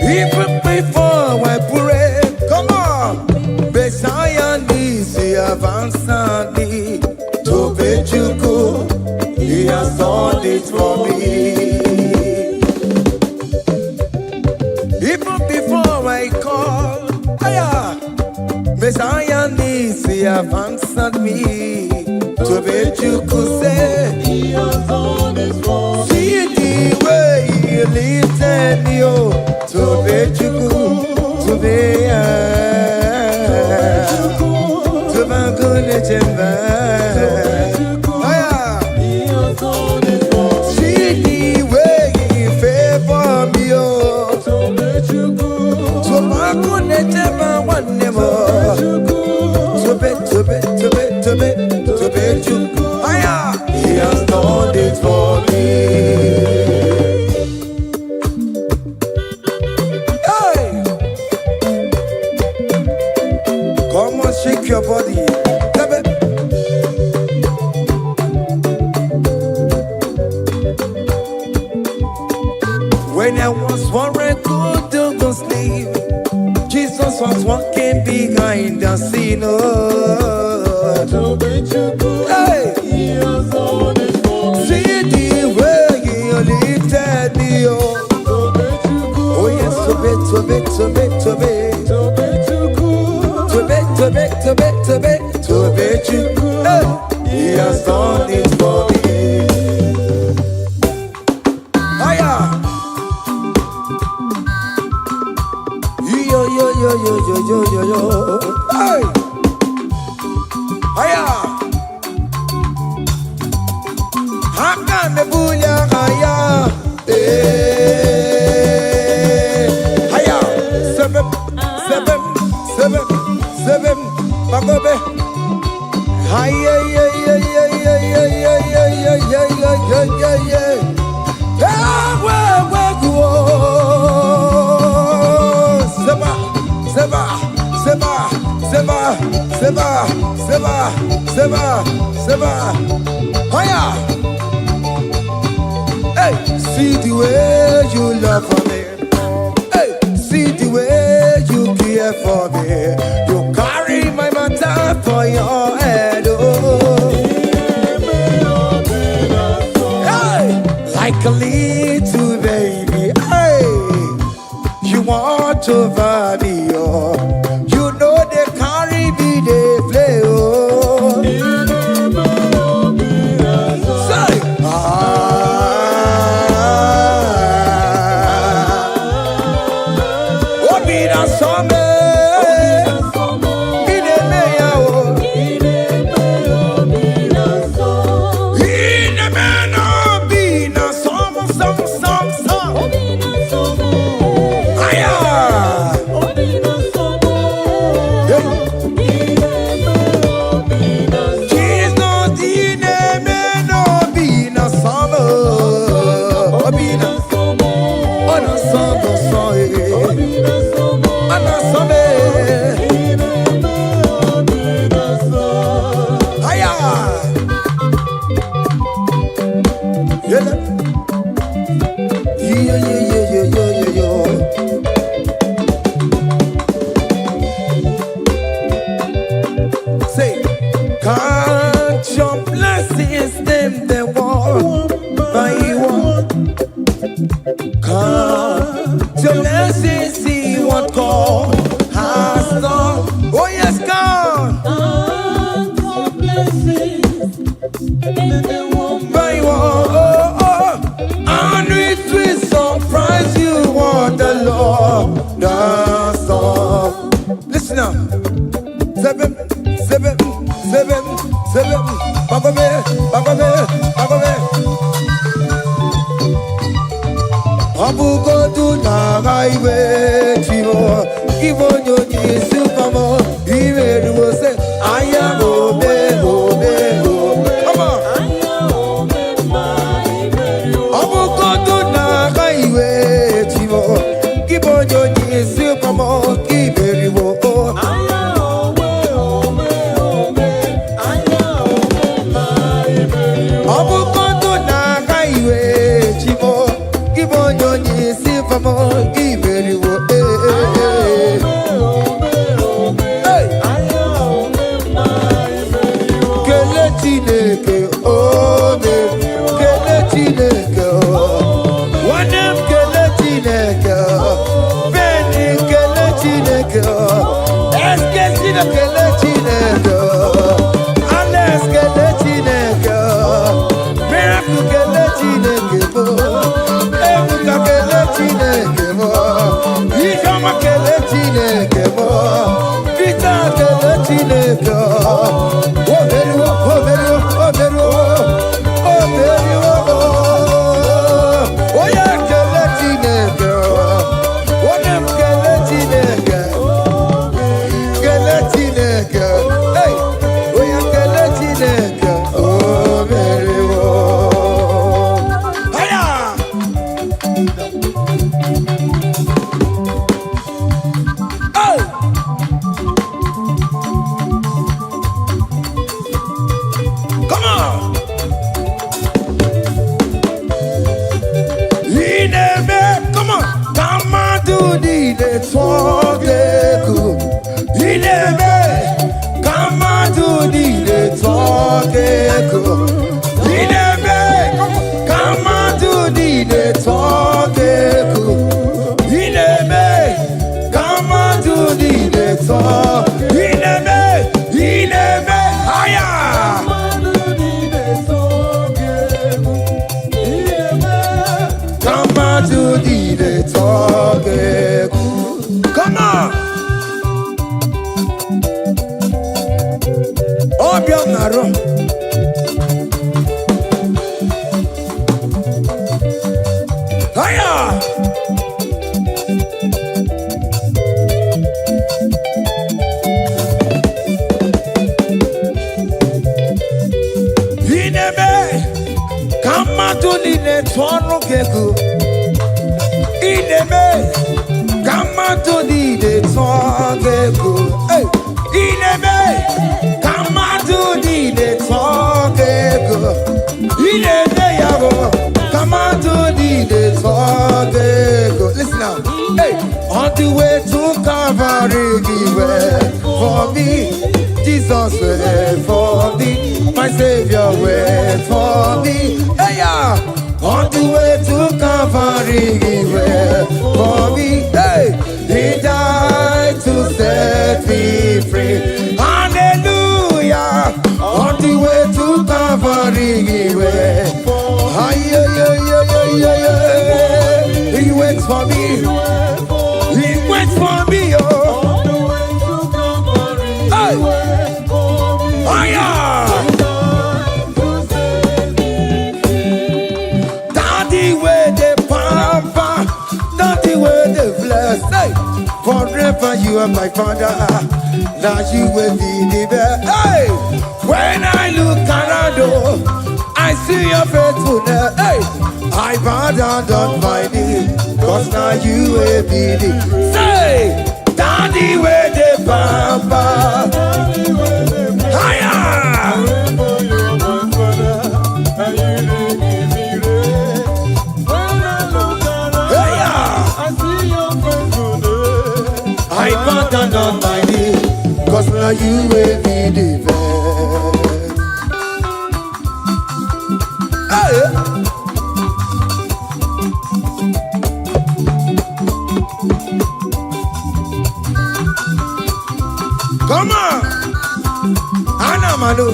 even before I pray, come on. Messiah needs the advance to bet you go. He has done it for me. Even before I call, Messiah needs the advance me to bet you could say He has done it for me. see the way he lifted you to bet you could to be to my goodness and He has done it for me. see the way he favored me To let you go. to my goodness and one more to bet you he has done it for me. Hey, come on, shake your body. When I was worried, good to go sleep, Jesus was walking behind the scene. Oh. To let you go. Hey, He has done it for me. see the way he lifted me. Oh, To let you go. oh yes, to be. To let you go. To bet you. Hey, he has done it for me. Hiya. Yo. Hey. Hiya. Hakane buya hiya. Hiya. Seven. Bagobe. Hiya. Seba. Hiya. Hey, see the way you love for me. Hey, see the way you care for me. You carry my matter for your head. Oh. Hey, like a little baby. Hey, you want over me. Oh, you know they carry me, they play. Oh. Say, Say, count your blessings, them they walk by one. Count your blessings, see what God has done. Oh yes, God. Count your blessings, By one, and it will surprise you what the Lord does done. Listen now. Seven. Bagome. Abugo do na highway chivo. Ibo nyo ni supamo. Ibe wo say aya obe. Come on. Abugo do na highway chivo. Ibo nyo ni supamo. Ibe wo. Abukondo na kaiwe chivo Kibonyo nyisi famo Iberi wo Kele chineke ome Kele chineke Wanem kele chineke Beni kele chineke Eske sino kele chineke Ales kele chineke Miracle kele chineke mo Ebuka kele chineke mo Ikama kele chineke mo Vita kele chineke Oberu Oya kele chineke Onem kele chineke Kele chineke Hey Oya kele chineke Oberu Aya Oh Come on Ineme Come on Come on do the talk Ineme Come on do the talk Ineme Come on do the talk Ineme Come on do the talk Ineme Higher Come on to the talk. Come on. Oh, Bionaro. Hiya. Inebe. Come on to the talk. Ineme, come on to the talk. Hey, Ineme, come on to the talk. Ineme, come on to the talk. Listen now. Hey, on the way to Calvary, he went for me. Jesus went for me. My Savior went for me. Hey, yeah. On the way to Calvary, he went for me. Hey, he died to set me free. Hallelujah. On the way to Calvary, he went. He waits for me. He waits for me. Oh. Hey. Oh, yeah. Hey, forever you are my father, now you will be the best. Hey, when I look around, I see your faithfulness. Hey, I bow down on my knees, cause now you will be the. Say, Daddy, where the papa. Higher. now you will be the hey. Come on, Anna Manu.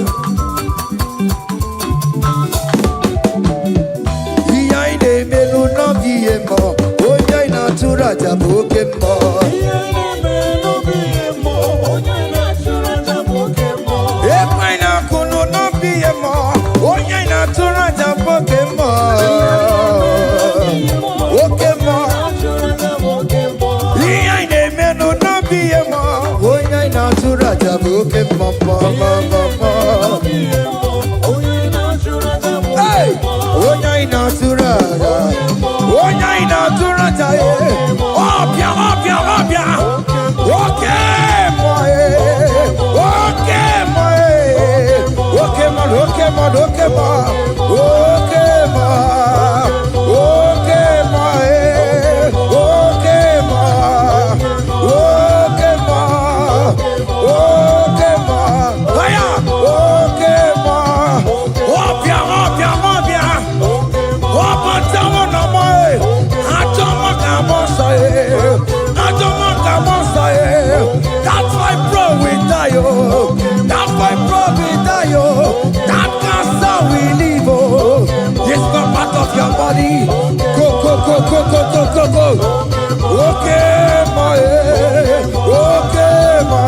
Iya ine melu no biemo, oya ina turaja bokemo. Iya ine melu biemo, oya ina turaja bokemo. Ema ina kunu no biemo, oya ina turaja bokemo. Bokemo. Iya ine melu no biemo, oya ina turaja bokemo. Hey, oya ina turaja, oya ina turaja, obia, obia, obia, okay, boy, okay, boy, okay, man, okay, man, okay, man, okay, man, okay, man, okay, man, okay, man, okay, man, hiya, okay, man, obia, obia, obia. That's why bro we die, oh. That's why bro we die, oh. That cancer we live, oh. This not part of your body. Go, go, go, go, go, go, go, go. Okay, my, okay, my,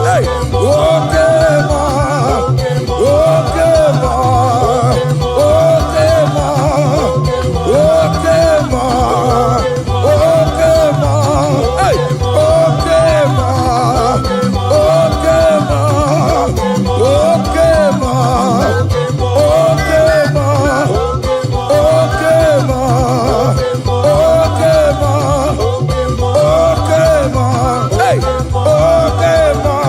hey, okay, my, okay, my, okay, my, okay, my, okay, my, hey, okay, my, okay, my, okay, my, okay, my, okay, my, okay, my, okay, my, hey, okay, my.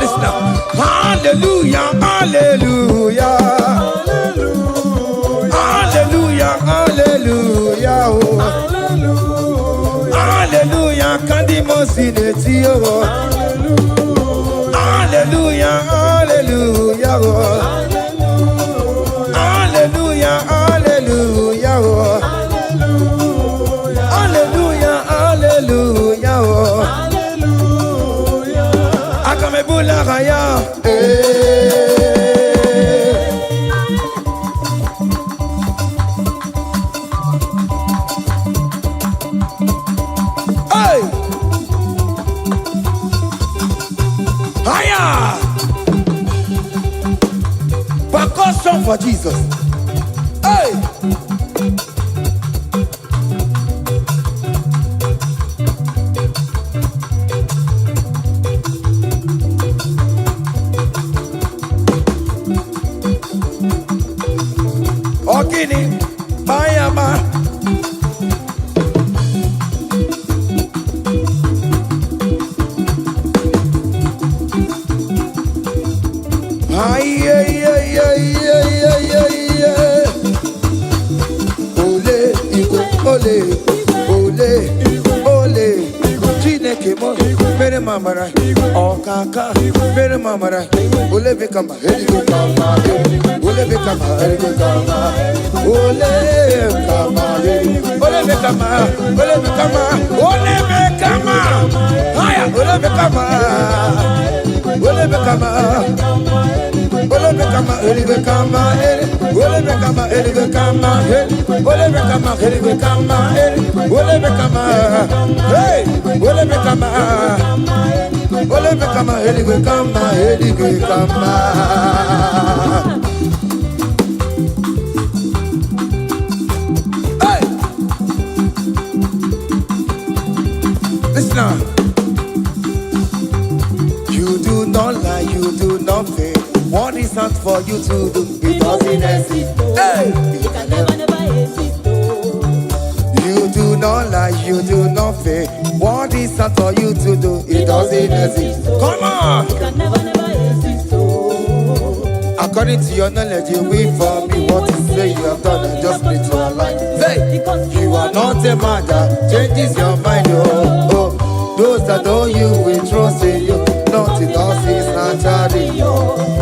Listen up. Hallelujah, hallelujah, hallelujah, hallelujah, oh. Hallelujah, kandi mosineti, oh. Hallelujah, hallelujah, oh. Hallelujah, hallelujah, oh. Hallelujah, hallelujah, oh. Akamebula raya, hey, higher. Percussion for Jesus. Hey. Ogini, Bayama. Ay, ay, ay, ay, ay, ay, ay, ay. Ole, Igbo, ole, ole, ole. Chineke mo, mere mamara, okaka, mere mamara. Ole bekama, heligo kama, ole bekama, heligo kama, ole kama, ole bekama, ole bekama, ole bekama. Haya, ole bekama, ole bekama. Ole bekama, heligo kama, ole bekama, heligo kama, ole bekama, heligo kama, ole bekama, hey, ole bekama, ole bekama, heligo kama, heligo kama. Hey, listen now. You do not lie, you do not fail. What is not for you to do? It doesn't exist. Hey! It can never exist. You do not lie, you do not fail. What is not for you to do? It doesn't exist. Come on! It can never exist. According to your knowledge, you will for me. What you say you have done and just need to align. Hey! You are not a man that changes your mind, oh, oh. Those that know you will trust in you, not in all.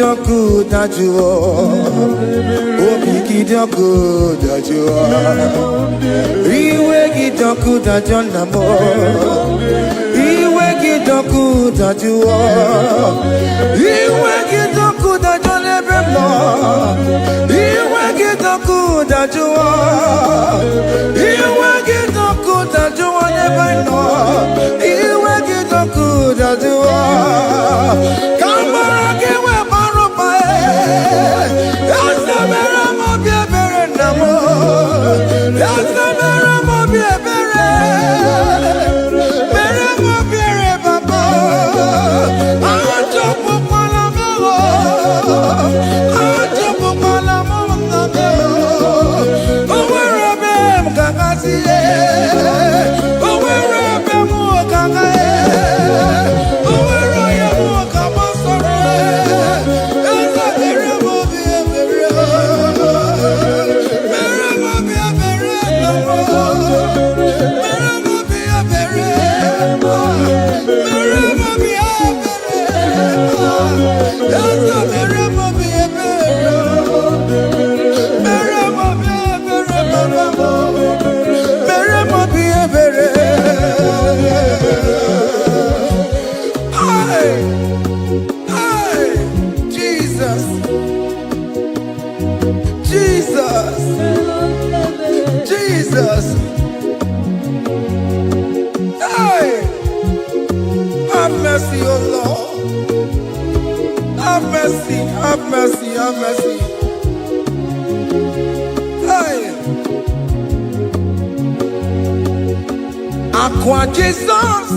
gidoku dajuo. Obi gidoku dajuo. Iwe gidoku dajonamo. Iwe gidoku dajuo. Iwe gidoku dajonebemo. Iwe gidoku dajuo. Iwe gidoku dajuo nebeno. Iwe gidoku dajuo. Kamara giwe marupa Yasamera mo biebere namo. Yasamera mo biebere. Mere mo biere baba. Ajo pupala mo. Ajo pupala mo namo. Owerebe mkakasiye. Owerebe mo kakaye. Oweroye mo kamasore. Yasamera mo biebere. Mere mo biebere namo. Mere mo biebere. Mere mo biebere. Yasamera mo biebere. Mere mo biebere baba. Mere mo biebere. Hey, hey, Jesus, Jesus, Jesus. Hey, have mercy, oh Lord. Have mercy, have mercy, have mercy. Hey, Aqua Jesus,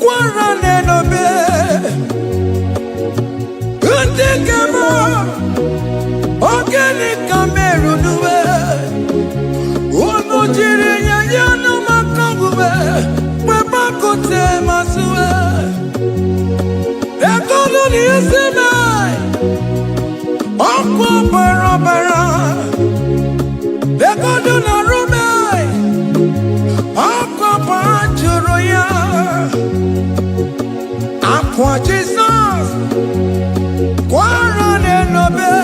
Quarane no be, Undekemo, Organic Cameru nuwe, Unujiri yanu makangube, Webakote masue, Ekolu ni isime, Okwa barabara, Ekolu na rume, Okwa panjuruya, Aqua Jesus, Quarane no be,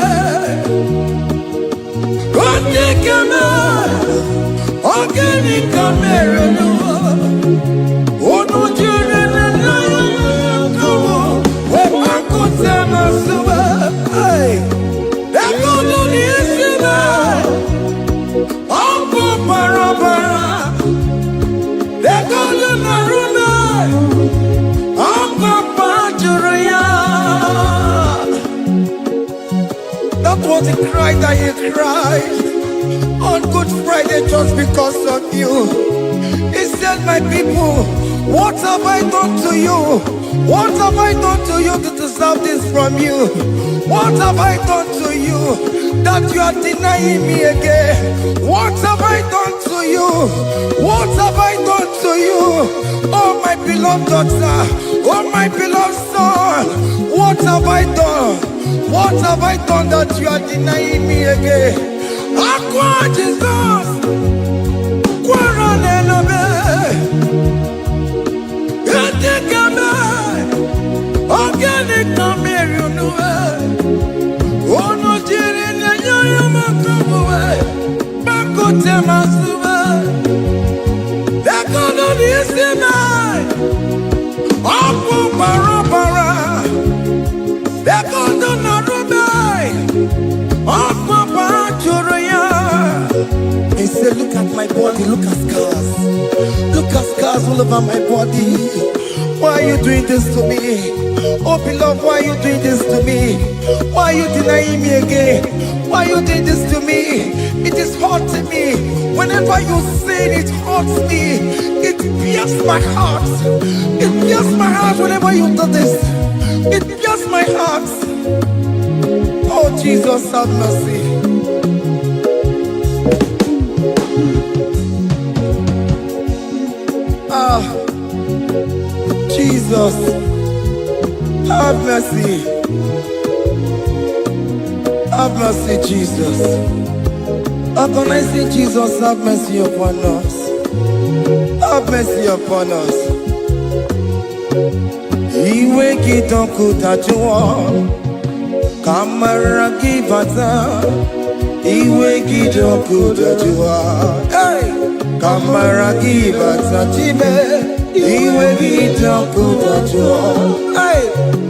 Undekemo, Organic Cameru nuwe, Unujiri yanu Webakote masue, Ekolu ni isime, Okwa barabara, Ekolu na rume, Okwa panjuruya. That was the cry that you cried on Good Friday just because of you. He said, my people, what have I done to you? What have I done to you to deserve this from you? What have I done to you that you are denying me again? What have I done to you? What have I done to you? Oh, my beloved daughter, oh, my beloved son, what have I done? What have I done that you are denying me again? Aqua Jesus, Quarane no be, Etikame, Organic Cameru nuwe, Unujiri yanu makangube, Bakote masube, Ekolu ni isime, Okwa barabara, Ekolu na rume, Okwa panjuruya. He said, look at my body, look at scars. Look at scars all over my body. Why are you doing this to me? Oh beloved, why are you doing this to me? Why are you denying me again? Why are you doing this to me? It is hurting me. Whenever you sin, it hurts me. It pierces my heart. It pierces my heart whenever you do this. It pierces my heart. Oh Jesus, have mercy. Jesus, have mercy. Have mercy, Jesus. Agonizing Jesus, have mercy upon us. Have mercy upon us. Iwe kitoko tajua, kamara kibata. Iwe kitoko tajua, hey, kamara kibata chibe. Iwe kitoko tajua, hey,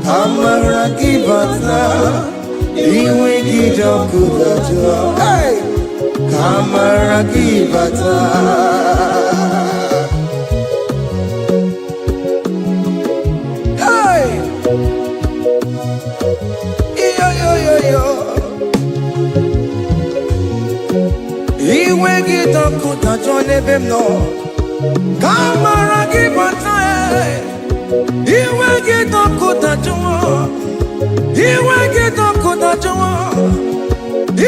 kamara kibata. Iwe kitoko tajua, hey, kamara kibata. Iwe gitoko tajone bemno, kamara gibata. Iwe gitoko tajwa, iwe gitoko tajwa,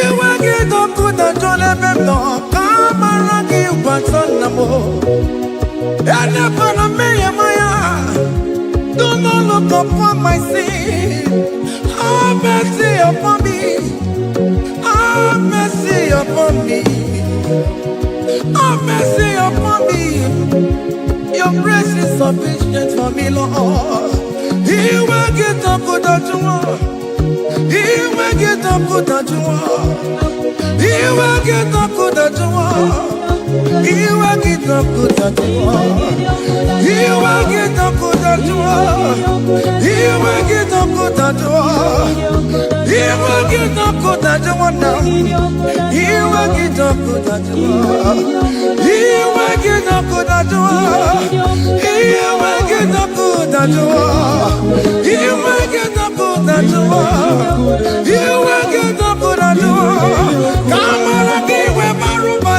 iwe gitoko tajone bemno, kamara gibata namo. Ene pana meye maya, do not look upon my sin. Have mercy upon me. Have mercy upon me. Have mercy upon me. Your grace is sufficient for me, Lord. He will get up with that one. He will get up with that one. He will get up with that one. He will get up with that one. He will get up with that one. He will get up with that one. He will get up with that one now. He will get up with that one. He will get up with that one. He will get up with that one. He will get up with that one. He will get up with that one. Come on, give him a rumba.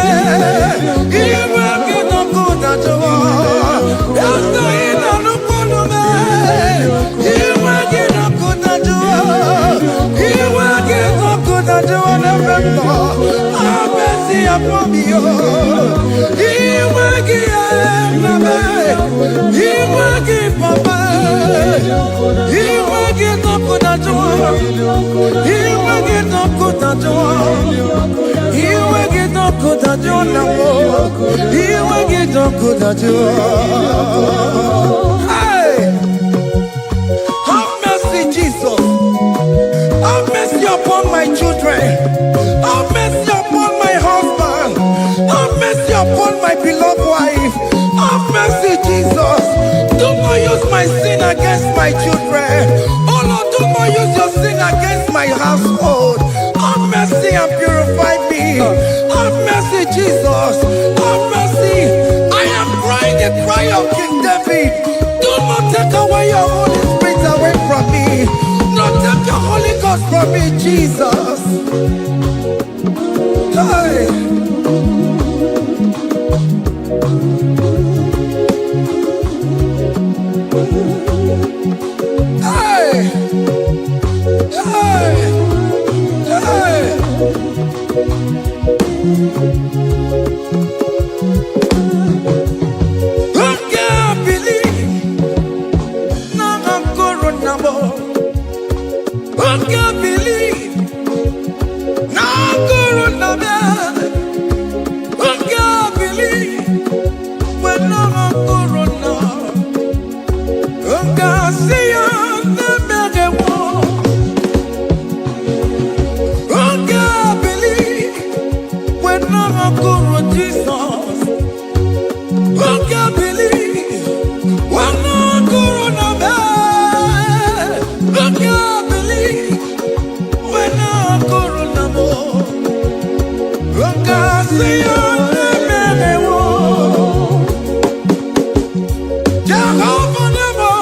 He will get up with that one. That's the end of the problem. He will get up with that one. He will get up with that one. Have mercy upon me. He will give He will give Papa. He will get up with that one. He will get up with that one. He will get up with that one. He will get up with that one. Hey! Have mercy, Jesus. Have mercy upon my children. Have mercy upon my husband. Have mercy upon my beloved wife. Have mercy, Jesus. Do not use my sin against my children. Oh Lord, do not use your sin against my household. Have mercy and purify me. Have mercy, Jesus. Have mercy. I am crying the cry of King David. Do not take away your Holy Spirit away from me. Not take your Holy Ghost from me, Jesus. Hey. Hey! Hey! Hey! Who can believe? Now I'm going number. Who can believe? Now I'm going number. Who can believe? When I'm going number. Who can see you? Jesus, who can believe when no corona man? Who can believe when no corona more? Who can see on the man? Jehovah never,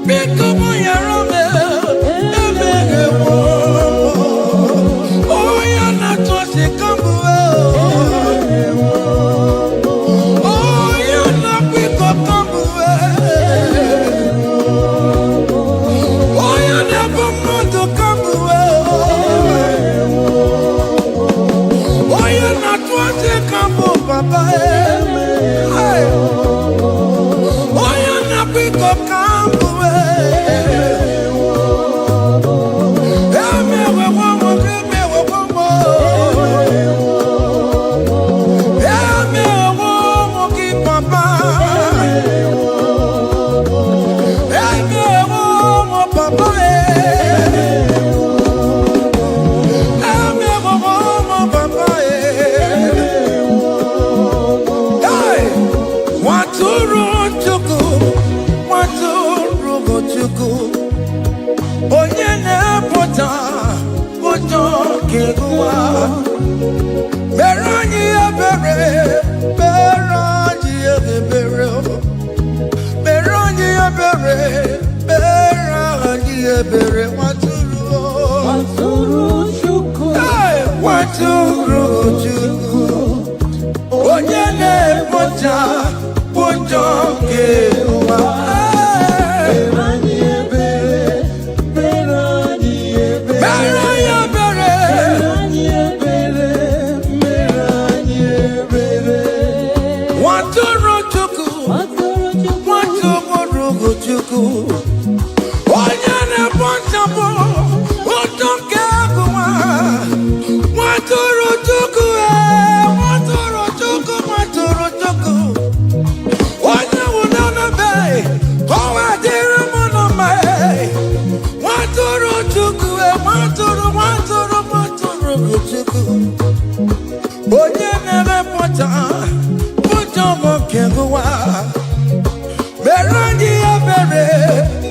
become your own. kewa. Merani ebere, merani ebere, merani ebere, merani ebere. Waturu chuku, waturu chuku. Onyene moja, moja kewa. Merani ebere, merani ebere, merani ebere, merani ebere. Waturu chuku, waturu chuku. Onyene moja, moja kewa. Waturu chuku, waturu chuku, waturu chuku. Wanya wunana bay, oh adira mona may. Waturu chuku, waturu chuku. Onye nere pota, pota mokewa. Merandi ebere,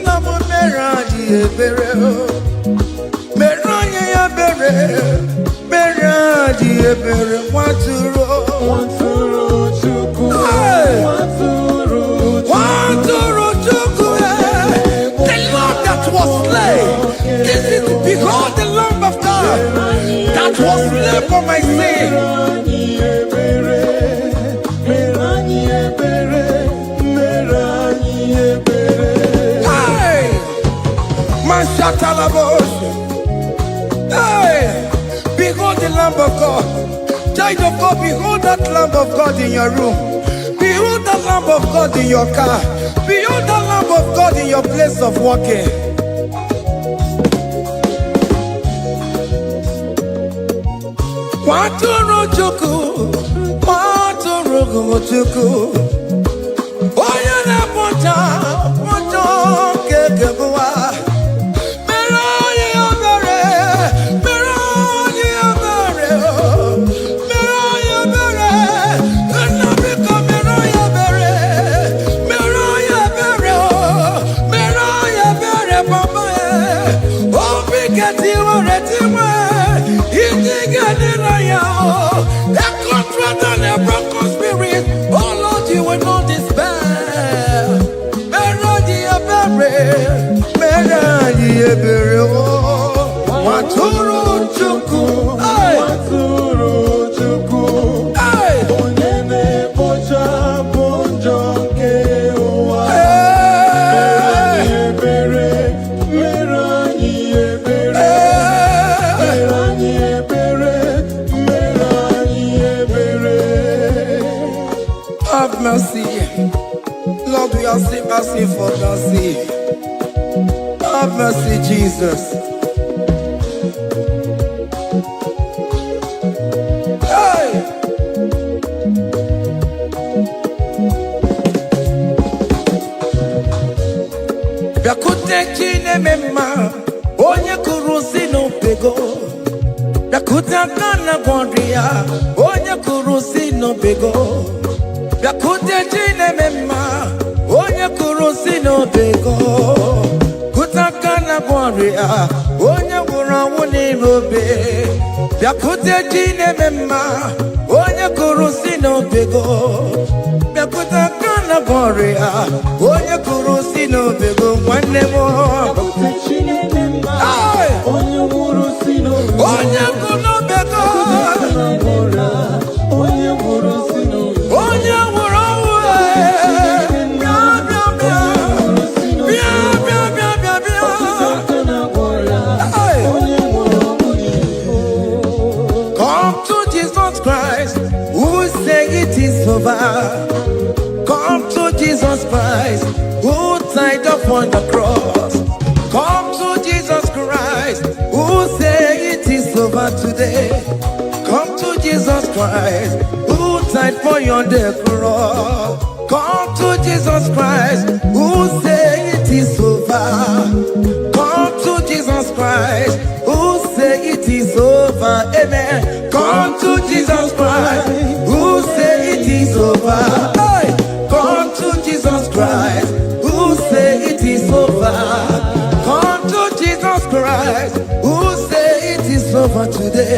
namo merandi ebere. Merandi ebere, merandi ebere. Waturu chuku, waturu chuku. The Lamb that was slain. This is, behold the Lamb of God that was slain for my sin. Hey, Mashatalabosh. Hey, behold the Lamb of God. Child of God, behold that Lamb of God in your room. Behold that Lamb of God in your car. Behold that Lamb of God in your place of working. Waturu chuku, waturu chuku. Oya na pota, pota kekewa. Merani ebere, merani ebere, merani ebere. Nabika merani ebere, merani ebere, merani ebere, Papa. Oh, bigati waretiwe, itigani ya. A contract and a broken spirit. Oh Lord, you will not despair. Merani ebere, merani ebere. Waturu chuku, waturu chuku. Onyene moja, moja kewa. Merani ebere, merani ebere, merani ebere, merani ebere. Have mercy, Lord. We are still asking for mercy. Have mercy, Jesus. Hey! Yakute chine mema, onye kurusi no pego. Yakuta kana gondria, onye kurusi no pego. Yakute chine mema, onye kurusi no pego. Kutakana gondria, onye kurawuni robe. Yakute chine mema, onye kurusi no pego. Yakutakana gondria, onye kurusi no pego. One more. Onye kurusi no pego. Onye kurusi no pego. Onye come to Jesus Christ, who say it is over. Come to Jesus Christ, who died upon the cross. Come to Jesus Christ, who say it is over today. Come to Jesus Christ, who died for you on the cross. Come to Jesus Christ, who say it is over. Come to Jesus Christ, who say it is over. Amen. Come to Jesus Christ, who say it is over. Hey! Come to Jesus Christ, who say it is over. Come to Jesus Christ, who say it is over today.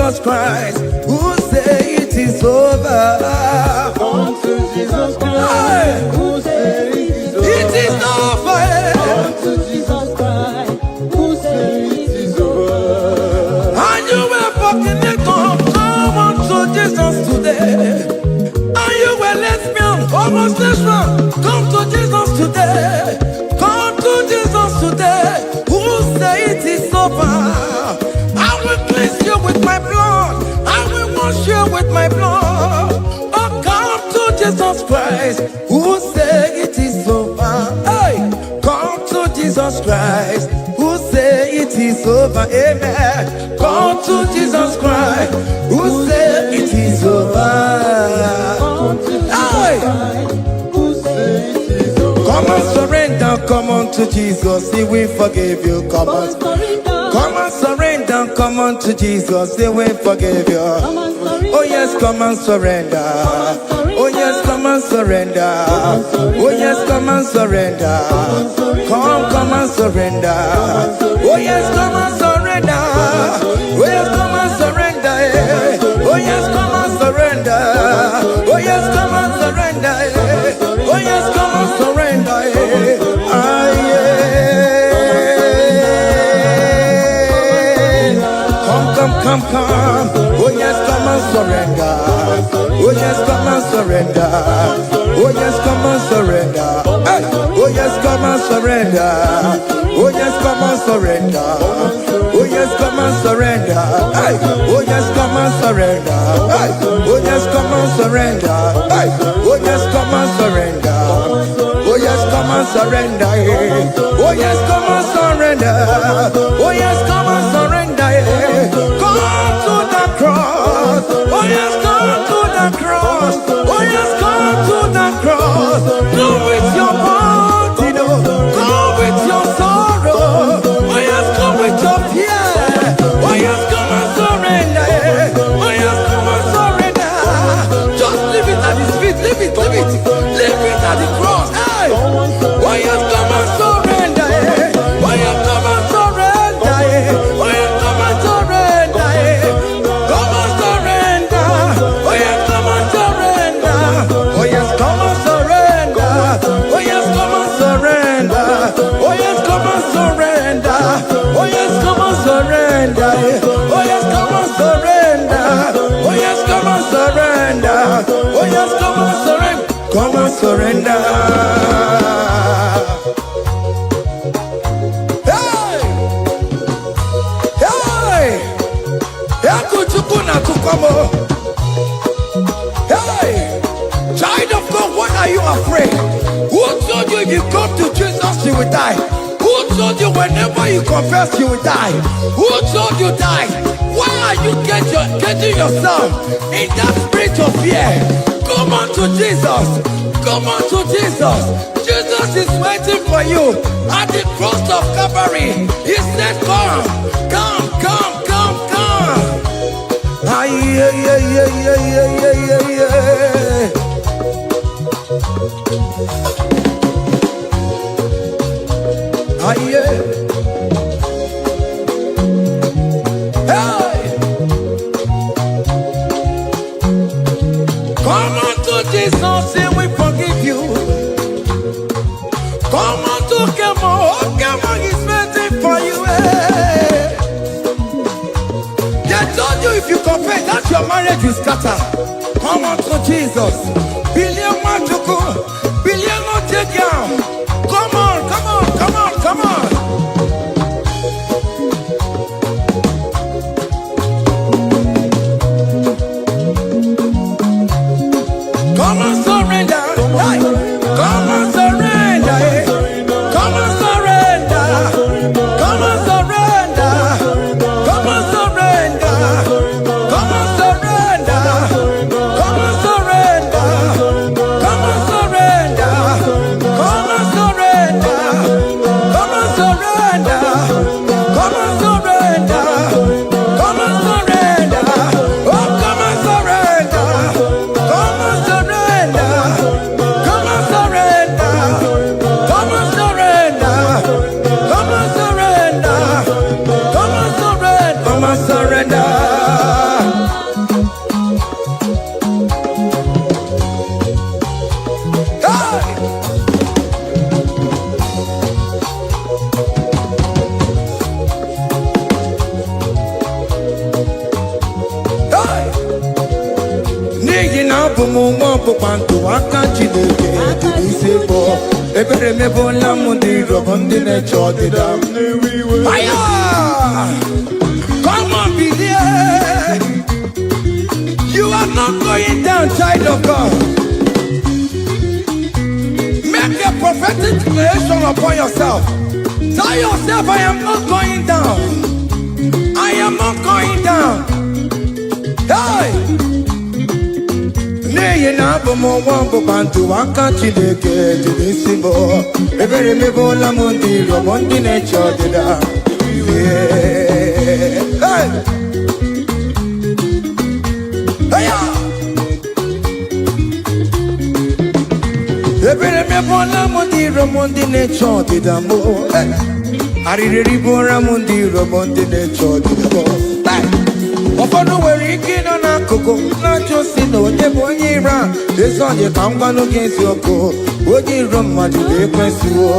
Jesus Christ, who say it is over. Come to Jesus Christ, who say It is over. Come to Jesus Christ, who say it is over. And you were fucking it up. Come on to Jesus today. And you were lesbian, homosexual. Come to Jesus today. Come to Jesus today. Who say it is over? I will cleanse you with my blood. I will wash you with my blood. Oh, come to Jesus Christ. Who say it is over? Hey, come to Jesus Christ. Who say it is over? Amen. Come to Jesus Christ. Who say it is over? Come to Jesus Hey, Christ, who say it is over. come and surrender. Come on to Jesus. He will forgive you. Come on. Come and surrender. Come on to Jesus. He will forgive you. Oh yes, come and surrender. Oh yes, come and surrender. Oh yes, come and surrender. Come and surrender. Oh yes, come and surrender. Oh yes, come and surrender. Oh yes, come and surrender. Oh yes, come and surrender. Oh yes, come and surrender. Ah, yeah. Come. Oh yes, come and surrender. Oh yes, come and surrender. Oh yes, come and surrender. Hey. Oh yes, come and surrender. Oh yes, come and surrender. Oh yes, come and surrender. Hey. Oh yes, come and surrender. Hey. Oh yes, come and surrender. Hey. Oh yes, come and surrender. Oh yes, come and surrender. Oh yes, come and surrender. Oh yes, come and surrender. Come to the cross. Oh yes, come to the cross. Oh yes, come to the cross. Come with your body, come with your sorrow. Oh yes, come with your fear. Oh yes, come and surrender. Oh yes, come and surrender. Just leave it at his feet. Leave it. Leave it at the cross. Hey. Oh yes, come and surrender. Oh yes, come and surrender. Oh yes, come and surrender. Come and surrender. Oh yes, come and surrender. Oh yes, come and surrender. Oh yes, come and surrender. Oh yes, come and surrender. Oh yes, come and surrender. Oh yes, come and surrender. Oh yes, come and surrender. Oh yes, come and surrender. Come and surrender. Hey! Hey! Hey! Child of God, why are you afraid? Who told you if you come to Jesus you will die? Who told you whenever you confess you will die? Who told you die? Why are you getting yourself in that spirit of fear? Come on to Jesus. Come on to Jesus. Jesus is waiting for you at the cross of Calvary. He said, come. Ah, yeah. Ah, yeah. Hey! Come on to Jesus, He will forgive you. Come on to Kemo, He's waiting for you. Hey. They told you if you confess that your marriage will scatter. Come on to Jesus. Billion Machuku, billion no take down. Come on. Come on, surrender. Hey. Come on, surrender. Hey. Come on, surrender. Come on, surrender. Come on, surrender. Come on, surrender. Come on, surrender. Come on, surrender. Come on, surrender. Come on, surrender. Come on, surrender. Come on, surrender. Oh, come on, surrender. Come on, surrender. Come on, surrender. Come on, surrender. Come on, surrender. Come on, surrender. Come on, surrender. abụmụnwa ọbụkwantu aka Chineke dị n'isi bụ ebere mebola m ndị rọbọ ndị na-eche ọdịda. Fire! Come on, believe. You are not going down, child of God. Make a prophetic declaration upon yourself. Tell yourself, I am not going down. I am not going down. Hey! Nay, na abụmụnwa ọbụkwantu aka Chineke dị n'isi bụ ebere mebola m ndị rọbọ ndị na-eche ọdịda. Hey! Ebere mebola m ndị rọbọ ndị na-eche ọdịda m. Arịrịrị bụra m ndị rọbọ ndị na-eche ọdịda m. Ụfọdụ nwere ike ịnọ n'akụkụ na-achọ si na onye bụ onye iro a. Ezi onye ka m gwanụ gị eziokwu, onye iro mmadụ ga-ekwesịwo.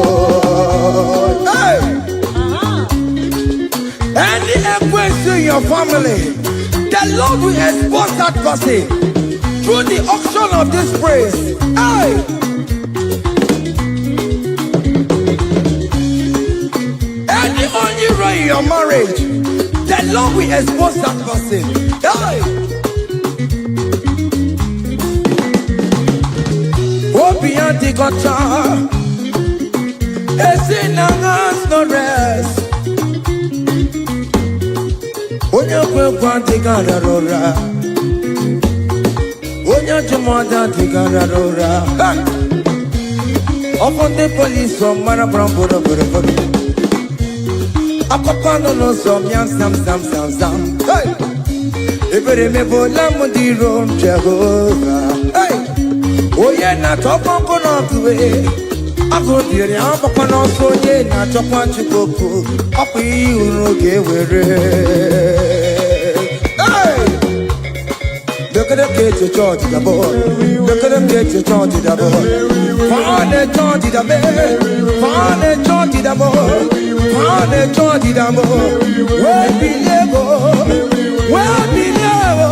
Any ekwesị in your family, the Lord will expose that person through the auction of this praise. Hey! Any only iro in your marriage, the Lord will expose that person. Hey! Obi anti-gota, esinangas no rest. Onye kwekwa anti-gararora, onye jumada anti-gararora. Often the police from Marabrambo. Akopano no some young sam. Hey! Ebere mebola m ndị rom Jehova. Hey! Onye na-achọkwa nkụ n'ọkụwe agụ dịrị agbakwa n'ọsọ onye na-achọkwa Chukwu ọkwa ihe uru ga-ewere. Hey! Dekere ka eche chọọchị dabọ, dekere ka eche chọọchị dabọ. Fane chọọchị dabọ, fane chọọchị dabọ. Fane chọọchị dabọ. Wee bilie go, wee bilie go,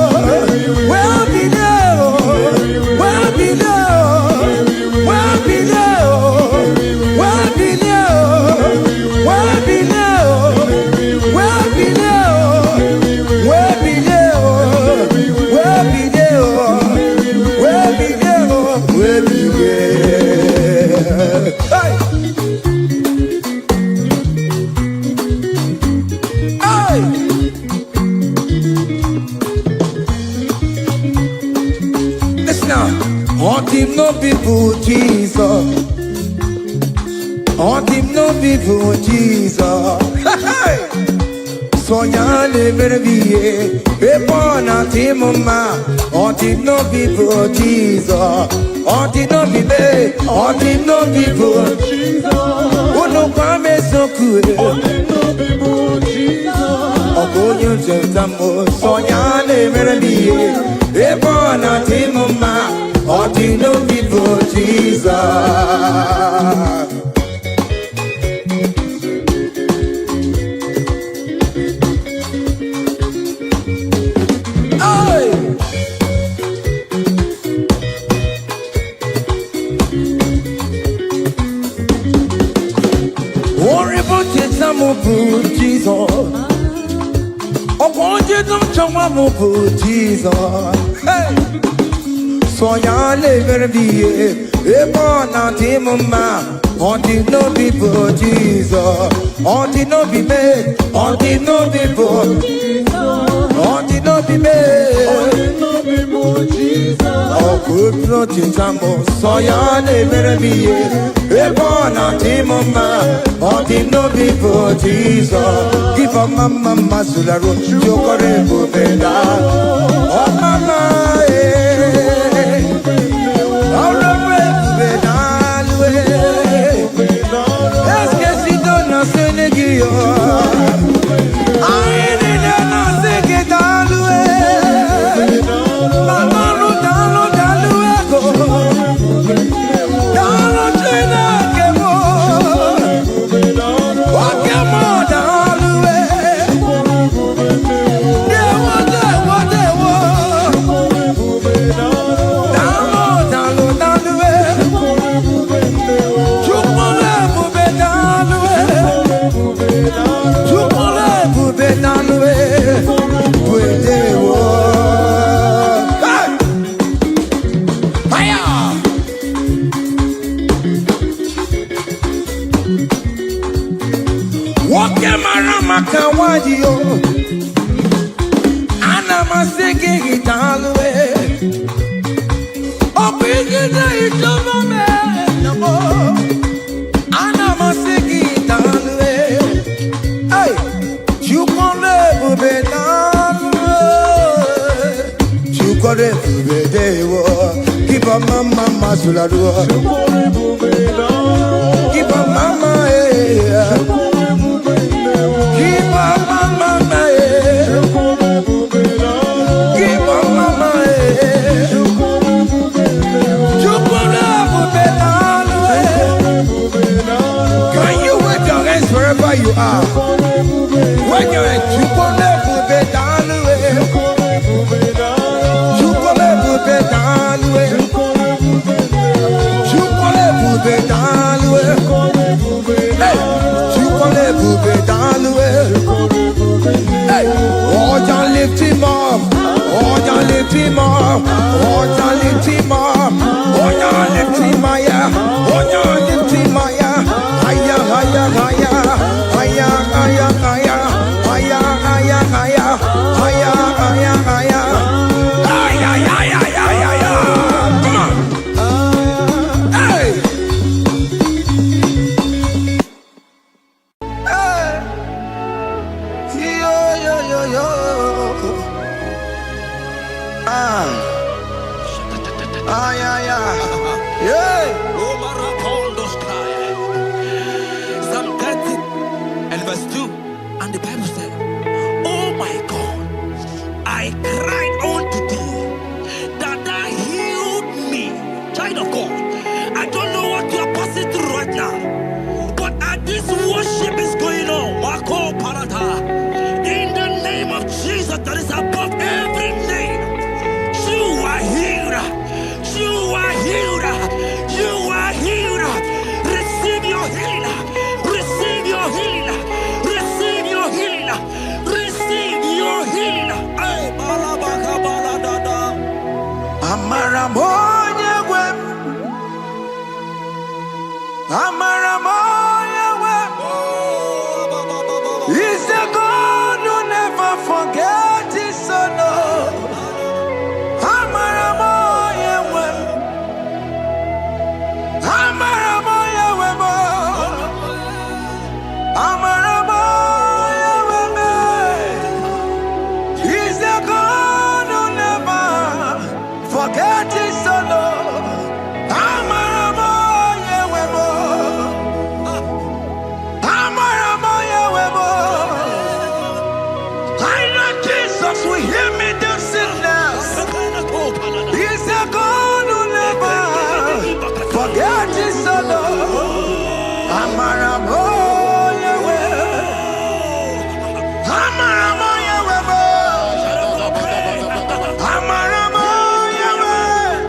wee bilie go, wee bilie go, wee bilie go, wee bilie go, wee bilie go, wee bilie go, wee bilie go, wee bilie go, wee bilie go, wee bilie. Hey! Hey! Listen now. All team no people Jesus. All team no people Jesus. Hey! So yale merviye, epona team ma. All team no people Jesus. All team no people, all team no people Jesus. Uno kwame so cool. Ogonyo jentamo, so yale merviye, epona team ma. All team no people Jesus. Jesus, oh, want you to show me Jesus. Hey, so ya live be a born out in my on the no people Jesus, on the no be made, on the no people, on the no be made. Oh, good Lord, so ya live be a born out in my on the no people Jesus. Give up mama Sularo, Jokore Bubeda. Oh, mama, oh, Bubeda. Let's get it done, I say, Negio. I ain't not sick it all the way. Mama, down, go. Down, China, come on. What they want. Marama Kawadio. Anama singing it all the way. Oh, big is it over me. Anama singing it all the way. Hey, you can live with you can live with keep a mama Suladua. Keep a mama. Keep on mama, keep on mama. Can you wave your hands wherever you are? Wave your hands. You can never be down. You can never be down. You can never be down. Hey. Hey, oh, y'all lift him up. Oh, y'all lift him up. Oh, y'all lift him up. Oh, y'all lift him higher. Oh, y'all lift him higher. Higher, higher, higher. Higher, higher, higher. Higher, higher, higher. Higher, higher, higher. Higher, higher, higher, higher. Come on. Hey. Psalm 30 and verse 2, and the Bible said, oh my God, I cried unto thee, that thou healed me. Child of God, I don't know what you are passing through right now, but as this worship is going on, Wako Parata, in the name of Jesus that is above every name, you are healed. You are healed. You are healed. Receive your healing. Receive your healing. Receive your healing. Receive your healing. Hey, balabaka baladada. Amaramoya wem. Amaramoya wem. He's the God who never forgets his son. Amaramoya wem. Amaramoya wem. Amaramoya wem. He's the God who never forgets his son. Amaramoya wem. Amaramoya wem. I know Jesus will hear me this sickness. He's the God who never forgets his son. Amaramoya wem. Amaramoya wem. Amaramoya wem.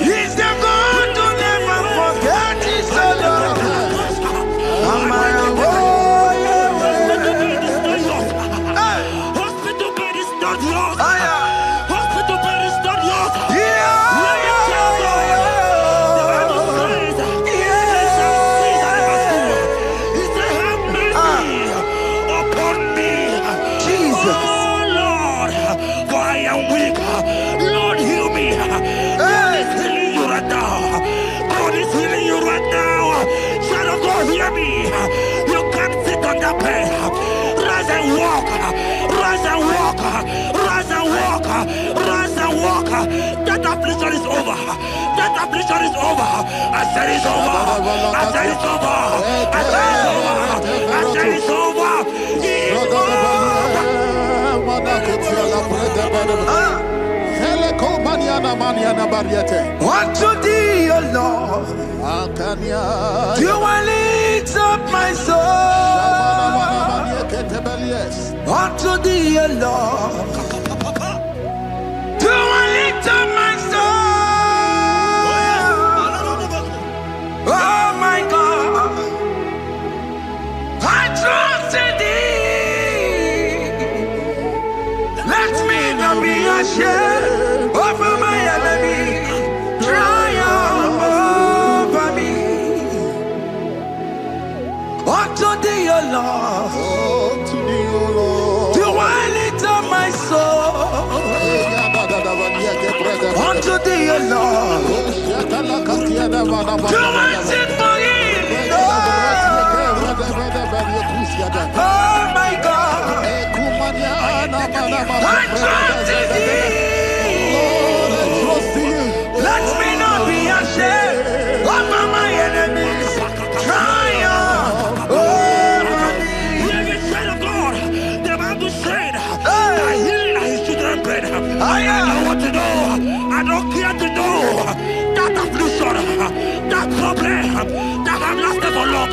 He's the God who never forgets his son. Amaramoya wem. Hospital bed is not yours. Aya. Hospital bed is not yours. Yeah. Hear me. You can't sit on that bed. Rise and walk. Rise and walk. Rise and walk. Rise and walk. That affliction is over. That affliction is over. I said it's over. I said it's over. I said it's over. I said it's over. It's over. Unto thee, O Lord, do I lift up my soul. Unto thee, O Lord, do I lift up my soul. Oh my God, I trust in thee. Let me not be ashamed over my enemy. Triumph over me. Unto thee, O Lord. Lord? Do I lift up my soul unto thee, O Lord? Do I sing for him, Lord? Oh my God, I trust in thee. Let me not be ashamed of my enemies. Triumph over me. Hear the child of God. The Bible said, I heal his children bread. I know what to do. I don't care to do. That affliction, that problem, that have lasted for long.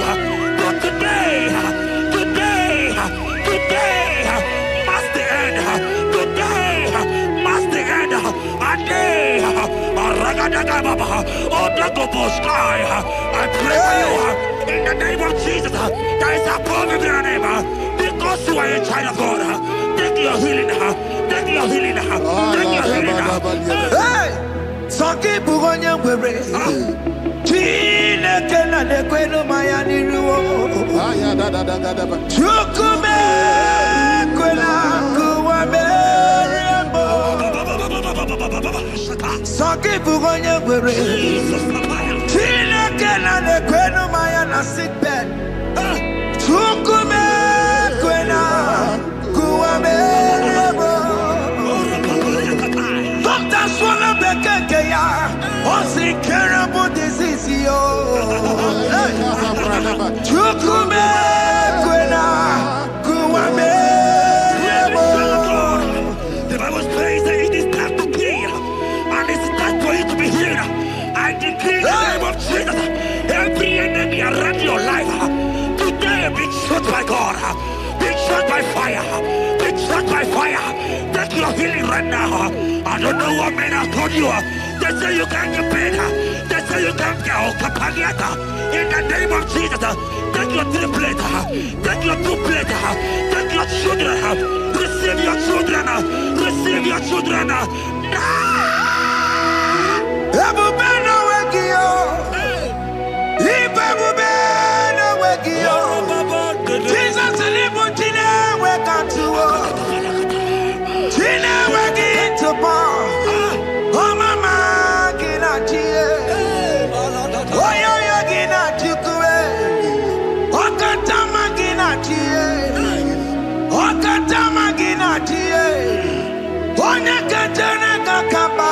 But today, must the end. Today, must the end. And day, I pray for you in the name of Jesus. There is a problem in your name. Because you are a child of God. Take your healing. Take your healing. Take your healing. Hey! Sanki bugonya wewe. Chine kena de kwenu mayani ruo. Chukume kwena kuwa meremo. Sanki bugonya wewe. Chine kena de kwenu mayana sick bed. Chukume kwena kuwa meremo. Doctor swallow bekeke ya. What's incurable disease, yo? Chukume kwena kuwame. The Bible says that it is time to kill, and it is time for you to be healed. I decree in the name of Jesus, every enemy around your life, today be shot by God, be shot by fire, be shot by fire. Take your healing right now. I don't know what men have told you. They say you can't get paid. They say you can't get kapaniata. In the name of Jesus, take your 3 plate, take your 2 plate, take your children, receive your children, receive your children. Ebubeno wegio, ibebubeno wegio. Jesus libu chine wekantuo, chine wegi intupo. Oh mama gina chie, oh yo yo gina chukue, oh katama gina chie, oh katama gina chie, oh nyeketene kakamba.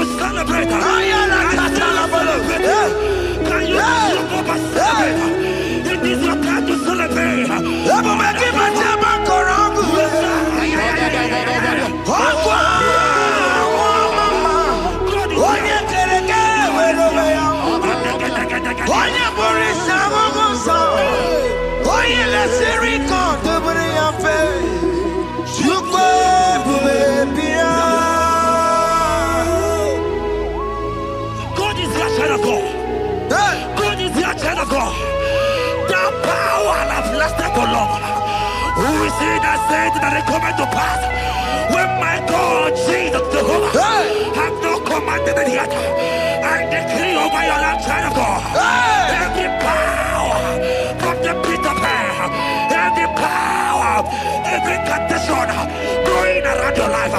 Celebrate. Can you celebrate? It is your time to celebrate. God is your child of God. God is your child of God. The power has lasted for long. Who is he that said that it coming to pass? When my God, Jesus, Jehovah, have not commanded it yet. I decree over your life, child of God. Every power from the pit of hell, every power, every condition going around your life,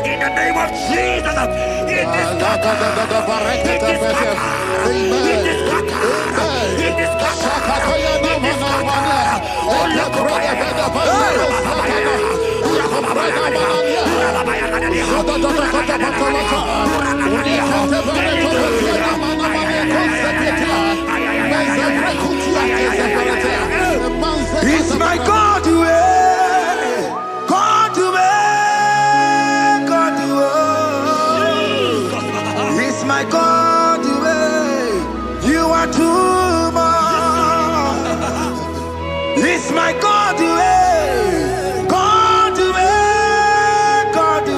in the name of Jesus, it is scattered. It is scattered. It is scattered. It is scattered. It is scattered. Oh, look it's my God to God to God to my God, you are too much. It's my God, God, God,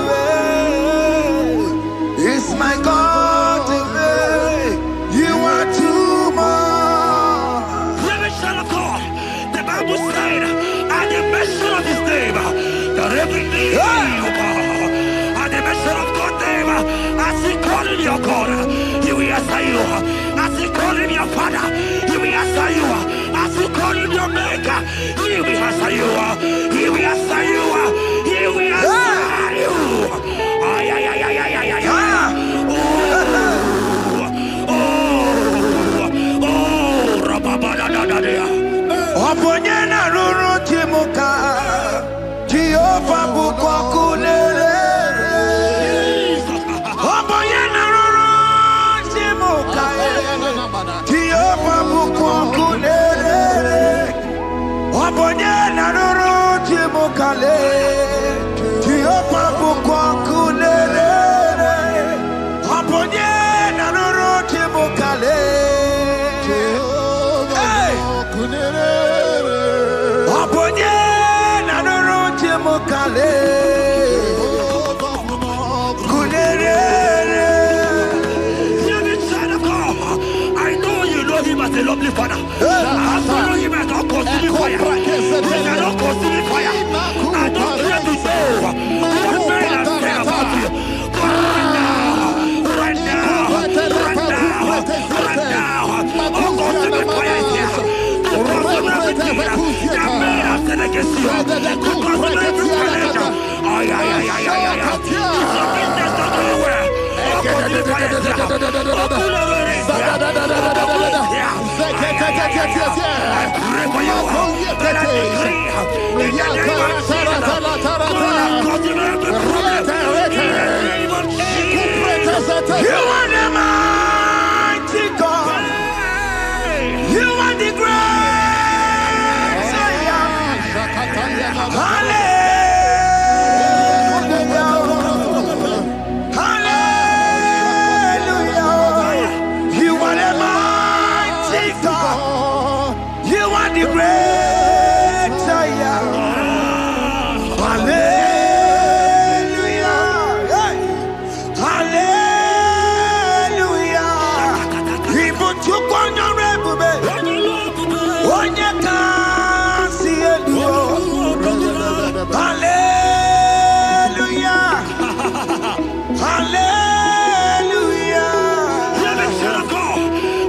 it's my God, you are too much. Revelation of God. The Bible said, at the mention of his name, that every knee will bow. At the mention of God's name, as he called him your God, he will answer you. As he called him your Father, he will answer you. As he called him your Maker, he will answer you. He will answer you. He will answer you. Ay, ay, ay, ay, ay, ay, ay. Oponyena ruru chimuka Jehovah bukwakulele Oponyena ruru chimuka Jehovah bukwakulele Oponyena ruru chimuka Jehovah bukwakulele Oponyena ruru chimuka I know you know him as a lovely Father. I follow him as a consuming fire. He is not consuming fire. I don't care to know what men are saying about you. But right now, all consuming fire is here. To consume everything that men are saying against you. To consume every challenge. Ay, ay, ay, ay, ay, ay. It's your business not going well. All consuming fire is here. I pray for you that I decree in the name of Jesus, you are the mighty God. You are the great Hallelujah. Hallelujah. You are the mighty God. You are the great Hallelujah. Hallelujah. Even to go on your rebbe. On your see Hallelujah. Hallelujah.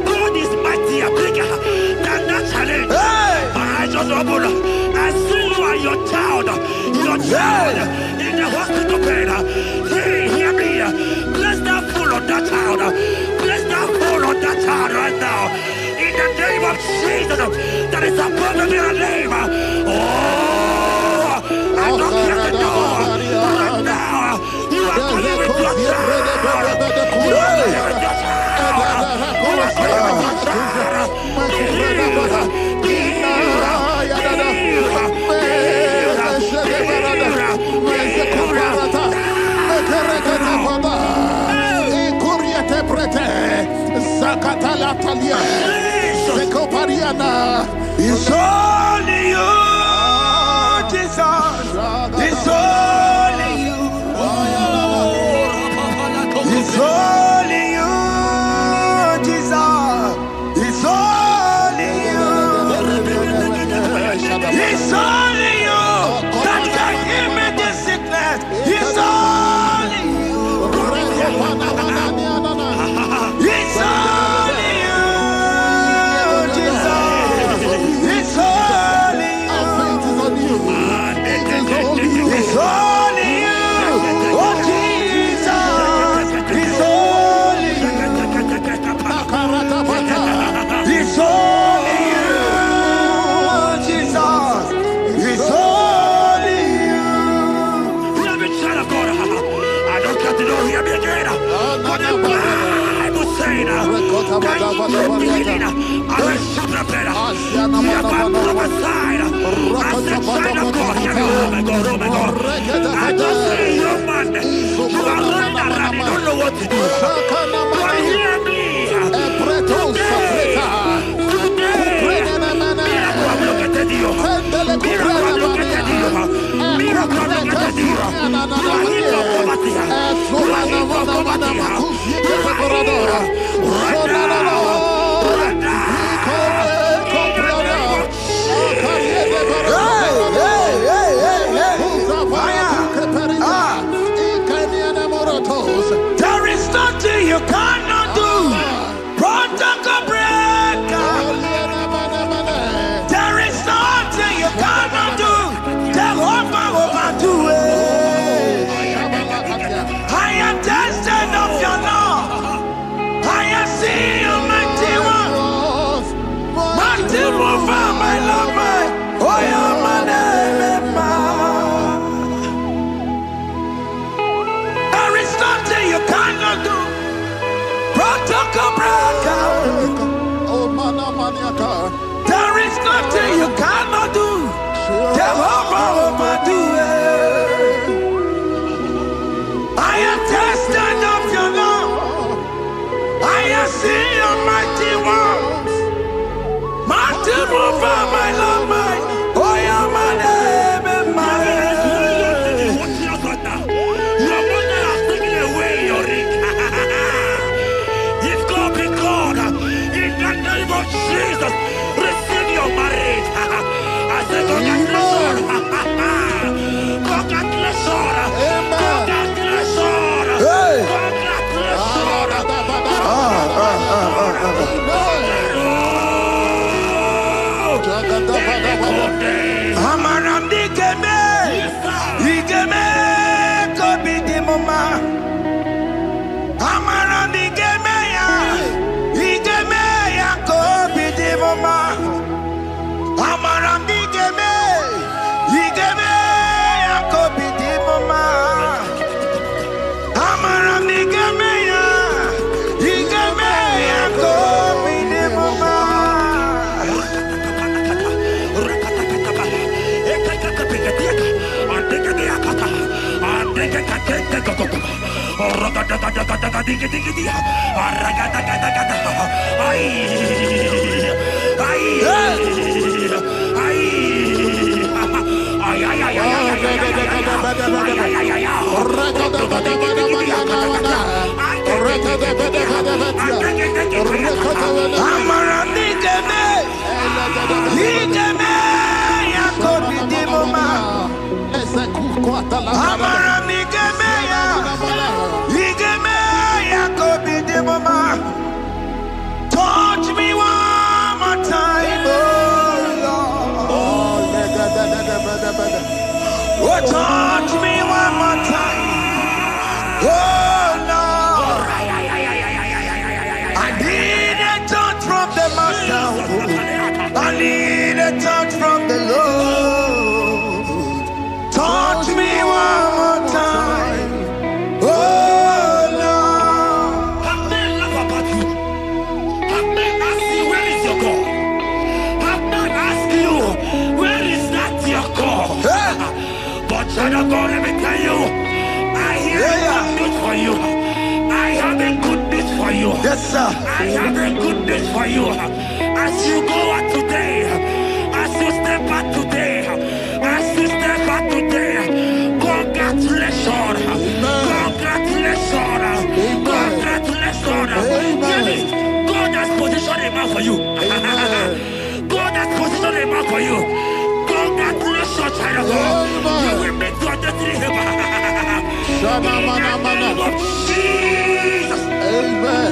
God is mightier, bigger than that challenge. I just open. I see you and your child in the hospital bed. Hear me. Bless that fool on that child. Bless that fool on that child right now. In the name of Jesus, that is above every name. Oh, I don't care the door. Right now, you are going with your child. You are going with your child. You are going It's only you, Jesus. It's only you. It's only you, Jesus. It's only you. It's only you that can heal me this sickness. It's only you. It's only you, Jesus. It's only you. It's only you. Oh, Jesus. It's only you. It's only you, Jesus. It's only you. child of God. I don't got to know hear me again. But the Bible saying, I will shoot the better. You have been prophesied. I said, child of God, hear me. Oh my God, oh my God. I just say, young man, you are running around, you don't know what to do. But There is nothing you cannot do. Protocol breaker. There is nothing you cannot do. Jehovah overdo it. I am tested of your law. I am seeing your mighty one. Mighty mover, my love, my. Oh, yeah, my name, there is nothing you cannot do. Protocol breaker. There is nothing you cannot do. Jehovah overdo it. I am tested of your love. I am seeing your mighty ones. Mighty mover, my love, my. Oh, yeah, my name and my. Your mother has taken away your ring. If God be God, in the name of Jesus, receive your marriage. I say congratulations. Congratulations. Congratulations. Hey. Congratulations. Amaram digeme, digeme, kobi di mama. Amaram digeme ya kobi di mama. Amaram digeme, digeme ya kobi di mama. Amaram digeme ya, digeme ya kobi di mama. Touch me one more time, oh Lord. Oh, touch me one more time, oh Lord. I need a touch from the Master. I need a touch from the Lord. Touch me one more time, oh Lord. Have men laugh about you? Have men ask you, where is your God? Have men ask you, where is that your God? But child of God, let me tell you, I hear a good news for you. I have a good news for you. Yes, sir. I have a good news for you. As you go out today, as you step out today, as you step out today, congratulations. Congratulations. Congratulations. Really, God has positioned a man for you. God has positioned a man for you. Congratulations, child of God. You will make your destiny helper. In the name of Jesus. Amen.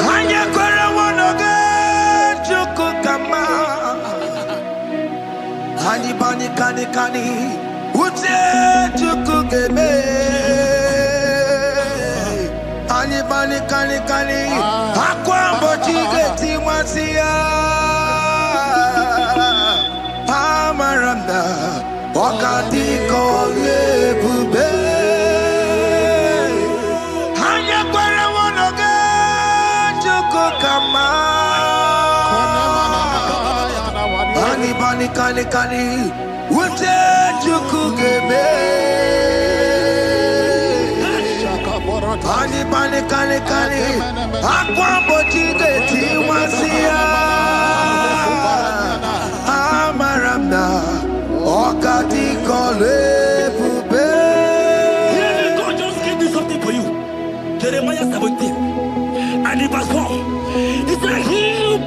Hanya kwara wanoge chukukama. Hani bani kani kani ute chukugeme. Hani bani kani kani akwa mbochige timwasia. Amaramda wakati kole bube. Hanya kwara wanoge chukukama. Hani bani kani kani ute chukugeme. Hani bani kani kani akwa mbochige timwasia. Amaramda wakati kole bube. God just gave me something for you. Jeremiah 17 and in verse 4. He said, heal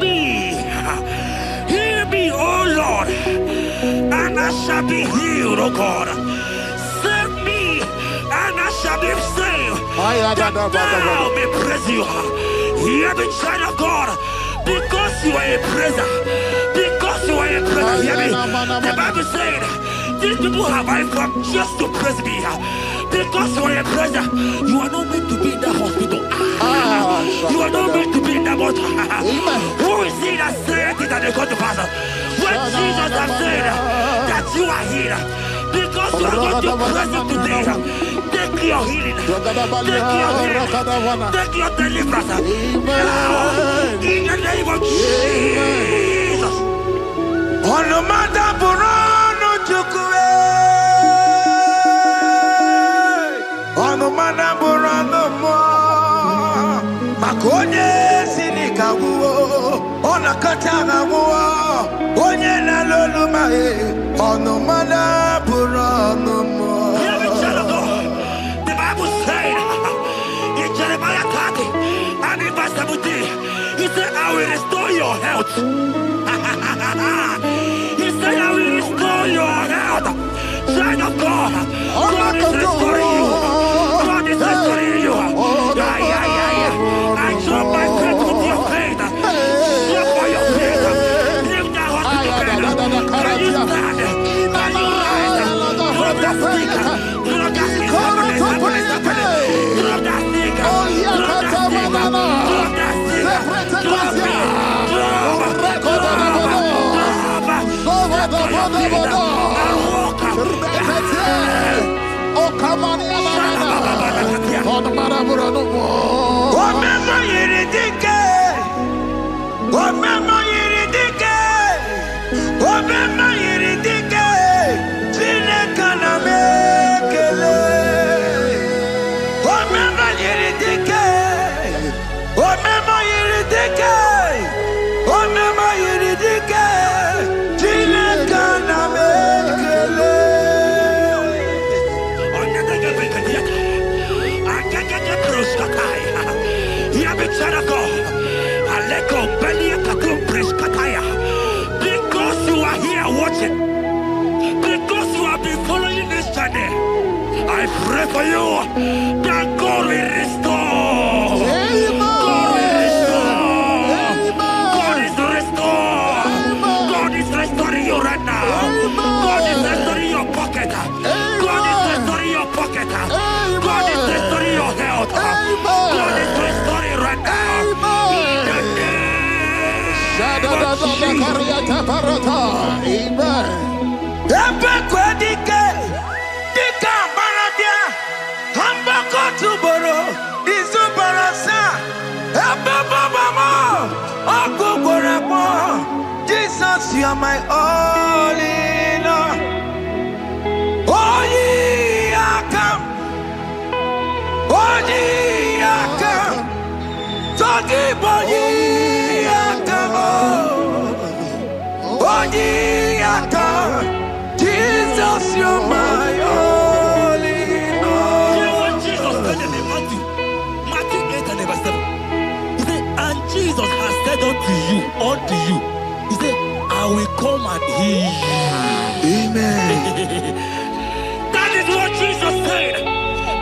me, oh Lord, and I shall be healed, oh God. Save me, and I shall be saved. That thou may praise you. Hear me, child of God. Because you are a praiser. Because you are a praiser. Hear me. The Bible said, these people have I come just to praise me. Because you are a praiser, you are not meant to be in that hospital. You are not meant to be in that water. Who is it that said it that they got to pass? When Jesus has said that you are healed, because you are going to praise him today, take your healing, take your deliverance. Now, in the name of Jesus. On the matter, Burano Chukwe. On the matter, Burano Mo. Makonye Sinikawo. On a Katana War. Onye na Loluma. On the matter, Burano Mo. The Bible said in Jeremiah 30 and in verse 17, he said, I will restore your health. He said, I will restore your health. Child of God, God is restoring you. God is restoring you. I drop my faith with your faith. Drop for your faith. Lift that hospital bed. Can you stand? Can you rise? Drop that stick. Drop that stick. Drop that stick. Drop that stick. Drop that stick. Drop because you are here watching, because you have been following this journey, I pray for you that God will restore. God will restore. God is restoring. God is restoring you right now. God is restoring your pocket. God is restoring your pocket. God is restoring your health. God is restoring right now. Jesus, you are my all in all. Oh, ye are come. Oh, ye are come. Talking about ye are come. Oh, ye are come. Jesus, you are my all in all. You know what Jesus said in Matthew 8 and verse 7? He said, and Jesus has said unto you, he said, I will come and heal you. Amen. That is what Jesus said.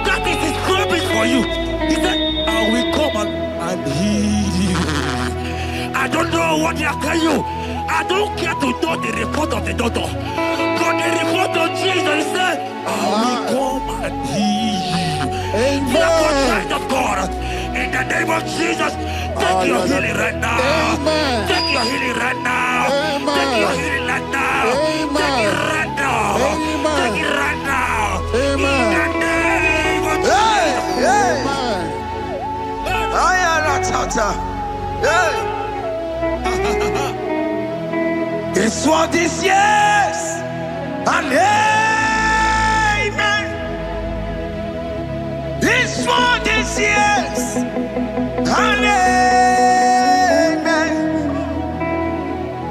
That is his promise for you. He said, I will come and heal you. I don't know what they are telling you. I don't care to know the report of the doctor. But the report of Jesus, he said, I will come and heal you. Therefore, child of God, in the name of Jesus, take your healing right now. Amen. Take your healing right now. Amen. Take your healing right now. Amen. Take it right now. Amen. Take it right now. Amen. In the name of Hey, hey. Amen. I am Ratata. Hey. It's what this yes and amen. It's what this yes and amen.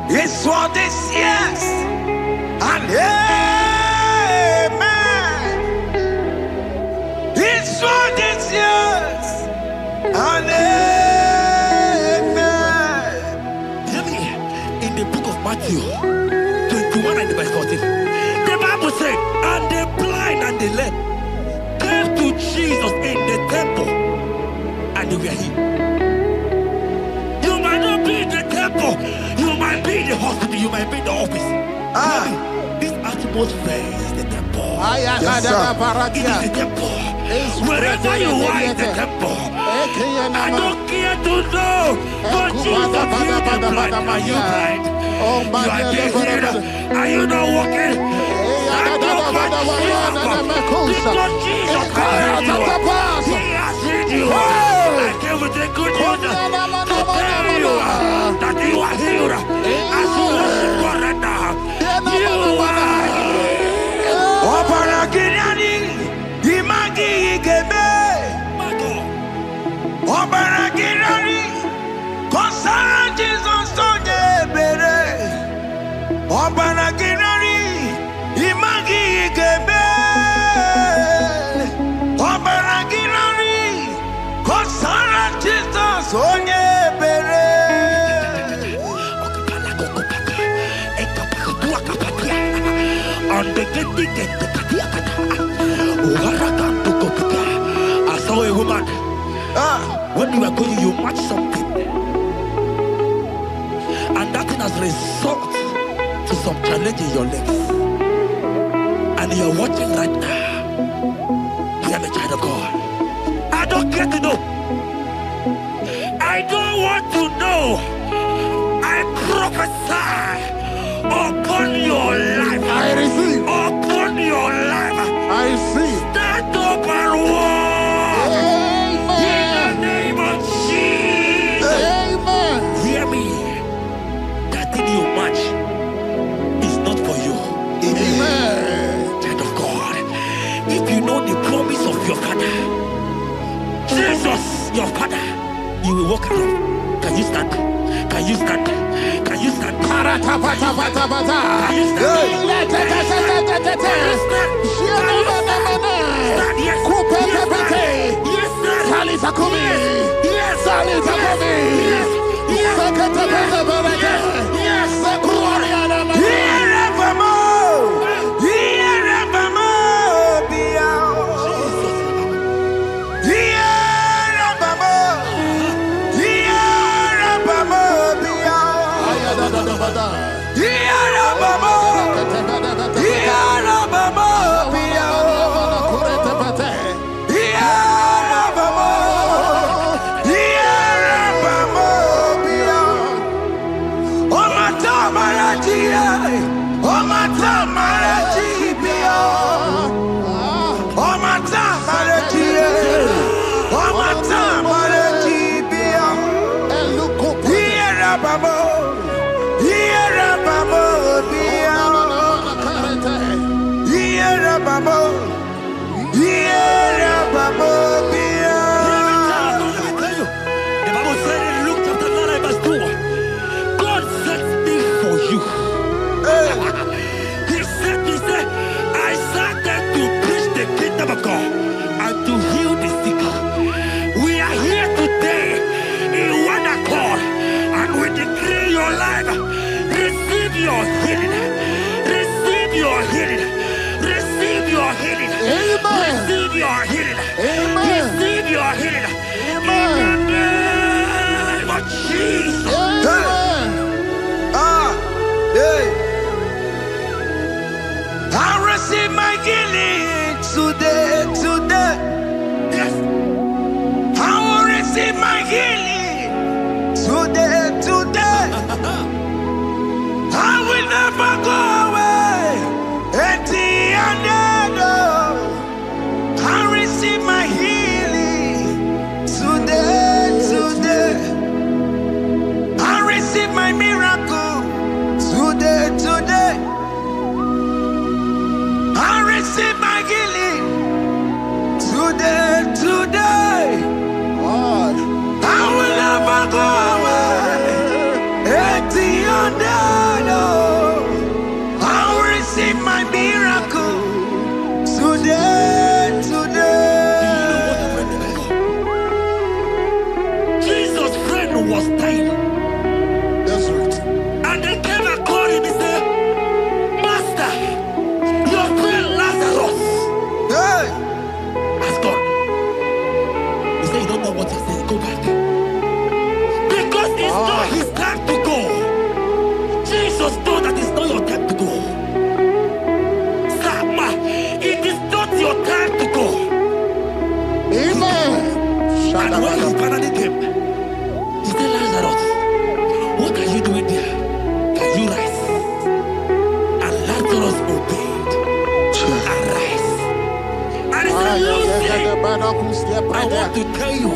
It's what this yes and amen. It's what this yes and amen. Hear me. In the book of Matthew 21 and verse 14, the Bible said, and the blind and the lame came to Jesus. hospital, you might be in the office. This atmosphere is the temple. Yes, It is the temple. Wherever you are in the temple. I don't care to know. But Jesus healed the blind. Are you blind? You are dead here. Are you not walking? Because Jesus has He has healed you. I came with the good news to tell you that you are healed. As you worship God right now, you are healed. Obaragirani, imagi igebe. Obaragirani, konsara Jesus sonye bere. Obaragirani, imagi igebe. Obaragirani, konsara Jesus sonye bere. I saw a woman. When you are going, you match something, and that thing has result to some challenge in your legs. And you are watching right now. I am a child of God. I don't care to know. I don't want to know. I prophesy upon your life. I receive. Upon your life. I receive. Stand up and walk. In the name of Jesus. Amen. Hear me. That thing you match is not for you. Amen. Child of God. If you know the promise of your father, Jesus, your father, you will walk around. Can you stand? Can you stand? Can you stand? Can you Today, I will Amen. And when he finally came, he said, Lazarus, what are you doing there? Can you rise? And Lazarus obeyed and rise. And he said, Lucy, I want to tell you,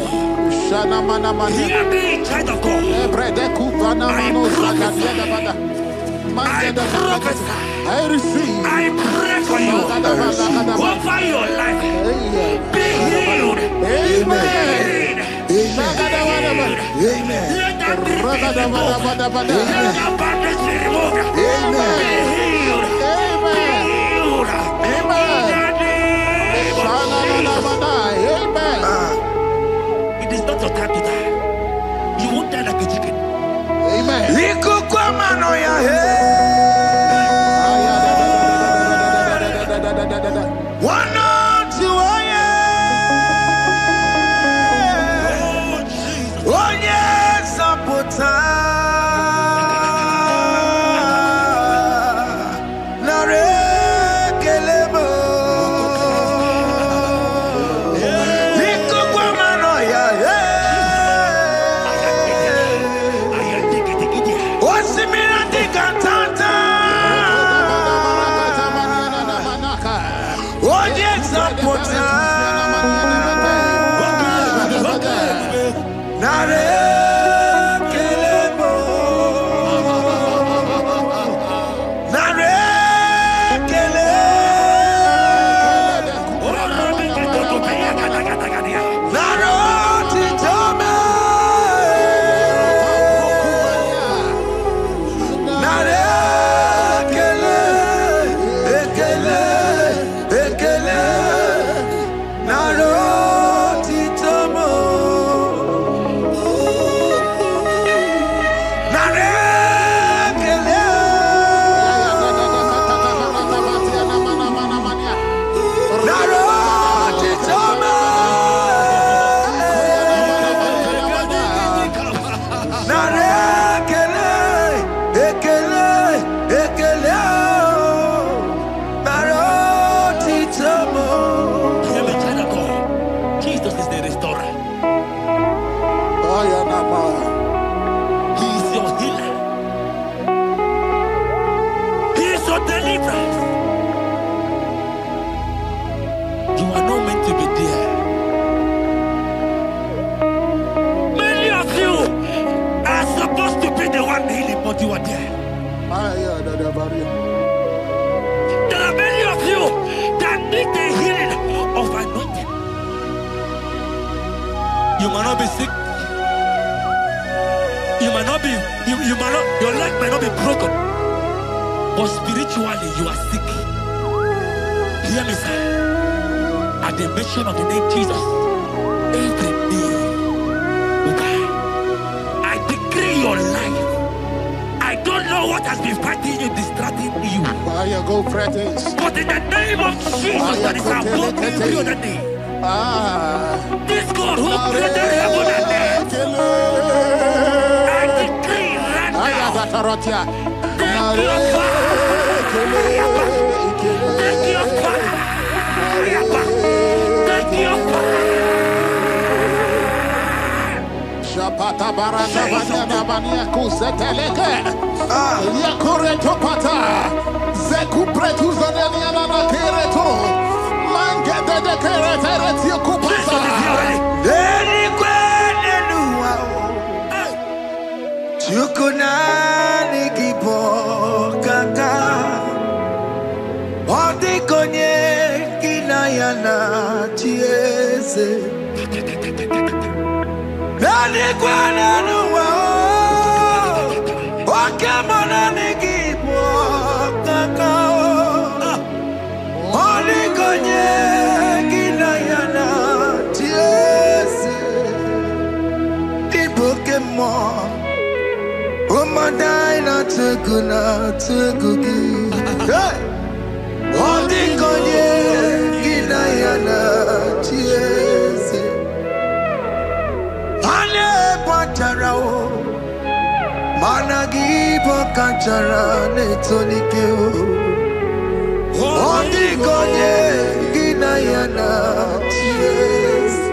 hear me, child of God. I prophesy. I receive. I pray for you. Over your life. Be healed. Amen. Amen. Let that be removed. Let that bandage be removed. Amen. Be healed. Amen. Be healed. Amen. It is not your time to die. You won't die like a chicken. Amen. There are many of you that need the healing of anointing. You might not be sick. You might not be, your leg might not be broken. But spiritually you are sick. Hear me, sir. At the mention of the name Jesus, every day will die. I decree your life. I don't know what has been fighting you, distracting you. But in the name of Jesus, that is above every other name. This God who created heaven and earth, I decree right now, take your fire, take your fire, take your fire. Shapata baranda banya banya kuseteleke. Yakore topata. Zeku pretu zanenia na kereto. Mangede de kerete kupata. Deni kwene nuwa. Chukuna nikipo kata. Odi konye kinayana chiese. Deni kwene nuwa. Wakamona nikipo kata. Odi konye kinayana chiese. Pokemon, oh my dina tegugi. Hey, oh the konye kinayana chiese. Ane patarao, managi pokachara netonikeo. Oh the konye kinayana chiese.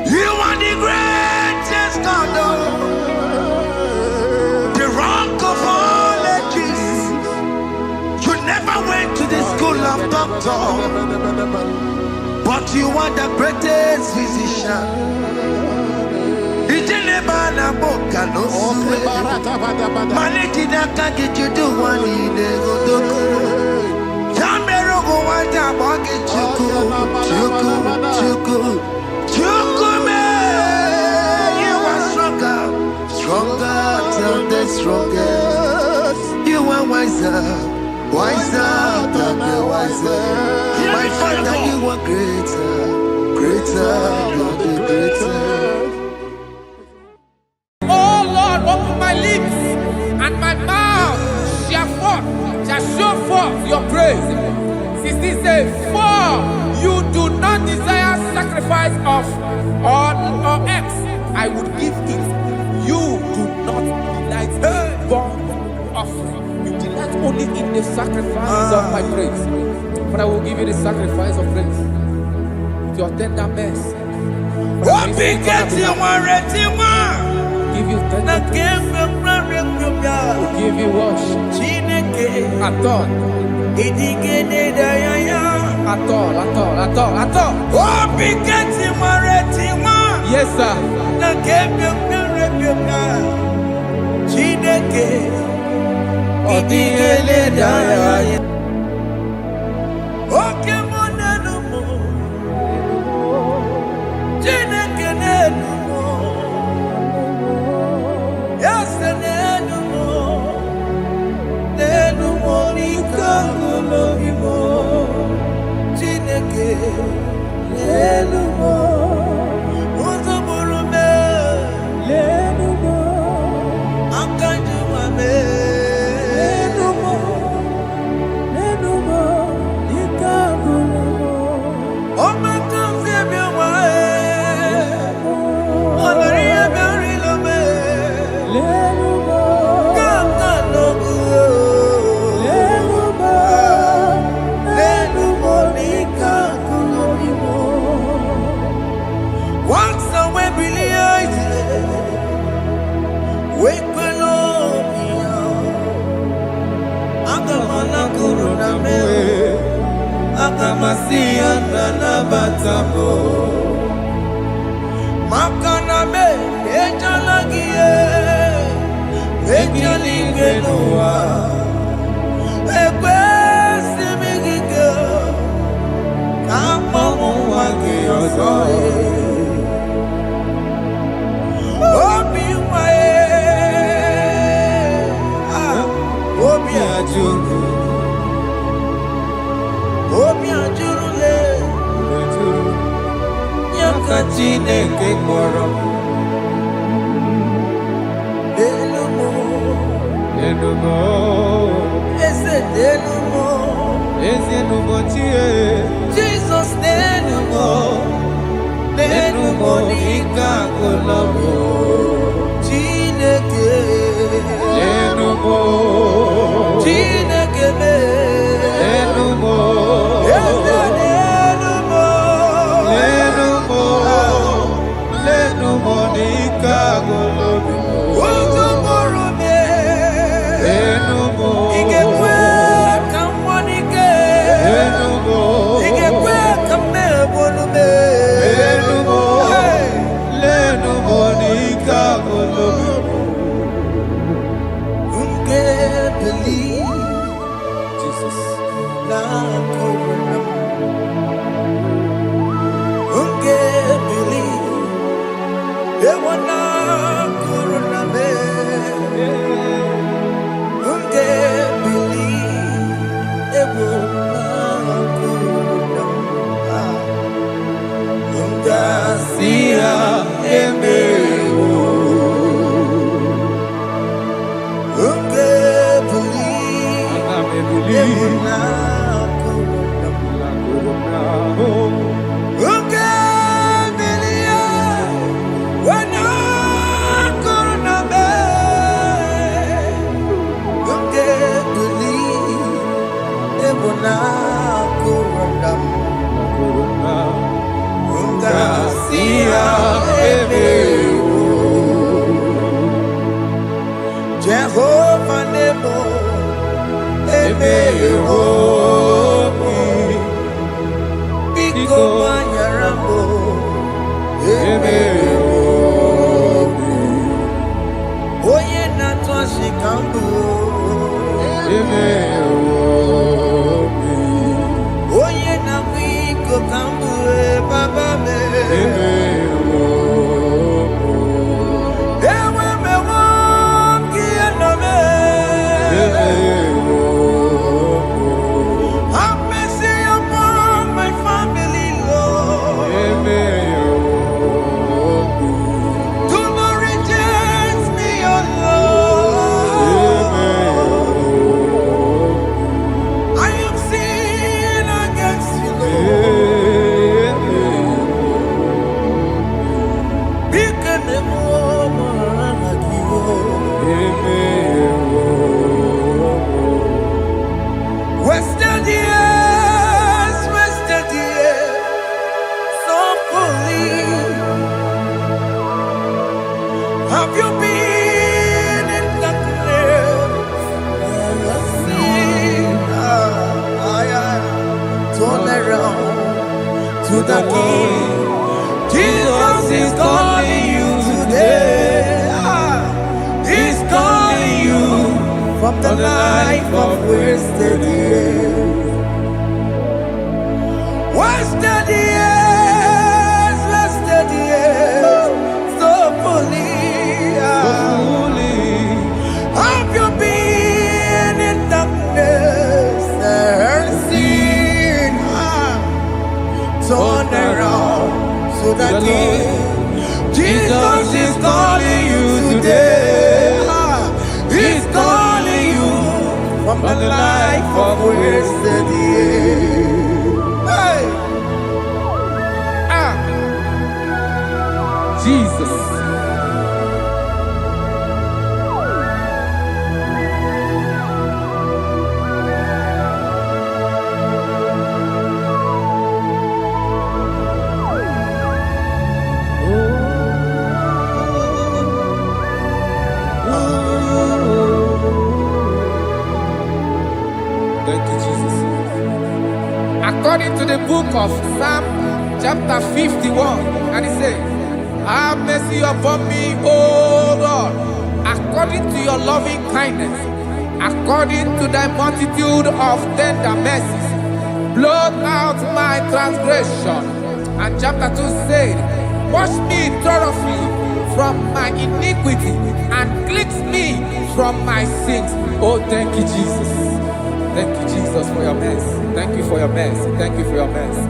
You are the greatest God, the rock of all ages. You never went to the school of doctor, but you are the greatest physician. You are stronger than the strongest. You are wiser than the wiser. My Father, you are greater than the greatest. Oh Lord, open my lips and my mouth shall show forth your praise. 16 says, for you do not desire sacrifice of or X, I would give it. You do not delight in burnt offering. You delight only in the sacrifice of my praise. But I will give you the sacrifice of praise with your tender mercy. Give you tender will give you worship. At all. Yes, sir. Okay. Jehovah Nebo, Eme Yehomi, Biko Manyarambo, Eme Yehomi, Oye Natwa Shikambu, Eme Yehomi, Oye Namiko Kambu, Baba Me, Eme have you been in darkness? Turn around to the King. Jesus is calling you today. He's calling you from the life of wasted years. Wasted years, wasted years, so fully. Have you been in darkness and seen? Turn around to the King. Jesus is calling you today. He's calling you from the life of wasted years. Hey! Jesus. Thank you, Jesus. According to the book of Psalm chapter 51, and it says, have mercy upon me, O Lord, according to your loving kindness, according to thy multitude of tender mercies, blot out my transgression. And chapter 2 said, wash me thoroughly from my iniquity and cleanse me from my sins. Oh, thank you, Jesus. Thank you, Jesus, for your mercy. Thank you for your mercy. Thank you for your mercy.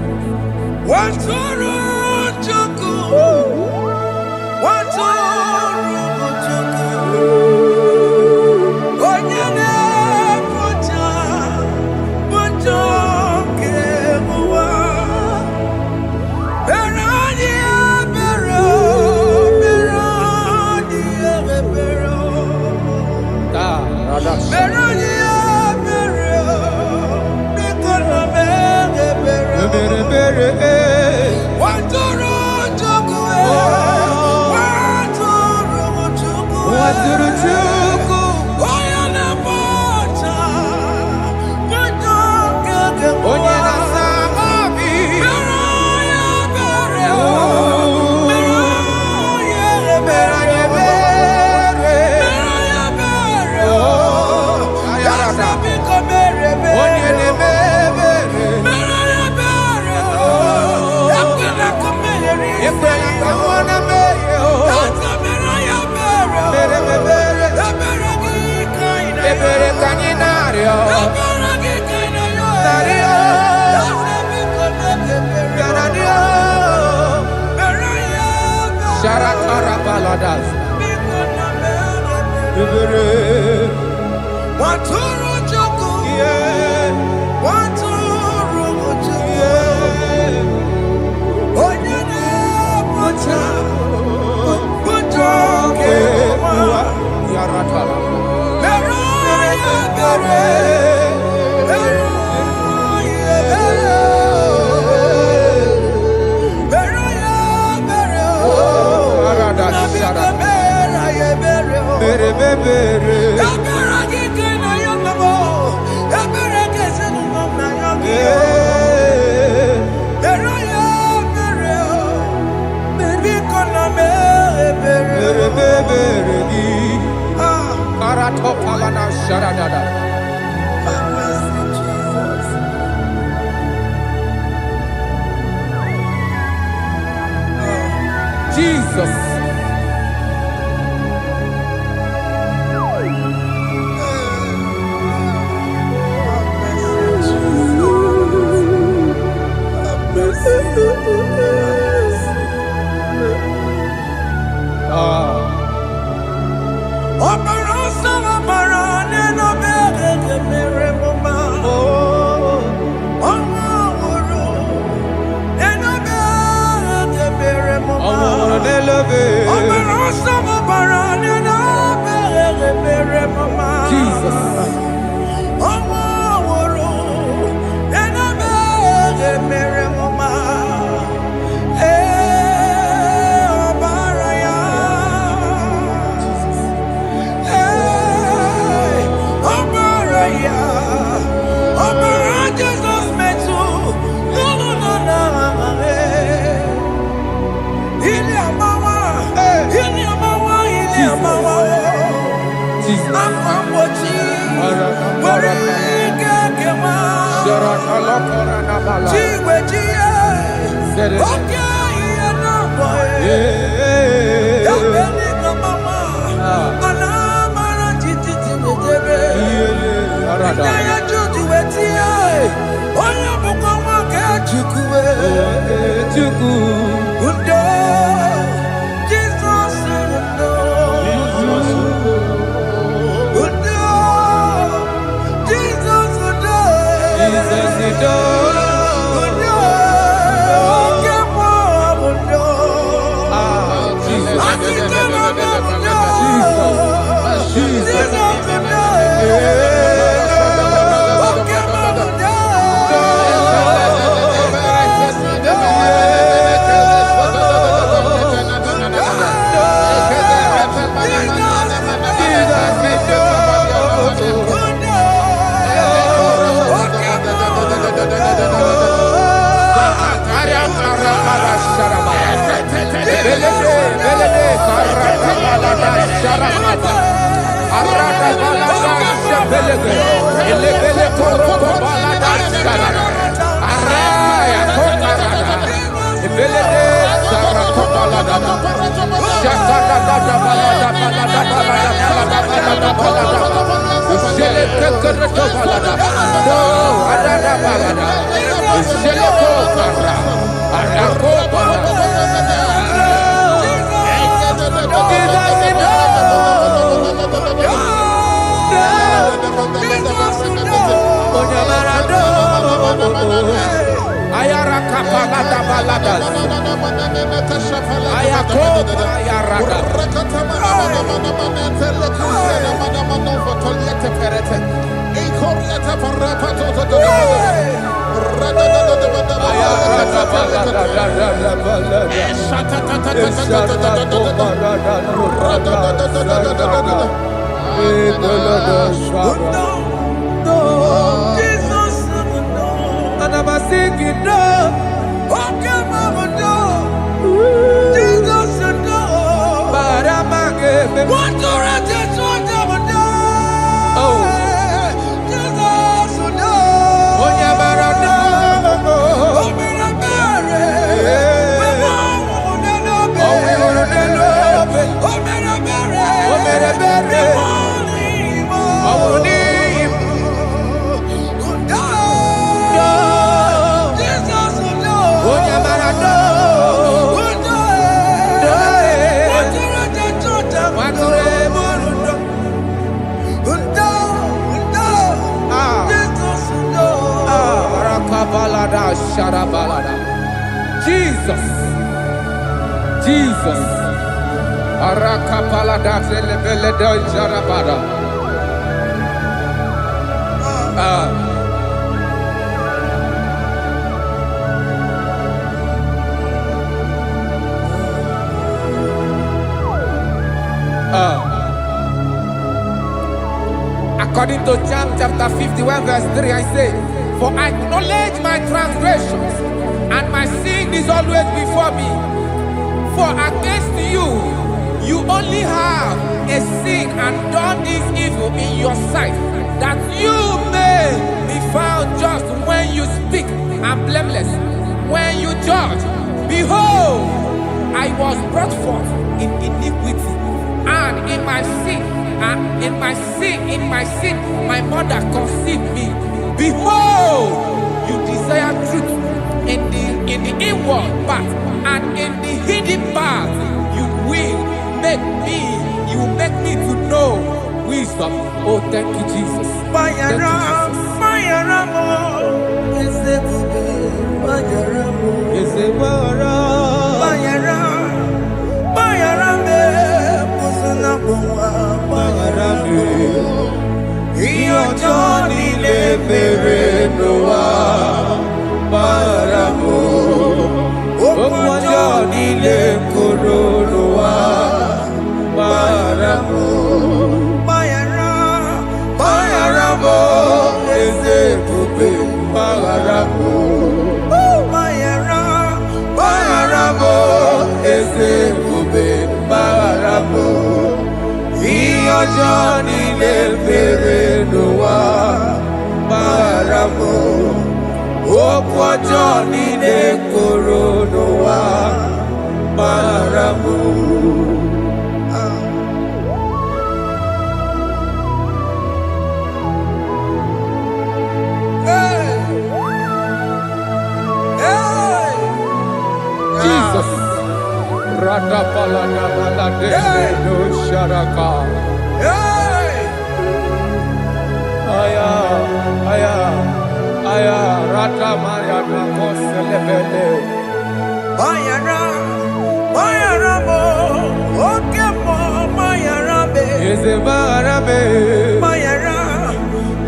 Bere Jesus. Jesus. Jesus. Arakapalada zelebeleda jarabada. According to John chapter 51 verse 3, I say, for I acknowledge my transgressions, and my sin is always before me. For against you, you only have a sin and done this evil in your sight, that you may be found just when you speak and blameless when you judge. Behold, I was brought forth in iniquity, and in my sin, my mother conceived me. Behold, you desire truth in the inward part, and in the hidden part, you will make me to know wisdom. Oh, thank you, Jesus. Thank you, Johnny le mere noa maramo okwa Johnny le koro noa maramo Jesus. Rada palana balade no sharaka. Aya, rata maya na koselebele. Bayara mo, oke mo bayara be. Eze bayara be.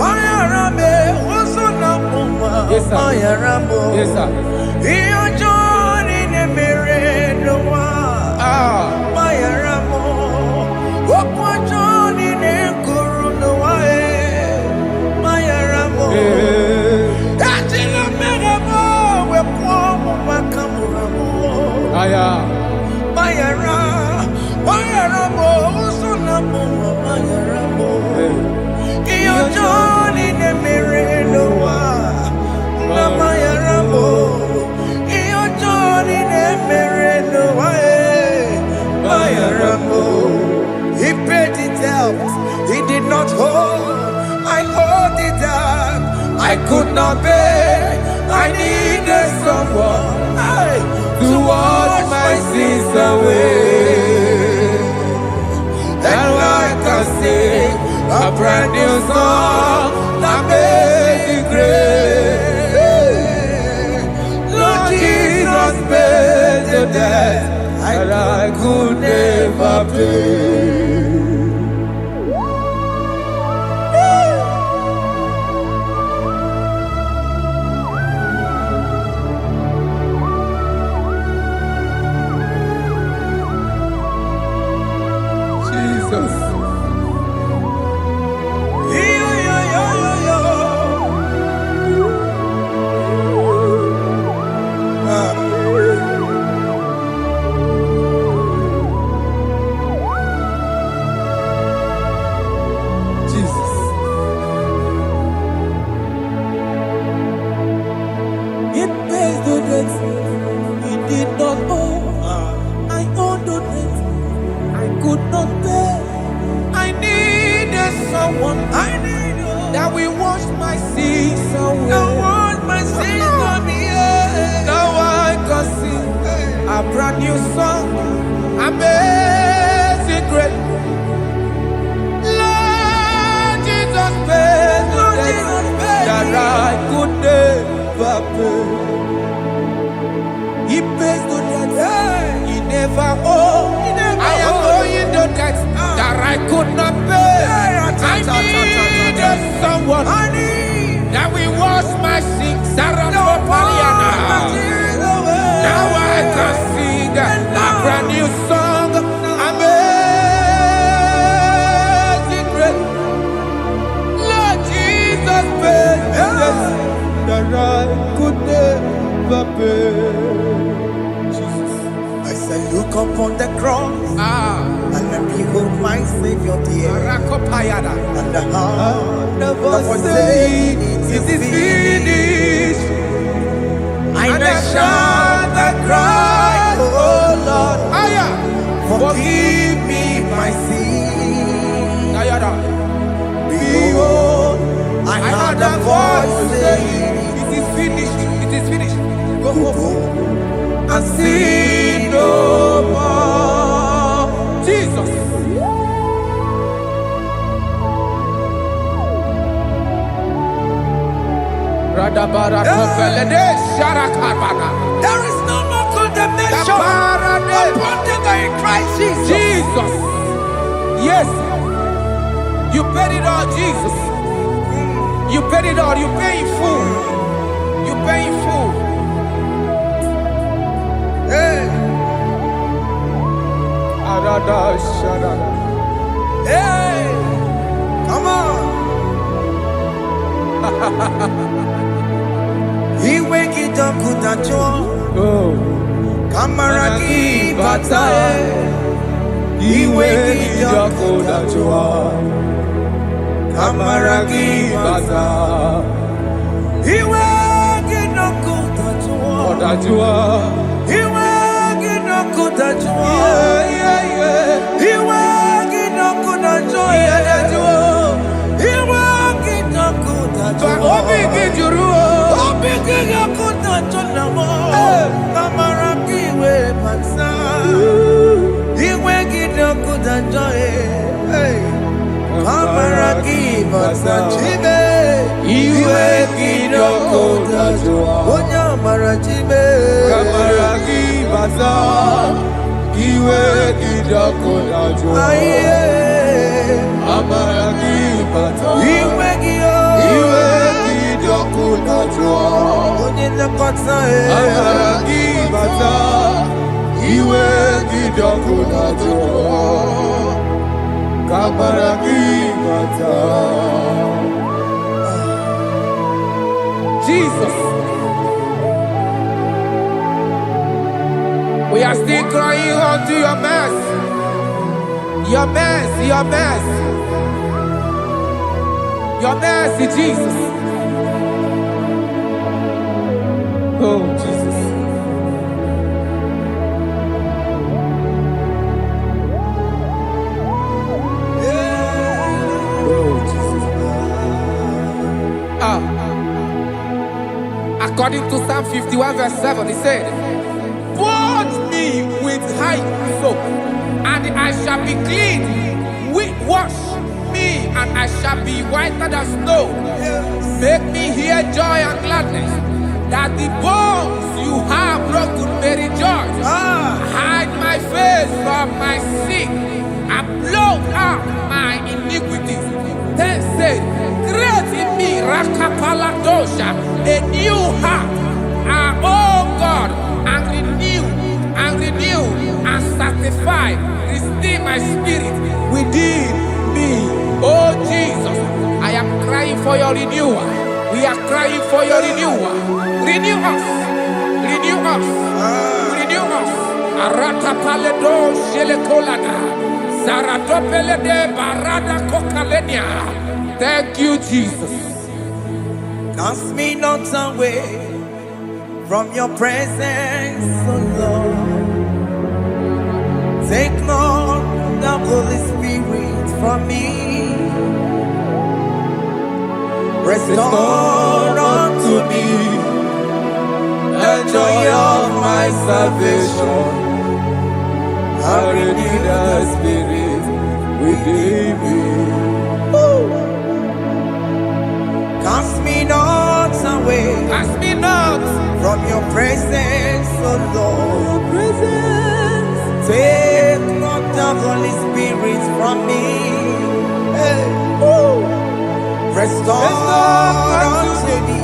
Bayara be, osuna muma. Yes, sir. Bayara mo. Yes, sir. Iyo Johnny ne mere noa. Bayara mo, okwa Johnny ne kuru noa. Bayara mo. Ejila mere mo, we kwa mo makamura mo. Aya. Bayara mo, osuna muma. Bayara mo. Iyo Johnny ne mere noa. Na bayara mo. Iyo Johnny ne mere noa. Bayara mo. He paid it out. He did not hold. I owed it out. I could not pay. I needed someone to wash my sins away. And I can sing a brand new song that made me great. Lord Jesus paid the debt that I could never pay. Jesus. Jesus. It pays the debt we did not owe. I owed the debt I could not pay. I needed someone that will wash my sins away. Now I can sing a brand new song, amazing grace. Lord Jesus paid the debt that I could never pay. He pays the debt he never owed. I am owing the debt that I could not pay. I needed someone that will wash my sins. Now I can sing a brand new song, amazing upon the cross. And I behold my Savior dear. And the heart that was saying, it is finished. And I shout and cry, oh Lord, forgive me my sin. Behold, I heard a voice saying, it is finished, it is finished. Go and sin no more. Jesus. There is no more condemnation upon them in Christ Jesus. Jesus. Yes. You paid it all, Jesus. You paid it all. You pay in full. You pay in full. Hey. Hey. Come on. He wake it up with a joy. Kamaraki batae. He wake it up with a joy. Kamaraki batae. He wake it up with a joy. He wake it up with a joy. He wake it up with a joy. He wake it up with a joy. Jesus. We are still crying unto your mercy. Your mercy, your mercy. Your mercy, Jesus. Oh, Jesus. Oh, Jesus. According to Psalm 51 verse 7, he said, "Purge me with hyssop, and I shall be clean. Wash me, and I shall be whiter than snow. Make me hear joy and gladness, that the bones you have broken may rejoice. Hide my face from my sin, and blot out my iniquities." Then said, "Create in me Rakapaladosha, a new heart, oh God, and renew, and sanctify, restore my spirit within me." Oh Jesus, I am crying for your renewal. We are crying for your renewal. Renew us, renew us, renew us. Arata paledo shelekolada, zaratopele de barada kokalenia. Thank you, Jesus. Cast me not away from your presence, oh Lord. Take not the Holy Spirit from me. Restore unto me the joy of my salvation. And renew the spirit within me. Cast me not away. Cast me not from your presence, oh Lord. Take not the Holy Spirit from me. Hey. Restore unto me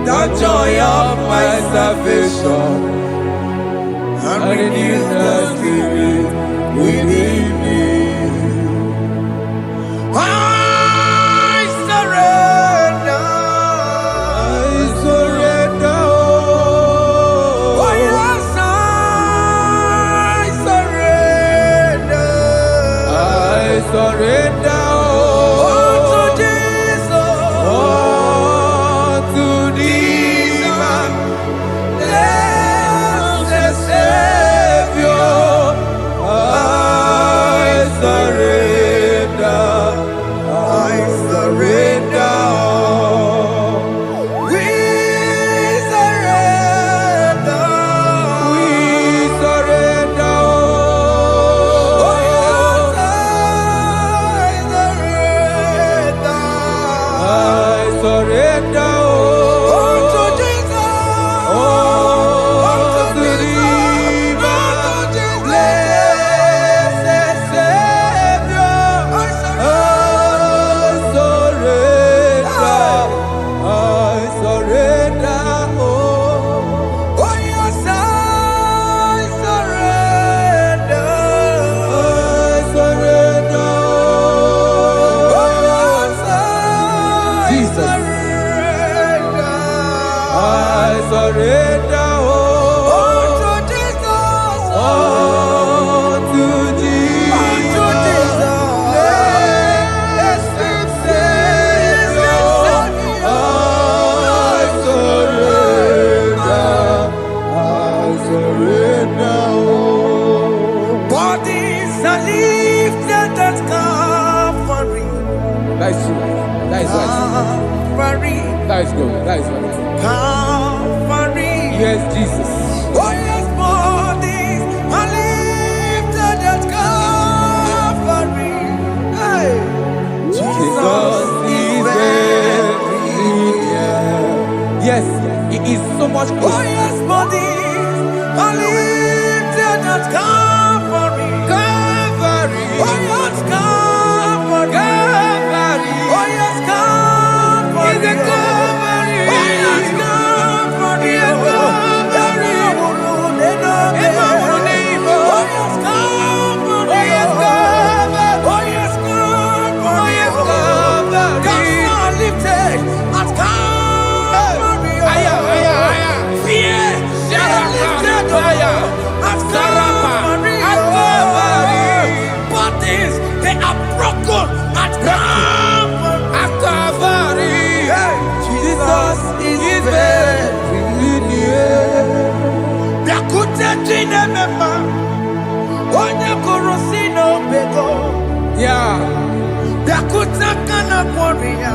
the joy of my salvation, and renew the spirit within me. surrender. Unto Jesus. Unto thee, my blessed Savior, I surrender. I surrender. We surrender. We surrender. Oh, yes, I surrender. I surrender. Unto Jesus. Unto thee, my blessed Savior, I surrender. Oh, yes, I surrender. Jesus. Surrender. I surrender. Unto Jesus. Unto thee, Unto Jesus. blessed Savior, I surrender. Bodies are lifted at Calvary. That is true. That is right. Calvary. That is good. That is right. Calvary. Yes, Jesus. Oh, yes, bodies are lifted at Calvary. Hey. Jesus is very near. Yes, He is so much Oh, closer. yes, bodies are lifted at Calvary. Calvary. Oh, yes, Calvary. Calvary. Oh, yes, Calvary. Is a Calvary. Oh, yes, Calvary. Is a Calvary. Oh, yes, Calvary. Oh, yes, Calvary. Oh, yes, Calvary. Oh, yes, Calvary. Gods are lifted at Calvary. Aya, aya, aya. Fear is lifted at Calvary. Bodies, they are broken at Calvary. At Calvary. Jesus is very near. Bịakwute Chineke ma, onye kụrụ si n'obego. Yeah. Bịakwute aka na kwọrị ya,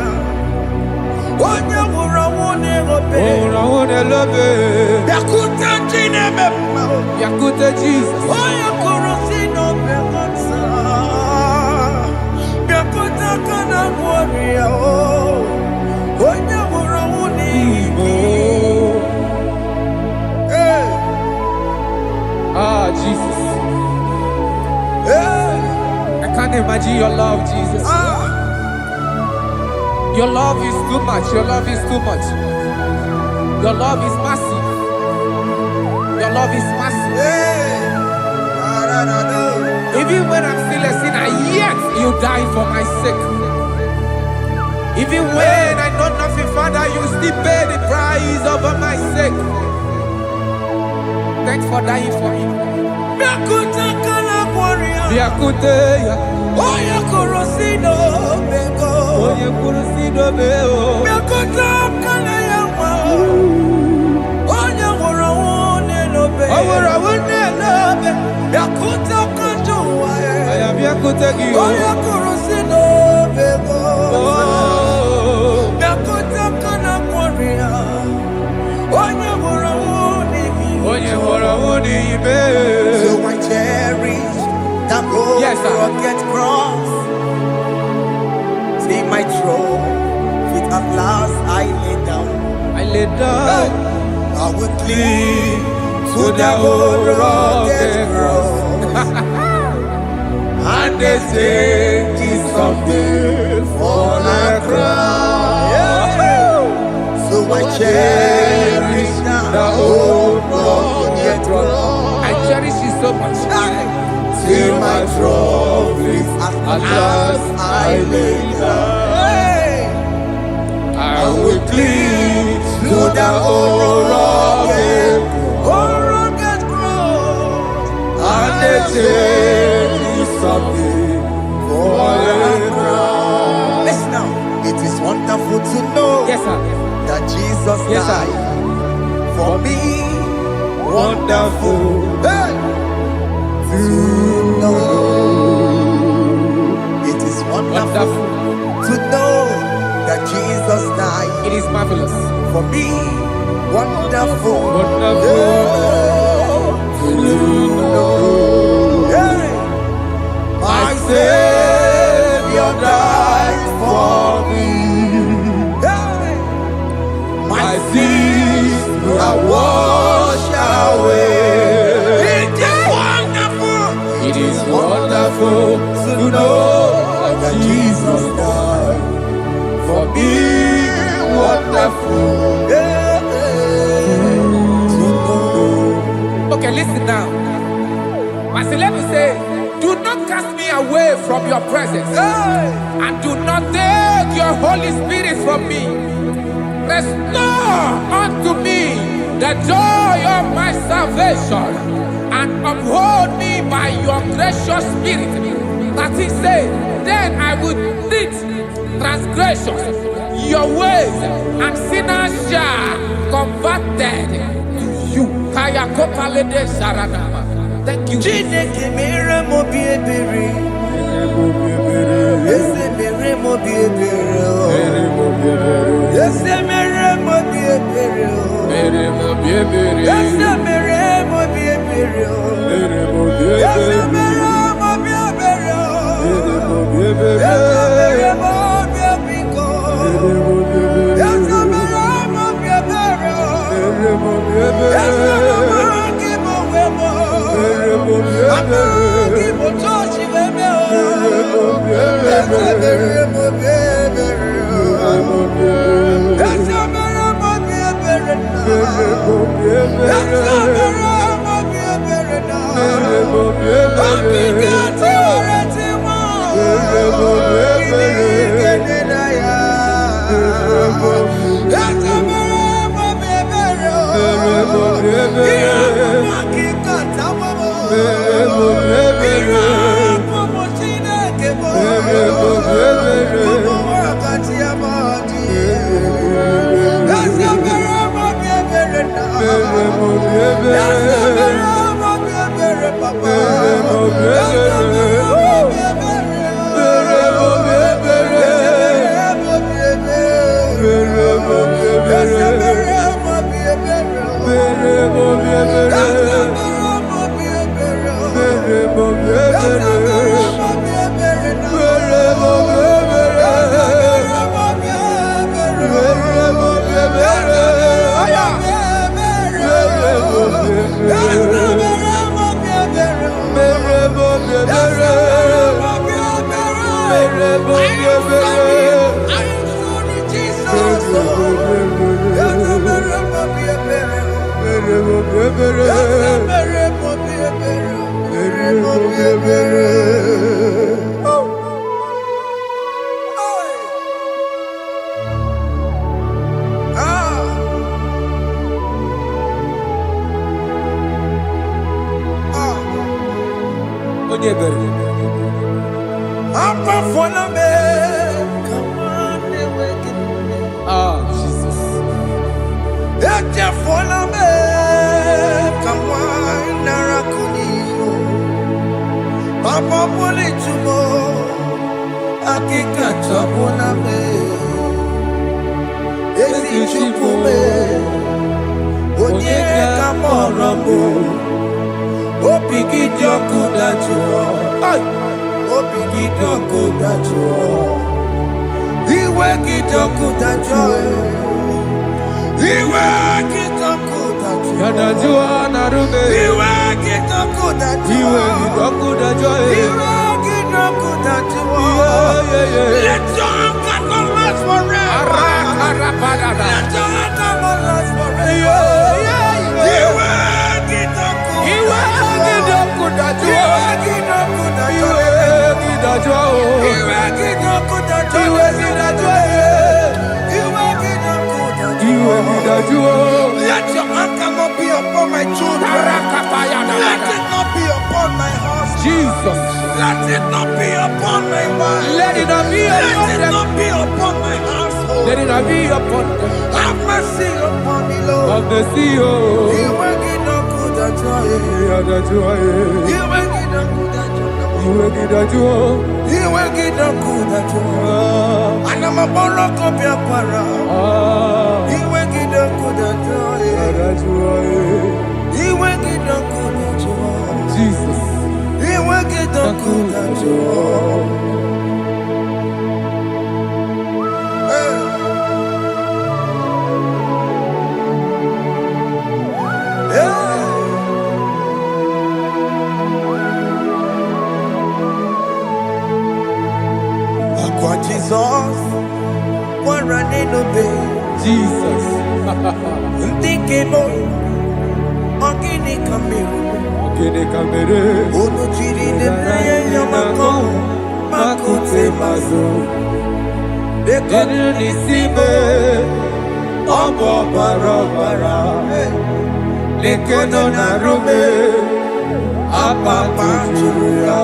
onye nwụrụ ọnwụ n'ehobe. Oh, I love it. Bịakwute Chineke ma, Yakute Jesus. onye kụrụ si n'obego taa. Bịakwute aka na kwọrị ya, onye nwụrụ ọnwụ n'igwe. Hey, Ah, Jesus. hey, I can't imagine your love, Jesus. ah. Your love is too much. Your love is too much. Your love is massive. Your love is massive. Hey, Even when I'm still a sinner, yet you died for my sake. Even when I know nothing, Father, you still pay the price over my sake. Thanks for dying for me. Bịakwute aka na kwọrị ya, Biakute ya. onye kụrụ si n'obego. Onye kwuru si dobe o. Bịakwute aka na ya nwa, onye nwụrụ ọnwụ n'elobe. O nwere ọnwụ n'elobe. Bịakwute aka ji ụwa ya, Aya biakute gị o. onye kụrụ si n'obego. Oh. Bịakwute aka na kwọrị ya, onye nwụrụ ọnwụ n'ihi. Onye nwụrụ ọnwụ n'ime. So I cherish that Yes, sir. rugged cross. See my throne, feet at last I lay down. I lay down I will cling to the old rugged cross. And they say it's someday for a crown. So I cherish The old rugged cross. I cherish you so much. Till my trophies at last I lay down. I will cling to the old rugged cross. and the take is something for is marvelous. For me, wonderful. Hey, my Savior died for me. Hey, my sins are washed away. It is wonderful to know that Jesus died for me. Wonderful. Okay, listen now. Verse 11 says, do not cast me away from your presence, and do not take your Holy Spirit from me. Restore unto me the joy of my salvation, and uphold me by your gracious spirit. That he said, then I would teach transgressions your ways, and sinners shall converted to you. Thank you. Jesus. Let your anger not be upon my children. Let it not be upon my husband. Jesus. Let it not be upon my wife. Let it not be upon Let it not be upon my household. Let it not be upon them. Have mercy upon me, Lord. Of the CEO. You will get no good at joy. You will get no good at joy. Iwe gidajo. Iwe gidakudajo. Anama bolo kopia para. Iwe gidakudajo. Iwe gidakudajo. Jesus. Iwe gidakudajo. Jesus, one running obey. Jesus. Ntikebo, ogini kamere. Ogini kamere. Ono chiri ne neye yamako, makute mazo. Dekonu nisibe, obo bara. Lekeno narume, apa tuya.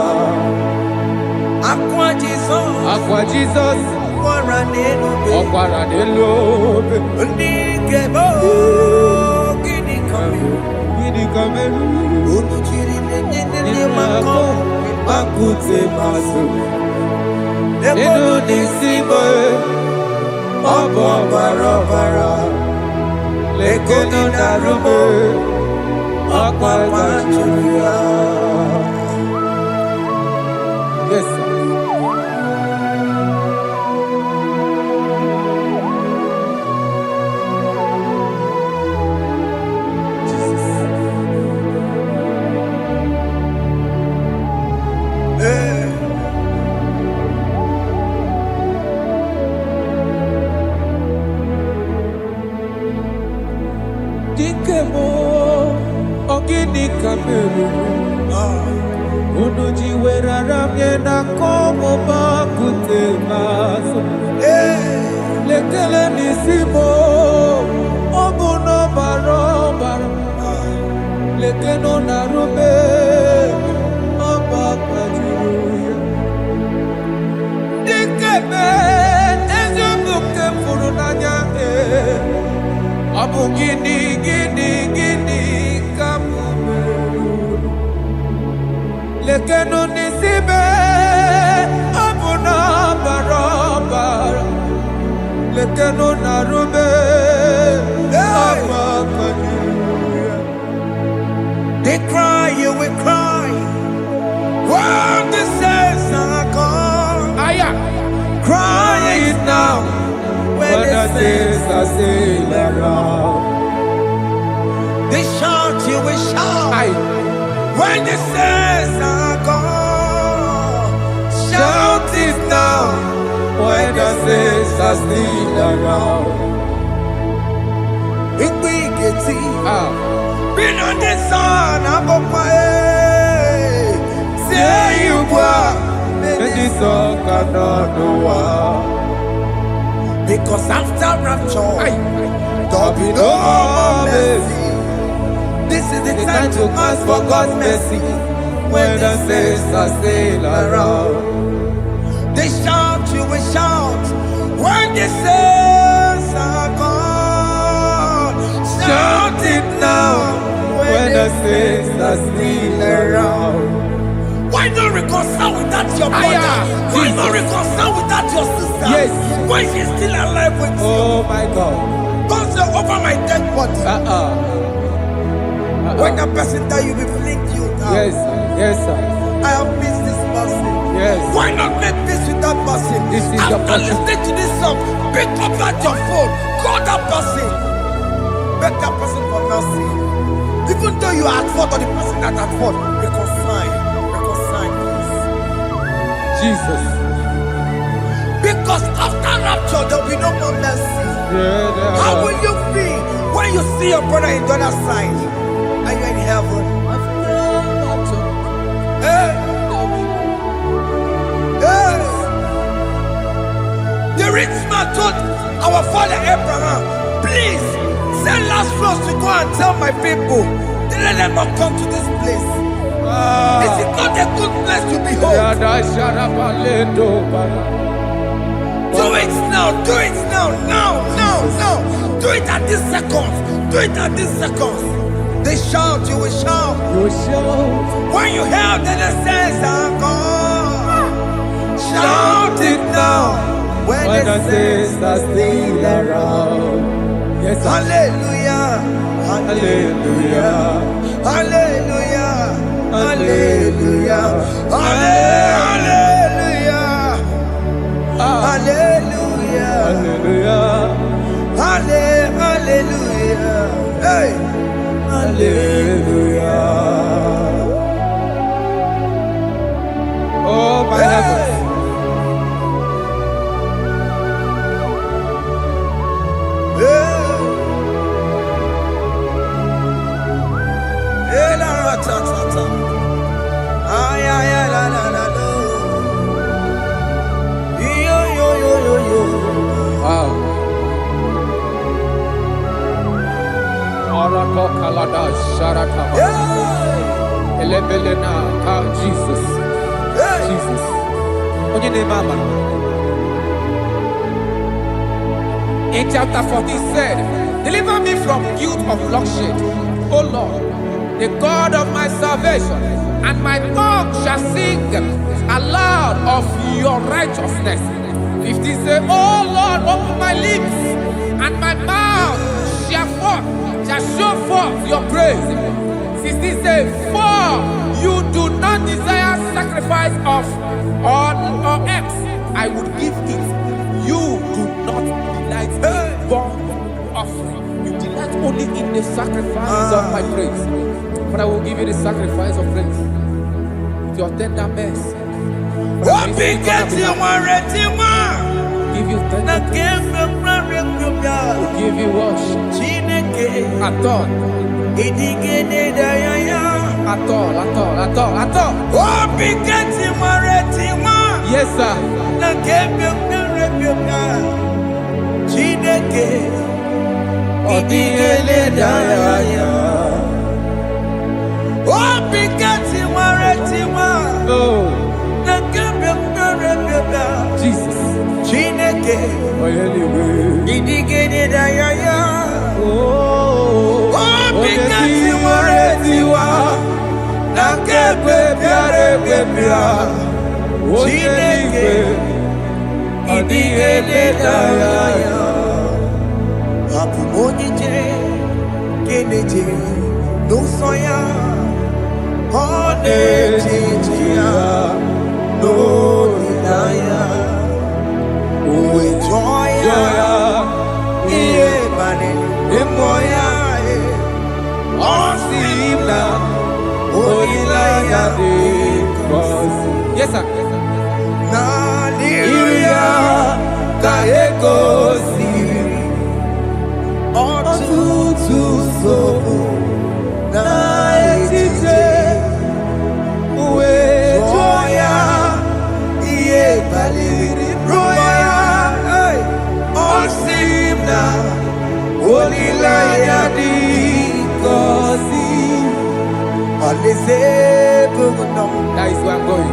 Aqua Jesus, Okwara nelobe. Ntikebo, ogini kamere. Ogini kamere. Ono chiri ne neye yamako, Makute maso. Dekonu nisibe, obo bara. Lekeno narume, apa tuya. Yes, sir. Dikemo, ogini kamere. Unuji werara mjena komo makute maso. Lekele nisimo, obuno bara. Lekeno narume, oba kajuruya. Dikeme, ezubuke furunanya. Abu gini kamumeru. Lekeno nisibe, abu na bara. Lekeno narume, aba kajuruya. They cry, you will cry. When the saints are gone, cry it now. When the saints are still around, they shout, you will shout. When the saints are gone, shout it now. when the saints are still around. Been on the sun, I'm on my head. Say you were, And the song cannot go on. because after rapture, There'll be no more mercy. this is the It's time to ask for God's mercy. when the saints are still around. They shout, you will shout. When the saints are gone, shout it now. When the saints are still around. Why not reconcile with that your brother? Why not reconcile with that your sister? Yes. Why she's still alive with you? Oh my God. God say over my dead body. When the person that you will fling you down. Yes, sir. Yes, sir. I have missed this person. Yes. Why not make peace with that person? This is the After person. listening to this song, pick up that your phone, call that person, beg that person for mercy. Even though you are at fault or the person that at fault, reconcile, please. Jesus. Because after rapture, there will be no more mercy. Yeah, How will you feel when you see your brother in the other side? Are you in heaven? Hey. Hey. The rich man told our father Abraham, please send Lazarus to go and tell my people, let them not come to this place. This is not a good place to behold. Do it now, do it now, now. Do it at this second. Do it at this second. They shout, you will shout. You shout. When you hear that the saints are gone, shout it now. When the saints are still around. Yes, sir. Hallelujah. Hallelujah. Hallelujah. Hallelujah. Hallelujah. Hallelujah. Hallelujah. Hallelujah. Hey. Hallelujah. Oh, my heavens. Wow. Arato kalada sharataba. Elebelena ka Jesus. Jesus. Onye name mama. In chapter 14 said, deliver me from guilt of bloodshed, O Lord, the God of my salvation, and my tongue shall sing aloud of your righteousness. 15 say, oh Lord, open my lips, and my mouth shall show forth your praise. 16 say, for you do not desire sacrifice of or eggs, I would give it. You do not delight in burnt offering. You delight only in the sacrifice of my praise. But I will give you the sacrifice of praise with your tender mercy. Give you tender praise. Will give you worship. At all. At all. Yes, sir. Jesus. Yes, sir. That is where I'm going.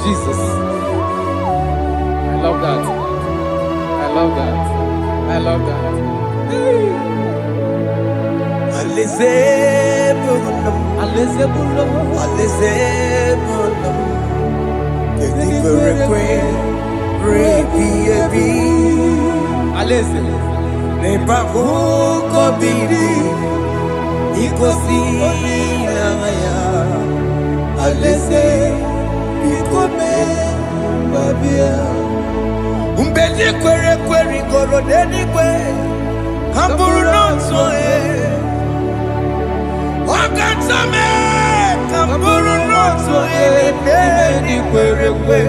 Jesus. I love that. I love that. I love that. Umbeli kwere kwere goro deni kwe Hamburu nonso Wakatame Hamburu nonso Bedi kwere kwe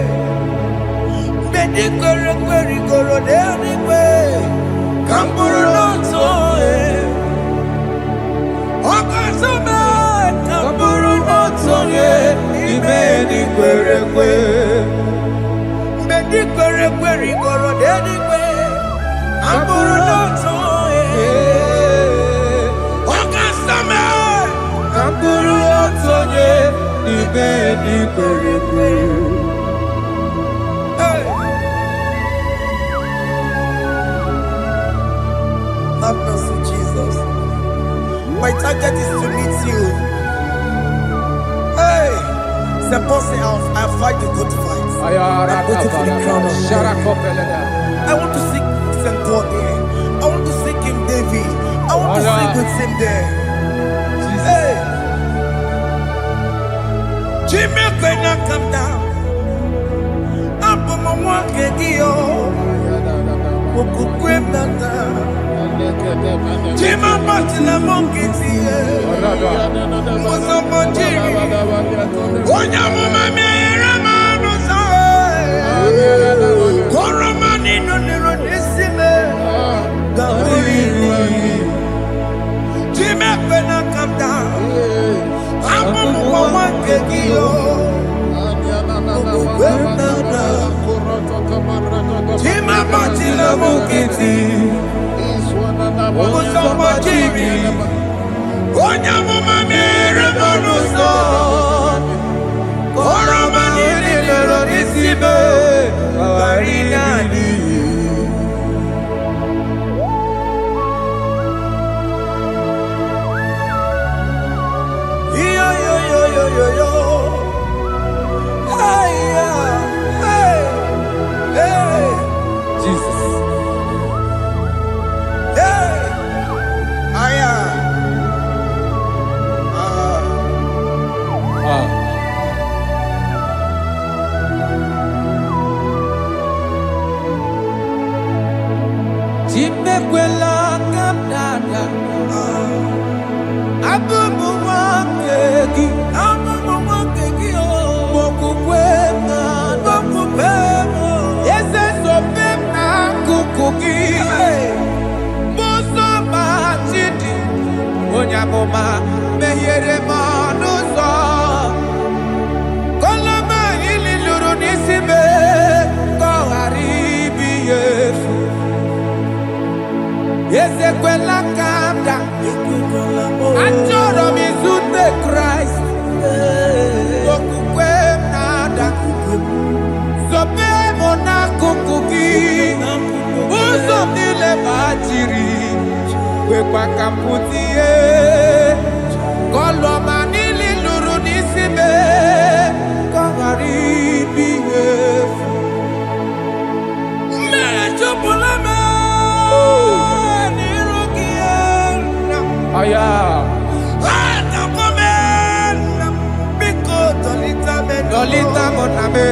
Bedi kwere kwere goro deni kwe Hamburu nonso Wakatame Hamburu nonso Bedi kwere kwe Have mercy, Jesus. My target is to meet you. Hey, suppose I fight the good fight. I'm waiting for the crown of heaven. I want to seek St. God there. I want to seek King David. I want to sing with him there. Hey, Jimmy, when I come down, I'm from my one kegio. Jima Martina Monkey, was a Monjiri. Onya Mama Ramano, Koramani no Neronisime, Jimmy, when I come down, I'm from one kegio. Jima Martina Monkey. Onya mama mere bonuso Koromani lero nisibe Awarinani Yo yo yo yo yo yo Hey hey hey Jesus Jimekwela kamdada Abubu wakegi Mokukwema Yese sopema kukugi Muso machidi Onyamoma mehiere manuso Koloma ili luru nisibe Koharibi yefu Ezekwela kamda Achoro mizute Christ Okukwe nada Sope mona kukuki Uzo nile bajiri Wekwa kamputie Koloma nili luru nisibe Kongaribi yefu Mechopulame Aya. Dolita moname.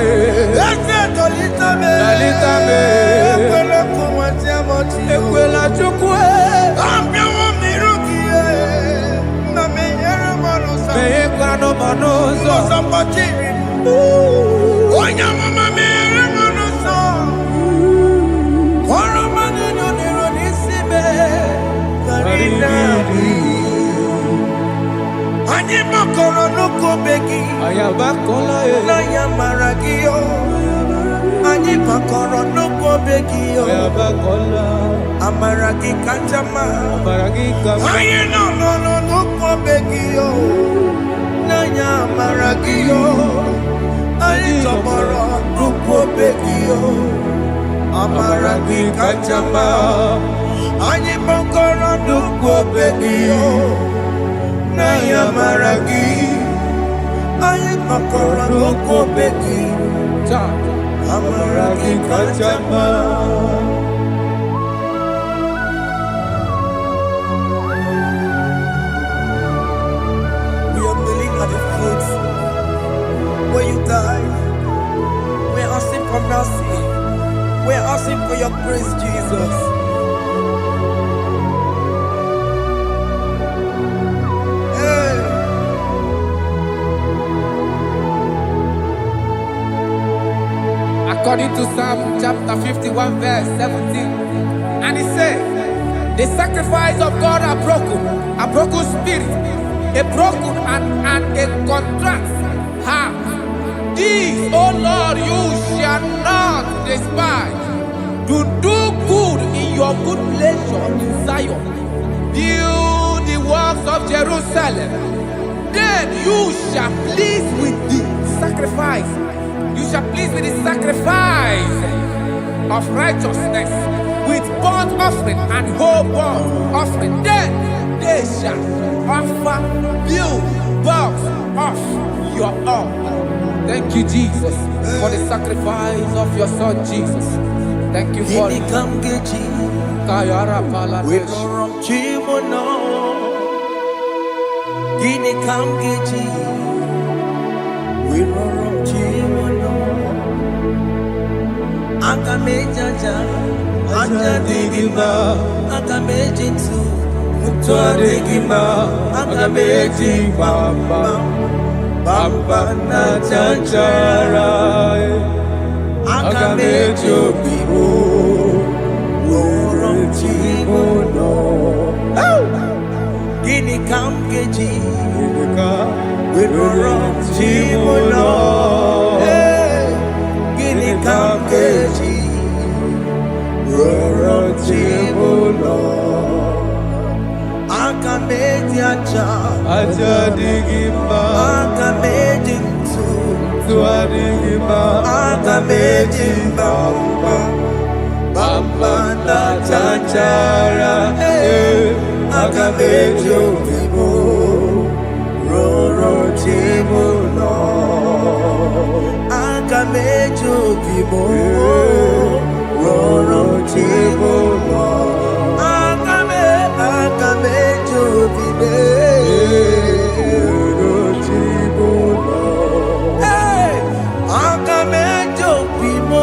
Dolita me. Ekwela chukwe. Ambia mirukie. Na meyere monosa. Meyekwa no monosa. Mosa mpachiri. Onya mama meyere monosa. Koromani no nero nisibe. Ani makoro nuko begi ayabakola na yamaragio ani makoro nuko begi ayabakola amaragi kanjama amaragi kama ayi no nuko begi na yamaragio ani tomoro nuko begi amaragi kanjama ani makoro nuko begi na yamaragi ayi makoro nuko begi amaragi kanjama. We are kneeling at the foot where you died. We are asking for mercy. We are asking for your grace, Jesus. According to Psalm chapter 51 verse 17. And he said, the sacrifice of God are broken spirit, a broken and a contract heart. This, O Lord, you shall not despise. To do good in your good pleasure in Zion. Build the works of Jerusalem. Then you shall please with the sacrifice. You shall please with the sacrifice of righteousness, with burnt offering and whole burnt offering. Then they shall offer build works of your own. Thank you, Jesus, for the sacrifice of your Son, Jesus. Thank you for it. Kayara Pala. We no wrong chimono. Gini kamgeji. We no wrong chimono. Akamejaja. Aja digima. Akamejinsu. Mutwa digima. Akameji bamba. Bamba na chanchara. Akamejo bibo. Gini kamgeji, we run chimono. Gini kamgeji, we run chimono. Akameji aja, aja digima. Akameji tu adigima. Akameji bamba. Bamba na chanchara, akamejo bibo, roro chimuno. Akamejo bibo, roro chimuno. Akamejo bibo, roro chimuno. Akamejo bibo.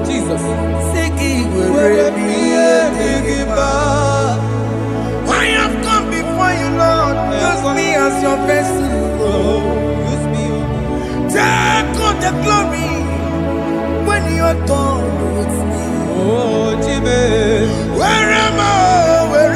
Jesus. I have come before you, Lord. Use me as your vessel. Use me. Take all the glory when you are done with me. Oh, Jimmy. Where am I? Where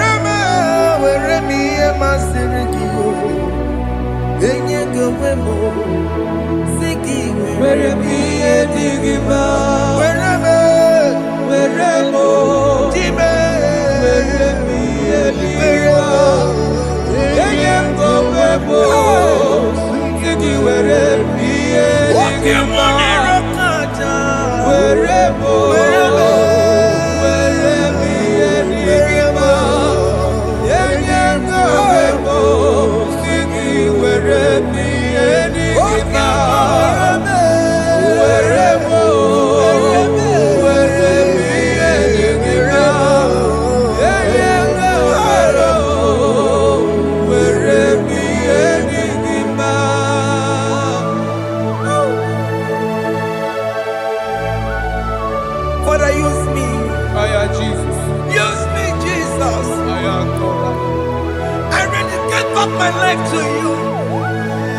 life to you.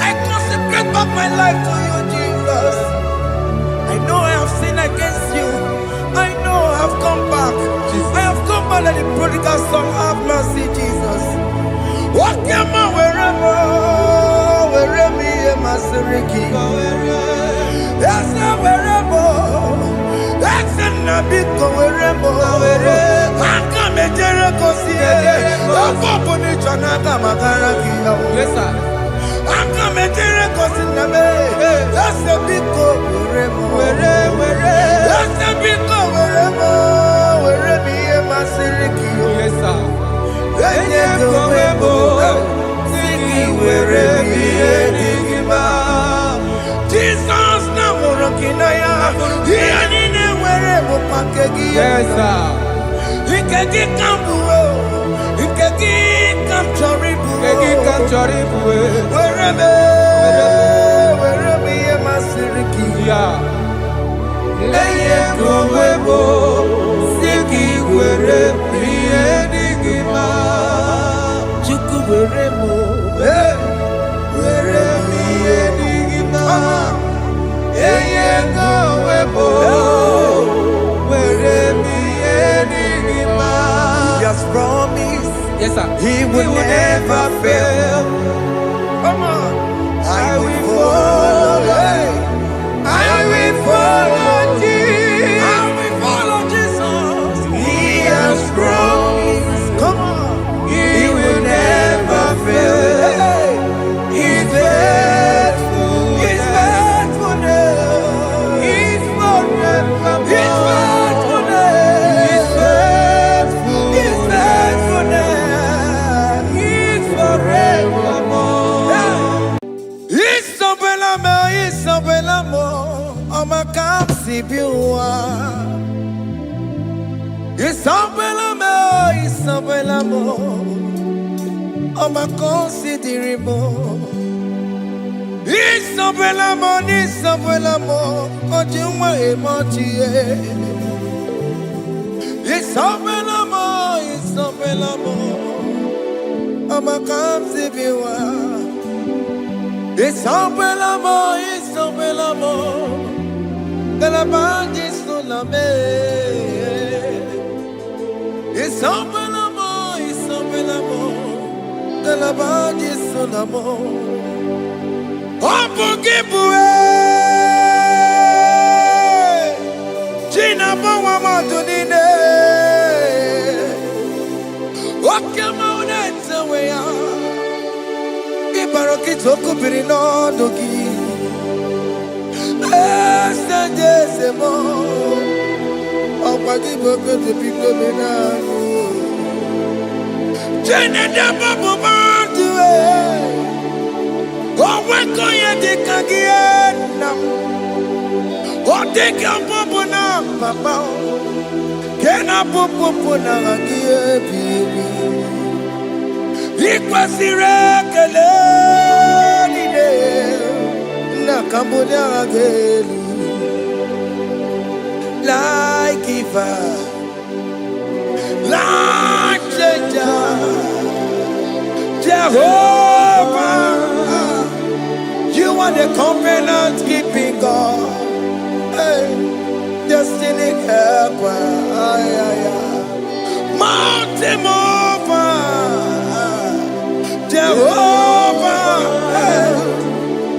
I consecrate back my life to you, Jesus. I know I have sinned against you. I know I have come back. I have come back like the prodigal son. Have mercy, Jesus. What am I wherever me and my Siriki? That's not wherever. That's not big wherever. I come and Jericho see it. Yes, sir. I come and Jericho see it. That's a big wherever. That's a big wherever me and my Siriki. Yes, sir. Jesus na morokinaya yanine wherever pakegi. Yes, sir. Ikegi kambuo, ikegi kamchoribu, wherever ye masiriki. Yeah. Eye kowebo, siki wherever ye digima. Chuku wherever, wherever ye digima. Eye kowebo, wherever ye digima. He has promised. Yes, sir. He will never fail. Come on. I will follow. I will follow Jesus. I will follow Jesus. He has promised. Come on. He will never fail. He's faithful. He's faithful. He's forever. He's faithful. He's faithful. He's faithful. He's forevermore. Isabelamo, I'ma come see you. Isabelamo, I'ma consider him. Isabelamo, Ojuma emotie. Isabelamo, I'ma come see you. Isabelamo, de la bande solame. Isabelamo, de la bande solamo. Opogibue, Gina Bawa Madunine. Wakama unetawea. Ibaroki toku birino dogi. Estendezemo. Opagi boko de pico menano. Jene de babu bandue. Oweko ye de kagiena. Odeka babu na papa. Kena popo na agie bibi. Ikwasire kele nide na kambonya agelu like giver, like changer, Jehovah. You are the covenant keeping God. Hey, destiny helper. Mountain mover. Jehovah,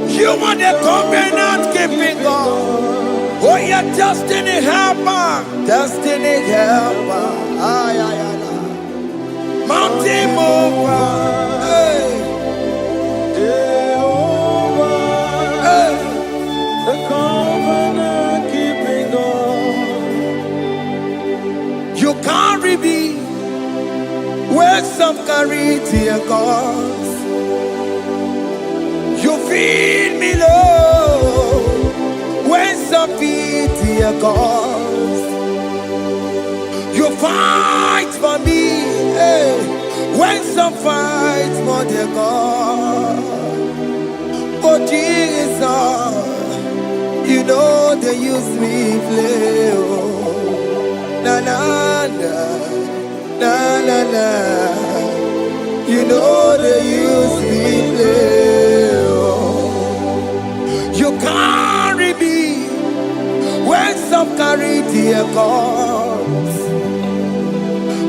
you are the covenant keeping God. Oh, your destiny helper, mountain mover, Jehovah, the covenant keeping God. You carry me where some carry tear gods. You feed me low when some feed tear gods. You fight for me when some fight for their God. Oh Jesus, you know they use me play. Oh, na na na. Na na na, you know they use me. dear God.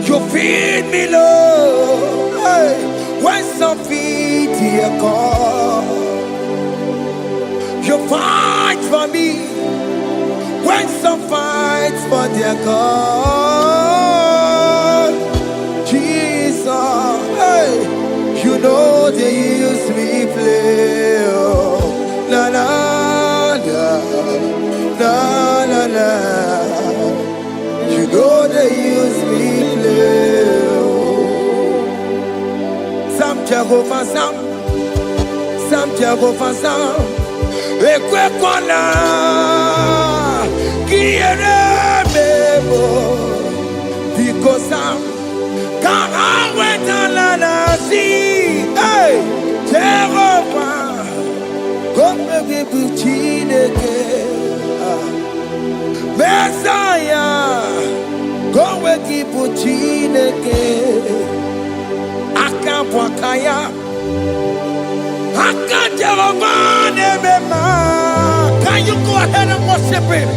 You feed me, Lord, hey, when some feed, dear God. You fight for me when some fights for their God. Jesus, hey, you know they use me play. Oh, na na na na na na. You know they use me play. Oh. Some Jehovah, some Jehovah, some. Ekwekwana kiere mebo because I'm can't wait to see. Hey, Jehovah, come give me chineke. Messiah, come give me chineke. Akapwakaya. Can you go ahead and worship him?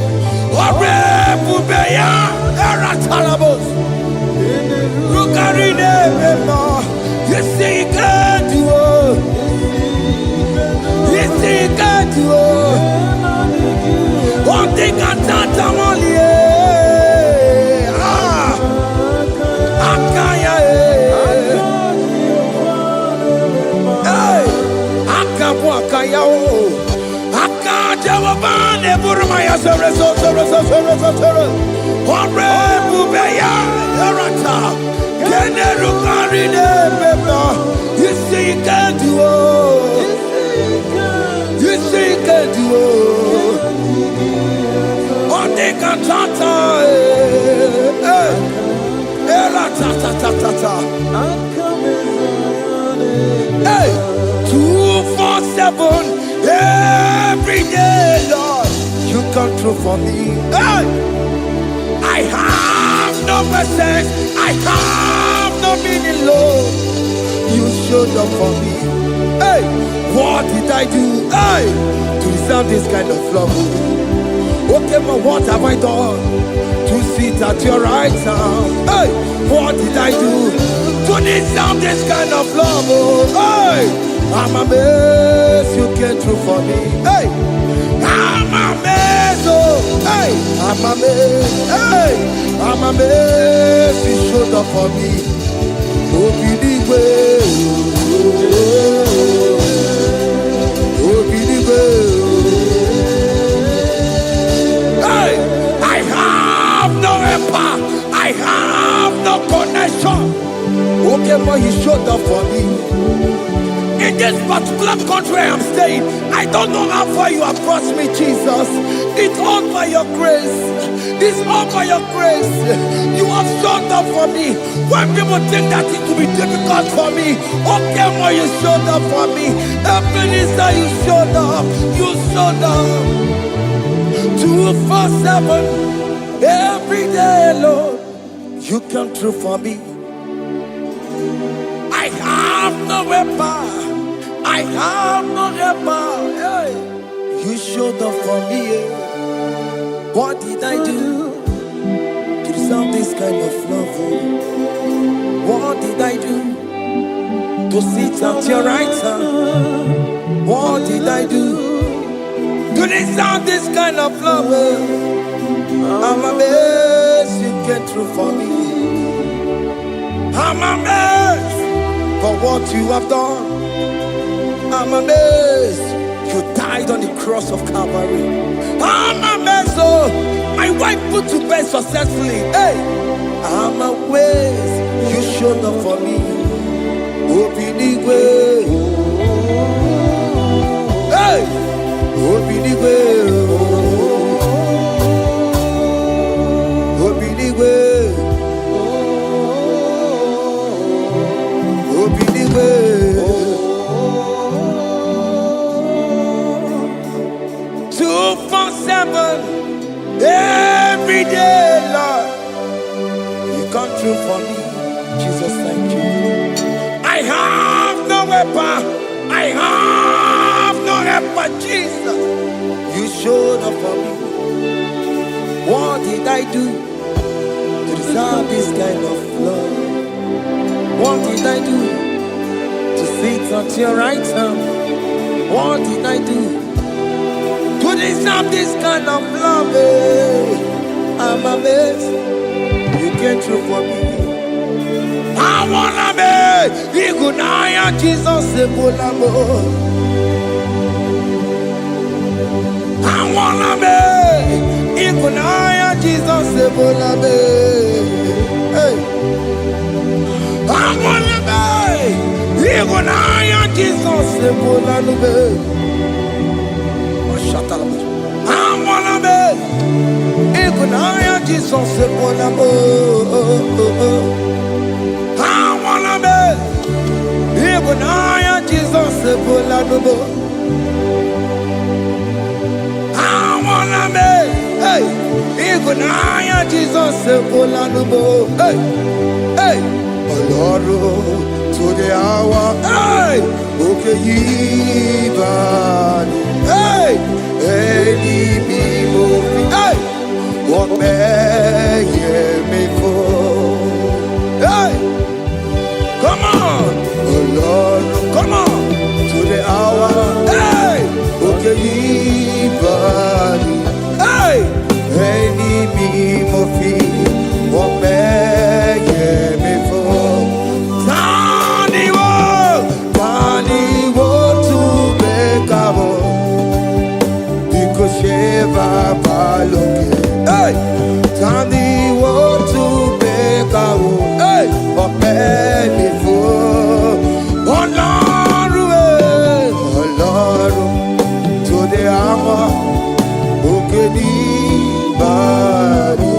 You see, he can do it. You see, he can do it. One thing I can't only. You see, you can do it. You see, you can do it. On the cantata, hey, 247 every day, Lord. You come through for me. Hey, I have no message. I have no meaning, Lord. You showed up for me. Hey, what did I do? Hey, to deserve this kind of love? Okay, but what have I done to sit at your right hand? Hey, what did I do to deserve this kind of love? Hey, I'm amazed you came through for me. Hey, I'm amazed. Oh, hey, I'm amazed. Hey, I'm amazed you showed up for me. Oh, believe it. Oh, believe it. Hey, I have no empire. I have no connection. Okay, but he showed up for me. In this particular country I'm staying, I don't know how far you have brought me, Jesus. It's all by your grace. It's all by your grace. You have showed up for me. When people think that it will be difficult for me, okay, but you showed up for me. Ebenezer, you showed up. You showed up. 247 every day, Lord. You come through for me. I have no weapon. I have no weapon. Hey. You showed up for me. What did I do to deserve this kind of love? What did I do to sit at your right hand? What did I do to deserve this kind of love? I'm amazed you came through for me. I'm amazed for what you have done. I'm amazed you died on the cross of Calvary. I'm amazed, oh, my wife put to bed successfully. Hey, I'm amazed you showed up for me. Obinigwe, hey, Obinigwe, Obinigwe, Obinigwe. 247 every day, Lord. You come through for me, Jesus. Thank you. I have no weapon. I have no weapon, Jesus. You showed up for me. What did I do to deserve this kind of love? What did I do to sit at your right hand? What did I do to deserve this kind of love? I'm amazed you came through for me. I wanna be Igunaya Jesus Sepulamo. I wanna be Igunaya Jesus Sepulamo. Hey. I wanna be Igunaya Jesus Sepulamo. Shut up. I wanna be Igunaya Jesus Sepulamo. I wanna be Igunaya Jesus Sepulamo. I wanna be hey Igunaya Jesus Sepulamo. Hey hey Oloro to the hour hey okay Yibani hey any people hey what may me for hey come on oh Lord come on to the hour hey okay Yibani hey any people what may me for hey, Tandy want to make a hey, but many for oh Lord, to the hour, okay, body,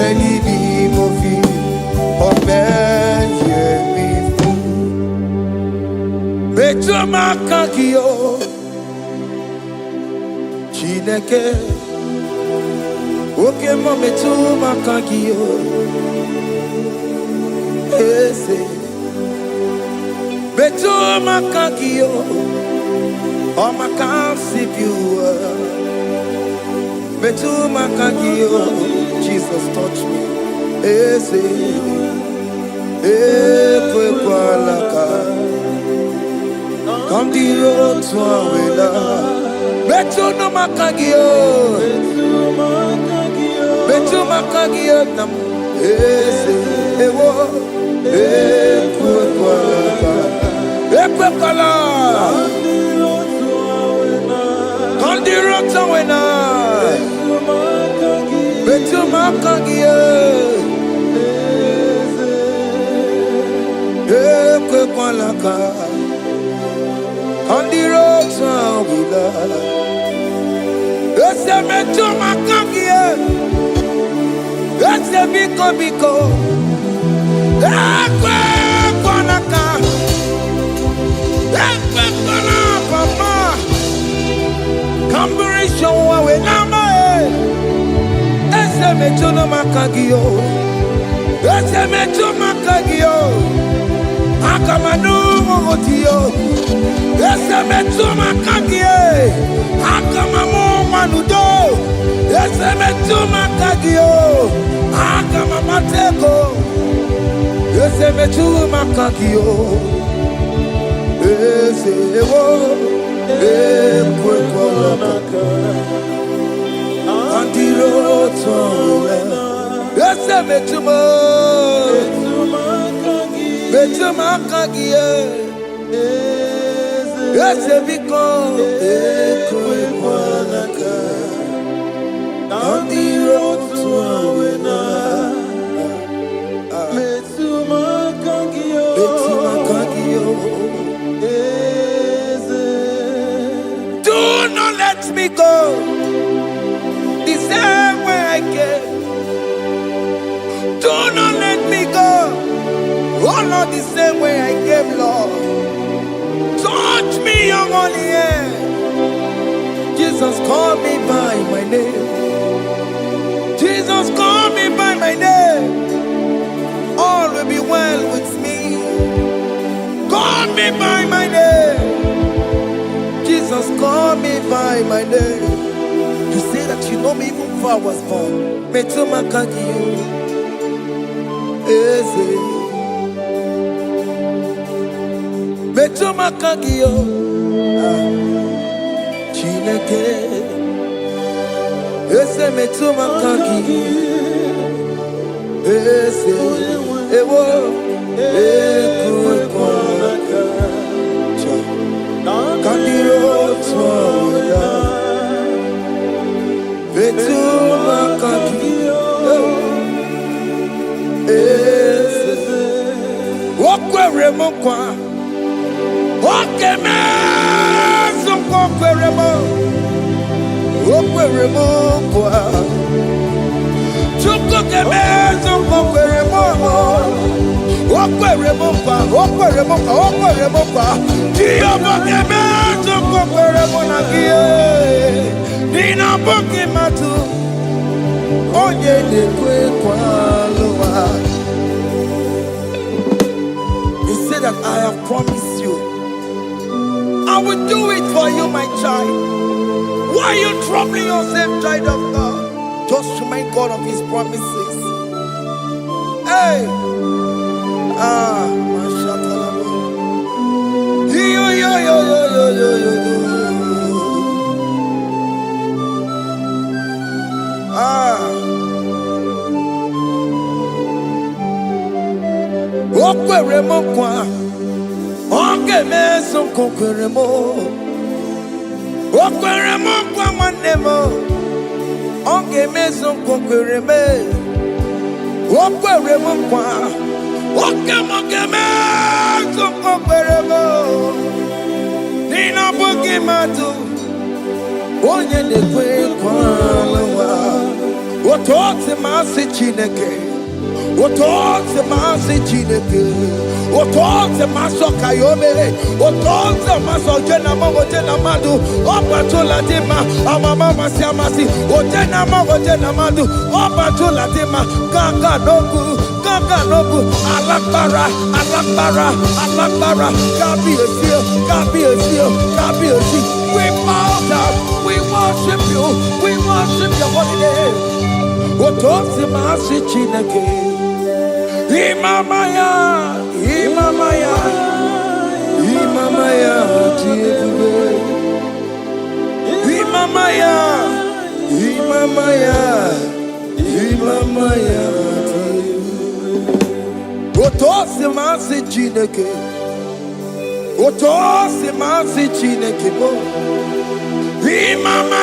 any movie, but many for better Makakio. Chineke oke mome tu makagio ese betu makagio o makamsipiwa betu makagio Jesus touch me ese ekwe kwalaka come the road to awela betu no makagio betu makagio nam ese ewo ekwe kwala on the road to awela betu makagio ekwe kwala on the road to awela. Ese meto makagie, ese biko, ekwe kwanaka, ekwe kwana papa, kamburisho wawe nama ese meto no makagio, ese meto makagio, akamanu mogotio, ese meto makagie, akamamu manudo, ese metu makagio, akama mateko, ese metu makagio, ese ewo, ekwe kwalaka, andiro towe, ese metu makagio, ese biko, ekwe kwalaka. On the road to Awena, Betumakagio, do not let me go the same way I came. Do not let me go, oh Lord, the same way I came, Lord. Touch me, your holy hand. Jesus, call me by my name. Jesus, call me by my name. All will be well with me. Call me by my name. Jesus, call me by my name. You say that you know me even before I was born. Me to my kangi, easy. Me to my kangi, Chineke. Ese me to my kangi, ese. Ewo, ekruekonaka. Kandiro tsoya. Betuma kakio ese okwere mokwa okeme zonko kwere mo okwere mokwa chuko keme zonko kwere mo okwere mokwa tiyo keme zonko kwere mo na kie Nina boki matu onye dekwe kwa loa. He said that I have promised you. I will do it for you, my child. Why are you troubling yourself, child of God? Just remind God of His promises. Hey, mashallah. Yo. Okwere mo kwa onge meso kokwere mo okwere mo kwa mane mo onge meso kokwere me okwere mo kwa oke mo meso kokwere mo nina bogi matu onye dekwe kwa lewa otote masi Chineke otote masi Chineke otote maso kayome otote maso jena madu opatola dima amama masi amasi ojena madu opatola dima ganga nobu alakbara kabi esi we bow down we worship your holy name otote masi Chineke Imamaya, Otosi masi Chineke, Imamaya.